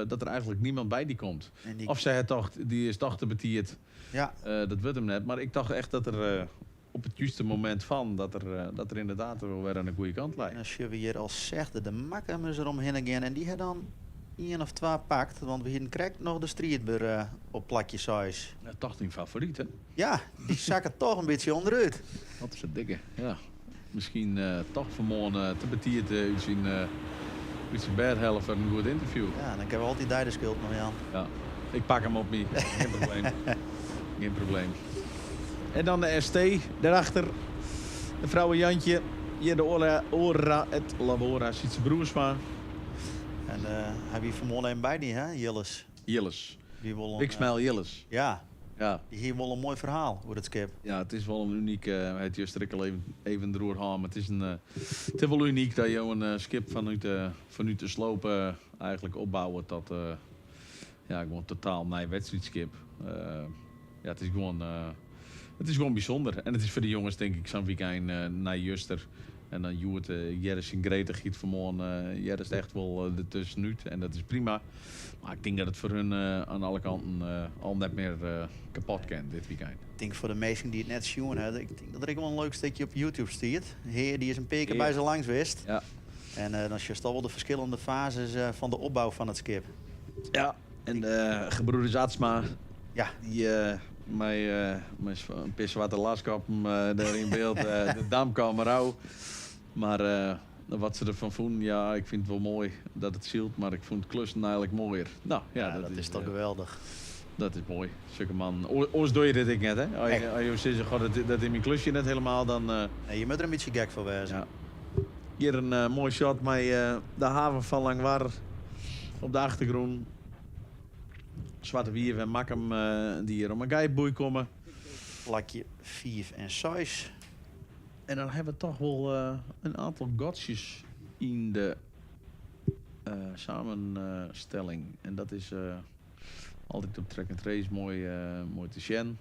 dat er eigenlijk niemand bij die komt. Of zij het toch, die is toch te betierd. Ja. Dat wordt hem net. Maar ik dacht echt dat er op het juiste moment van... dat er inderdaad wel weer aan de goede kant lijkt. En als je weer als zegt, de makkem is eromheen gaan. En die had dan 1 of 2 pakt. Want we hier krijgt nog de strijdber op plakje size. Ja, toch niet favoriet, hè? Ja, die zakken toch een beetje onderuit. Wat is het dikke, ja. Misschien toch vanmorgen te betierd uit zijn bedhelft voor een goed interview. Ja, dan hebben we altijd daar de schuld nog aan. Ja, ik pak hem op me. Geen probleem. Geen probleem. En dan de ST, daarachter de vrouwen Jantje. Hier de Ora et Labora Sietse Broersma. En heb je vanmorgen een bij die, hè, Jilles? Jilles. Big Big Smile Jilles. Ja. Ja. Die heeft wel een mooi verhaal over het skip. Ja, het is wel een uniek. Het juist er al even de roer gaan. Maar het is wel uniek dat je een skip vanuit de slopen eigenlijk opbouwen tot gewoon totaal nieuw wedstrijdskip. Ja, het is gewoon bijzonder. En het is voor de jongens denk ik zo'n weekend naar Juster. En dan Joert, Jerris en Greta giet vanmorgen. Jerris echt wel ertussenuit. En dat is prima. Maar ik denk dat het voor hun aan alle kanten al net meer kapot kan dit weekend. Ik denk voor de meesten die het net zien hebben, ik denk dat er wel een leuk stukje op YouTube stiert. Heer die is een paar keer bij ze langs geweest. Ja. En dan zie je toch wel de verschillende fases van de opbouw van het skip. Ja, en de gebroeders Atsma. Ja. Die met een pisse wat de laskap daar in beeld. De damkamerau. Maar wat ze ervan vonden, ja, ik vind het wel mooi dat het zielt, maar ik vond het klussen eigenlijk mooier. Nou, ja, dat is toch geweldig. Dat is mooi. Zulke man. Oors doe je dit ik net, hè? Als je zegt dat in mijn klusje net helemaal, dan... Nee, je moet er een beetje gek voor wezen. Ja. Hier een mooi shot met de haven van Langwar op de achtergrond. Zwarte Wier en Makkem die hier om een geiboei komen. Plakje 5 en 6. En dan hebben we toch wel een aantal godsjes in de samenstelling. En dat is altijd op track and trace mooi te zien.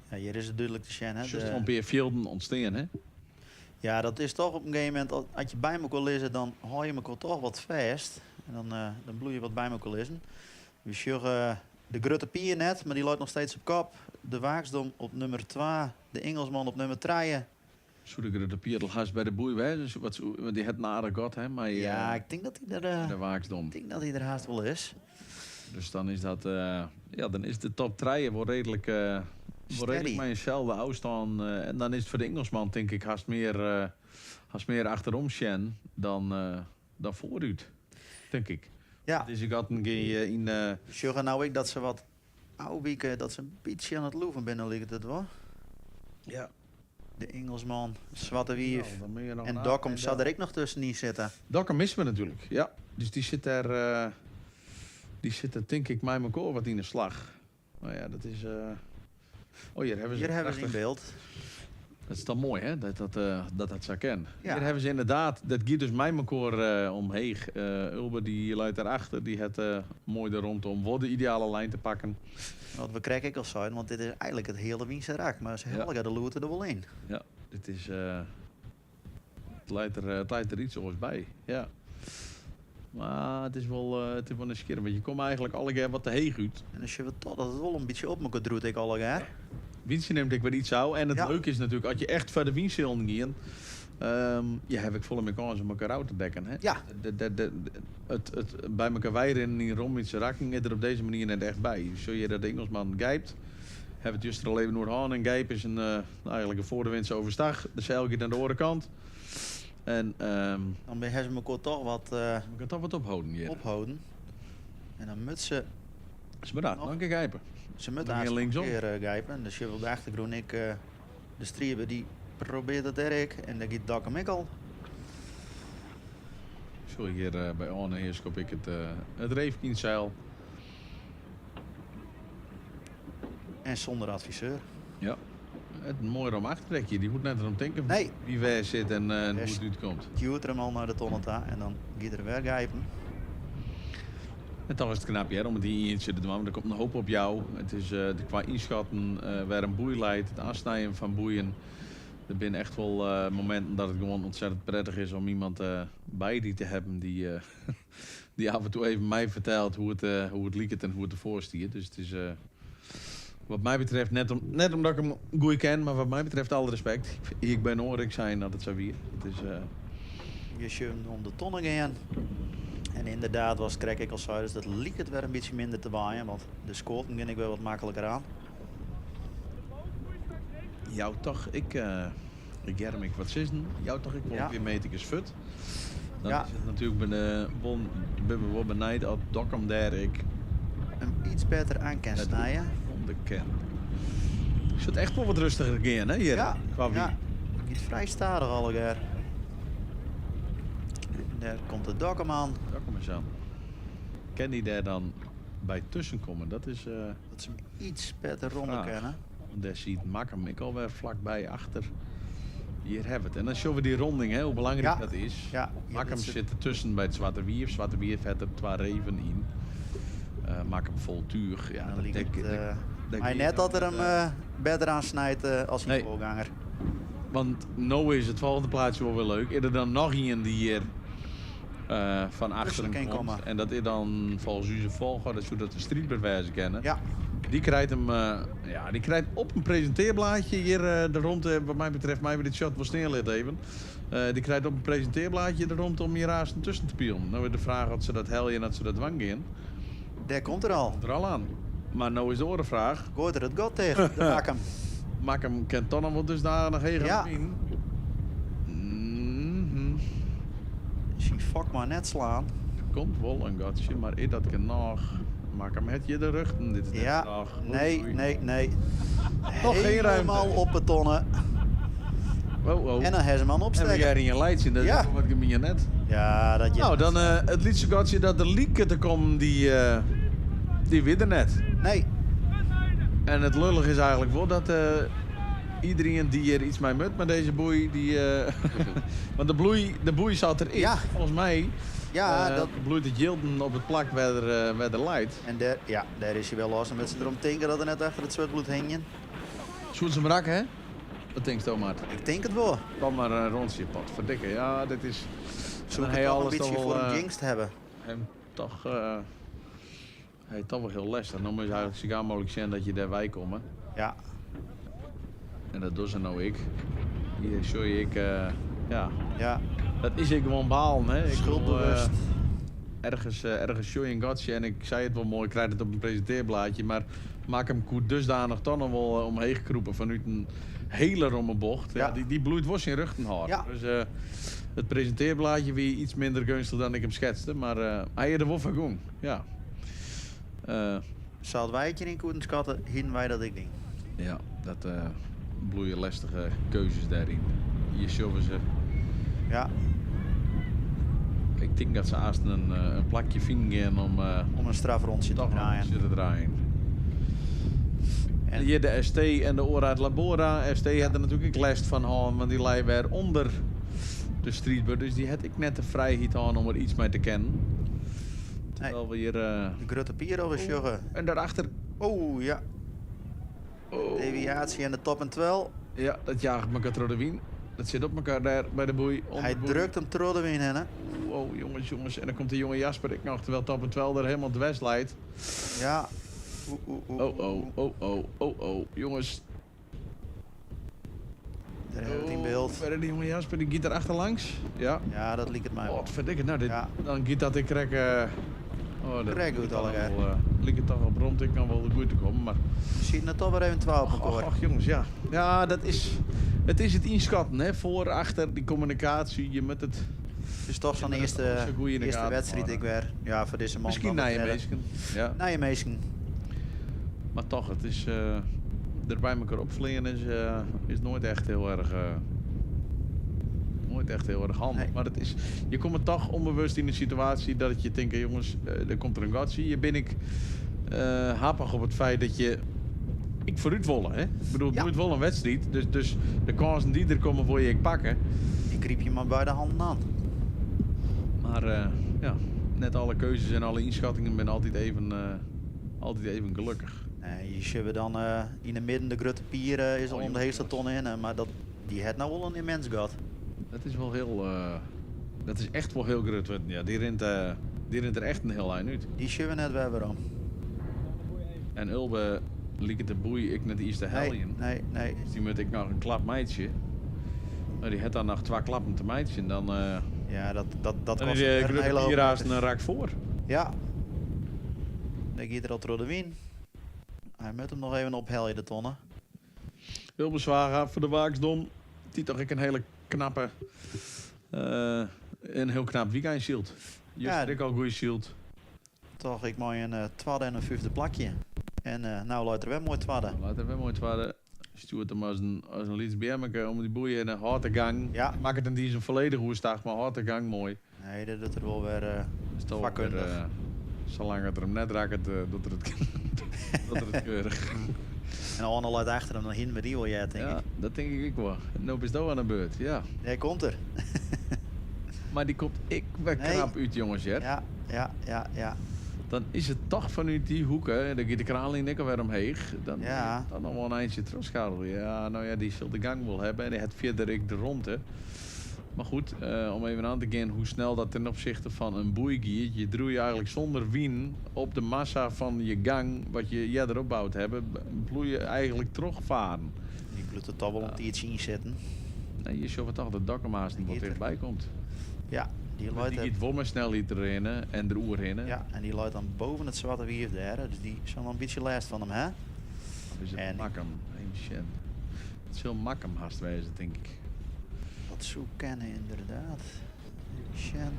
Ja, hier is het duidelijk te zien. Just van Peer Fielden ontstaan, hè? Ja, dat is toch op een gegeven moment, als je bij elkaar lezen, dan hou je elkaar toch wat vast. En dan bloei je wat bij elkaar lezen. We zien de Grutte Pier net, maar die loopt nog steeds op kop. De Waaksdom op nummer 2, de Engelsman op nummer 3. Zo de Grutte Pier haast bij de boei wijzen, want die het nare god, hè? Maar, ja, ik denk dat hij er. De Waaksdom. Ik denk dat hij er haast wel is. Dus dan is dat, dan is de top 3 wel redelijk met eenzelfde afstand. En dan is het voor de Engelsman, denk ik, haast meer achterom Sjen dan vooruit, denk ik. Ja. Dus ik had een keer in... Sjoggen nou ik dat ze wat ouwwieken, dat ze een beetje aan het loeven binnen liggen, dat wel? Ja. De Engelsman, Zwarte Wief en na- Dokkum en zou er ik nog tussen niet zitten. Dokkum missen we natuurlijk, ja. Dus die zit daar, denk ik, mij elkaar wat in de slag. Nou ja, dat is... Oh, hier hebben ze in beeld. Dat is dan mooi, hè? Dat zou kennen. Ja. Hier hebben ze inderdaad, dat giet dus mij elkaar omheen. Ulbe die luidt daarachter, die het mooi er rondom voor de ideale lijn te pakken. Wat we krijgen ik al zijn, want dit is eigenlijk het hele Wiense raak. Maar ze helemaal de loerte er wel in. Ja, dit is... het leidt er iets anders bij, ja. Maar het is wel een scherm, want je komt eigenlijk alle keer wat te heeg uit. En als je toch dat het wel een beetje op me doet, ik alle keer. Wiensje neemt ik weer iets zo. En het Ja. leuke is natuurlijk, als je echt verder Wiensje gaan, je heb ik volle meer kans om elkaar uit te dekken. Hè? Ja. Het bij elkaar wijden in die Romitse rakking is er op deze manier net echt bij. Zo je dat de Engelsman Gijpt, hebben het juist er al even door aan. En Gijp is eigenlijk een voordewind overstag. De zeil gaat aan de andere kant. En dan hebben ze elkaar toch wat, we gaan toch wat ophouden. Ja. ophouden. En dan moet ze... Is bedankt, dank je Gijpen. Ze moeten Dan eigenlijk linksom. een keer gijpen. Dus je wil de achtergrond, ik de strieber die probeert het erg. En dan gaat Dakke Mikkel. Zo hier bij Arne eerst kop ik het reefkienzeil. En zonder adviseur. Ja. Het mooie om achtertrekje, die moet net erom denken Nee. wie waar zit en hoe het uitkomt. Duwt er hem al naar de tonneta en dan gaat er weer gijpen. En toch is het knap, hè, om het hier eentje te doen, want er komt een hoop op jou. Het is qua inschatten waar een boei leidt, het afsnijden van boeien. Er zijn echt wel momenten dat het gewoon ontzettend prettig is om iemand bij die te hebben die, die af en toe even mij vertelt hoe het liekt en hoe het ervoor stiert. Dus het is wat mij betreft, net omdat ik hem goed ken, maar wat mij betreft alle respect. Ik ben hoor ik zijn dat het zo weer. Het is, Je schuimt om de tonnen gaan. En inderdaad was krijg ik al zei, dus dat liep het weer een beetje minder te waaien. Want de scoorten ging ik wel wat makkelijker aan. jou toch, ik germ ik wat zissen. Jou toch, ik wil Ja. weer meetjes fut. Dan Ja. is het natuurlijk bij de bon, ben we wel benijd dat Dokkum daar ik Hem iets beter aan kan snijden. onderken. Is het echt wel wat rustiger gaan, hè? Hier, Ja, qua wie. ja. Niet vrij stadig allegaar. Daar komt de Dokkum aan. Dokkum eens aan. Kan die daar dan bij tussenkomen? Dat is... Dat ze hem iets beter ronden kunnen. Daar ziet Makkem ik alweer vlakbij achter. Hier hebben we het. En dan zien we die ronding, hè, hoe belangrijk Ja. dat is. Ja, Makkem dat ze- zit ertussen bij het Zwarte Wierf. Zwarte Wierf heeft er 2 reven in. Makkem vol tuig. Ja, Dan dat liep denk het, ik. maar net dat er hem beter aan snijdt als Nee. die voorganger. Want nou is het volgende plaatje wel weer leuk. Is er dan nog iemand die hier van achteren kan komt. komen. En dat is dan volgens u zijn volgorde, zodat de streetbewijzen kennen. Ja. Die krijgt hem die krijgt op een presenteerblaadje hier de rond, wat mij betreft, mij weer dit shot wel sneeuwlit even. Die krijgt op een presenteerblaadje de rond om hier haast tussen te pielen. Nou weer de vraag of ze dat helden en dat ze dat dwang gaan. Daar komt er al. Komt er al aan. Maar nou is de andere vraag. Gooit er het god tegen, de Makkem. Makkem kent toch nog wel dus daar nog heen Ja. gaan. Misschien fuck maar net slaan. Komt wel een gatje, maar is dat nog? Maak hem het je de rug. Dit is net Ja, nog. nee, Oei. nee, nee. Nog geen ruimte. Helemaal op betonnen. Wow. En dan hebben ze hem aan En we opsteken. jij in je lijst zien, dat Ja. is wat ik je net. Ja, dat je... Nou, dan het liedje gatje dat de lieken te komen, die weer er net. Nee. En het lullig is eigenlijk wel dat iedereen die er iets mee moet met deze boei, die... want de boei zat erin. Ja. Volgens mij Ja, dat... bloeit het jilden op het plak waar er leidt. En daar is hij wel los. En met ze erom denken dat er net achter het zwetbloed hingen. Zoet ze brak, hè? Wat denk je, Tomaat? Ik denk het wel. Kom maar een rondje, pot. Verdikken. Ja, dit is... Zoek dan het hij toch een alles beetje toch voor wel, een jinx te hebben. Hem toch... hij toch wel heel lastig. Dan moet je eigenlijk zo gauw mogelijk zijn dat je daarbij komt. Ja. En dat doe ze nou ik. Hier show je ik... ja. Ja. Dat is ik gewoon behalen, hè. Ik Schuldbewust. Ergens show je een gatje. En ik zei het wel mooi, ik krijg het op een presenteerblaadje. Maar maak hem goed dusdanig toch nog wel omheen gekroepen vanuit een hele romme bocht. Ja. Die bloeit was in rugtenhaar. Ja. Dus het presenteerblaadje weer iets minder gunstig dan ik hem schetste. Maar hij is er wel van gong. Ja. Zouden wij het je in kunnen schatten, hielden wij dat ik denk. Ja, dat bloeien lastige keuzes daarin. Hier showen ze. Ja. Ik denk dat ze haast een plakje vinden gaan om een strafrondje te draaien. Te draaien. En hier de ST en de Orad Labora. ST had er natuurlijk ook last van aan, want die lei weer onder de streetbus. Dus die had ik net de vrijheid aan om er iets mee te kennen. Terwijl we hier... de grote pier over joggen. En daarachter... Oh, ja. Deviatie en de top en 12. Ja, dat jaagt elkaar door de wien. Dat zit op elkaar daar bij de boei. Hij drukt hem door de wien, hè? Oh, jongens. En dan komt de jonge Jasper ik nog, terwijl top en 12 er helemaal dwars leidt. Ja. Oh. Jongens. Daar hebben we het in beeld. Verder die jonge Jasper, die giet er achterlangs. Ja. Ja, dat liep het mij wel. Wat verdikke. Nou, dit, Ja. dan giet dat ik krek... Krek goed al, hè? Liep het toch op rond, ik kan wel de goede komen, maar... Misschien het toch weer even 12 op elkaar. Ach, jongens, ja. Ja, dat is... Het is het inschatten, hè. Voor, achter, die communicatie, je moet het... Het is toch zo'n eerste wedstrijd ik weer. Ja, voor deze man. Misschien Nijmegen. Ja. Nijmegen. Maar toch, het is... er bij elkaar opvliegen is nooit echt heel erg... nooit echt heel erg handig. Nee. Maar het is, je komt er toch onbewust in de situatie dat je denkt, jongens, er komt er een gatje. Hier ben ik happig op het feit dat je... Ik vooruit willen, hè? Ik bedoel, het moet wel een wedstrijd. Dus de kansen die er komen voor je ik pakken. Ik riep je maar bij de handen aan. Maar ja, net alle keuzes en alle inschattingen ben altijd even gelukkig. Nee, je ziet dan in de midden de grote pier is al om de hele ton in. Maar die had nou wel een immens gat. Dat is wel heel... dat is echt wel heel groot. Ja, die rent er echt een heel eind uit. Die zien we net weer waarom. En Ulbe liep het de boei ik net iets te helien. Nee. Dus die moet ik nog een klap meidje. Maar die had dan nog 2 klappen te meidje en dan... ja, dat kost een hele hoop. Hier een raak voor. Ja. Dan gaat er al door de wien. Hij moet hem nog even opheljen, de tonnen. Ulbe Zwaga voor de Waaksdom. Die toch ik een hele knappe... een heel knap weekend shield. Ja, ik al goede shield. Toch, ik mooi een tweede en een 5e plakje. En nou luidt er weer mooi tweede. Luidt er weer mooi tweede. Stuurt hem als een lietsbermeke om die boeien in een harde gang. Ja. Maak het een die zijn volledig hoestag, maar harde gang mooi. Nee, dat doet er wel weer vakkundig. Zolang het er hem net raakt, doet het keurig. En Arnold luidt achter hem nog in met die wil jij, denk ik. Ja, dat denk ik wel. Nou is dat aan de beurt, ja. Hij komt er. Maar die komt ik weer knap uit, jongens, hè? Ja. Dan is het toch vanuit die hoeken, dan gaat de kraanlijn ik alweer omheen. Dan nog wel een eindje terugschakelen. Ja, nou ja, die zal de gang wel hebben en die had verder ik de ronde. Maar goed, om even aan te gaan hoe snel dat ten opzichte van een boei gaat. Je droe je eigenlijk zonder wien op de massa van je gang, wat je erop bouwt hebben, bloei je eigenlijk terugvaren. Die bloedt het toch wel om iets inzetten. Nee, je ziet toch dat Dokkenmaas er wat dichtbij komt. Ja. Die gaat wel maar snelheid erin en de oer in. Ja, en die luidt dan boven het zwarte wief daar. Dus die zal dan een beetje last van hem, hè? Dat is het makkem. Het is heel makkem haast wezen, denk ik. Dat zou kennen, inderdaad. Shen.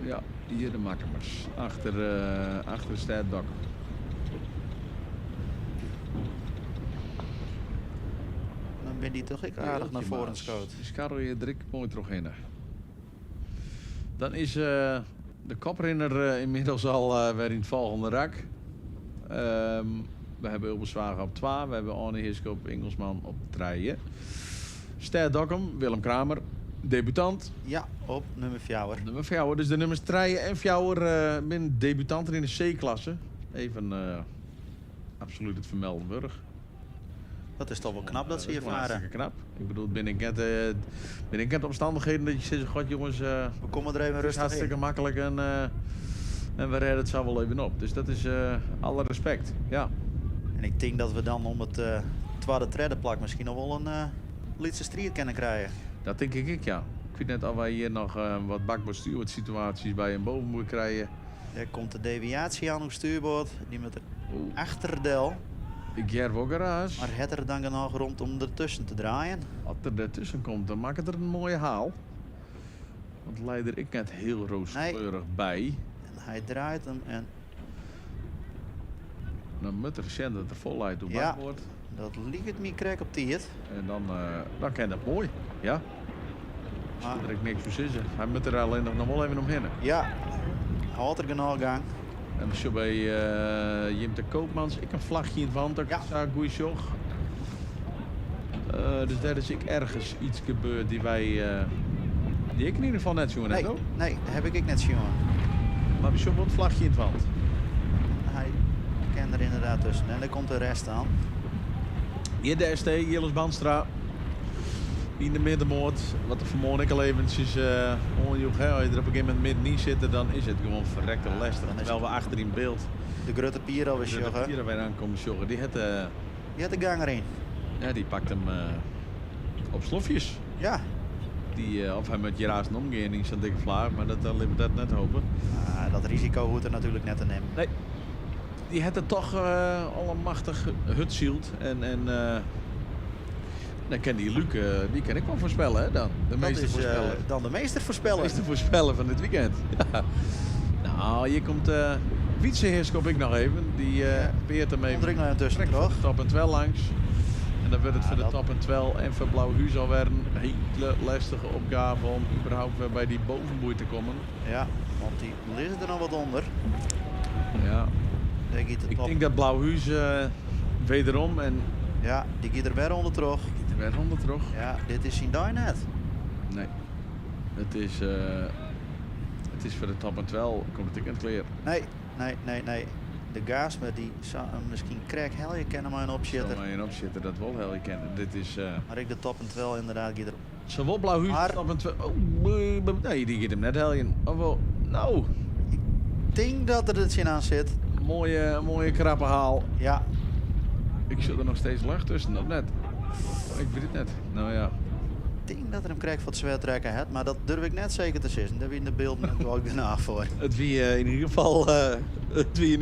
Ja, hier de makkemmers. Achter de staddak. Dan ben die toch aardig naar voren schoot. Dus karel je direct mooi terug in. Dan is de koprenner inmiddels al weer in het volgende rak. We hebben Ulbe Zwager op 2. We hebben Arne Hiske op Engelsman op 3. Ster Dokkum, Willem Kramer, debutant. Ja, op nummer 4. Nummer 4, dus de nummers 3 en 4 binnen debutanten in de C-klasse. Even absoluut het vermelden burg. Dat is toch wel knap dat ze hier varen. Hartstikke knap. Ik bedoel, ben ik net omstandigheden dat je zegt, god jongens, we komen er even rustig hartstikke in. Makkelijk en we redden het zo wel even op. Dus dat is alle respect, ja. En ik denk dat we dan om het tweede treddenplak misschien nog wel een Lietse strijd kunnen krijgen. Dat denk ik, ja. Ik vind net al wij hier nog wat bakbestuur situaties bij en boven moeten krijgen. Er komt de deviatie aan op stuurboord, die met de achterdel. Ik jerf ook garage. Maar het er dan genoeg rond om ertussen te draaien. Als er ertussen komt, dan maakt het er een mooie haal. Want leider ik net heel rooskleurig bij. En hij draait hem en... Dan moet er recent dat er voluit op wordt. Dat ligt het me krek op tiert. En dan kan dat mooi, ja. Maar er is niks voor zitten. Hij moet er alleen nog wel even omheen. Ja, houdt er genoeg gang. En we zien bij Jim de Koopmans. Ik een vlagje in het wand. Ik zag goeie sjog. Dus daar is ik ergens iets gebeurd die wij... die ik in ieder geval net zien. Nee, nee, dat heb ik net zien. Maar we zien wel het vlagje in het wand. Hij kent er inderdaad tussen. En dan komt de rest aan. Hier de ST, Jilles Banstra. In de middenmoord. Wat er vanmorgen ik al eventjes onjoeg. Als je er op een gegeven moment midden niet zit, dan is het gewoon verrekte lastig. Terwijl we achter in beeld. De grote pier alweer joggen. De grote pier weer aankomen joggen. Die had de gang erin. Ja, die pakt hem op slofjes. Ja. Die, of hij met Jerazen omgaan in zo'n dikke vlaar, maar dat laten we dat net hopen. Dat risico hoeft er natuurlijk net te nemen. Nee. Die had er toch al een machtig hutzield. En dan kan die Luc, die kan ik wel voorspellen, hè, dan. De meester voorspellen. Dan de meester voorspellen. De meester voorspellen van dit weekend. Ja. Nou, hier komt Wietseheerskop ik nog even. Die peert hem even. Druk naar tussen, toch? De top en 12 langs. En dan wordt het voor de top en 12 en voor Blauwhuis alweer een hele lastige opgave om überhaupt weer bij die bovenboei te komen. Ja, want die ligt er nog wat onder. Ja. Ik denk dat Blauwhuis wederom en... Ja, die gaat er weer onder terug. Die gaat er weer onder terug. Ja, dit is zien daar net. Nee. Het is voor de top en 12, komt het in het kleer. Nee. De gaas met die zou misschien crack helje kennen maar een opzitter. Zou maar een opzitter, dat wel helje kennen. Dit is... Maar ik de top en 12 inderdaad gaat er... Zowel Blauwhuis maar... top en 12... Oh, nee, die gaat hem net helje. Oh, wel, nou... Ik denk dat er het zin aan zit. Mooie krappe haal. Ja. Ik zit er nog steeds lucht tussen, of net? Ik weet het net. Nou ja. Ik denk dat er hem crack voor het zwaar trekken heeft, maar dat durf ik net zeker te zeggen. Daar heb je in de beeld natuurlijk daarna voor. Het wie in ieder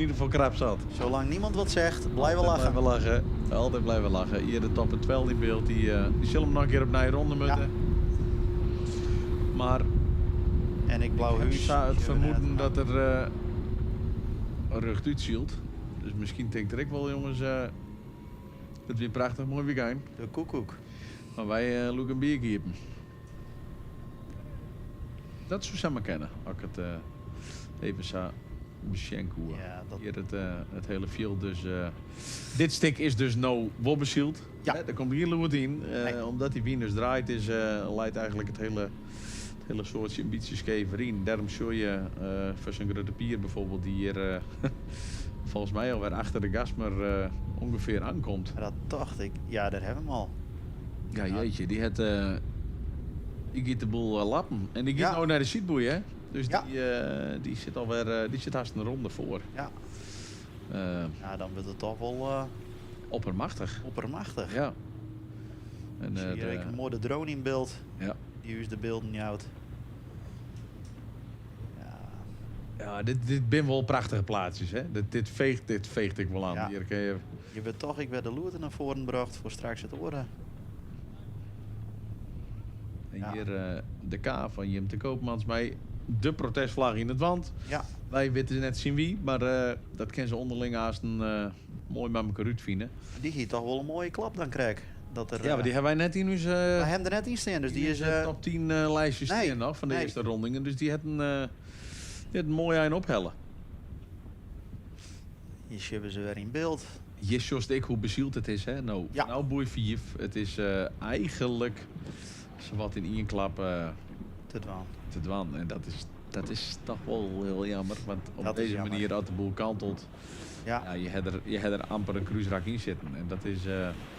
geval krap zat. Zolang niemand wat zegt, blijven lachen. Blijven lachen. Altijd blijven lachen. Hier de top en 12 in beeld. Die zullen hem nog een keer op een ronde moeten. Ja. Maar... En ik Blauwhuis. Ik zou het vermoeden dat er rug uitzielt. Dus misschien denkt er ik wel, jongens, het weer prachtig mooi weekend. De koekoek. Maar wij loeken een biertje hebben. Dat zou samen kennen, als ik het even zou beschenken. Ja, dat... Hier het hele field. Dus dit stuk is dus nou wobbesield. Ja. Daar komt hier lood in. Omdat die wien dus draait, leidt eigenlijk het hele soortje een beetje schever in. Daarom zou je voor zo'n grote pier bijvoorbeeld die hier volgens mij alweer achter de gasmer ongeveer aankomt. Dat dacht ik. Ja, daar hebben we hem al. Ja, jeetje, die giet de boel lappen. En die gaat nou naar de seatboei, hè? Dus die zit alweer, die zit haast een ronde voor. Ja. Ja, dan wordt het toch wel... oppermachtig. Oppermachtig. Ja. En, zie je een mooie drone in beeld. Ja. Die is de beelden niet uit. Ja, dit ben wel prachtige plaatsjes, hè? Dit veegt ik wel aan. Ja. Hier kan je... Je bent toch, ik werd de loerten naar voren gebracht voor straks het oren. En hier de K van Jim de Koopmans bij de protestvlag in het wand. Ja. Wij weten net zien wie, maar dat kan ze onderling haast een mooi met elkaar uitvinden. Die gaat toch wel een mooie klap dan krijg. Dat er, ja, maar die hebben wij net in ons... wij hebben er net in staan, dus die is... top 10 lijstjes staan nog van de eerste rondingen. Dus die had een mooi aan ophellen. Hier hebben ze weer in beeld. Je zoals ik hoe bezield het is, hè? Nou, ja. Nou boei 4. Het is eigenlijk zowat in één klap te dwan. En dat is toch wel heel jammer, want op dat deze manier had de boel kantelt. Ja. Je had er amper een cruiserak in zitten. En dat is...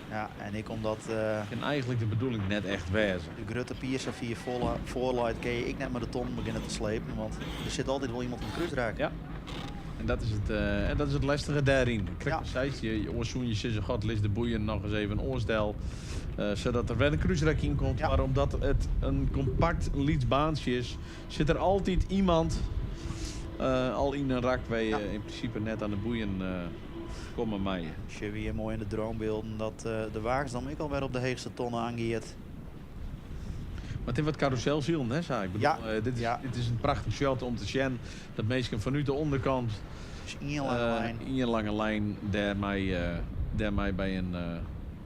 ja, en ik omdat... en eigenlijk de bedoeling net echt wezen. De grote piers en 4 voorlight kun je ik net met de ton beginnen te slepen, want er zit altijd wel iemand in de cruiseraak. Ja. En dat is het lastige daarin. Krijg je oorzoen, je zegt, god, lees de boeien nog eens even een oorstel. Zodat er weer een cruiseraak in komt. Maar omdat het een compact lietsbaantje is, zit er altijd iemand al in een rak waar je in principe net aan de boeien komen maaien. Als je weer mooi in de droombeelden dat de wagens dan ook alweer op de heegste tonnen aangeeft. Maar het heeft wat carouselziel, hè, zei ik. Bedoel, dit is een prachtig shot om te zien dat mensen vanuit de onderkant in een lange lijn daarmee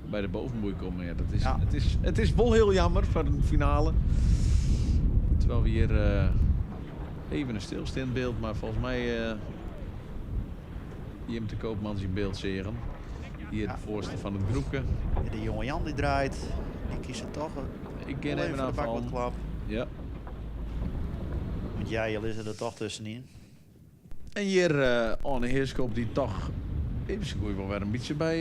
bij de bovenboei komen. Ja, het is wel heel jammer voor de finale. Terwijl we hier even een stilstaand beeld, maar volgens mij Hier met de Koopmans in beeld zegen. Hier de voorste van het groepje. De jonge Jan die draait. Die kiest er toch Ik ken even de bak wat aan. klap. Ja. Want jij is er toch tussenin. En hier Arne Heerskop die toch even schoei wel weer een beetje bij.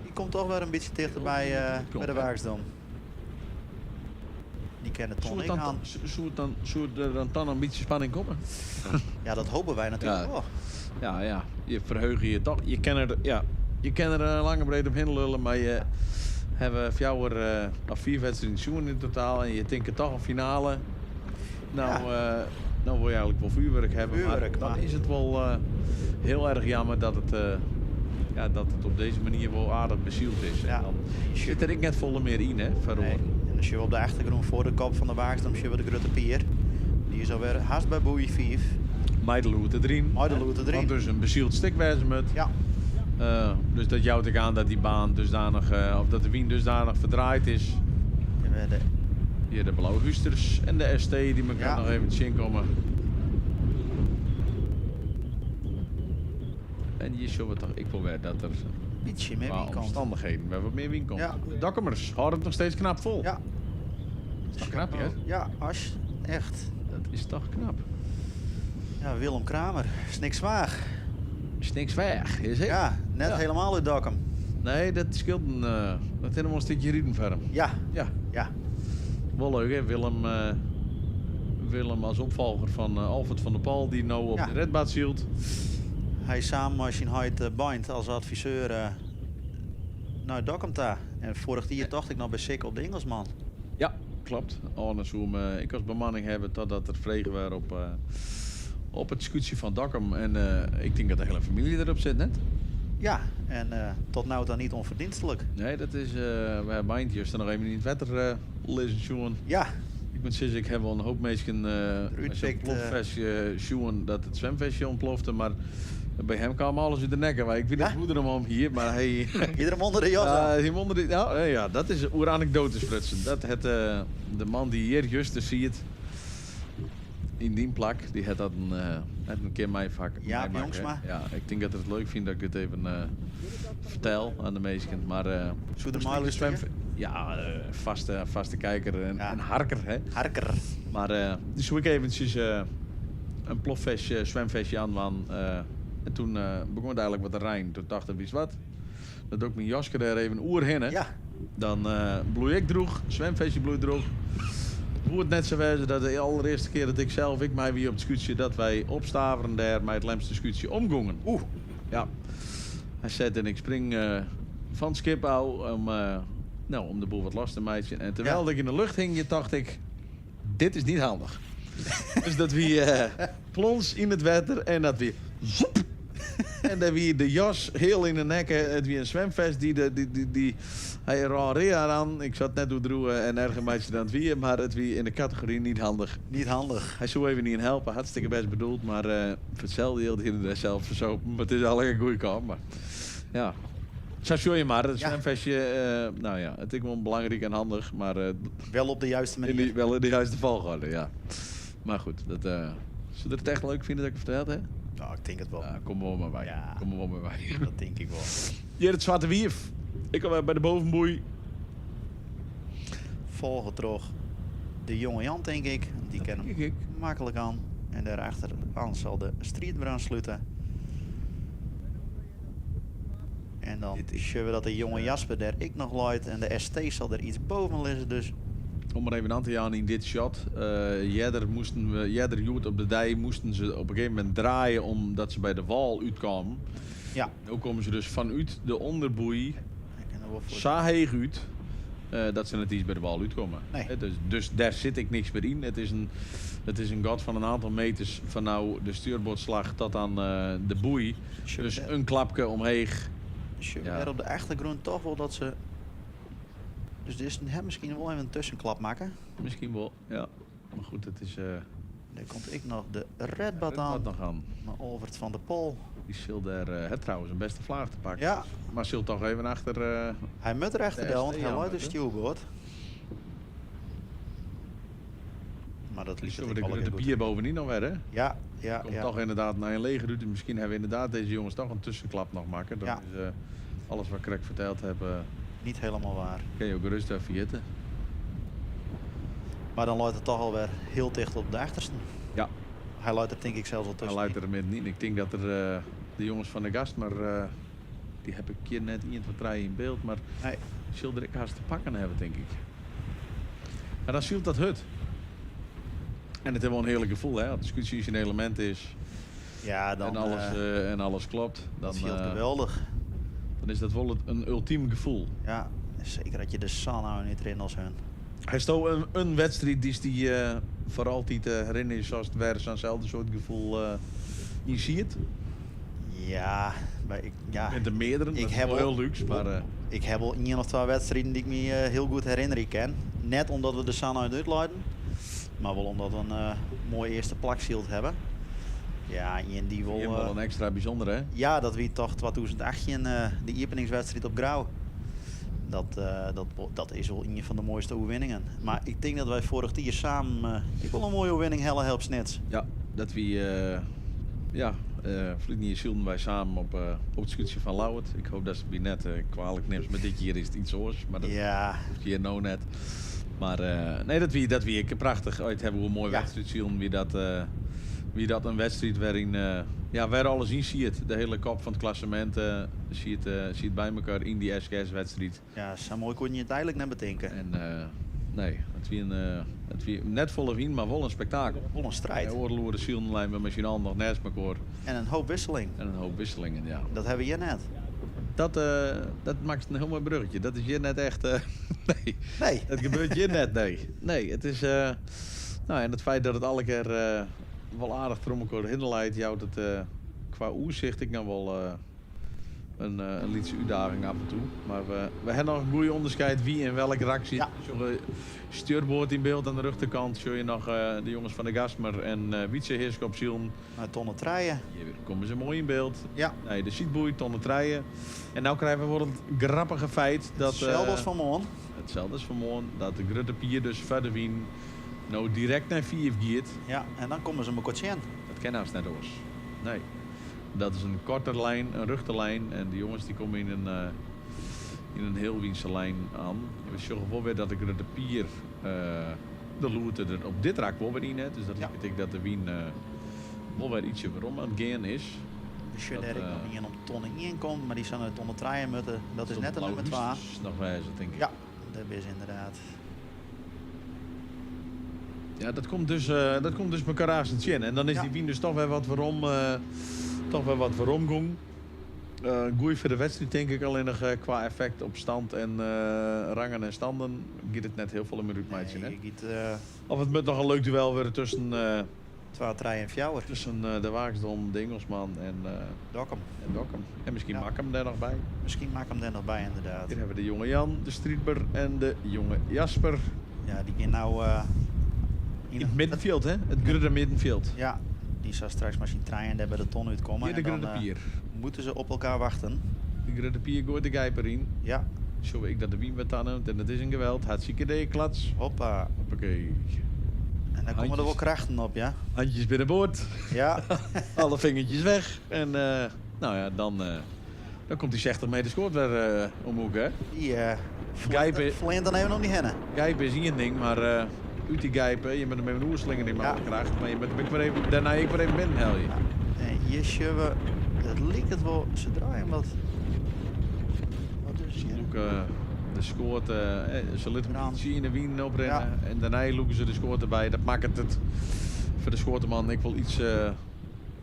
Die komt toch weer een beetje dichterbij bij de Waagsdom. Die kennen Ton ik aan. Zou er dan een beetje spanning komen? Ja, dat hopen wij natuurlijk wel. Ja. Je verheugt je toch. Je kan er lang en breed op heen lullen, maar je hebben 4 wedstrijden in in totaal en je denkt toch een finale. Nou wil je eigenlijk wel vuurwerk hebben, maar dan is het wel heel erg jammer dat het op deze manier wel aardig bezield is. En dan zit er net volle meer in, hè, verloren. Nee. En als je op de achtergrond voor de kop van de Waagsdom zie je de Grote Pier. Die is alweer haast bij boei 5. Meideloete 3. Want dus een bezield stikwijze met. Ja. Dus dat jouwt ik aan dat die baan dusdanig, of dat de wien dusdanig verdraaid is. Hier de Blauwhusters en de ST die elkaar nog even zien komen. En hier zullen we toch, ik wil weer dat er ietsje meer wien omstandigheden, waar wat meer wien komt. Ja. De Dokkumers houden het nog steeds knap vol. Ja. Dat is toch knap, hè? Ja, echt. Dat is toch knap. Ja, Willem Kramer, Snikswaag. Snikswaag, is het? Ja, net helemaal uit Dokkum. Nee, dat scheelt dat helemaal een stukje Riedenverm. Ja. Wel leuk, hè? Willem als opvolger van Alfred van der Pal, die nou op de redbad zielt. Hij is samen met zijn huid Bind als adviseur naar Dokkum daar. En vorig jaar dacht ik nog bij Sikkel op de Engelsman. Ja, klopt. Ik als bemanning hebben totdat er vregen waren op het scootje van Dokkum. En ik denk dat de hele familie erop zit, net. Ja, en tot nu dan niet onverdienstelijk. Nee, dat is... we hebben eindjes er nog even in het wetter lezen, Sjoen. Ja. Ik moet zeggen, ik heb wel een hoop mensen met zo'n plofvestje Sjoen dat het zwemvestje ontplofte, maar bij hem kwam alles in de nekken. Maar ik weet niet hoe er hem om hier, maar hij... Iedereen onder de jas. Ja, dat is oer anekdotes frutsen. Dat de man die hier juist ziet in die plak, die had dat een keer mijn vak. Ja, Jongsma. Ja, ik denk dat het leuk vindt dat ik dit even vertel aan de meesten. Maar ja, vaste kijker en harker, hè. Harker. Maar dus zou ik eventjes een plofvestje, zwemvestje aan man. En toen begon het eigenlijk wat te rijden. Toen dacht ik, wie is wat? Dat doe ik mijn jasje er even oer heen, hè. Ja. Dan bloei ik droeg, zwemvestje bloei droeg. Hoe het net zo was dat de allereerste keer dat ik mij weer op het scootje, dat wij opstaveren daar met het lemste scootje omgongen. Ja. Hij zet en ik spring van het schip om de boel wat los te maken. En terwijl ik in de lucht hing, dacht ik, dit is niet handig. Dus dat we plons in het water en dat weer zoep. En dan weer de jas heel in de nekken. Het weer een zwemvest die hij raar aan. Ik zat net door droegen en ergens meisje dan het weer, maar het weer in de categorie niet handig. Niet handig. Hij zou even niet in helpen, hartstikke best bedoeld, maar voor hetzelfde hield hij er zelf verzopen. Maar het is al een goede kant, maar ja. Zo je maar, het zwemvestje, nou ja, het is wel belangrijk en handig, maar... wel op de juiste manier. Wel in de juiste volgorde, ja. Maar goed, zullen we het echt leuk vinden dat ik het verteld heb? Nou, ik denk het wel. Ja, kom maar bij. Ja, kom maar bij. Dat denk ik wel. Hier het Zwarte Wierf. Ik kom bij de bovenboei. Volgen terug de jonge Jan, denk ik. Die kennen hem makkelijk aan. En daarachter aan zal de streetbrand sluiten. En dan zien we dat de jonge Jasper daar ik nog luidt. En de ST zal er iets boven liggen. Dus om maar even aan te gaan in dit shot. Jeder joet op de dij moesten ze op een gegeven moment draaien omdat ze bij de wal uitkwamen. Ja. Nu komen ze dus vanuit de onderboei zo heeg uit dat ze net iets bij de wal uitkomen. Nee. Dus daar zit ik niks meer in. Het is een gat van een aantal meters van nou de stuurboordslag tot aan de boei. Dus een klapje omheeg. Er op de achtergrond toch wel dat ze... Dus dit is misschien wel even een tussenklap maken. Misschien wel, ja. Maar goed, het is... Dan komt ik nog de redbad aan. Maar Olvert van der Pol. Die zult daar trouwens een beste vlaag te pakken. Ja. Maar zult toch even achter... hij moet er achter wel, want hij luidt de stuurboord. Maar dat liep Dus de bier bovenin nog weer, hè? Ja. Komt toch inderdaad naar een lege route. Misschien hebben we inderdaad deze jongens toch een tussenklap nog maken. Dat is alles wat ik correct verteld heb. Niet helemaal waar. Kun je ook rustig even vergeten. Maar dan luidt het toch alweer heel dicht op de achterste. Ja. Hij luidt er denk ik zelfs al tussen. Hij luidt er middenin. Ik denk dat er de jongens van de gast, maar die heb ik hier net in het rijden in beeld. Maar zullen er haast te pakken hebben, denk ik. En dan ziet dat hut. En het heeft wel een heerlijk gevoel, hè? Als de discussie een element is. Ja, dan, en alles klopt. Dan dat scheelt geweldig. Dan is dat wel een ultiem gevoel. Ja, zeker dat je de San nou niet erin als hun. Hij stond een wedstrijd die voor altijd herinneren is zoals het weer zo'nzelfde soort gevoel je ziet. Ja, met de meerdere, dat is wel heel luxe. Maar, ik heb al 1 of 2 wedstrijden die ik me heel goed herinner ken. Net omdat we de San uitleiden, maar wel omdat we een mooi eerste plakshield hebben. Ja, en die wil... wel een extra bijzonder, hè? Ja, dat wie toch 2018 de openingswedstrijd op Grauw. Dat is wel een van de mooiste overwinningen. Maar ik denk dat wij vorig jaar samen ik wil een mooie overwinning helle help snits. Ja, dat we vliegen zullen wij samen op het scootje van Lauwert. Ik hoop dat ze het net kwalijk neemt, maar dit jaar is het iets anders. Maar dat hoeft hier nou net. Maar nee, dat wie ik prachtig uit hebben hoe een mooie wedstrijd zien wie dat een wedstrijd waarin waar alles in ziet. De hele kop van het klassement ziet bij elkaar in die SKS-wedstrijd. Ja, zo mooi kon je het eigenlijk net bedenken. En nee, het wie net volle wien, maar wel een spektakel. Wel een strijd. Oorloer de zielenlijn met misschien al nog naast elkaar. En een hoop wisseling. En een hoop wisselingen, ja. Dat hebben we hier net. Dat maakt een heel mooi bruggetje. Dat is hier net echt... nee. Het gebeurt hier net, nee. Nee, het is... en het feit dat het alle keer wel aardig voor elkaar hinderleidt, jouwt het qua oerzicht ik nou wel een lietse uitdaging af en toe. Maar we hebben nog een goede onderscheid wie in welk rak zit. Ja. Stuurboord in beeld aan de rechterkant. Zul je nog de jongens van de Gasmer en Wietse Heerskop zien. Tonnen Treien. Hier komen ze mooi in beeld. Ja. Nee, de Sietboei, Tonnen Treien. En nu krijgen we wel het grappige feit dat... Hetzelfde als vanmorgen. Hetzelfde als vanmorgen. Dat de Grutte Pier dus verder wien. Nou direct naar 4 gaat. Ja, en dan komen ze me kort zien. Dat kennen we net oors. Nee. Dat is een korte lijn, een rechterlijn. En die jongens die komen in een heel Wiense lijn aan. En we zorgen wel weer dat de Grutte Pier de loerte er op dit raak wel weer in heeft. Dus dat betekent dat de Wien wel weer ietsje waarom aan het gaan is. Dus je nog niet op tonnen 1 komt, maar die zijn uit tonnen Treien moeten. Dat is net een nummer 2. Dat is nog wijzer, denk ik. Ja, dat is inderdaad. Ja, dat komt dus elkaar razend in. En dan is die Wien dus toch weer wat waarom ging. Goed voor de wedstrijd denk ik alleen nog qua effect op stand en rangen en standen. Giet het net heel veel in mijn ruutmeidje. Of het moet nog een leuk duel worden tussen... 2, 3 en 4. Tussen de Waaksdom, de Engelsman en Dokkum. En misschien Makkem daar nog bij. Misschien Makkem daar nog bij inderdaad. Hier hebben we de jonge Jan, de Strietber en de jonge Jasper. Ja, die gaan nou... in het middenveld, hè? Het Grutte middenveld. Ja, die zal straks misschien treinen en bij de ton uitkomen. Hier de Grutte Pier. Moeten ze op elkaar wachten. De Grutte Pier gooit de Gijper in. Ja. Zo ik dat de Wien werd aan en het is een geweld. Hartstikke idee, klats. Hoppa. Hoppakee. En dan komen er wel krachten op, ja? Handjes binnenboord. Ja. Alle vingertjes weg. En dan komt die 60 meter scoort weer omhoek, hè? Die Flint dan even nog niet hennen. Gijpen is hier een ding, maar uit die Gijpen, je bent er met een oerslinger in mijn kracht. Maar je bent ik weer even, daarna ik weer even binnen, hel je. Ja. En hier zullen het lijkt het wel, ze draaien wat is hier? De scoort, ze lieten ietsje in de Wien oprennen en daarna loeken ze de scoort erbij. Dat maakt het voor de scoorteman ik wel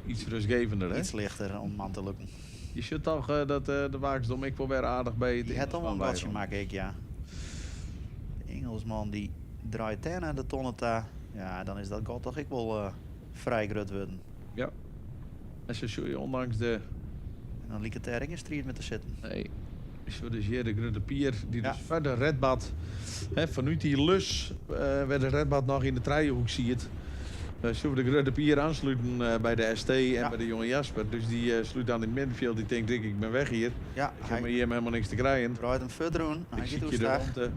iets rustgevender. Hè? Iets lichter om aan te lukken. Je ziet toch dat de Waaksdom ik wel weer aardig bij het. Die heeft al wel een watje maken, ik ja. De Engelsman die draait daar naar de tonneta. Ja, dan is dat god toch ik wel vrij grut worden. Ja. En zo zul je ondanks de... En dan liep het er in strijd met te zitten. Nee. Zo dus hier de Grutte Pier die dus verder redbad. Vanuit die lus werd de redbad nog in de Treienhoek ziet. Zullen we de Grutte Pier aansluiten bij de ST en bij de jonge Jasper. Dus die sluit aan in het middenveld. Die denkt ik ben weg hier. Ja, ik heb hier helemaal niks te krijgen. Draait hem verder doen. Ik zie je de ronde.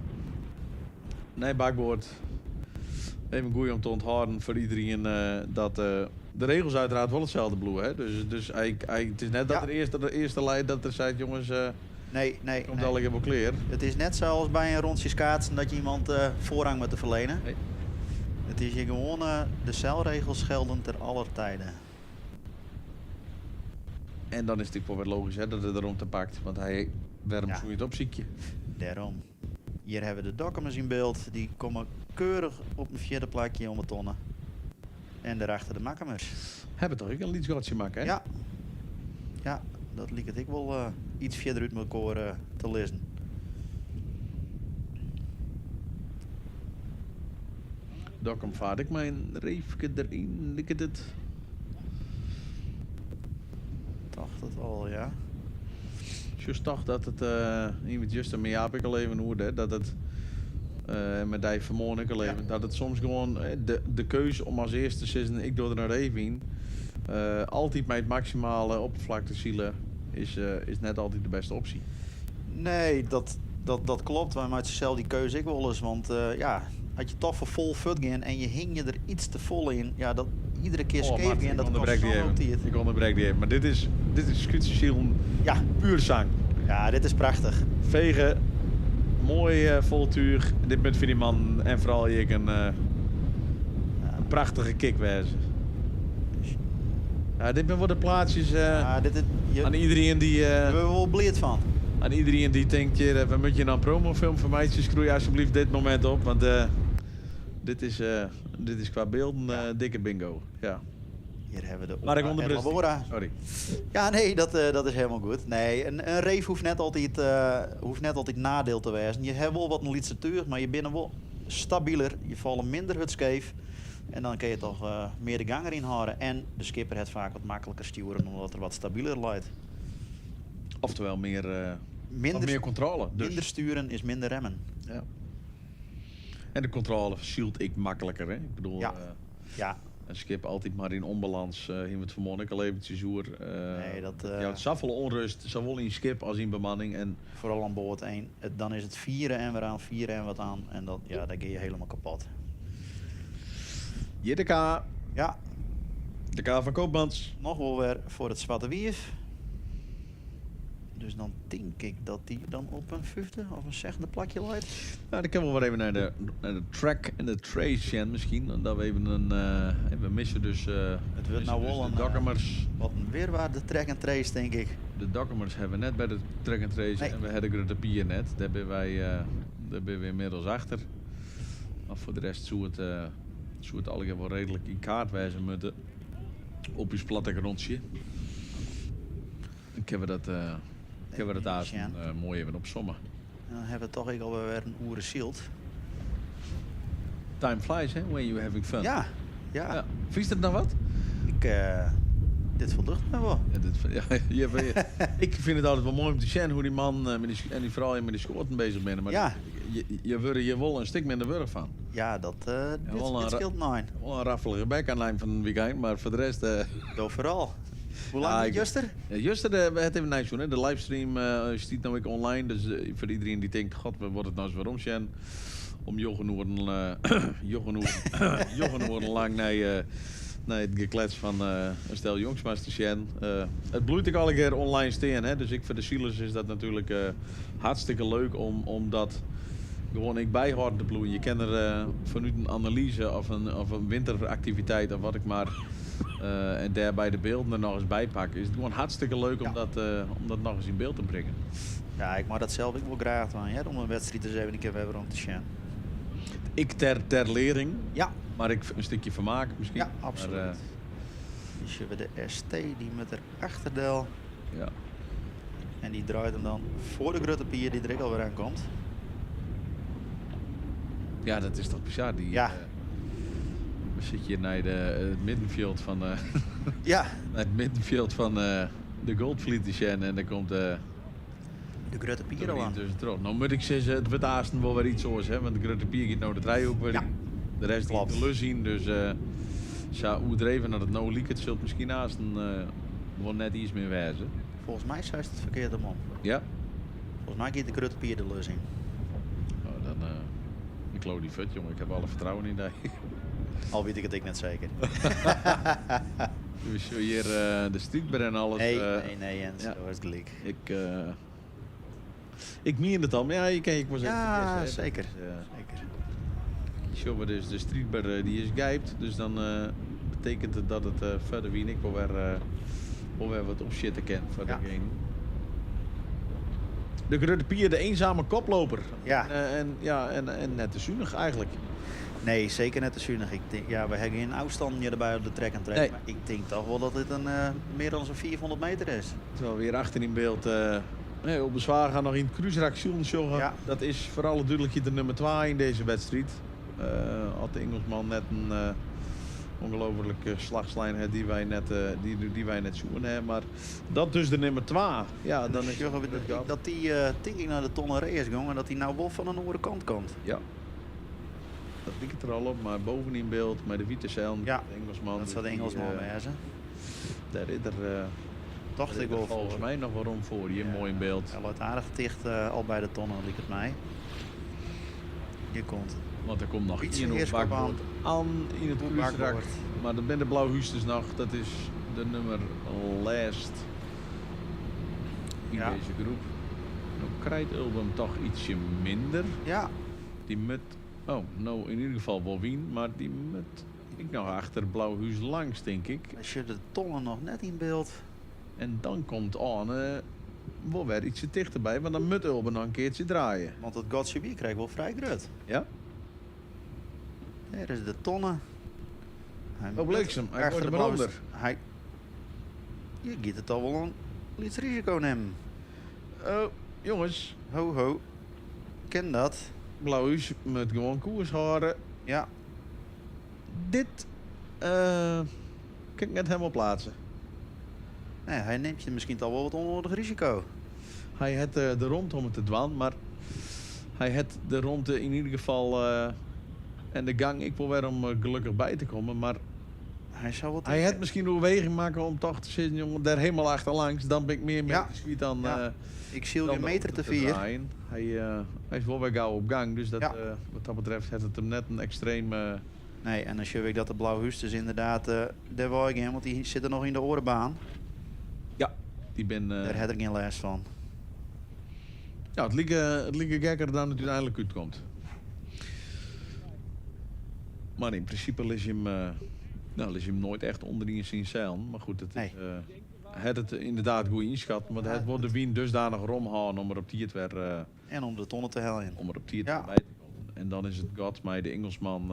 Nee, bakboord. even goed om te onthouden voor iedereen dat de regels uiteraard wel hetzelfde bloeien. Hè? Dus het is net dat de eerste leid dat er zei, jongens, Nee. komt al wel clear. Het is net zoals bij een rondje schaatsen dat je iemand voorrang moet te verlenen. Nee. Het is hier gewoon de celregels gelden ter aller tijden. En dan is het natuurlijk wel weer logisch hè, dat het erom te pakt, want hij wermt zo het opziekje. Daarom. Hier hebben we de documents in beeld. Die komen keurig op een vierde plekje om de tonnen. En daarachter de makkamers. Hebben toch ook een liedschotje maken, hè? Ja, dat liep het ik wel iets verder uit elkaar te lezen. Dokkum vaart ik mijn reefje erin, likt het. Dacht het al, ja. Just toch dat het, iemand just een heb ik al even hoorde, dat het, met die vermogen ik al even, dat het soms gewoon de keuze om als eerste te zeggen, ik doe er naar even in, altijd met het maximale oppervlaktezielen is net altijd de beste optie. Nee, dat klopt. Wij maken zelf die keuze ik wel eens, want had je toch voor vol fut gaan en je hing je er iets te vol in, ja, dat iedere keer scheef je en dat kost zo'n tijd. Ik onderbreek die even, maar dit is scootzielen puur zang. Ja, dit is prachtig. Vegen, mooi voltuur. Dit met voor die man en vooral hier een prachtige kickwezen. Ja, dit zijn wel de plaatsjes aan iedereen die... Daar hebben we wel blij van. Aan iedereen die denkt, we moeten je een promofilm voor mij, schroei alsjeblieft dit moment op, want dit is qua beelden dikke bingo. Ja. Hier hebben we de maar ik onderbreek. Sorry. Ja, nee, dat is helemaal goed. Nee, een reef hoeft net altijd nadeel te wezen. Je hebt wel wat een literatuur, maar je bent wel stabieler. Je valt minder het scheef. En dan kun je toch meer de gang erin houden. En de skipper het vaak wat makkelijker sturen, omdat er wat stabieler leidt. Oftewel meer controle. Dus. Minder sturen is minder remmen. Ja. En de controle zielt ik makkelijker. Hè? Ik bedoel, een skip altijd maar in onbalans. Hier met vanmorgen ik al eventjes hoer. Nee, dat... ja, het zoveel onrust, zowel in skip als in bemanning. En vooral aan boord 1. Dan is het vieren en weer aan, vieren en wat aan. En dat, daar ga je helemaal kapot. Hier de K. Ja. De K van Koopmans. Nog wel weer voor het Zwarte Wief. Dus dan denk ik dat die dan op een 50 of een 6e plakje leidt. Nou, dan kunnen we wel even naar de track en de trace misschien. Dat we even we missen dus... het wordt nou wel de Dokkumers. Wat een weerwaarde track en trace, denk ik. De Dokkumers hebben we net bij de track en trace en we hebben de Pier net. Daar ben we inmiddels achter. Maar voor de rest zou het allemaal wel redelijk in kaart wijzen moeten. Op je platte grondje. Dan kunnen we dat daar mooi even opzommen. Dan hebben we toch alweer een oeren shield. Time flies, hè? When you're having fun. Ja. Vies het nou wat? Dit voldoet me wel. Ik vind het altijd wel mooi om te zien hoe die man en die vrouw met die schoten bezig zijn. Maar je wordt je wel een stuk minder wurg van. Ja, dit scheelt nou. Wel een raffelige bek aan lijn van het weekend, maar voor de rest... vooral. Hoe lang is Juster? Juster, we hebben even nice doen. De livestream staat nou ook online. Dus voor iedereen die denkt, god, wat wordt het nou eens waarom zijn? Om Jochen worden lang naar het geklets van een stel jongens te zien. Het bloeit ik al een keer online staan. Hè? Dus voor de Silas is dat natuurlijk hartstikke leuk om dat gewoon ik bijhouden te bloeien. Je kan er vanuit een analyse of een winteractiviteit of wat ik maar... en daarbij de beelden er nog eens bij pakken. Is het gewoon hartstikke leuk om dat nog eens in beeld te brengen. Ja, ik mag dat zelf ook wel graag doen. Om een wedstrijd te zijn, ik heb even om te zien. Ik ter lering. Ja. Maar ik een stukje vermaak misschien. Ja, absoluut. Maar, dus hebben we de ST die met haar achterdeel. Ja. En die draait hem dan voor de grote pier die er ook alweer aankomt. Ja, dat is toch bizar. We zitten hier naar het middenveld van... naar het middenveld van de Goldfleet en dan komt... de grote pier al aan. Nou moet ik zeggen, het wordt aasten wel weer iets zoals, hè, want de grote pier gaat nou de driehoek weer in. De rest gaat de lus in, dus hoe dreven naar het nou liek, het zult misschien aasten wel net iets meer wijzen. Volgens mij is het verkeerde man. Ja? Volgens mij gaat de grote pier de lus in. Nou, dan... ik geloof die fut, jongen. Ik heb alle vertrouwen in die. Al weet ik het net zeker. We zien hier de streetbar en alles. Nee, Jens, ja. dat is gelijk. Ik meen het al, maar ja, ik was Ja, even zeker. zeker. Zo, dus de streetbar die is gijpt, dus dan betekent het dat het verder wie ik wel weer wat op shit te kennen voor degene. De Grote Pier, de eenzame koploper. Ja. En net te zuinig eigenlijk. Nee, zeker net te zuinig. Ik denk, ja, we hebben geen afstand erbij op de trek en trek. Nee. Maar ik denk toch wel dat dit meer dan zo'n 400 meter is. Terwijl weer achter in beeld op bezwaar gaan nog in het cruiseraktion joggen. Ja. Dat is voor alle duidelijkheid de nummer 2 in deze wedstrijd. Had de Engelsman net een ongelofelijke slagslijn heeft die wij net zoeken hebben. Maar dat dus de nummer 2. Ja, dan is dat die denk ik naar de Tonneré is gegaan en dat hij nou wel van een andere kant komt. Ja. Dat lijkt het er al op, maar boven in beeld met de witte zeil, ja, de Engelsman. dat zou de Engelsman wezen. Daar is er dacht ik wel volgens mij nog waarom voor. Hier mooi in beeld. Hij loopt aardig dicht al bij de tonnen, lijkt het mij. Hier komt. Want er komt nog iets in het bakboord aan in het cruiserak. Maar dan ben de Blauwhuusters nog, dat is de nummer last in deze groep. Nou krijgt Ulbum toch ietsje minder. Ja. Die mut, nou in ieder geval wel wien, maar die mut ik nog achter Blauwhuis langs, denk ik. Als je de tonnen nog net in beeld. En dan komt Arne wel weer ietsje dichterbij, want dan moet Ulben nog een keertje draaien. Want het Gotse bier krijgt wel vrij groot. Ja. Hier is de tonnen. Bliksem, hij wordt er maar onder. Je gaat het al wel een iets risico nemen. Oh, jongens. Ho, ho. Ken dat. Blauwhuis met gewoon koers houden. Ja. Dit kan ik net helemaal plaatsen. Nee, hij neemt je misschien al wel wat onnodig risico. Hij had de rond om het te dwan, maar hij had de rond in ieder geval en de gang ik wil weer om gelukkig bij te komen, maar hij had misschien een beweging maken om toch te zitten, jongen, daar helemaal achterlangs. Dan ben ik meer met de sweet dan. Ik zie je meter te vier. Hij is wel weer gauw op gang, dus dat, wat dat betreft heeft het hem net een extreem. Nee, en als je weet dat de Blauwhuusters inderdaad daar wou ik in, want die zitten nog in de orenbaan. Ja, die ben. Daar heb ik geen last van. Ja, het lieke gekker dan het uiteindelijk uitkomt. Maar in principe is je hem nooit echt onder die zien zeilen. Maar goed, het het inderdaad goed inschat. Maar het wordt de wien dusdanig romhouden om er op die het weer. En om de tonnen te hellen. Om er op die het bij te komen. En dan is het God, mij de Engelsman.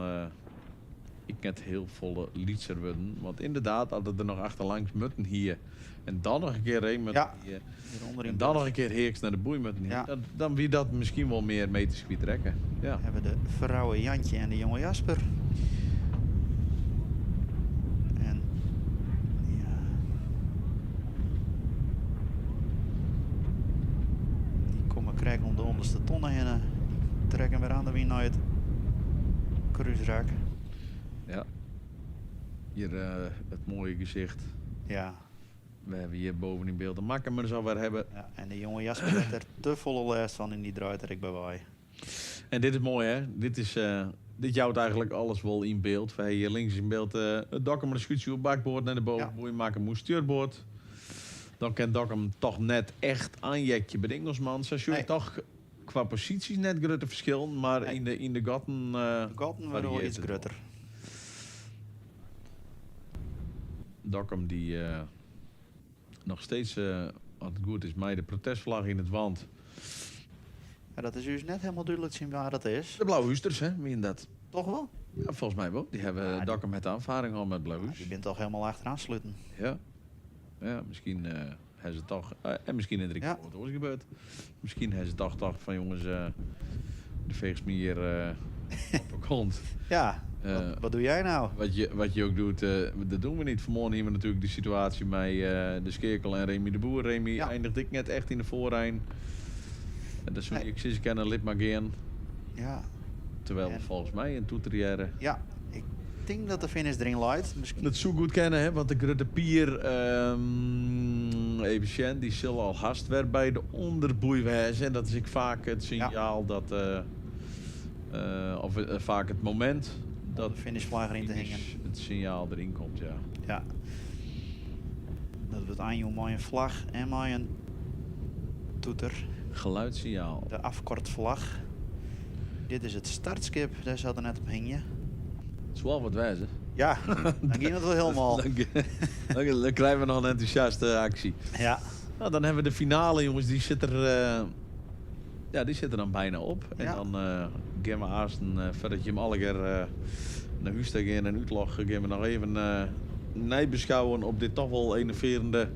Ik net heel volle liedser worden. Want inderdaad, als het er nog achterlangs mutten hier. En dan nog een keer heen met hier. En dan nog een keer heeks naar de boei met hier. Ja. Dan wie dat misschien wel meer meters kwijt trekken. Ja. Hebben de vrouwen Jantje en de jonge Jasper. En ja. Die komen krijgen om de onderste tonnen heen. Die trekken weer aan de wien naar het cruiserak. Ja. Hier het mooie gezicht. Ja. We hebben hier boven in beeld een makker, maar zo weer hebben. Ja, en de jonge Jasper heeft er te volle last van in die draait er ik bij wij. En dit is mooi, hè? Dit jouwt eigenlijk alles wel in beeld. We hebben hier links in beeld het Dokkum een schuutje op bakboord naar de bovenboei maken moest stuurboord. Dan kan Dokkum toch net echt aanjekje bij de Engelsman. Zo zie je toch qua posities net grote verschil, maar in de gatten. De gatten worden wel iets groter. Dokkum die nog steeds, als het goed is, mij de protestvlag in het wand. Ja, dat is dus net helemaal duidelijk zien waar dat is. De Blauwhuusters, hè? Meen dat? Toch wel? Ja, volgens mij wel. Die hebben Dokkum met de aanvaring al met Blauwhuis. Je bent toch helemaal achteraan sluiten. Ja. Ja, misschien hebben ze toch... en misschien in de wat gebeurd. Misschien hebben ze toch van jongens, de veegsmier op de grond. Ja, wat doe jij nou? Wat je ook doet, dat doen we niet. Vanmorgen hebben we natuurlijk de situatie met de Skeerkel en Remy de Boer. Remy eindigde ik net echt in de voorrijn. Dat is ik zie ze kennen lid maar geen. Ja. Terwijl we volgens mij een toeterière. Ja, ik denk dat de finish erin leidt. Dat zo goed kennen, hè? Want de Grote Pier, even die zullen al hast weer bij de onderboei wezen. En dat is ik vaak het signaal dat, of vaak het moment de finishvlag erin te hingen. Het signaal erin komt, ja. Ja. Dat wordt aanjoen met een vlag en met een toeter. Geluidssignaal. De afkortvlag. Dit is het startskip, daar zat er net op hingen. Het is wel wat wijzer. Ja, dan ging het wel helemaal. Dan krijgen we nog een enthousiaste actie. Ja. Nou, dan hebben we de finale, jongens. Die zit er, die zit er dan bijna op. En Ja. dan gaan we Aasten, voordat je hem alle keer naar huis te gaan en uitloggen, gaan we nog even nijbeschouwen op dit toch wel enerverende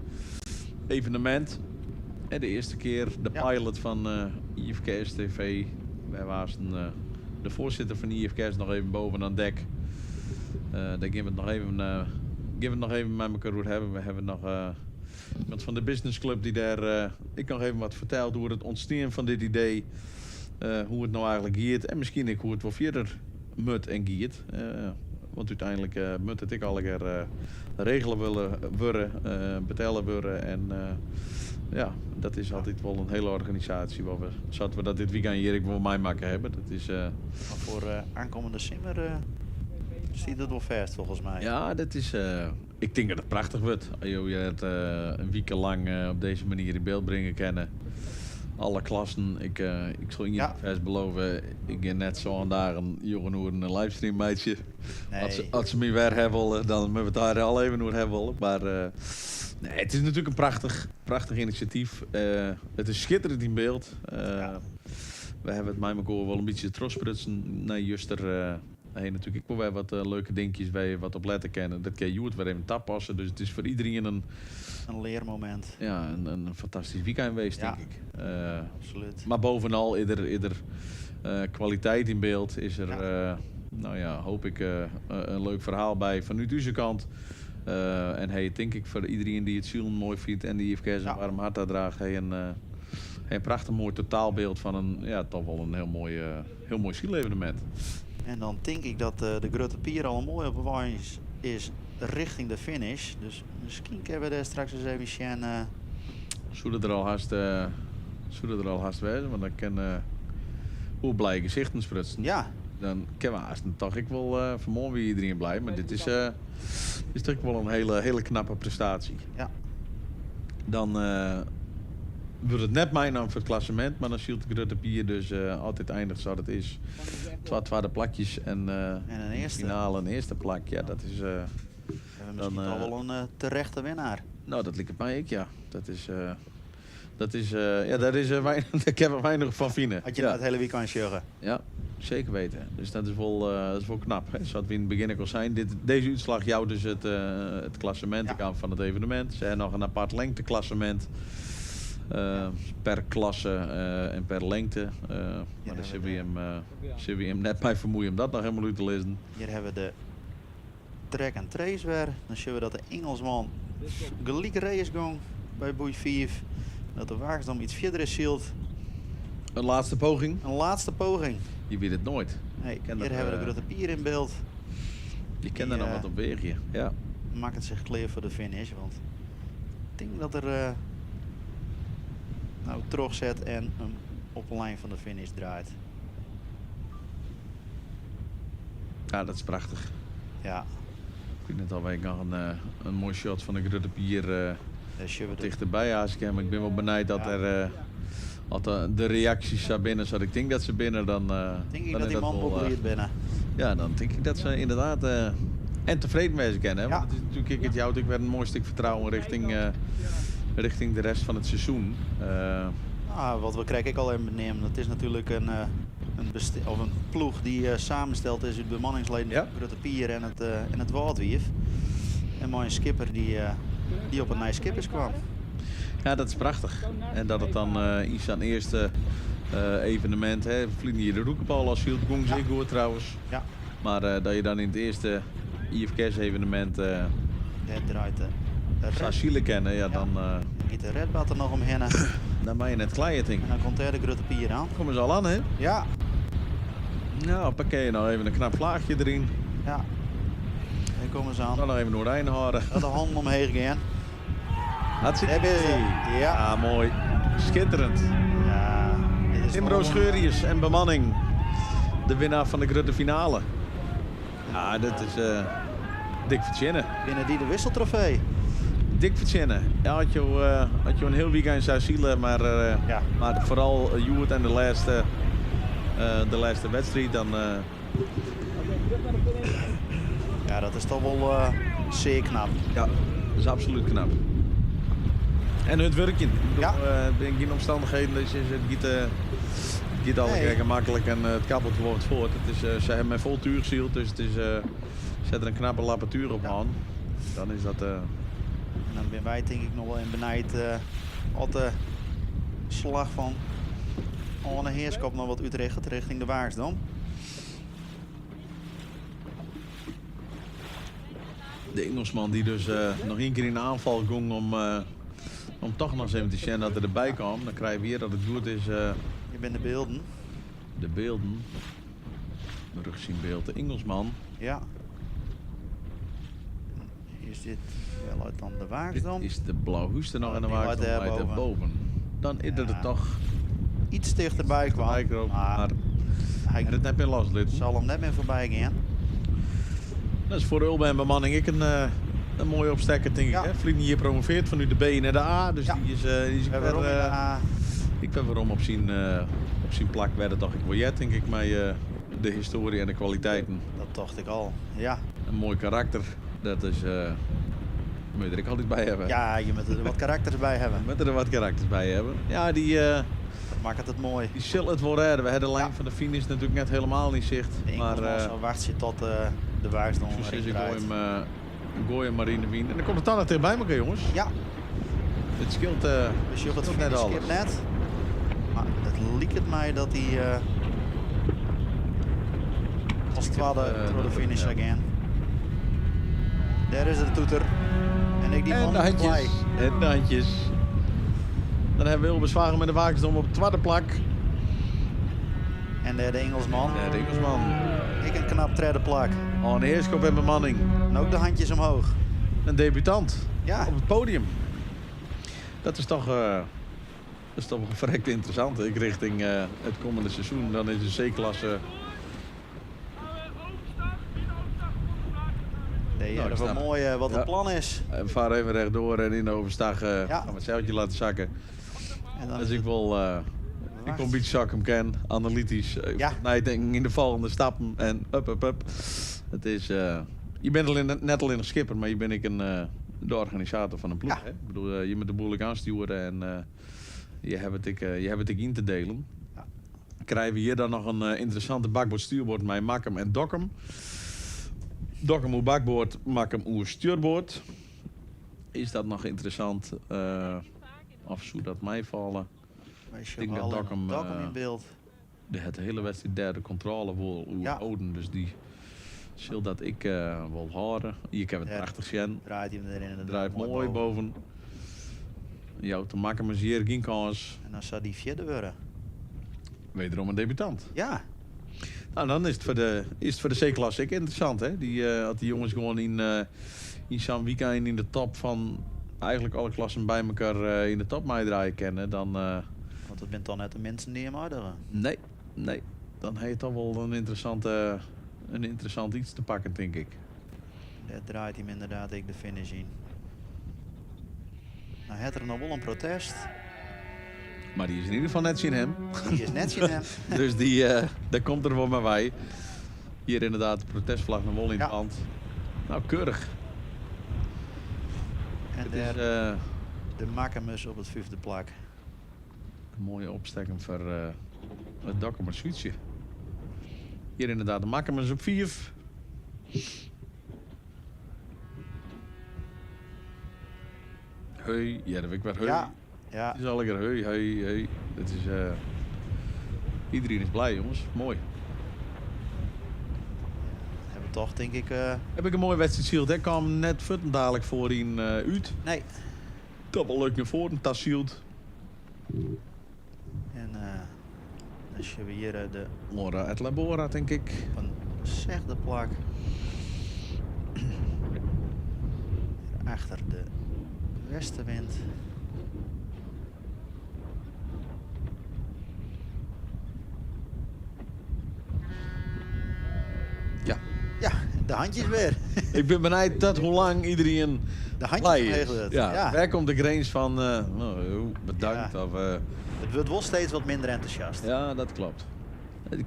evenement. En de eerste keer de pilot van IFKS TV. Wij waren de voorzitter van IFKS nog even boven aan dek. Daar gaan we het nog even met elkaar over hebben. We hebben nog iemand van de businessclub die daar ik nog even wat vertelt hoe het ontstaan van dit idee. Hoe het nou eigenlijk gaat. En misschien ook hoe het wel verder moet en gaat. Want uiteindelijk moet het ik al een keer regelen willen worden, betalen worden. En ja, dat is altijd wel een hele organisatie. Waar we dat dit weekend hier ik wil mij maken hebben. Dat is, Maar voor aankomende simmer ziet het wel vast volgens mij. Ja, dat is, ik denk dat het prachtig wordt. Als je het een week lang op deze manier in beeld brengen kennen. Alle klassen. Ik zal je vast beloven, ik ga net zo aan daar een jongen hoe een livestream meidje. Nee. Als ze me weer hebben, dan moeten we het daar al even over hebben. Maar nee, het is natuurlijk een prachtig initiatief. Het is schitterend in beeld. We hebben het mij elkaar wel een beetje trosprutsen naar Juster. Hey, natuurlijk ik wil wel wat leuke dingetjes waar je wat op letten kennen. Dat kan je het weer even tappassen. Dus het is voor iedereen een leermoment. Ja, een fantastisch weekend geweest, denk ik. Absoluut. Maar bovenal ieder kwaliteit in beeld is er, hoop ik, een leuk verhaal bij vanuit onze kant. En hey, denk ik voor iedereen die het ziel mooi vindt en die IFKS een warm hart aandraagt, een prachtig mooi totaalbeeld van een, toch wel een heel mooi zielevenement. En dan denk ik dat de Grote Pier al mooi op weg is richting de finish. Dus misschien kunnen we daar straks eens even zien. Zullen er al haast wezen, want dan kan hoe blij gezichten sprutsen. Ja. Dan kunnen we haast toch ik wel vanmorgen weer iedereen blij. Maar dit is toch wel een hele knappe prestatie. Ja. Dan wordt het net mijn naam voor het klassement, maar dan ziet de Grote Pier dus altijd eindigt zoals het is. Tweede plakjes en een eerste. Finale een eerste plak. Ja, dat is... misschien al wel een terechte winnaar. Nou, dat lijkt mij ik, ja. Daar kan we weinig van vinden. Had je het hele weekend sjuggen? Ja, zeker weten. Dus dat is wel knap. Hè. Zoals we in het begin ook al zijn. Deze uitslag jouwt dus het klassement van het evenement. Ze hebben nog een apart lengteklassement. Per klasse en per lengte. Maar dan zullen we hem net bij vermoeien om dat nog helemaal uit te lezen. Hier hebben we de track en trace weer. Dan zien we dat de Engelsman gelijk race ging bij boei 5. Dat de Waagsdam iets verder is zield. Een laatste poging? Een laatste poging. Je weet het nooit. Nee, hier hebben we de Grote Pier in beeld. Je kent er nog wat op weerje. Ja. Maakt het zich clear voor de finish. Want ik denk dat er terugzet en hem op de lijn van de finish draait. Ja, dat is prachtig. Ja. Ik vind het alweer nog een mooi shot van de Grote Pier dichterbij aanschermen. Maar ik ben wel benijd dat de reacties daar binnen zat. Ik denk dat ze binnen dan... denk ik dat die man populair binnen. Ja, dan denk ik dat ze inderdaad en tevreden wezen kennen. Ja. Want het is natuurlijk het jouwt ook weer een mooi stuk vertrouwen richting de rest van het seizoen. Wat we krijgen ik al even nemen. Het is natuurlijk een ploeg die samensteld is uit bemanningsleden van Grote Pier en het Woudwief. En mooi een skipper die op een nice skippers kwam. Ja, dat is prachtig. En dat het dan iets aan het eerste evenement, vliegen hier de Roekenpaal als Shield Gong zeker goed trouwens. Ja. Maar dat je dan in het eerste IFKS evenement draait Saciele kennen, dan... Niet de redbad er nog omheen. Dan ben je net klein, denk ik. En dan komt er de Grote Pier aan. Komen ze al aan, hè? Ja. Nou, parkeer je nou even een knap vlaagje erin. Ja. Dan komen ze aan. Dan nog even door Rijn houden. Dat de handen omheen gaan. Hartstikke idee. Ja. Mooi. Schitterend. Ja. Imro Scheurius en bemanning. De winnaar van de grote finale. Ja, dat is dik verzinnen. Binnen die de wisseltrofee. Dik verzinnen. Ja, had je een heel weekend zou zielen, maar, maar vooral Joert en de laatste wedstrijd dan... Ja, dat is toch wel zeer knap. Ja, dat is absoluut knap. En het werkje. In geen omstandigheden dus het giet alle gemakkelijk en het kabbelt gewoon voort. Het is, ze hebben met vol tuur gezield, dus het is, zet er een knappe lappatuur op aan. Dan is dat... En dan ben wij denk ik nog wel in benijd op de slag van Anne Heerskop naar wat Utrecht richting de Waarsdam. De Engelsman die dus nog één keer in de aanval ging om toch nog eens even te zien dat hij erbij kwam. Dan krijg je weer dat het goed is. Je bent de beelden. De beelden. Rugzienbeeld. De Engelsman. Ja. Is dit wel uit dan de Waarsdam? Dit is de Blauwhoeste nog in de Waarsdam uit boven. Dan is het er toch iets dichterbij kwam. Maar hij het net meer loslitten. Zal hem net meer voorbij gaan. Dat is voor de Ulbe en bemanning een mooie opstekker, denk ik. Hè? Vliegen hier promoveert van nu de B naar de A. Dus die is ik ben waarom op zijn plak werden toch ik biljet, denk ik, met de historie en de kwaliteiten. Dat dacht ik al, ja. Een mooi karakter, dat is... moet je er ook altijd bij hebben. Ja, je moet er wat karakters bij hebben. Met er wat karakters bij hebben. Ja, die... dat maakt het mooi. Die zal het wel redden. We hebben de lijn van de finish natuurlijk net helemaal niet zicht. Maar zo wacht je tot de Waarsdam ik gooi hem maar in de wien. En dan komt het dan nog bij elkaar, jongens. Ja. Het scheelt, dus je het net alles. Net. Maar het liep het mij dat hij als het ware door de finish gaan. Daar is de toeter. En ik die man de handjes. En de handjes. Dan hebben we Wilbers Wagen met de Waarsdam op de tweede plak. En de Engelsman. De Engelsman. Ik een knap derde plak. Anne Heerskop en bemanning. En ook de handjes omhoog. Een debutant. Ja. Op het podium. Dat is toch verrekt interessant. Ik richting het komende seizoen. Dan is de C-klasse... Nee, dat is wel mooi wat het plan is. We varen even rechtdoor en in de overstag gaan we het zeiltje laten zakken. En dan dus ik wil... ik kom een beetje zakken ken, analytisch. Nadenken in de volgende stappen en up. Het is... je bent net alleen een schipper, maar je bent de organisator van een ploeg. Ja. Hè? Ik bedoel, je moet de boel aansturen en je hebt het in te delen. Ja. Krijgen we hier dan nog een interessante bakboord stuurboord met Makkem en Dokkum. Dokkum hoe bakboord, Makkem hoe stuurboord. Is dat nog interessant? Of zou dat mij vallen? Ik denk dat Dokkum in beeld. Het hele wedstrijd derde controle wil houden, dus die zal dat ik wil horen. Hier heb het prachtig zien. Draait hij erin en draait mooi boven. Jou te maken met hier geen kans. En dan zou die vierde worden. Wederom een debutant. Ja. Nou, dan is het voor de C-klasse interessant, hè? Had die jongens gewoon in zo'n weekend in de top van eigenlijk alle klassen bij elkaar in de top meedraaien kennen, dan... Want dat bent dan net de mensen die hem uiteren. Nee. Dan heeft het toch wel een interessant iets te pakken, denk ik. Daar draait hij inderdaad de finish in. Nou, het er nog wel een protest. Maar die is in ieder geval net zien hem. Die is net zien hem. Dus daar komt er wel maar bij. Hier inderdaad de protestvlag nog wel in de hand. Nou, keurig. En daar de Makkemus op het 5e plak. Een mooie opstekking voor het Dokkum Suitje. Hier inderdaad de Makkemus op 5. Hoi, ja, dat weet ik wel. Hoi. Ja. Het is al lekker hoi. Het is, iedereen is blij, jongens. Mooi. Hebben we toch, denk ik... Heb ik een mooie wedstrijd zield. Ik kwam net futten dadelijk voor in uit. Nee. Dat wel leuk naar voren, tas zield. En als je hier de... Laura et Labora, denk ik. Van zegde plak. Achter de westenwind. Ja, De handjes weer. Ik ben benieuwd tot hoe lang iedereen De handjes blij is. regelen het. Ja. Ja. Waar komt de grens van bedankt? Ja. Of, Het wordt wel steeds wat minder enthousiast. ja, dat klopt.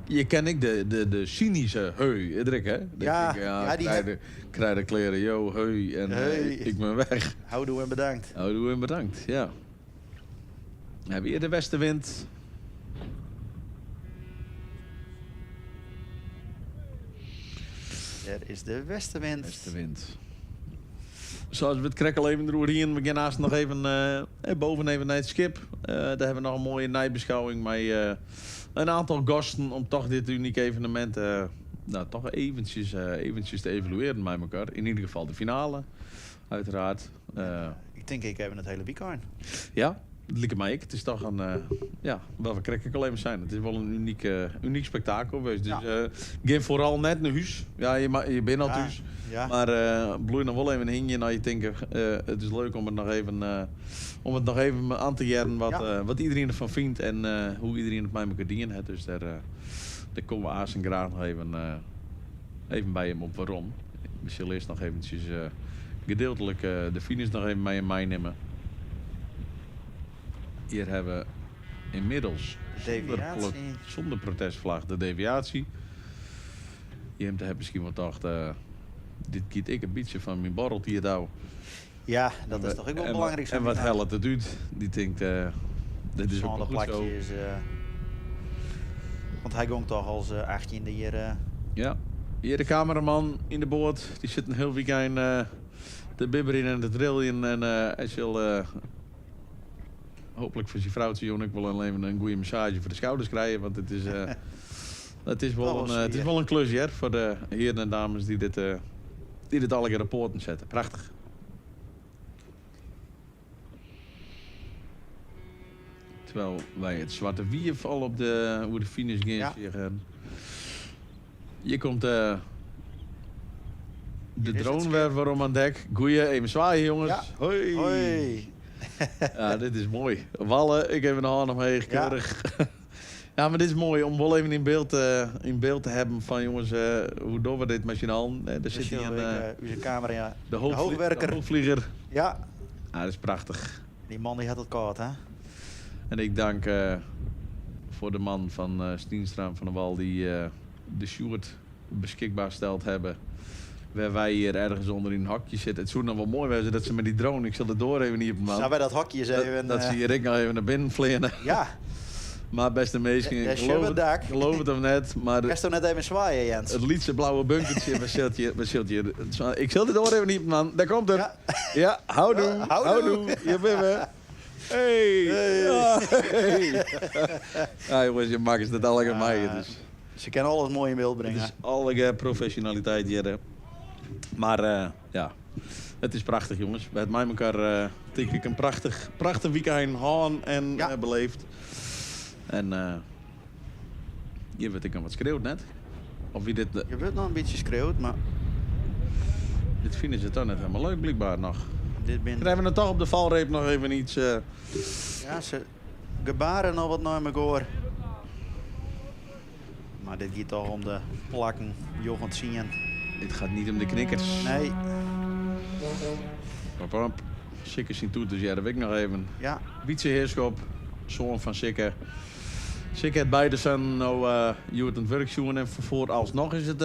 Je ken ik de cynische heu, Edrik, hè? Ja, die krijg de kleren, yo, heu, en Heu. ik ben weg. Houdoe en bedankt. Houdoe en bedankt, ja. We hebben hier de westenwind. Er is de westenwind. Westenwind. Zoals we het krekkel even doorheen, we gaan naast nog even boven even naar het schip. Daar hebben we nog een mooie nijbeschouwing met een aantal gasten om toch dit unieke evenement toch eventjes te evalueren met elkaar. In ieder geval de finale, uiteraard. Ik denk ik even het hele weekend. Ja, dat lijkt mij ik. Het is toch een, wel we krekkel alleen maar zijn. Het is wel een uniek spektakel geweest. Dus geef vooral net naar huis. Ja, je bent al thuis. Ja. Maar bloei nog wel even heen je nou je denken, het is leuk om het nog even aan te jaren wat iedereen ervan vindt en hoe iedereen het met elkaar dient. Dus daar komen we Aas en graag nog even bij hem op waarom. We zullen eerst nog eventjes gedeeltelijk de finish nog even mee in mij nemen. Hier hebben we inmiddels zonder protestvlag de deviatie. Je hebt misschien wel gedacht, dit kiet ik een beetje van mijn borrel hier nou. Ja, dat is toch ook wel belangrijk. En wat hel het doet, die denkt, dit is ook wel goed zo. Want hij ging toch als 18e hier. Ja, hier de cameraman in de boot, die zit een heel weekend te bibberen en te trillen en hij zal hopelijk voor zijn vrouwtje Jon ik wel even een goede massage voor de schouders krijgen, want het is het is wel een klusje hè, voor de heren en dames die dit alle rapporten zetten. Prachtig. Terwijl wij het zwarte wief al op hoe de finish gaan. Hier komt de drone weer waarom aan dek. Goeie, even zwaaien jongens. Ja. Hoi. Hoi. Ja, dit is mooi. Wallen, ik heb een hand omheen, keurig. Ja, maar dit is mooi om wel even in beeld te hebben van jongens, hoe doen we dit met je hand? Daar zit hier onze camera, de hoogwerker. De hoogvlieger. Ja. Ja, dat is prachtig. Die man die had het koud, hè? En ik dank voor de man van Stienstra van der Wal die de Sjoerd beschikbaar stelt hebben. Waar wij hier ergens onder in een hokje zitten. Het zou nog wel mooi wezen dat ze met die drone, ik zal er door even niet op de man. Zou wij dat hokje eens even... Dat ze hier ik nog even naar binnen vliegen. Ja. Maar beste mensen, ik geloof het of net. Maar Kerst toch net even zwaaien, Jens? Het liedse blauwe bunkertje, waar zit je? Ik zal er door even niet, man. Daar komt het. Ja, houdoe. Hier ben we. Hey. Ja, jongens, je mag eens dat alle mij. Dus. Ze kunnen alles mooi in beeld brengen. Het is alle professionaliteit hier. Maar ja, het is prachtig, jongens. We hebben met elkaar denk ik een prachtig weekend gehad en beleefd. En hier werd ik nog wat schreeuwd net. Of wie dit... Je wordt nog een beetje schreeuwd, maar... Dit vinden ze toch net helemaal leuk, blijkbaar nog. Krijgen we het toch op de valreep nog even iets... Ja, ze gebaren nog wat naar me hoor. Maar dit gaat toch om de plakken, jochend zien. Dit gaat niet om de knikkers. Nee. Pap. Sikker zien toe, dus ja, dat weet ik nog even. Ja. Wietse Heerschop, zoon van Sikker. Sikker het beide zijn nou Joert en werkzoen en voor alsnog is het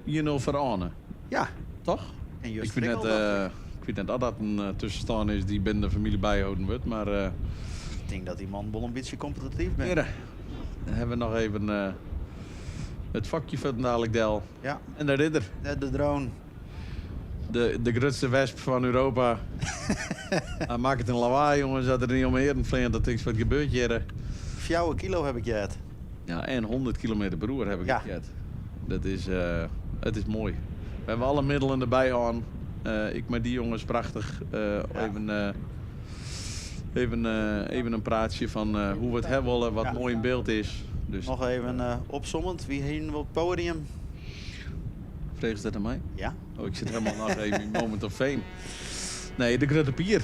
hier nou veranderen. Ja. Toch? En ik weet net dat een tussenstaan is die binnen de familie bijhouden wordt, maar... ik denk dat die man wel een beetje competitief bent. Dan hebben we nog even het vakje van dadelijk Del. Ja. En de ridder. De drone. De grootste wesp van Europa. Hij maakt het een lawaai, jongens, dat er niet omheen vliegt. Dat is wat gebeurt hier. 4 kilo heb ik het. Ja, en 100 kilometer per uur heb ik het. Dat is, het is mooi. We hebben alle middelen erbij aan. Ik met die jongens, prachtig. Even een praatje van hoe we het hebben willen, wat mooi in beeld is. Dus, nog even opzommend, wie heen wil het podium? Vreeg ze dat aan mij? Ja. Oh, ik zit helemaal nog even in moment of fame. Nee, de Grote Pier.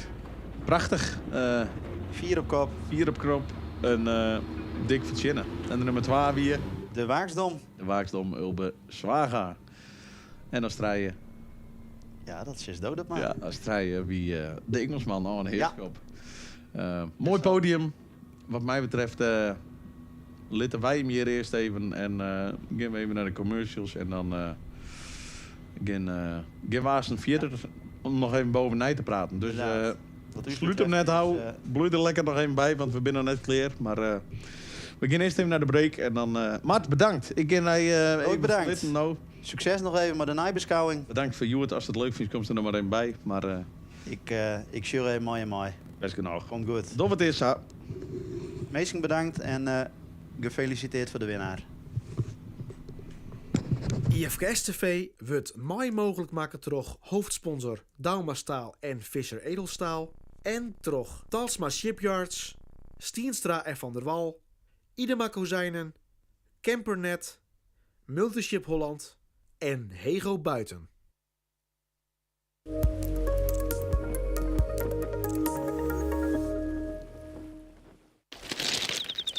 Prachtig. 4 op kop. 4 op krop. Een dik verzinnen. En de nummer 2 weer. De Waaksdom. De Waaksdom Ulbe Zwaga. En Australië. Ja, dat is dood op man. Ja, Australië wie de Engelsman al een heerschap. Mooi podium. Wat mij betreft litten wij hem hier eerst even en gaan we even naar de commercials en dan gaan we als een vierde om nog even bovenij te praten. Dus sluit hem net hou, bloei er lekker nog even bij, want we zijn nog net klaar. Maar we gaan eerst even naar de break en dan... Mart, bedankt. Ik ga even bedankt. Nou. Succes nog even met de nabeschouwing. Bedankt voor Joert. Als het leuk vindt, komt er nog maar even bij. Maar ik zie even mooi. best genoeg. Komt goed. Doe wat is, ja. Meestal bedankt en gefeliciteerd voor de winnaar. IFKS TV wordt mij mogelijk maken door hoofdsponsor Dauma Staal en Fischer Edelstaal. En door Talsma Shipyards, Stienstra en Van der Wal, Idema Kozijnen, Campernet, Multiship Holland en Hego Buiten.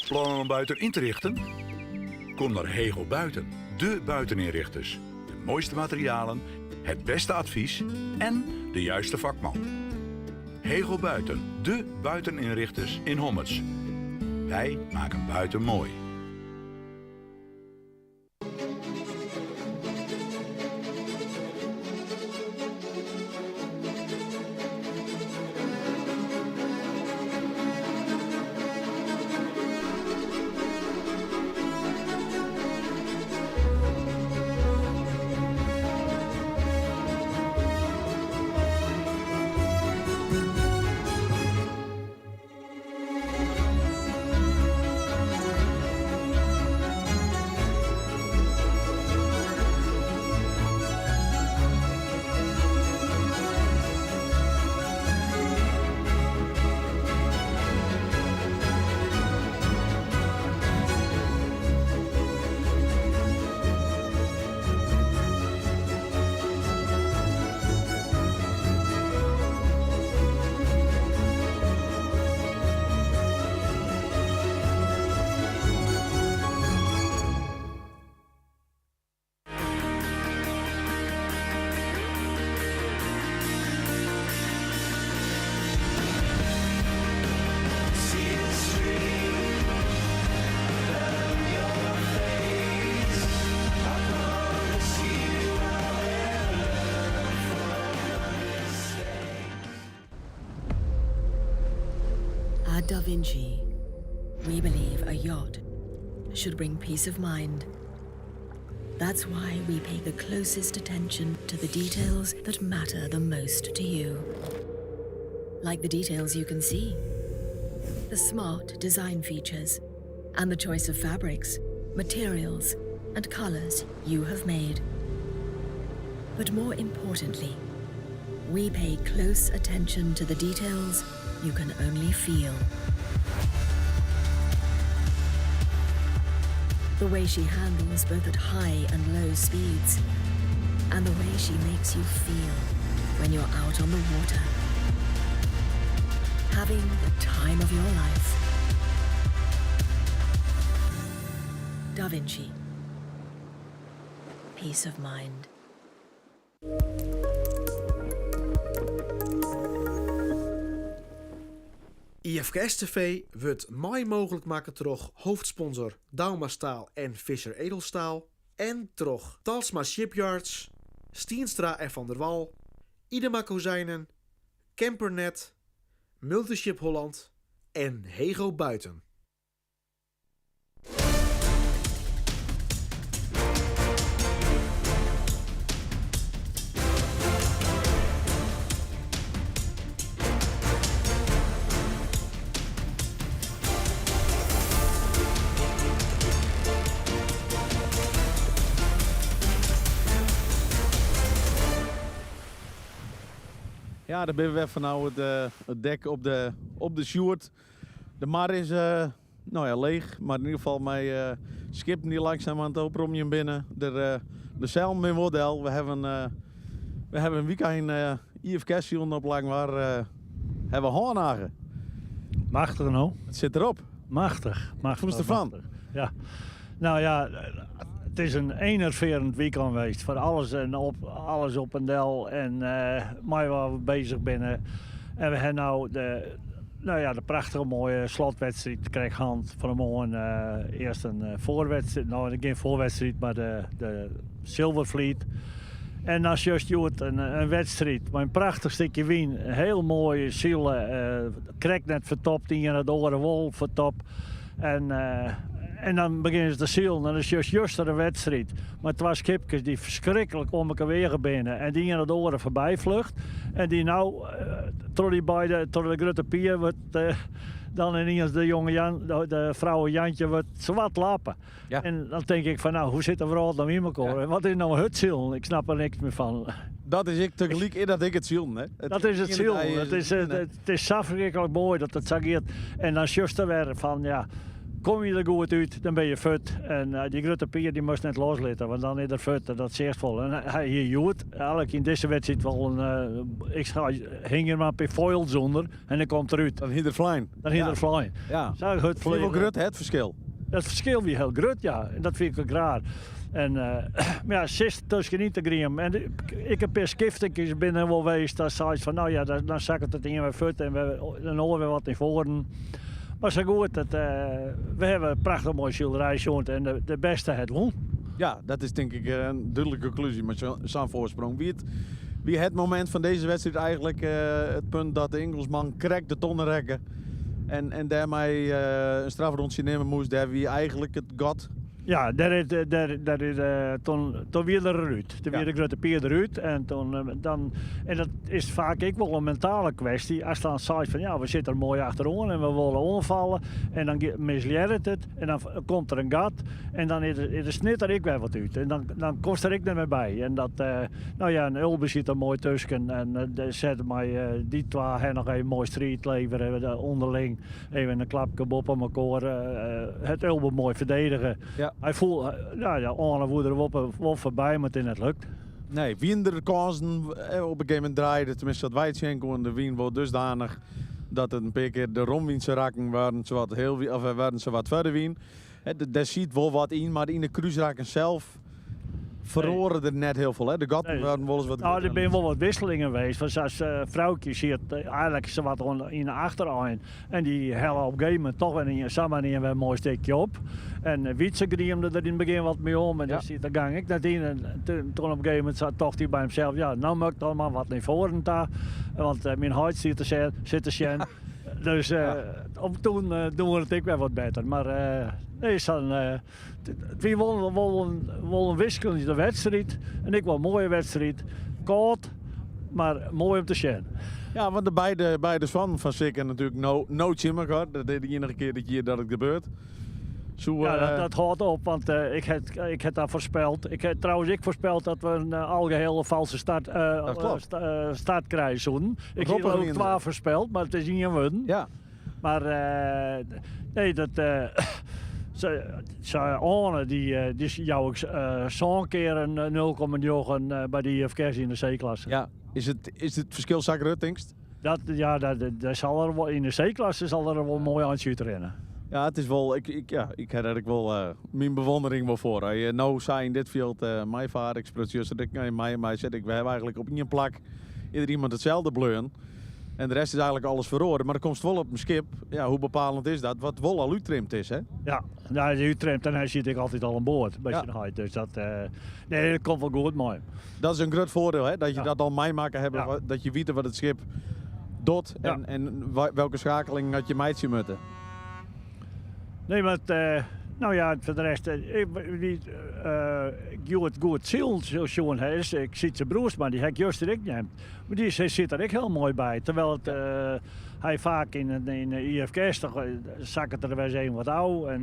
Plannen om buiten in te richten? Kom naar Hego Buiten, de buiteninrichters. De mooiste materialen, het beste advies en de juiste vakman. Hego Buiten, de buiteninrichters in Hommerts. Wij maken buiten mooi. At Da Vinci, we believe a yacht should bring peace of mind. That's why we pay the closest attention to the details that matter the most to you. Like the details you can see, the smart design features, and the choice of fabrics, materials, and colors you have made. But more importantly, we pay close attention to the details you can only feel. The way she handles both at high and low speeds, and the way she makes you feel when you're out on the water, having the time of your life. Da Vinci. Peace of mind. IFKS TV wordt mij mogelijk maken door hoofdsponsor Dauma Staal en Fischer Edelstaal. En door Talsma Shipyards, Stienstra en Van der Wal, Idema Kozijnen, Campernet, Multiship Holland en Hego Buiten. Ja, daar ben we even nou het dek op de Sjoerd. De mar is leeg, maar in ieder geval mijn schip die langzaam aan het oprommen binnen. De zeil met model. We hebben een weekend IFKS op Langwaar hebben we Hoornagen. Machtig nou. Het zit erop. Machtig. Voel je ervan? Ja. Nou ja, Het is een enerverend weekend geweest. Voor alles op en del. En maar waar we bezig binnen. En we hebben nou de prachtige mooie slotwedstrijd. Kreeg hand van de morgen eerst een voorwedstrijd. Nou, geen voorwedstrijd, maar de Silverfleet. En als juist een wedstrijd met een prachtig stukje wien. Een heel mooie zielen. Krijg net vertopt, die in het oren wol vertopt. En dan beginnen ze te zielen. Dan is juist een wedstrijd. Maar het was kipjes die verschrikkelijk om elkaar weer binnen. En die in het oren voorbij vlucht. En die nou, tot de grote pier wordt... dan ineens de vrouw Jantje wordt zwart lappen. Ja. En dan denk ik van nou, hoe zit de vrouw dan in elkaar? Ja. Wat is nou het ziel? Ik snap er niks meer van. Dat is ik tegelijk in dat ik het ziel, hè? Dat is het ziel. Het is zo verschrikkelijk mooi dat het zageert. En dan just er weer van ja, kom je er goed uit, dan ben je fut. En die grote pier die moest net loslaten, want dan is er fut en dat is echt vol. En hij hier joet, eigenlijk in deze wedstrijd wel ik hing er maar een foil zonder en dan komt eruit. Dan hinder flying. Ja. Zo goed vliegen. Het verschil. Het verschil weer heel groot, ja. En dat vind ik ook raar. En maar ja, zit tussen niet te griem. En ik heb een skiftekjes binnen wel geweest. Daar zei ze van nou ja, dan zak het in weer fut en dan horen we wat niet voren. Maar zo goed, we hebben een prachtig mooi schilderij gehad en de beste het won. Ja, dat is denk ik een duidelijke conclusie met zo'n voorsprong. Wie het moment van deze wedstrijd eigenlijk het punt dat de Engelsman krijgt de tonnen rekken en daarmee een strafrondje nemen moest, daar wie eigenlijk het gat. Ja, toen weer eruit. Toen weer de grote pier eruit. En, en dat is vaak ook wel een mentale kwestie. Als dan zei van ja, we zitten er mooi achterom en we willen onvallen. En dan misleert het. En dan komt er een gat. En dan snit er ik weer wat uit. En dan kost er ik niet meer bij. En dat, nou ja, een Ulbe zit er mooi tussen. En zetten mij die twee hebben nog een mooi strijd leveren. Onderling even een klapje op elkaar. Het Ulbe mooi verdedigen. Ja. Hij voelt, Arne woedde er wel voorbij, maar het net lukt. Nee, Wiener kansen op een gegeven moment draaide, tenminste dat wij het zien konden, de Wien wordt dusdanig dat het een paar keer de romwiense raken waren ze wat verder wien. Daar ziet wel wat in, maar in de cruiseraken zelf verloren er net heel veel. Hè? De gatten waren wel eens wat. Nou, er zijn wel wat wisselingen geweest. Want als vrouwtjes hier eigenlijk ze wat in de achteraan. En die hellen op een gegeven moment toch weer een mooi stukje op. En Wietse griemde er in het begin wat mee om. En dan zit de gang ik net in. En toen op een gegeven moment zat toch hij bij hemzelf. Ja, nou moet ik dan maar wat naar voren daar. Want mijn huid zit te zien. Dus toen doen we het ook weer wat beter. Maar nee, we willen een wisselende wedstrijd. En ik wil een mooie wedstrijd. Koud, maar mooi om te zien. Ja, want de beide van Sikker natuurlijk no chimmer gehad. Dat is de enige keer dat het gebeurt. Zo, dat houdt op, want ik heb dat voorspeld. Ik heb trouwens voorspeld dat we een algehele valse start krijgen zoen. Ik heb er ook 12 voorspeld, maar het is niet geworden. Ja. Maar nee, dat... Arne, die jou ook zo'n keer een 0,9 bij de IFK in de C-klasse. Ja, is het verschil zakken denkst? Dat zal er wel, in de C-klasse zal er wel mooi aan rennen. Ja, het is wel, ik heb er wel mijn bewondering wel voor. Nou zei in dit veld mijn vader, ik zet ik we hebben eigenlijk op één plak ieder iemand hetzelfde bleun. En de rest is eigenlijk alles verloren. Maar er komt wel op een schip. Ja, hoe bepalend is dat? Wat wel al uittrimd is, hè? Ja, als je uittrimt, en hij zit ik altijd al aan boord. Dus dat komt wel goed mooi. Dat is een groot voordeel, hè? Dat je dat al meemaken hebt. Ja. Dat je weet wat het schip doet. Ja. En welke schakeling had je meidje moeten. Nee, maar nou ja, voor de rest, ik goed ziel, zo'n huis. Ik zie zijn broers, maar die heb ik juist direct neemt. Maar die zit er ook heel mooi bij. Terwijl het, hij vaak in de IFK's toch zak het er weer eens wat oud.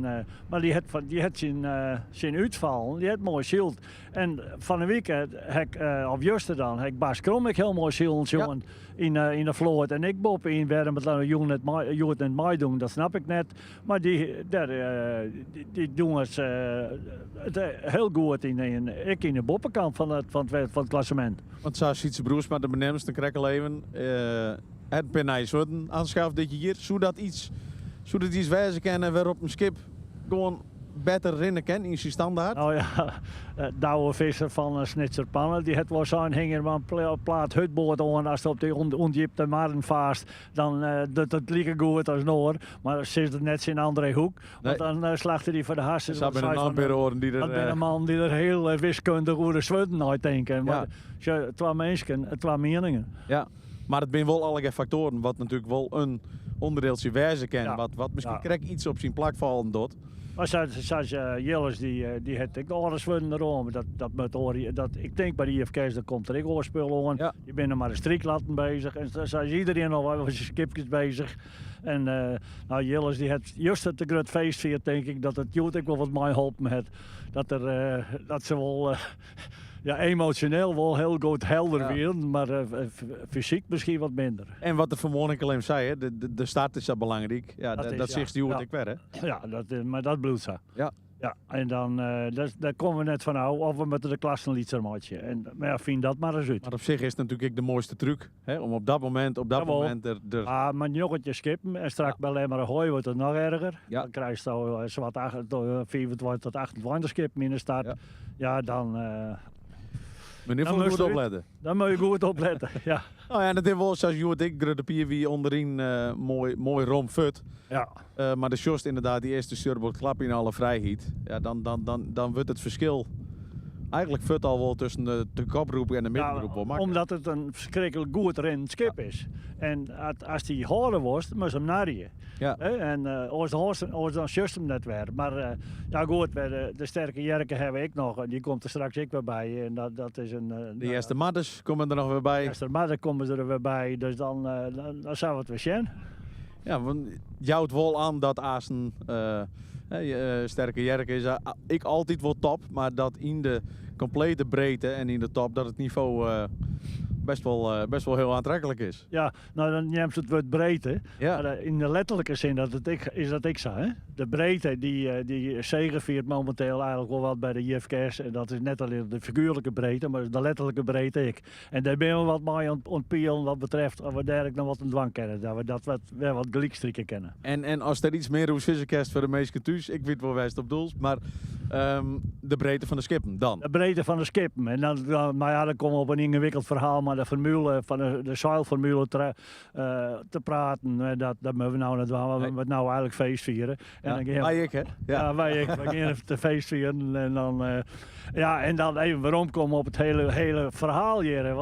Maar die had zijn uitval, die had mooi ziel. En van een week of juist dan, heb ik Bas Krom heel mooi ziel in de vloot. En ik boven in werden met jongen net mij doen, dat snap ik net. Maar die doen het heel goed in de boppenkant van het klassement. Want zo ziet zijn broers maar de benemst een krekkel even. Het penijs worden aanschaft dit je hier. Zodat iets wijzen kan en weer op een schip gewoon beter rennen kan in zijn standaard? Nou ja, Douwe Visser van Snitserpannen, die het wel zijn hingen maar een plaat hutboord aan als het op de ondiepte marren vast, dan doet het lieke goed als Noor. Maar dan zit het net in een andere hoek, want dan slacht hij voor de hassen. Dat zijn een man die er heel wiskundig hoe de zweten uitdenken. Maar twee mensen, twee meningen. Ja, maar het zijn wel allerlei factoren, wat natuurlijk wel een onderdeeltje wijzen kan, wat misschien krijg iets op zijn plak vallen doet. Maar zoals Jilles, die heeft ik nog eens willen erom. Ik denk bij de IFK's, dat komt er ik oorspul aan. Je bent er maar een striklatten bezig. En dan is iedereen al wat skipjes bezig. En nou, Jilles, die heeft juist het groot feest viert, denk ik, dat het Joet ik wel wat mij helpen heeft. Dat ze wel... Ja, emotioneel wel heel goed helder weer, maar fysiek misschien wat minder. En wat de vanmorgen alleen zei, hè, de start is dat belangrijk. Ja, dat zegt die hoe ik weer, hè? Ja, maar dat bloedt zo. Ja. Ja, en dan daar komen we net van nou, of we moeten de klas een liedje maken. Maar ja, vind dat maar eens uit. Maar op zich is het natuurlijk de mooiste truc, hè, om op dat moment maar jongetje skippen en straks bij alleen maar een hooi wordt het nog erger. Ja. Dan krijg je zo wat 25 tot 28 skippen in de start. Ja, dan... Meneer Van goed opletten. Dan moet je goed opletten, ja. Nou ja, en dat is wel zoals Joert ik, de pier wie onderin mooi romfut. Ja. Maar de Sjost inderdaad, die eerste surfboard klap in alle vrijheid. Ja, dan wordt het verschil eigenlijk fut al wel tussen de koproep en de middengroep wel makkelijk. Omdat het een verschrikkelijk goed rennend skip is. En als die horen wordt, moet je hem narien. Ja. En als dan just hem net weer. Maar ja goed, de sterke Jerke hebben ik nog. En die komt er straks ik weer bij. En dat is een... de eerste Madders komen er nog weer bij. De eerste Madders komen er weer bij. Dus dan zou het weer zijn. Ja, want jouwt wel aan dat Asen... sterke Jerke is ik altijd wel top. Maar dat in de complete breedte en in de top dat het niveau... best wel heel aantrekkelijk is. Ja, nou dan neemt het wat breedte. Ja. Maar in de letterlijke zin is dat ik zo. Hè? De breedte die zegeviert momenteel eigenlijk wel wat bij de IFK's. En dat is net alleen de figuurlijke breedte, maar de letterlijke breedte ik. En daar ben we wat mee aan het pielen wat betreft of we dergelijk nog wat een dwang kennen. Dat we dat wat gelijkstrikken kennen. En als er iets meer vissenkerst voor de meeste thuis, ik weet wel wijst op doels, maar de breedte van de skippen dan? De breedte van de skippen. En maar ja, dan komen we op een ingewikkeld verhaal, maar de formule van de zeilformule te praten, dat moeten we nou net wel. We moeten nou eigenlijk feest vieren. En ja, wij ik, hè? Ja, wij gaan even te feest vieren. En dan even waarom komen op het hele verhaal hier.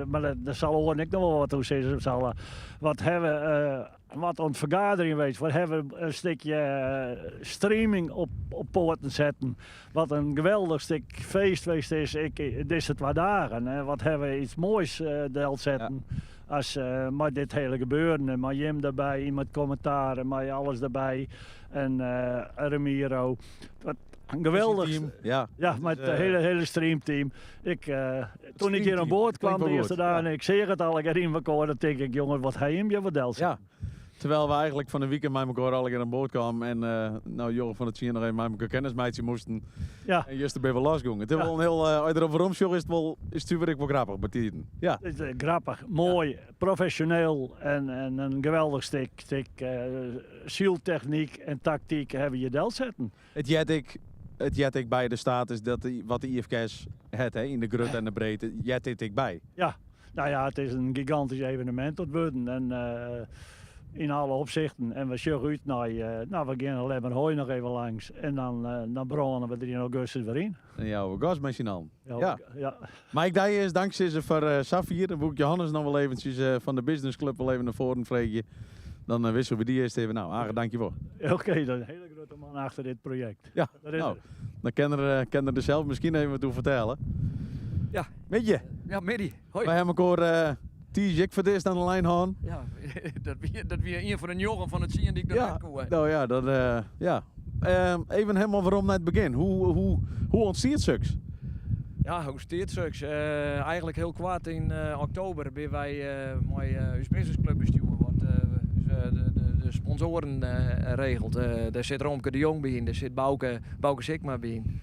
Maar daar zal ik nog wel wat toe zeggen. Wat hebben wat aan het vergadering weet. We hebben een stukje streaming op poorten zetten. Wat een geweldig stuk feest geweest is. Dit is het wat dagen. Wat hebben we iets moois deel zetten. Ja. Als met dit hele gebeuren. Met Jim erbij, met commentaren, met alles erbij. En Ramiro. Een geweldig team. Ja, met het hele streamteam. Toen ik hier aan boord kwam de eerste dag en ik zeg het al, ik erin elkaar, dan denk ik, jongen, wat hij hem je vertelt. Ja. Terwijl we eigenlijk van de weekend met elkaar al aan boord kwamen en nou Jorgen van het Zien nog even met elkaar kennismeidje moesten. Ja. En juist erbij wel losgingen. Het is wel een heel, als je erover omsjoeg is het weer wel grappig bij tijden. Ja. Het is grappig, mooi, professioneel en een geweldig stuk zieltechniek en tactiek hebben je deel zetten. Het jet ik bij de status dat wat de IFK's het in de grut en de breedte, jet ik bij. Ja, nou ja, het is een gigantisch evenement tot worden en in alle opzichten. En we zeggen uit we gaan alleen maar hooi nog even langs en dan bronnen we er in augustus weer in. En jouw gasmachine aan. Ja. Maar ik dacht eerst dankzij ze voor Safir, dan boek Johannes nog wel eventjes van de Business Club wel even naar voren vregen. Dan wisselen we die eerst even. Nou, Arie, dank je wel. Oké, dat is een hele grote man achter dit project. Ja, dan kan er zelf misschien even wat toe vertellen. Ja. Met je? Ja, Medi. Hoi. Wij hebben elkaar T-Jik voor dit aan de lijn gaan. Ja, dat weer een van een jongen van het zien die ik eruit kom. Nou ja, even helemaal waarom naar het begin. Hoe ontstaat sucks? Ja, hoe steert sucks? Eigenlijk heel kwaad in oktober ben wij ons businessclub besturen. De sponsoren regelt. Daar zit Romke de Jong bij in, daar zit Bouke Sigma bij in.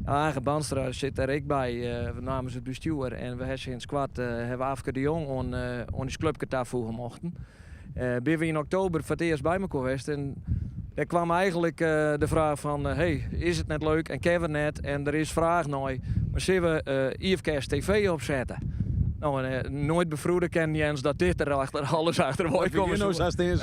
Agen Banstra zit er ik bij namens het bestuur. En we hebben sinds kwart hebben Afke de Jong aan die clubje daarvoor gemochten. Ben we in oktober voor het eerst bij me geweest. En Er kwam eigenlijk de vraag van, hey, is het net leuk en kennen we net? En er is vraag naar, maar zullen we IFK's TV opzetten? Nou, nooit bevroeden ken Jens dat dit er alles achter komt. En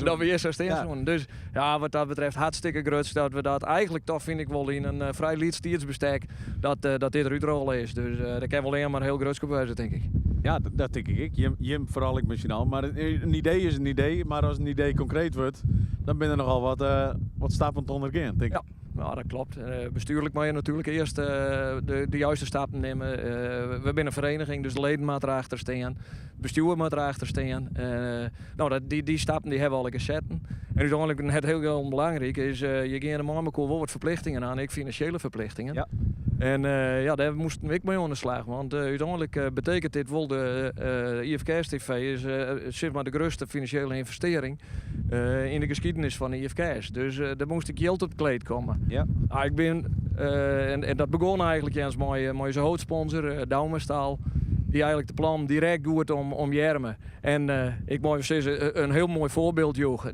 dat we eerst als eerste. Dus ja, wat dat betreft hartstikke groot dat we dat eigenlijk toch vind ik wel in een vrij liedstiersbestek dat dit eruit rollen is. Dus dat kan wel alleen maar heel groot gebeuren, denk ik. Ja, dat denk ik. Jim vooral ik misschien al. Maar een idee is een idee. Maar als een idee concreet wordt, dan ben er nogal wat stappen te ondergaan, denk ik. Ja, dat klopt. Bestuurlijk moet je natuurlijk eerst de juiste stappen nemen. We zijn een vereniging, dus de leden moeten erachter staan. Het bestuur moet erachter staan. Nou, die stappen die hebben we al gezet. En uiteindelijk net heel belangrijk is, je gaat normaal wel wat verplichtingen aan, ik financiële verplichtingen. Ja. En daar moesten we mee aan de slag. Want uiteindelijk betekent dit wel de IFK's TV is zeg maar de grootste financiële investering in de geschiedenis van de IFK's. Dus daar moest ik geld op het kleed komen. Ja. Ik ben, en dat begon eigenlijk Jens met zijn hoofdsponsor, Douwmestaal. Die eigenlijk de plan direct doet om Jermen. En ik moet zeggen, een heel mooi voorbeeld, joh.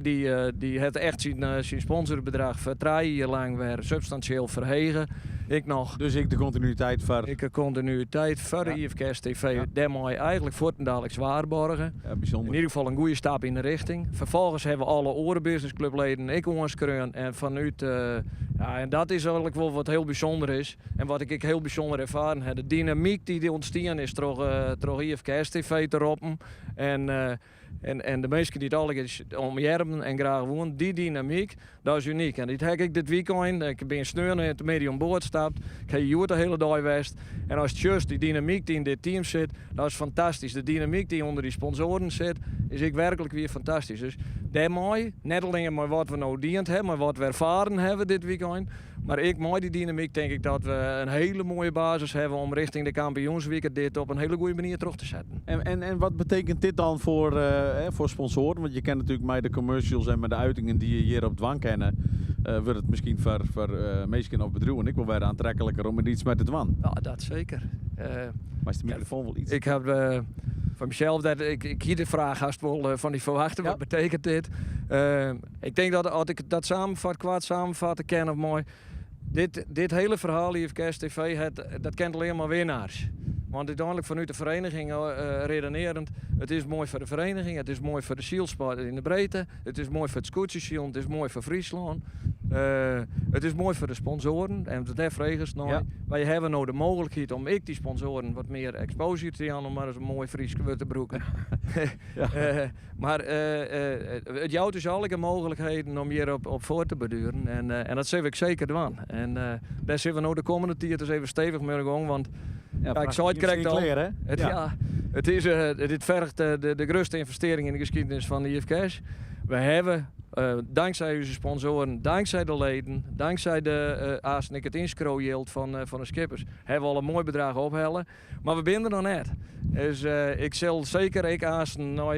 Die het echt zijn sponsorbedrag voor 3 jaar lang weer substantieel verhegen. Ik nog. Dus ik de continuïteit voor. Ik de continuïteit voor de IFK's TV. Ja. Daar moet je eigenlijk voortendelijk waarborgen. Ja, bijzonder. In ieder geval een goede stap in de richting. Vervolgens hebben we alle andere businessclubleden ik onskreun. En vanuit, en dat is eigenlijk wel wat heel bijzonder is. En wat ik heel bijzonder ervaren heb. De dynamiek die ontstaan is door IFK's TV te roepen. En de mensen die het al om Jermen en graag wonen, die dynamiek, dat is uniek. En dit heb ik dit weekend, ik ben sneur naar het medium boord gestapt, ik heb hier de hele dag geweest. En als het juist die dynamiek die in dit team zit, dat is fantastisch. De dynamiek die onder die sponsoren zit, is ik werkelijk weer fantastisch. Dus daar mooi, net alleen maar wat we nou diend hebben, maar wat we ervaren hebben dit weekend. Maar ik mooi die dynamiek denk ik dat we een hele mooie basis hebben om richting de kampioensweekend dit op een hele goede manier terug te zetten. En wat betekent dit dan voor sponsoren? Want je kent natuurlijk met de commercials en met de uitingen die je hier op dwang kennen. Wordt het misschien voor mensen of bedrijven ik wil weer aantrekkelijker om er iets met te doen. Ja, dat zeker. Maar is de microfoon wel iets? Ik heb van mezelf dat ik hier de vraag haast wel van die verwachten. Wat betekent dit? Ik denk dat als ik dat kwaad samenvatten ken of mooi. Dit hele verhaal IFK's TV, dat kent alleen maar winnaars. Want uiteindelijk vanuit de vereniging redenerend, het is mooi voor de vereniging, het is mooi voor de zielsport in de breedte, het is mooi voor het Scootjesziel, het is mooi voor Friesland. Het is mooi voor de sponsoren en de regels nou. Ja. Wij hebben nou de mogelijkheid om die sponsoren wat meer exposure te gaan om maar eens een mooi Fries te broeken. Maar het jouwt dus alle mogelijkheden om hier op voor te beduren en dat zie ik zeker doen. En daar zitten we nou de komende tijd dus even stevig mee gang, want ik zou het correct al. Dit vergt de grootste investering in de geschiedenis van de IFK's. We hebben dankzij onze sponsoren, dankzij de leden, dankzij de het inschrooield van de skippers, hebben we al een mooi bedrag ophellen. Maar we zijn er nog net. Dus ik zal zeker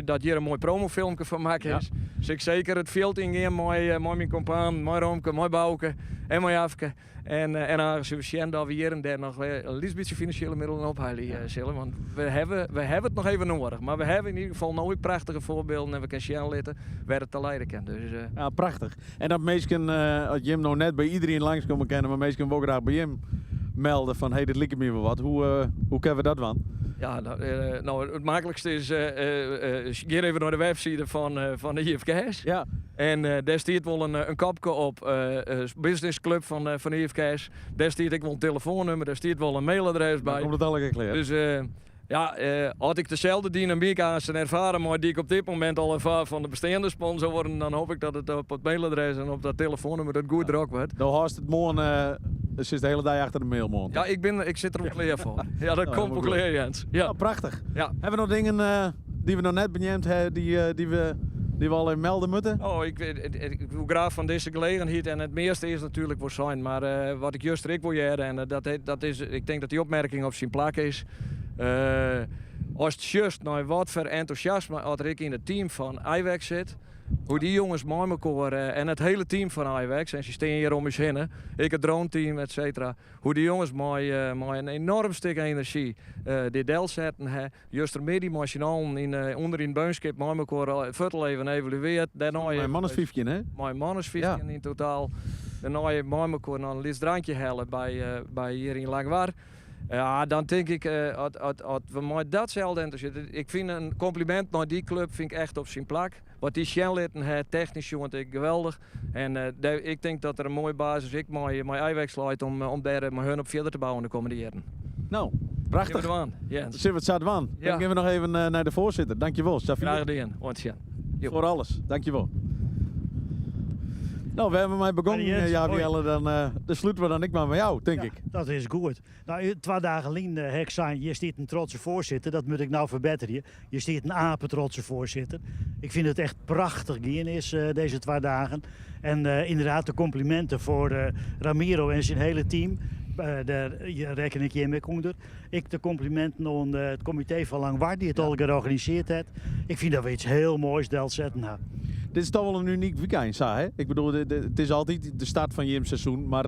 dat hier een mooi promofilmpje van maken is. Ja. Dus ik zeker het veld ingaan, mooi mijn compaan, mooi Romke, mooi Bouke en mooi Afke. En aangezien dat we hier en daar nog een beetje financiële middelen ophalen zullen. Want we hebben het nog even nodig. Maar we hebben in ieder geval nooit prachtige voorbeelden en we kunnen zien laten waar het te leiden kan. Dus, ja, prachtig. En dat mensen, als Jim nou net bij iedereen langskomen kennen, maar mensen wel graag bij Jim melden van dit lijkt me wel wat. Hoe kunnen we dat dan? Ja, nou, het makkelijkste is, ga even naar de website van de IFK's. Ja. En daar staat wel een kopje op, businessclub van de IFK's. Daar staat ik wel een telefoonnummer, daar staat wel een mailadres bij. Dan komt het alle gekleerd. Dus had ik dezelfde dynamiek aan zijn ervaren, maar die ik op dit moment al ervaar van de bestaande sponsoren, dan hoop ik dat het op het mailadres en op dat telefoonnummer dat goed druk wordt. Dan haast het morgen, dus is de hele dag achter de mail morgen. Ja, ik zit er op klaar voor. Ja, dat komt op klaar, Jens. Ja. Prachtig. Ja. Hebben we nog dingen die we nog net benoemd hebben, die we al melden moeten? Ik wil graag van deze gelegenheid en het meeste is natuurlijk voor zijn, maar wat ik juist wil jaren en dat is, ik denk dat die opmerking op zijn plek is. als het just naar wat voor enthousiasme als ik in het team van Iwex zit. Hoe die jongens met elkaar en het hele team van Iwex, en ze staan hier om ons heen, ik het drone-team, et cetera. Hoe die jongens met een enorm stuk energie dit deel zetten. Juist er midden machinalen onder in beunskip met elkaar vertel even evalueert. Mijn mannesviefje, hè? Mijn mannesviefje in totaal. Daarna je met elkaar naar een lidsdrankje hellen bij hier in Langwaar. Ja, dan denk ik, als we met datzelfde enthousiasme. Ik vind een compliment naar die club vind ik echt op zijn plek. Wat die Sjenlitten technisch jongen ik geweldig. En ik denk dat er een mooie basis is. Ik mijn Iwex sluit om daar met hun op verder te bouwen de komende jaren. Nou, prachtig. Zullen we het zaten aan? Ja. Dan gaan we nog even naar de voorzitter. Dankjewel, Xavier. Graag gedaan. Voor alles. Dankjewel. Nou, we hebben mij begonnen, Javielle, dan sluiten we dan ik maar met jou, denk ik. Dat is goed. Nou, 2 dagen geleden heb ik zijn, je stiet een trotse voorzitter, dat moet ik nou verbeteren. Je stiet een apetrotse voorzitter. Ik vind het echt prachtig gaan is deze 2 dagen. En inderdaad de complimenten voor Ramiro en zijn hele team. Daar reken ik je mee onder. Ik de complimenten aan het comité van Langwaard die het al georganiseerd heeft. Ik vind dat we iets heel moois deel zetten. Nou. Dit is toch wel een uniek weekend, hè? Ik bedoel, het is altijd de start van je seizoen, maar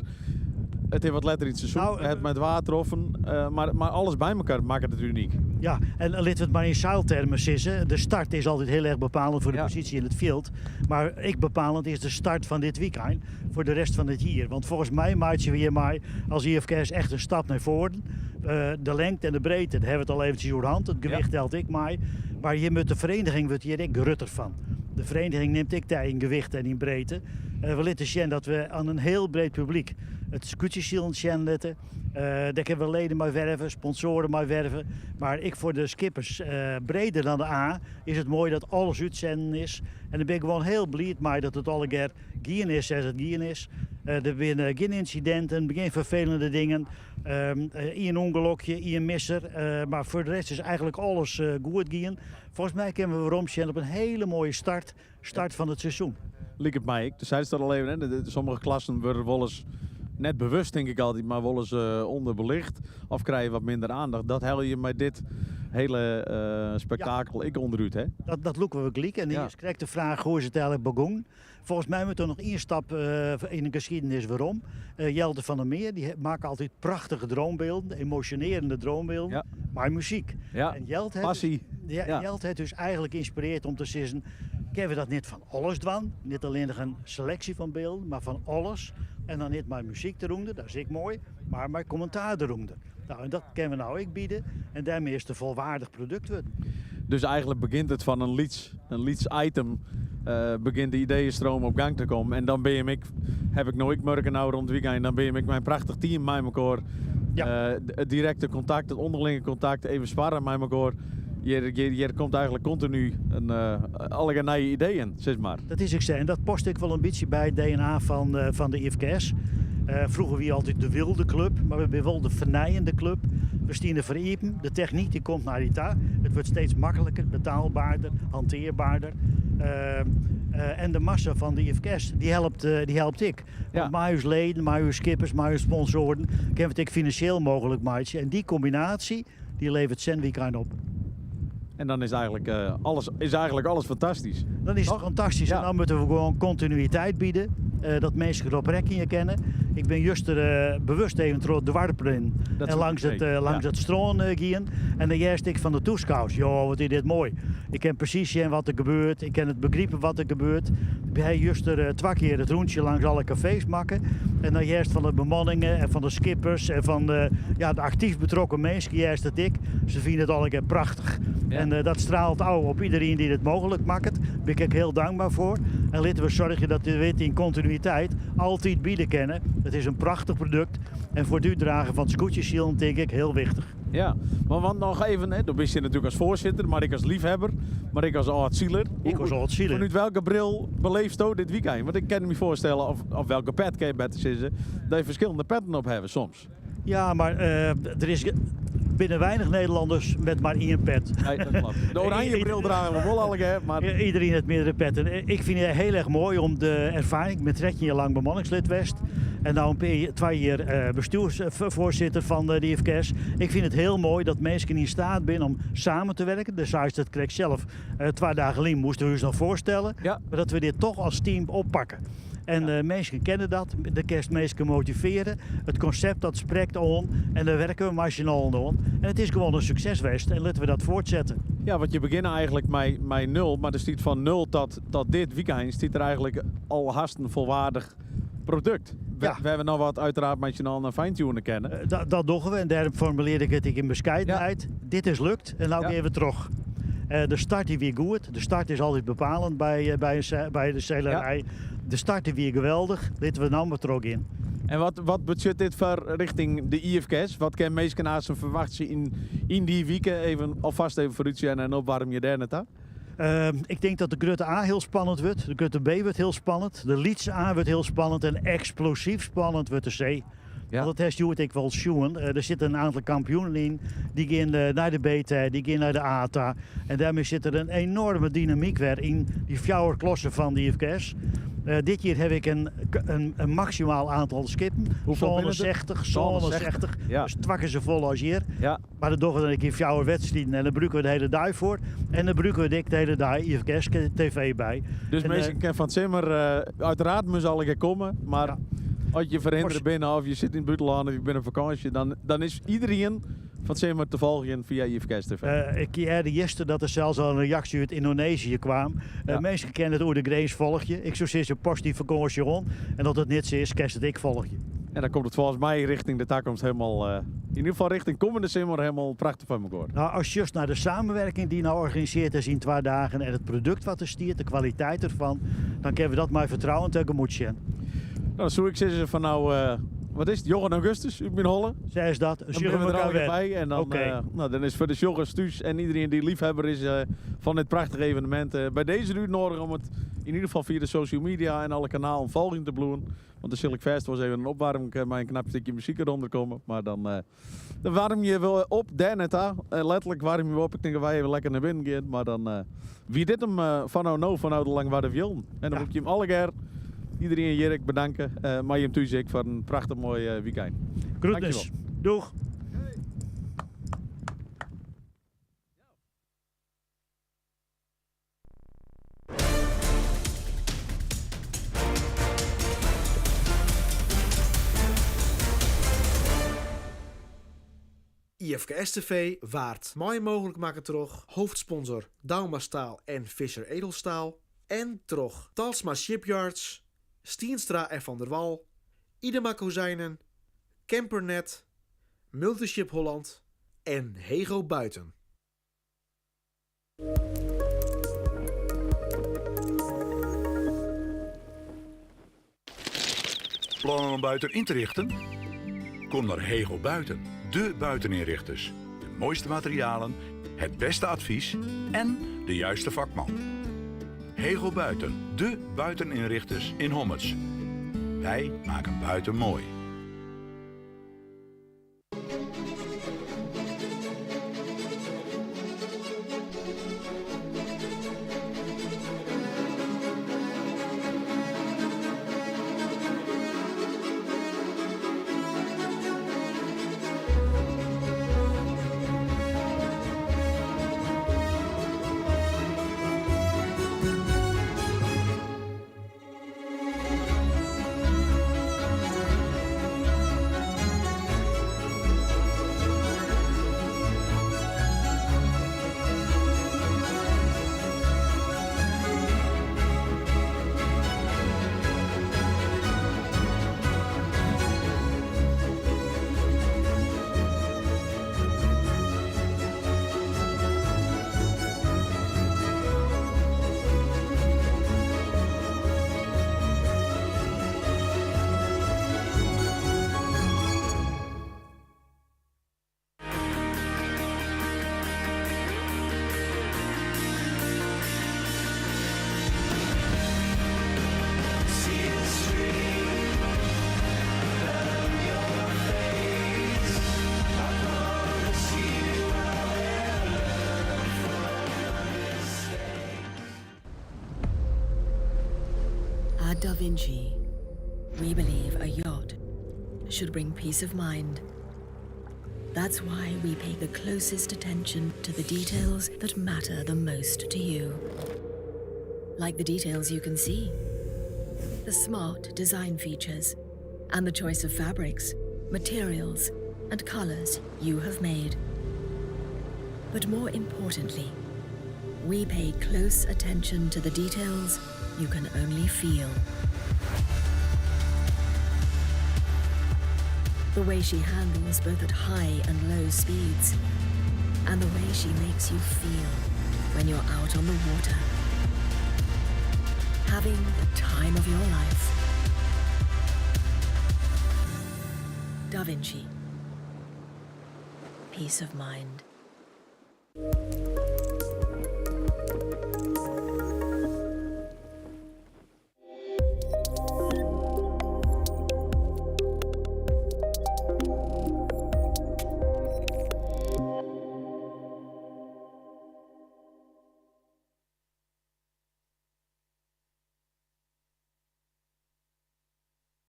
het heeft wat letter in het seizoen. Nou, het met water offen, maar alles bij elkaar maakt het uniek. Ja, en laten we het maar in zeiltermen sissen. De start is altijd heel erg bepalend voor de positie in het veld. Maar ik bepalend is de start van dit weekend voor de rest van het jaar. Want volgens mij maakt je weer maar als IFKS echt een stap naar voren. De lengte en de breedte, daar hebben we het al eventjes door de hand. Het gewicht telt ik mij. Maar je met de vereniging wordt hier ik gerutter van. De vereniging neemt ik daar in gewicht en in breedte. We laten zien dat we aan een heel breed publiek het scootjesziel zien letten. Daar kunnen we leden mee werven, sponsoren mee werven. Maar ik voor de skippers, breder dan de A, is het mooi dat alles uitzenden is. En dan ben ik gewoon heel blij mee dat het alle keer gien is zoals het gien is. Er zijn geen incidenten, geen vervelende dingen. Een ongelukje, een misser. Maar voor de rest is eigenlijk alles goed gaan. Volgens mij kunnen we rondzien op een hele mooie start van het seizoen. Liek het mij. Dus zei het al even, hè? Sommige klassen worden wel eens net bewust, denk ik altijd, maar wel eens onderbelicht. Of krijgen wat minder aandacht. Dat hel je met dit hele spektakel ik onderuit, hè? Dat loeken we gelijk. En eerst krijg ik de vraag hoe is het eigenlijk begonnen. Volgens mij moet er nog 1 stap in de geschiedenis waarom. Jelte van der Meer, die maken altijd prachtige droombeelden, emotionerende droombeelden, maar muziek. Ja, en Jelte passie. Jelte heeft dus eigenlijk geïnspireerd om te zeggen, kunnen we dat niet van alles doen? Niet alleen nog een selectie van beelden, maar van alles. En dan niet mijn muziek eronder, dat is ik mooi, maar mijn commentaar eronder. Nou, en dat kunnen we nou ik bieden en daarmee is het een volwaardig product worden. Dus eigenlijk begint het van een leads item, begint de ideeënstroom op gang te komen. En dan ben je heb ik nooit merken nou rond het weekend, dan ben je met mijn prachtig team met elkaar. Het directe contact, het onderlinge contact, even sparren met elkaar. Je komt eigenlijk continu allerlei ideeën, zeg maar. Dat is ik zei, en dat past ik wel een beetje bij het DNA van de IFKS. Vroeger wie altijd de wilde club, maar we zijn wel de vernijende club. We staan er veriepen, de techniek die komt naar ITA. Het wordt steeds makkelijker, betaalbaarder, hanteerbaarder. En de massa van de IFKS, die helpt ik. Want mijn leden, mijn skippers, mijn sponsoren, kunnen we het financieel mogelijk maken. En die combinatie, die levert Zenweekend op. En dan is eigenlijk alles fantastisch. Dan is het fantastisch. En dan moeten we gewoon continuïteit bieden. Dat mensen erop rekening kennen. Ik ben juist bewust even door de warper in. En langs het stroom gaan. En dan juist ik van de toeschouwers. Joh, wat is dit mooi. Ik ken precies zien wat er gebeurt. Ik ken het begrijpen wat er gebeurt. Ik heb juist 2 keer het rondje langs alle cafés maken. En dan juist van de bemanningen en van de skippers en van de actief betrokken mensen. Juist dat ik. Ze vinden het alle keer prachtig. Ja. En dat straalt op iedereen die het mogelijk maakt. Daar ben ik heel dankbaar voor. En laten we zorgen dat we in continuïteit altijd bieden kennen. Het is een prachtig product. En voor het uitdragen van het scootjesziel denk ik heel wichtig. Ja, maar want nog even, dan ben je natuurlijk als voorzitter, maar ik als liefhebber, maar ik als oud-zieler. Vanuit welke bril beleefst u dit weekend? Want ik kan me voorstellen, of welke pet kan je beter zitten, dat je verschillende petten op hebben soms. Ja, maar er is binnen weinig Nederlanders met maar 1 pet. Nee, dat klopt. De oranje bril dragen we wel alle, maar... Iedereen heeft meerdere petten. Ik vind het heel erg mooi om de ervaring met 13 jaar lang bemanningslid West. En nou 2 jaar bestuursvoorzitter van de IFKS. Ik vind het heel mooi dat mensen in staat zijn om samen te werken. Dus dat kreeg ik zelf 2 dagen geleden, moesten we ons nog voorstellen. Ja. Maar dat we dit toch als team oppakken. En mensen kennen dat, de kerst mensen motiveren. Het concept dat spreekt on en daar werken we machinaal aan. En het is gewoon een succes geweest en laten we dat voortzetten. Ja, want je begint eigenlijk met 0, maar er stiet van 0 tot dit weekend stiet er eigenlijk al haast een volwaardig product. We hebben nog wat uiteraard machinaal naar fine-tunen kennen. Dat doen we en daarom formuleer ik het in bescheidenheid. Ja. Dit is lukt en nou even terug. De start is weer goed. De start is altijd bepalend bij de celerij. Ja. De start is weer geweldig. Laten we nou maar terug in. En wat betekent dit voor richting de IFKS? Wat kan meestal verwachten in die weken? Even alvast even vooruit zijn en opwarm je daar net aan. Ik denk dat de Grutte A heel spannend wordt. De Grutte B wordt heel spannend. De Lietse A wordt heel spannend. En explosief spannend wordt de C. Ja. Want dat heeft ik wel schoen. Er zitten een aantal kampioenen in. Die gaan naar de beta, die gaan naar de ATA. En daarmee zit er een enorme dynamiek weer in die 4 klassen van de IFKS. Dit jaar heb ik een maximaal aantal skippen. Zone 60, zone 60. Ja. Dus twakken ze vol als hier. Ja. Maar dan doen we dan een keer 4 wedstrijden en dan gebruiken we de hele dag voor. En dan gebruiken we de hele dag IFKS TV bij. Dus mensen van het Zimmer, uiteraard moet ze alle komen. Maar ja. Als je verhindert binnen of je zit in het buitenland of je bent op vakantie, dan is iedereen van het Zimmer te volgen via IFKS TV. Ik hoorde gisteren dat er zelfs al een reactie uit Indonesië kwam. Ja. Mensen kennen het over de grens volg je. Ik zou zeggen, post die vakantie rond. En dat het niet zo is, kerst het ik volg je. En dan komt het volgens mij richting de toekomst helemaal, in ieder geval richting komende Zimmer helemaal prachtig van elkaar. Nou, als je just naar de samenwerking die nou organiseert is in 2 dagen en het product wat er stiert, de kwaliteit ervan, dan kunnen we dat maar vertrouwen tegemoet zien. Nou, zo ik zeggen van wat is het? Johan Augustus, u bent Holle. Zij is dat. Dan beginnen we er al bij. En dan, dan is voor de joggers thuis en iedereen die liefhebber is van dit prachtige evenement bij deze nu nodig om het in ieder geval via de social media en alle kanalen een volging te bloeien. Want de Silk Fest was even een opwarming met een knap stukje muziek eronder komen. Maar dan warm je wel op, daarnet letterlijk warm je op. Ik denk dat wij even lekker naar binnen gaan. Maar dan wie dit hem van de Langwaarde Villen. En dan moet je hem alle keer iedereen hier bedanken. Maar je hem thuis voor een prachtig mooi weekend. Groetjes. Doeg. IFKS TV waard mooi mogelijk maken terug. Hoofdsponsor Dauma Staal en Fischer Edelstaal. En terug Talsma Shipyards, Stienstra en Van der Wal, Idema Kozijnen, Campernet, Multiship Holland en Hego Buiten. Plannen om buiten in te richten? Kom naar Hego Buiten, de buiteninrichters. De mooiste materialen, het beste advies en de juiste vakman. Hego Buiten, de buiteninrichters in Hommerts. Wij maken buiten mooi. At Da Vinci, we believe a yacht should bring peace of mind. That's why we pay the closest attention to the details that matter the most to you. Like the details you can see, the smart design features, and the choice of fabrics, materials, and colors you have made. But more importantly, we pay close attention to the details you can only feel. The way she handles both at high and low speeds, and the way she makes you feel when you're out on the water, having the time of your life. Da Vinci. Peace of mind.